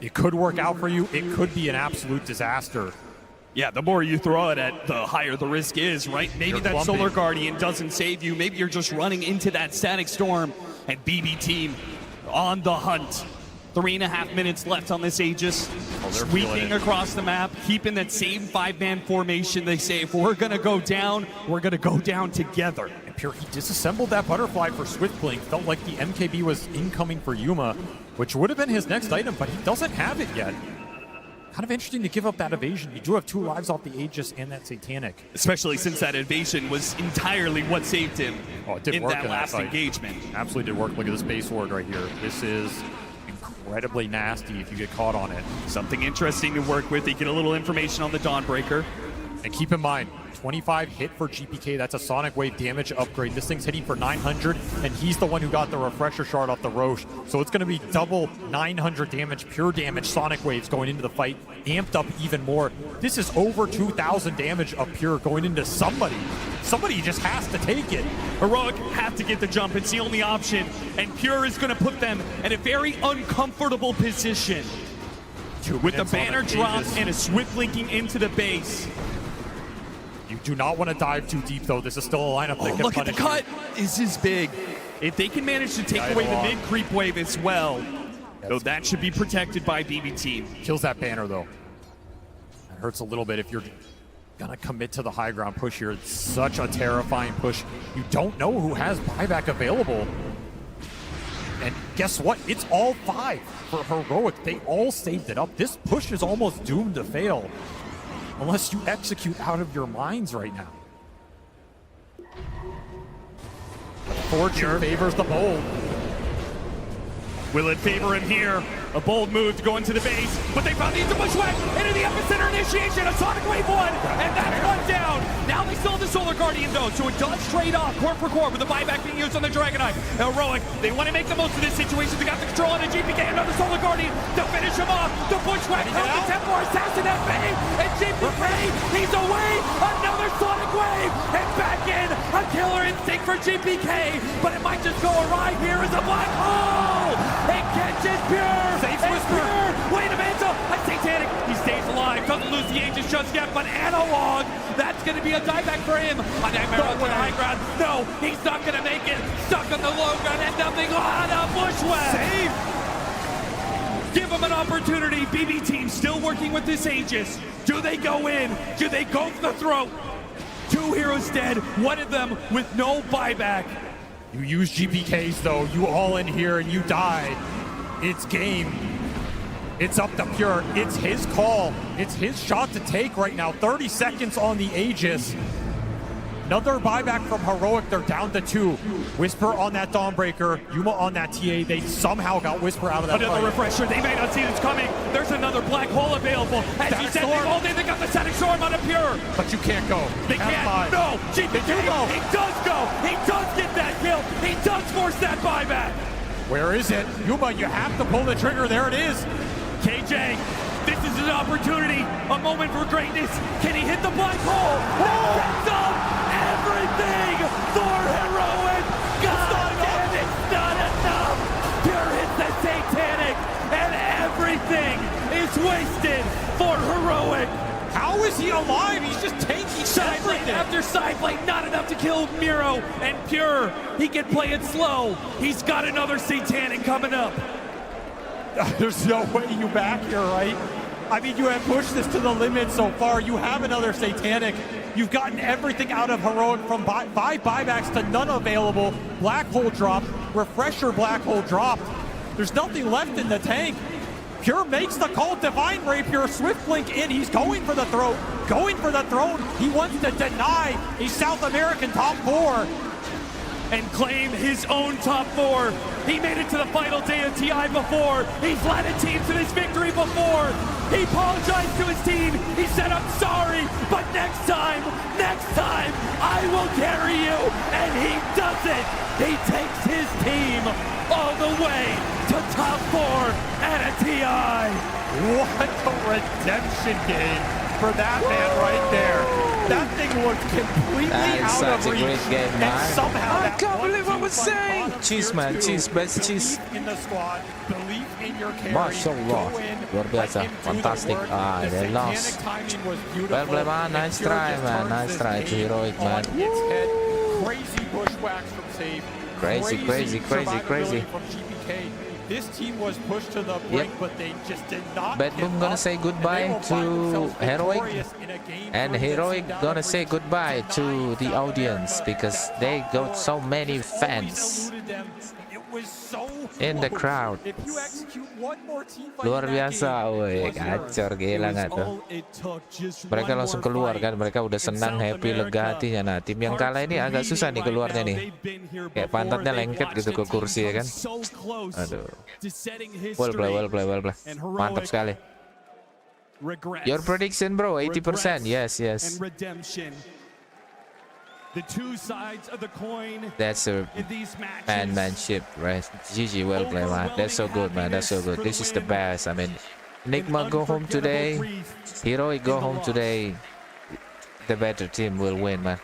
It could work out for you. It could be an absolute disaster. Yeah, the more you throw it at, the higher the risk is, right? Maybe You're that clumping. Solar Guardian doesn't save you. Maybe you're just running into that Static Storm. And BB team on the hunt. 3.5 minutes left on this Aegis. Sweeping across the map, keeping that same 5-man formation. They say, if we're going to go down, we're going to go down together. And Pure, he disassembled that butterfly for Swift Blink. Felt like the MKB was incoming for Yuma, which would have been his next item, but he doesn't have it yet. Kind of interesting to give up that evasion. You do have 2 lives off the Aegis and that Satanic. Especially since that evasion was entirely what saved him it did in work that in last fight. engagement. Absolutely did work. Look at this base ward right here. This is incredibly nasty if you get caught on it. Something interesting to work with. You get a little information on the Dawnbreaker. And keep in mind, 25 hit for GPK. That's a Sonic Wave damage upgrade. This thing's hitting for 900, and he's the one who got the Refresher Shard off the Roche. So it's going to be double 900 damage, pure damage, Sonic Waves going into the fight, amped up even more. This is over 2,000 damage of pure going into somebody. Somebody just has to take it. Heroic have to get the jump. It's the only option. And Pure is going to put them in a very uncomfortable position. With the banner drop and a swift linking into the base. You do not want to dive too deep, though. This is still a lineup that can Look at the punish cut. This is big. If they can manage to take away the mid-creep wave as well, though that should be protected by BB team. Kills that banner, though. That hurts a little bit if you're gonna commit to the high ground push here. It's such a terrifying push. You don't know who has buyback available. And guess what? It's all 5 for Heroic. They all saved it up. This push is almost doomed to fail unless you execute out of your minds right now. Fortune favors the bold. Will it favor him here? A bold move to go into the base, but they found the bushwhack into the epicenter initiation. A Sonic Wave 1, and that's one down. Now they still have the Solar Guardian though, so it does trade off core for core with the buyback being used on the Dragonite. Heroic, they want to make the most of this situation. They got the control on a GPK, another Solar Guardian to finish him off. The bushwhack from the Templar assassin at bay, and GPK, he's away. Another Sonic Wave, and back in. A killer instinct for GPK, but it might just go awry here as a black hole. It catches Pure. Safe Whisper. Wait a minute, a Satanic. He stays alive, doesn't lose the Aegis just yet, but Analog, that's going to be a dieback for him. A Nightmare up to the high ground. No, he's not going to make it. Stuck on the low ground and nothing on a bushwhack. Save. Give him an opportunity. BB team still working with this Aegis. Do they go in? Do they go for the throat? 2 heroes dead, one of them with no buyback. You use GPKs though, you all in here and you die. It's game. It's up to Pure. It's his call. It's his shot to take right now. 30 seconds on the Aegis. Another buyback from Heroic. They're down to 2. Whisper on that Dawnbreaker. Yuma on that TA. They somehow got Whisper out of that Another fight. refresher. They may not see this coming. There's another black hole available. As you said, they've all day. They got the Static Storm on a Pure. But you can't go. They can't. No. GPK. He does go. He does get that kill. He does force that buyback. Where is it? Yuma, you have to pull the trigger. There it is. KJ, this is an opportunity. A moment for greatness. Can he hit the black hole? That sets up everything for Heroic. God damn, it's not enough. Pure hits the Satanic, and everything is wasted for Heroic. How is he alive? He's just tanking side blade after side blade, not enough to kill Miro. And Pure, he can play it slow. He's got another Satanic coming up. There's no way you back here, right? I mean, you have pushed this to the limit so far. You have another Satanic. You've gotten everything out of Heroic from 5 buybacks to none available. Black hole dropped. Refresher black hole dropped. There's nothing left in the tank. Pure makes the call. Divine Rapier, Swift Blink in. He's going for the throat. Going for the throne. He wants to deny a South American top 4. And claim his own top 4. He made it to the final day of TI before. He's led a team to this victory before. He apologized to his team. He said, I'm sorry, but next time, I will carry you. And he does it! He takes his team all the way to top 4 at a TI! What a redemption game for that man right there. That thing looked completely out of reach. Great game, man. And somehow I that can't believe what was fight saying. bottom Cheese, tier man. two, Cheese, best cheese. belief in the squad, belief in your carry, Mashallah. go in, Luar biasa. let him do the Fantastic. work. Ah, The they lost. satanic timing was beautiful. Well played, man. Nice And Pure try, just man. turns Nice this try to game Heroic, man. on its head. Crazy bushwhacks from Save. Crazy. Survivability from GPK. This team was pushed to the brink, but they just did not BetBoom give gonna up, say and goodbye they will find to themselves Heroic, victorious in a game and three that Heroic seemed out gonna of say reach. goodbye to the audience because they got so many fans in the crowd. If you execute one more team fight Luar in that biasa, game, woi, it was gacor, yours. gila It was nggak tuh? all it took, just Mereka one langsung more keluar fight. kan, mereka udah senang, happy, lega hatinya. Nah, tim yang kalah ini agak susah nih keluarnya nih. Kayak pantatnya lengket gitu ke kursi ya kan. Aduh. Well play. Mantap sekali. Your prediction, bro, 80%. Yes. And redemption. The two sides of the coin. That's a in these matches. fanmanship, right? GG, well played, man. That's so good, man. That's so good. This is the best. I mean, Enigma go home today. Heroic go home today. The better team will win, man.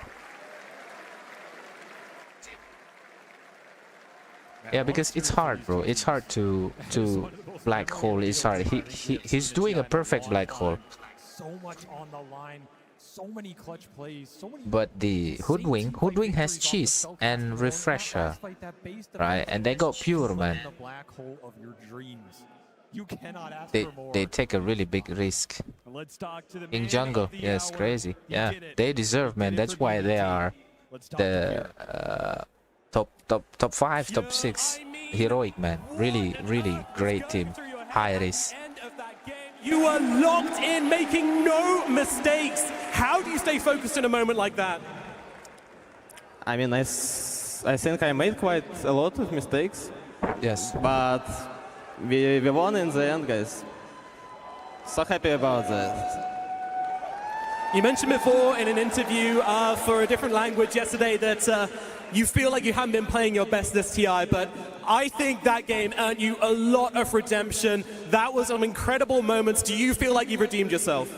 Yeah, because it's hard, bro. It's hard to black hole. It's hard. He's doing a perfect black hole. So much on the line. So many clutch plays, so many. But the Hoodwink has cheese and refresher, right? And they got pure, man. The black hole of your dreams. You cannot ask They for more. they take a really big risk. Let's talk to the In man jungle, of the yes, hour. crazy. He Yeah, did it. they deserve, man. That's why they are the top 5, top 6 heroic, man. Really great team. High risk. You are locked in, making no mistakes. How do you stay focused in a moment like that? I mean, I think I made quite a lot of mistakes. Yes. But we won in the end, guys. So happy about that. You mentioned before in an interview for a different language yesterday that you feel like you haven't been playing your best this TI, but I think that game earned you a lot of redemption. That was some incredible moments. Do you feel like you've redeemed yourself?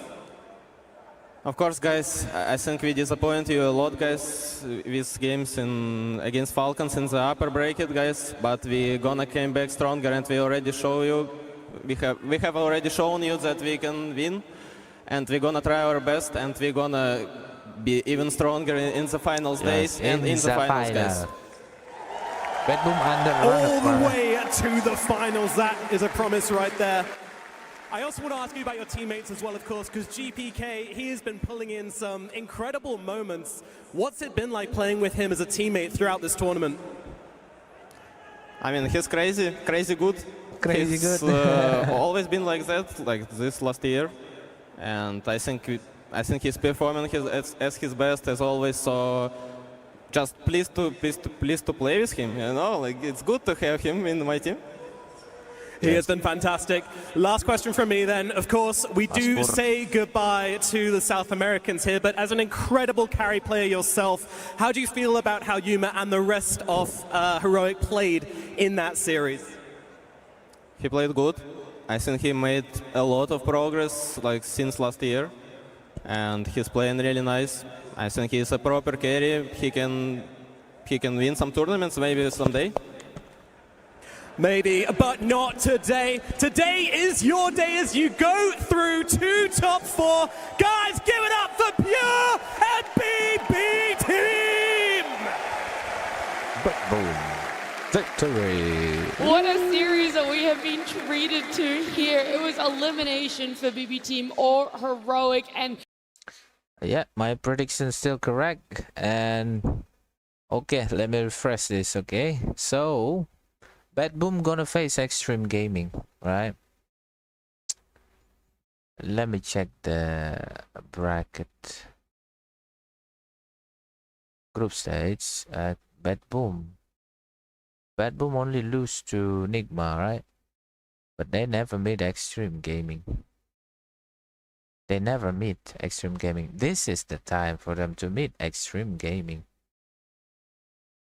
Of course, guys, I think we disappoint you a lot, guys, with games against Falcons in the upper bracket, guys. But we gonna came back stronger, and we already show you, we have already shown you that we can win, and we're gonna try our best, and we're gonna be even stronger in the finals days and in the finals, guys. BetBoom under All the way to the finals. That is a promise right there. I also want to ask you about your teammates as well, of course, because GPK, he has been pulling in some incredible moments. What's it been like playing with him as a teammate throughout this tournament? I mean, he's crazy good. Crazy he's, good. Always been like that, like this last year, and I think he's performing as his best as always. So just pleased to play with him. You know, like it's good to have him in my team. He has been fantastic. Last question from me then. Of course, we do say goodbye to the South Americans here, but as an incredible carry player yourself, how do you feel about how Yuma and the rest of Heroic played in that series? He played good. I think he made a lot of progress like since last year, and he's playing really nice. I think he's a proper carry. He can win some tournaments maybe someday. Maybe, but not today. Today is your day as you go through to top 4. Guys, give it up for Pure and BB Team! BetBoom. Victory. What a series that we have been treated to here. It was elimination for BB Team or Heroic, and yeah, my prediction still correct. And okay, let me refresh this. Okay, so BetBoom gonna face Extreme Gaming, right? Let me check the bracket. Group stage at BetBoom. BetBoom only lose to Nigma, right? But they never meet Extreme Gaming. They never meet Extreme Gaming. This is the time for them to meet Extreme Gaming.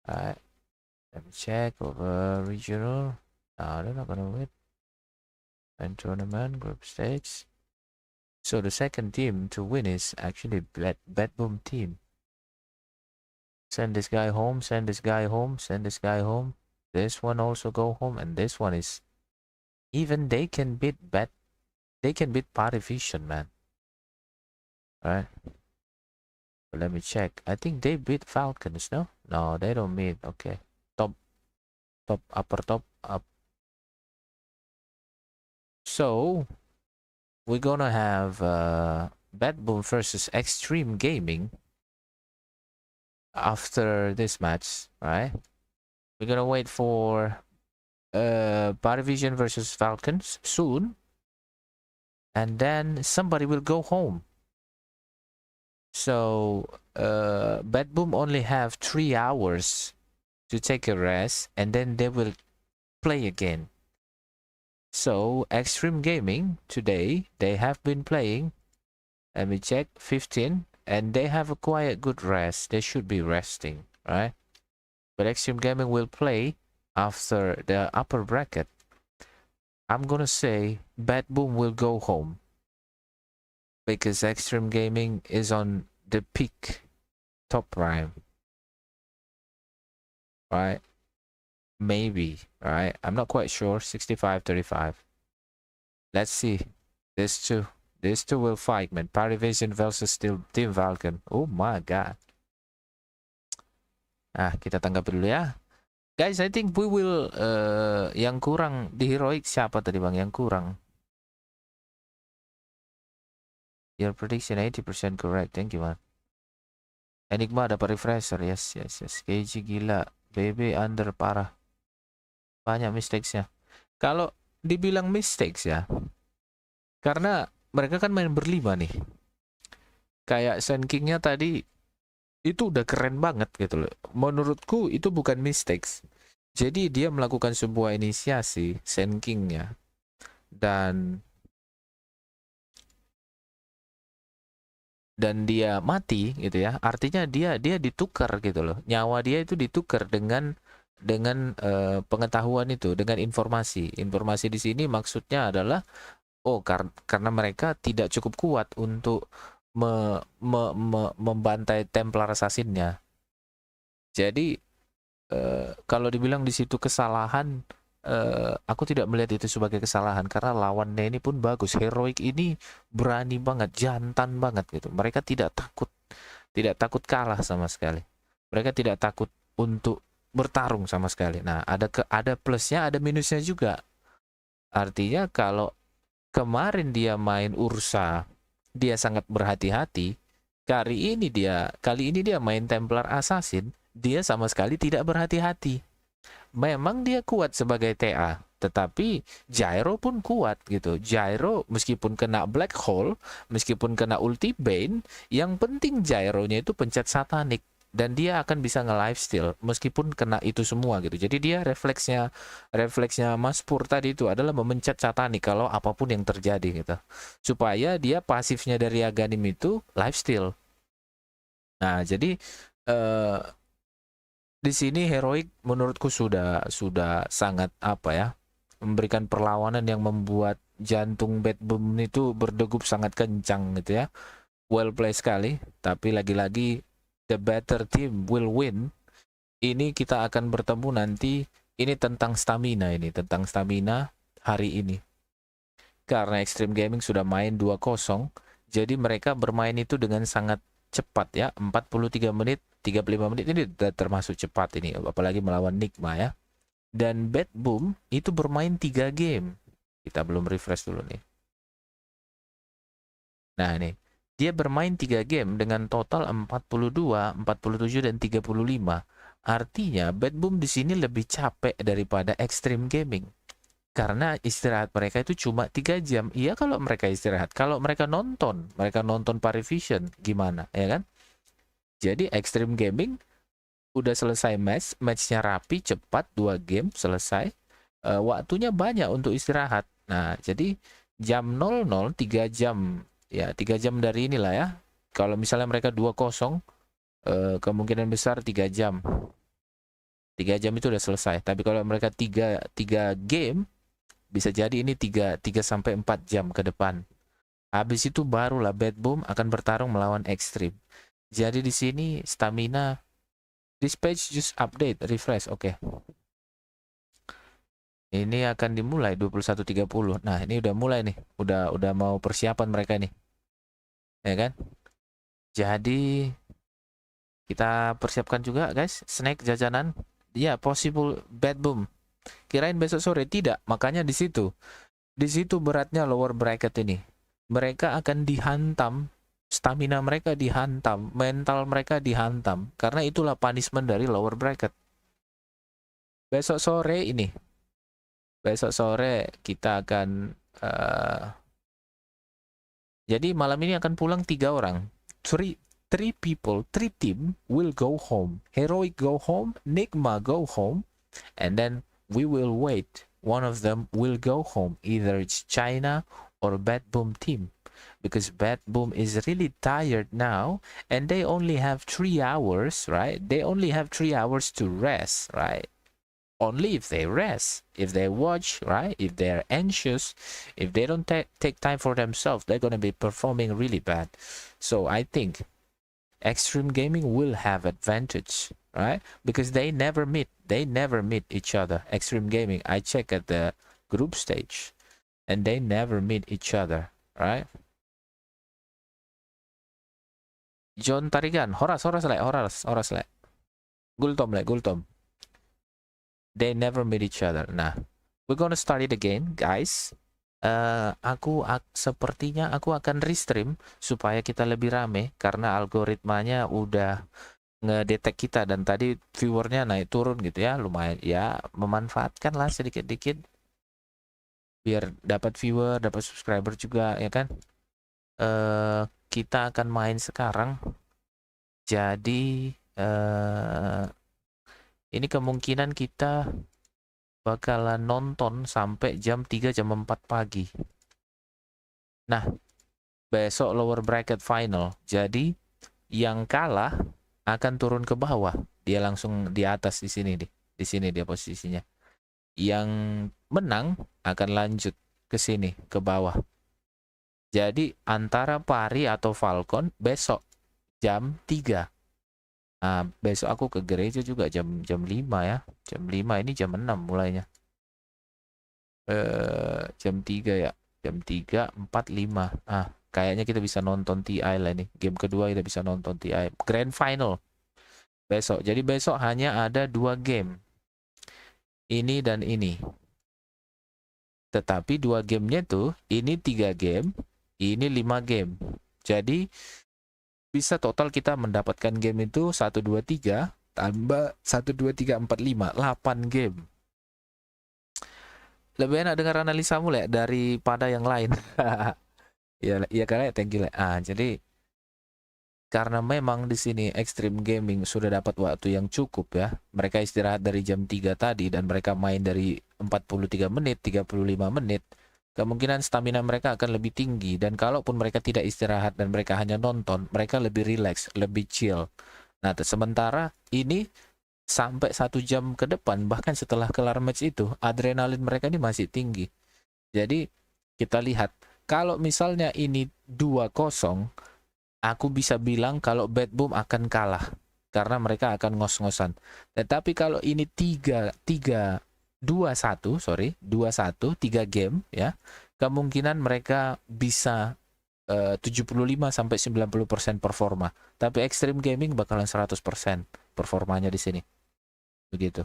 Alright, let me check over regional. No, they're not gonna win. And tournament, group stage. So the second team to win is actually BetBoom team. Send this guy home, send this guy home, send this guy home. This one also go home, and this one is even they can beat Parivision, man. Alright. Let me check. I think they beat Falcons, no? No, they don't beat. Okay. Top, upper top, up. So, we're gonna have BetBoom versus Extreme Gaming after this match, right? We're gonna wait for Parivision versus Falcons soon. And then somebody will go home. So BetBoom only have 3 hours to take a rest, and then they will play again. So Extreme Gaming today, they have been playing. Let me check, 15, and they have a quite good rest. They should be resting, right? But Extreme Gaming will play after the upper bracket. I'm gonna say BetBoom will go home because Extreme Gaming is on the peak top prime, right? Maybe, right? I'm not quite sure. 65-35. Let's see. These two will fight, man. Parivision versus still Team Falcon. Oh my god. Kita tanggapi dulu ya. Guys, I think we will yang kurang di Heroic siapa tadi bang yang kurang? Your prediction 80% correct. Thank you, man. Enigma dapat refresher. Yes. KG gila. BB under parah. Banyak mistakes-nya. Kalau dibilang mistakes ya, karena mereka kan main berlima nih. Kayak Sand King-nya tadi itu udah keren banget gitu loh. Menurutku itu bukan mistakes. Jadi dia melakukan sebuah inisiasi Sand King-nya dan dia mati gitu ya. Artinya dia ditukar gitu loh. Nyawa dia itu ditukar dengan pengetahuan itu, dengan informasi. Informasi di sini maksudnya adalah karena mereka tidak cukup kuat untuk membantai Templar Assassin-nya. Jadi kalau dibilang di situ kesalahan, aku tidak melihat itu sebagai kesalahan karena lawannya ini pun bagus. Heroic ini berani banget, jantan banget gitu. Mereka tidak takut kalah sama sekali. Mereka tidak takut untuk bertarung sama sekali. Nah, ada plusnya, ada minusnya juga. Artinya kalau kemarin dia main Ursa, dia sangat berhati-hati. Kali ini dia main Templar Assassin, dia sama sekali tidak berhati-hati. Memang dia kuat sebagai TA, tetapi Gyro pun kuat gitu. Gyro meskipun kena Black Hole, meskipun kena ulti Bane, yang penting Gyro-nya itu pencet satanik. Dan dia akan bisa nge-lifesteal meskipun kena itu semua gitu. Jadi dia refleksnya Mas Pur tadi itu adalah memencet satanik kalau apapun yang terjadi gitu. Supaya dia pasifnya dari Aghanim itu lifesteal. Nah, jadi di sini Heroic menurutku sudah sangat memberikan perlawanan yang membuat jantung BetBoom itu berdegup sangat kencang gitu ya. Well play sekali, tapi lagi-lagi the better team will win. Ini kita akan bertemu nanti. Ini tentang stamina hari ini. Karena Extreme Gaming sudah main 2-0, jadi mereka bermain itu dengan sangat cepat ya. 43 menit, 35 menit ini sudah termasuk cepat ini, apalagi melawan Nigma ya. Dan BetBoom itu bermain 3 game. Kita belum refresh dulu nih. Nah, ini dia bermain 3 game dengan total 42, 47 dan 35. Artinya BetBoom di sini lebih capek daripada Extreme Gaming. Karena istirahat mereka itu cuma 3 jam. Iya kalau mereka istirahat. Kalau mereka nonton Parivision gimana, ya kan? Jadi Extreme Gaming udah selesai matchnya rapi, cepat, 2 game selesai. Waktunya banyak untuk istirahat. Nah, jadi jam 00, 3 jam. Ya, 3 jam dari inilah ya. Kalau misalnya mereka 2-0, kemungkinan besar 3 jam. 3 jam itu udah selesai. Tapi kalau mereka 3 game, bisa jadi ini 3 sampai 4 jam ke depan. Habis itu barulah BetBoom akan bertarung melawan Extreme. Jadi di sini stamina, this page just update, refresh, oke. Ini akan dimulai 21.30. Nah, ini udah mulai nih. Udah mau persiapan mereka nih. Ya kan? Jadi kita persiapkan juga, guys. Snack jajanan. Ya, possible BetBoom. Kirain besok sore, tidak. Makanya di situ beratnya lower bracket ini. Mereka akan dihantam, stamina mereka dihantam, mental mereka dihantam. Karena itulah punishment dari lower bracket. Besok sore ini. Besok sore kita akan jadi malam ini akan pulang 3 orang. 3 people, 3 team will go home. Heroic go home, Nigma go home, and then we will wait. One of them will go home. Either it's China or BetBoom team. Because BetBoom is really tired now, and they only have 3 hours, right? They only have 3 hours to rest, right? Only if they rest, if they watch, right? If they're anxious, if they don't take time for themselves, they're gonna be performing really bad. So I think Extreme Gaming will have advantage, right? Because they never meet each other. Extreme Gaming, I check at the group stage, and they never meet each other, right? John Tarigan, Horas le. Gultom. They never meet each other. Nah, we're gonna start it again, guys. Sepertinya aku akan restream supaya kita lebih rame karena algoritmanya udah ngedetect kita dan tadi viewernya naik turun gitu ya, lumayan ya, memanfaatkan lah sedikit-dikit biar dapat viewer, dapat subscriber juga ya kan. Kita akan main sekarang. Jadi ini kemungkinan kita bakalan nonton sampai jam 3 jam 4 pagi. Nah, besok lower bracket final. Jadi yang kalah akan turun ke bawah. Dia langsung di atas di sini nih. Di sini dia posisinya. Yang menang akan lanjut ke sini ke bawah. Jadi antara Pari atau Falcon besok jam 3. Nah, besok aku ke gereja juga jam 5 ya. Jam 5 ini jam 6 mulainya. Jam 3 ya. Jam 3, 4, 5. Ah, kayaknya kita bisa nonton TI lah nih. Game kedua kita bisa nonton TI. Grand Final besok. Jadi besok hanya ada 2 game. Ini dan ini. Tetapi 2 gamenya tuh, ini 3 game, ini 5 game. Jadi bisa total kita mendapatkan game itu 1, 2, 3 tambah 1, 2, 3, 4, 5 8 game. Lebih enak dengar analisamu Le daripada yang lain. Ya karena thank you Le. Jadi karena memang di sini Extreme Gaming sudah dapat waktu yang cukup ya. Mereka istirahat dari jam 3 tadi dan mereka main dari 43 menit, 35 menit. Kemungkinan stamina mereka akan lebih tinggi, dan kalaupun mereka tidak istirahat dan mereka hanya nonton, mereka lebih relax, lebih chill. Nah, sementara ini sampai 1 jam ke depan, bahkan setelah kelar match itu, adrenalin mereka ini masih tinggi. Jadi kita lihat, kalau misalnya ini 2-0, aku bisa bilang kalau BetBoom akan kalah karena mereka akan ngos-ngosan. Tetapi kalau ini 2-1, 3 game ya. Kemungkinan mereka bisa 75 sampai 90% performa. Tapi Extreme Gaming bakalan 100% performanya di sini. Begitu.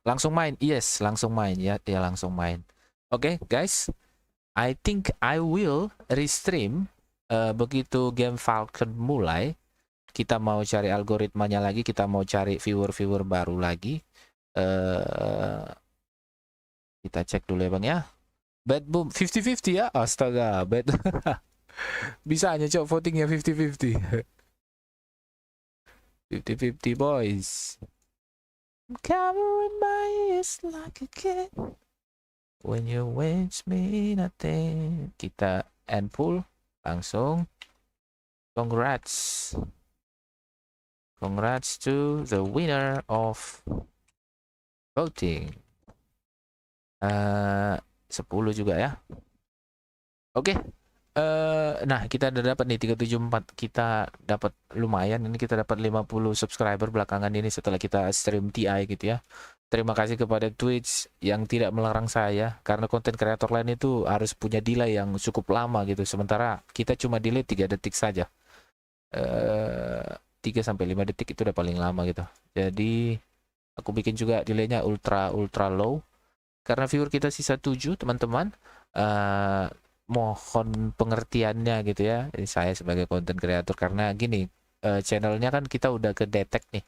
Langsung main. Yes, langsung main ya, langsung main. Oke, guys. I think I will restream begitu game Falcon mulai. Kita mau cari algoritmanya lagi, kita mau cari viewer-viewer baru lagi. Kita cek dulu ya Bang ya. BetBoom 50-50 ya. Astaga, bisa hanya cok votingnya 50-50. 50-50 boys. I'm covering my ears like a kid. When you wish me nothing. Kita end pool langsung. Congrats. Congrats to the winner of voting. 10 juga ya. Oke. Nah, kita udah dapat nih 374. Kita dapat lumayan. Ini kita dapat 50 subscriber belakangan ini setelah kita stream TI gitu ya. Terima kasih kepada Twitch yang tidak melarang saya, karena konten kreator lain itu harus punya delay yang cukup lama gitu. Sementara kita cuma delay 3 detik saja. 3-5 detik itu udah paling lama gitu. Jadi aku bikin juga delaynya ultra low karena viewer kita sisa 7 teman-teman. Mohon pengertiannya gitu ya. Ini saya sebagai konten kreator karena gini, channelnya kan kita udah kedetek nih.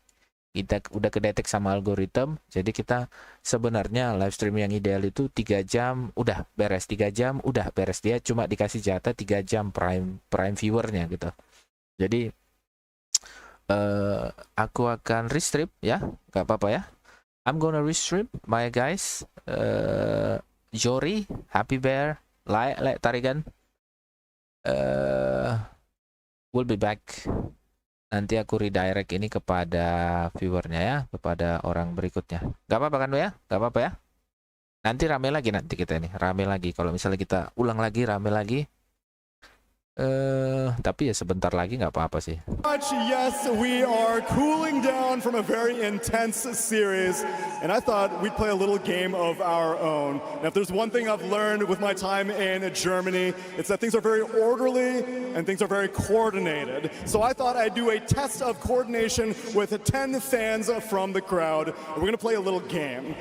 Kita udah kedetek sama algoritma. Jadi kita sebenarnya live stream yang ideal itu 3 jam udah beres, 3 jam udah beres. Dia cuma dikasih jatah 3 jam prime viewernya gitu. Jadi aku akan restrip ya, nggak apa-apa ya. I'm gonna restrip my guys. Jory, Happy Bear, like Tarigan. We'll be back. Nanti aku redirect ini kepada viewernya ya, kepada orang berikutnya. Nggak apa-apa kan ya? Nggak apa-apa ya? Nanti rame lagi nanti kita ini, rame lagi. Kalau misalnya kita ulang lagi, rame lagi. Tapi ya sebentar lagi nggak apa-apa sih. Yes, we are cooling down from a very intense series, and I thought we'd play a little game of our own. And if there's one thing I've learned with my time in Germany, it's that things are very orderly and things are very coordinated. So I thought I'd do a test of coordination with 10 fans from the crowd. And we're gonna play a little game.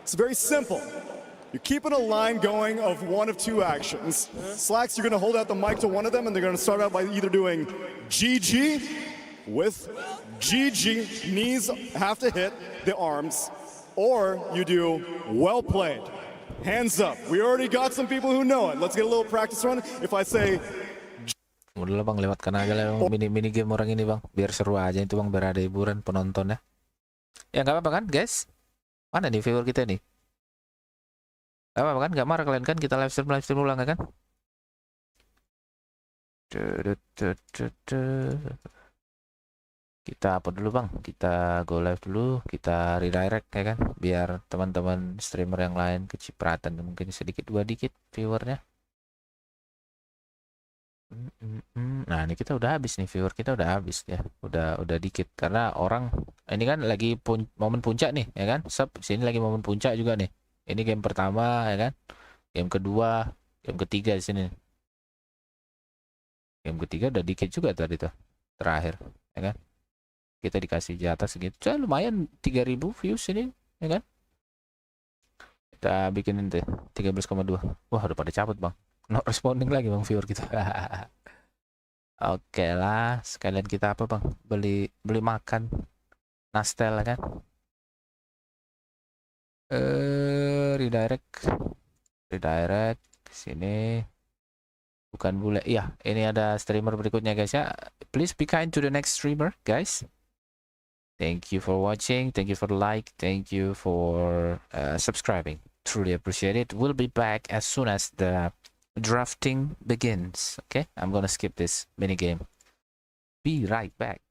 It's very simple. You're keeping a line going of one of 2 actions. Slacks, you're going to hold out the mic to one of them, and they're going to start out by either doing GG with GG, knees have to hit the arms, or you do well played, hands up. We already got some people who know it. Let's get a little practice run. If I say... Udah lah bang, lewatkan aja lah mini game orang ini bang, biar seru aja itu bang, biar ada hiburan penonton ya. Ya nggak apa-apa kan guys? Mana nih viewer kita nih? Gak apa-apa kan? Gak marah kalian kan? Kita live stream ulang kan? Kita apa dulu bang? Kita go live dulu, kita redirect ya kan? Biar teman-teman streamer yang lain kecipratan, mungkin sedikit 2 dikit viewernya. Nah ini kita udah habis nih, viewer kita udah habis ya, udah dikit karena orang ini kan lagi momen puncak nih ya kan? Sini lagi momen puncak juga nih. Ini game pertama ya kan, game kedua, game ketiga di sini. Game ketiga udah dikit juga tadi tuh, terakhir ya kan. Kita dikasih jatah segitu, lumayan 3000 views ini ya kan. Kita bikinin deh 13,2. Wah udah pada cabut bang, not responding lagi bang viewer kita. Oke lah, sekalian kita apa bang, beli makan nastel kan. Redirect sini, bukan bule ya. Ini ada streamer berikutnya guys ya. Please be kind to the next streamer guys. Thank you for watching, thank you for the like, thank you for subscribing, truly appreciate it. We'll be back as soon as the drafting begins. Okay, I'm gonna skip this mini game. Be right back.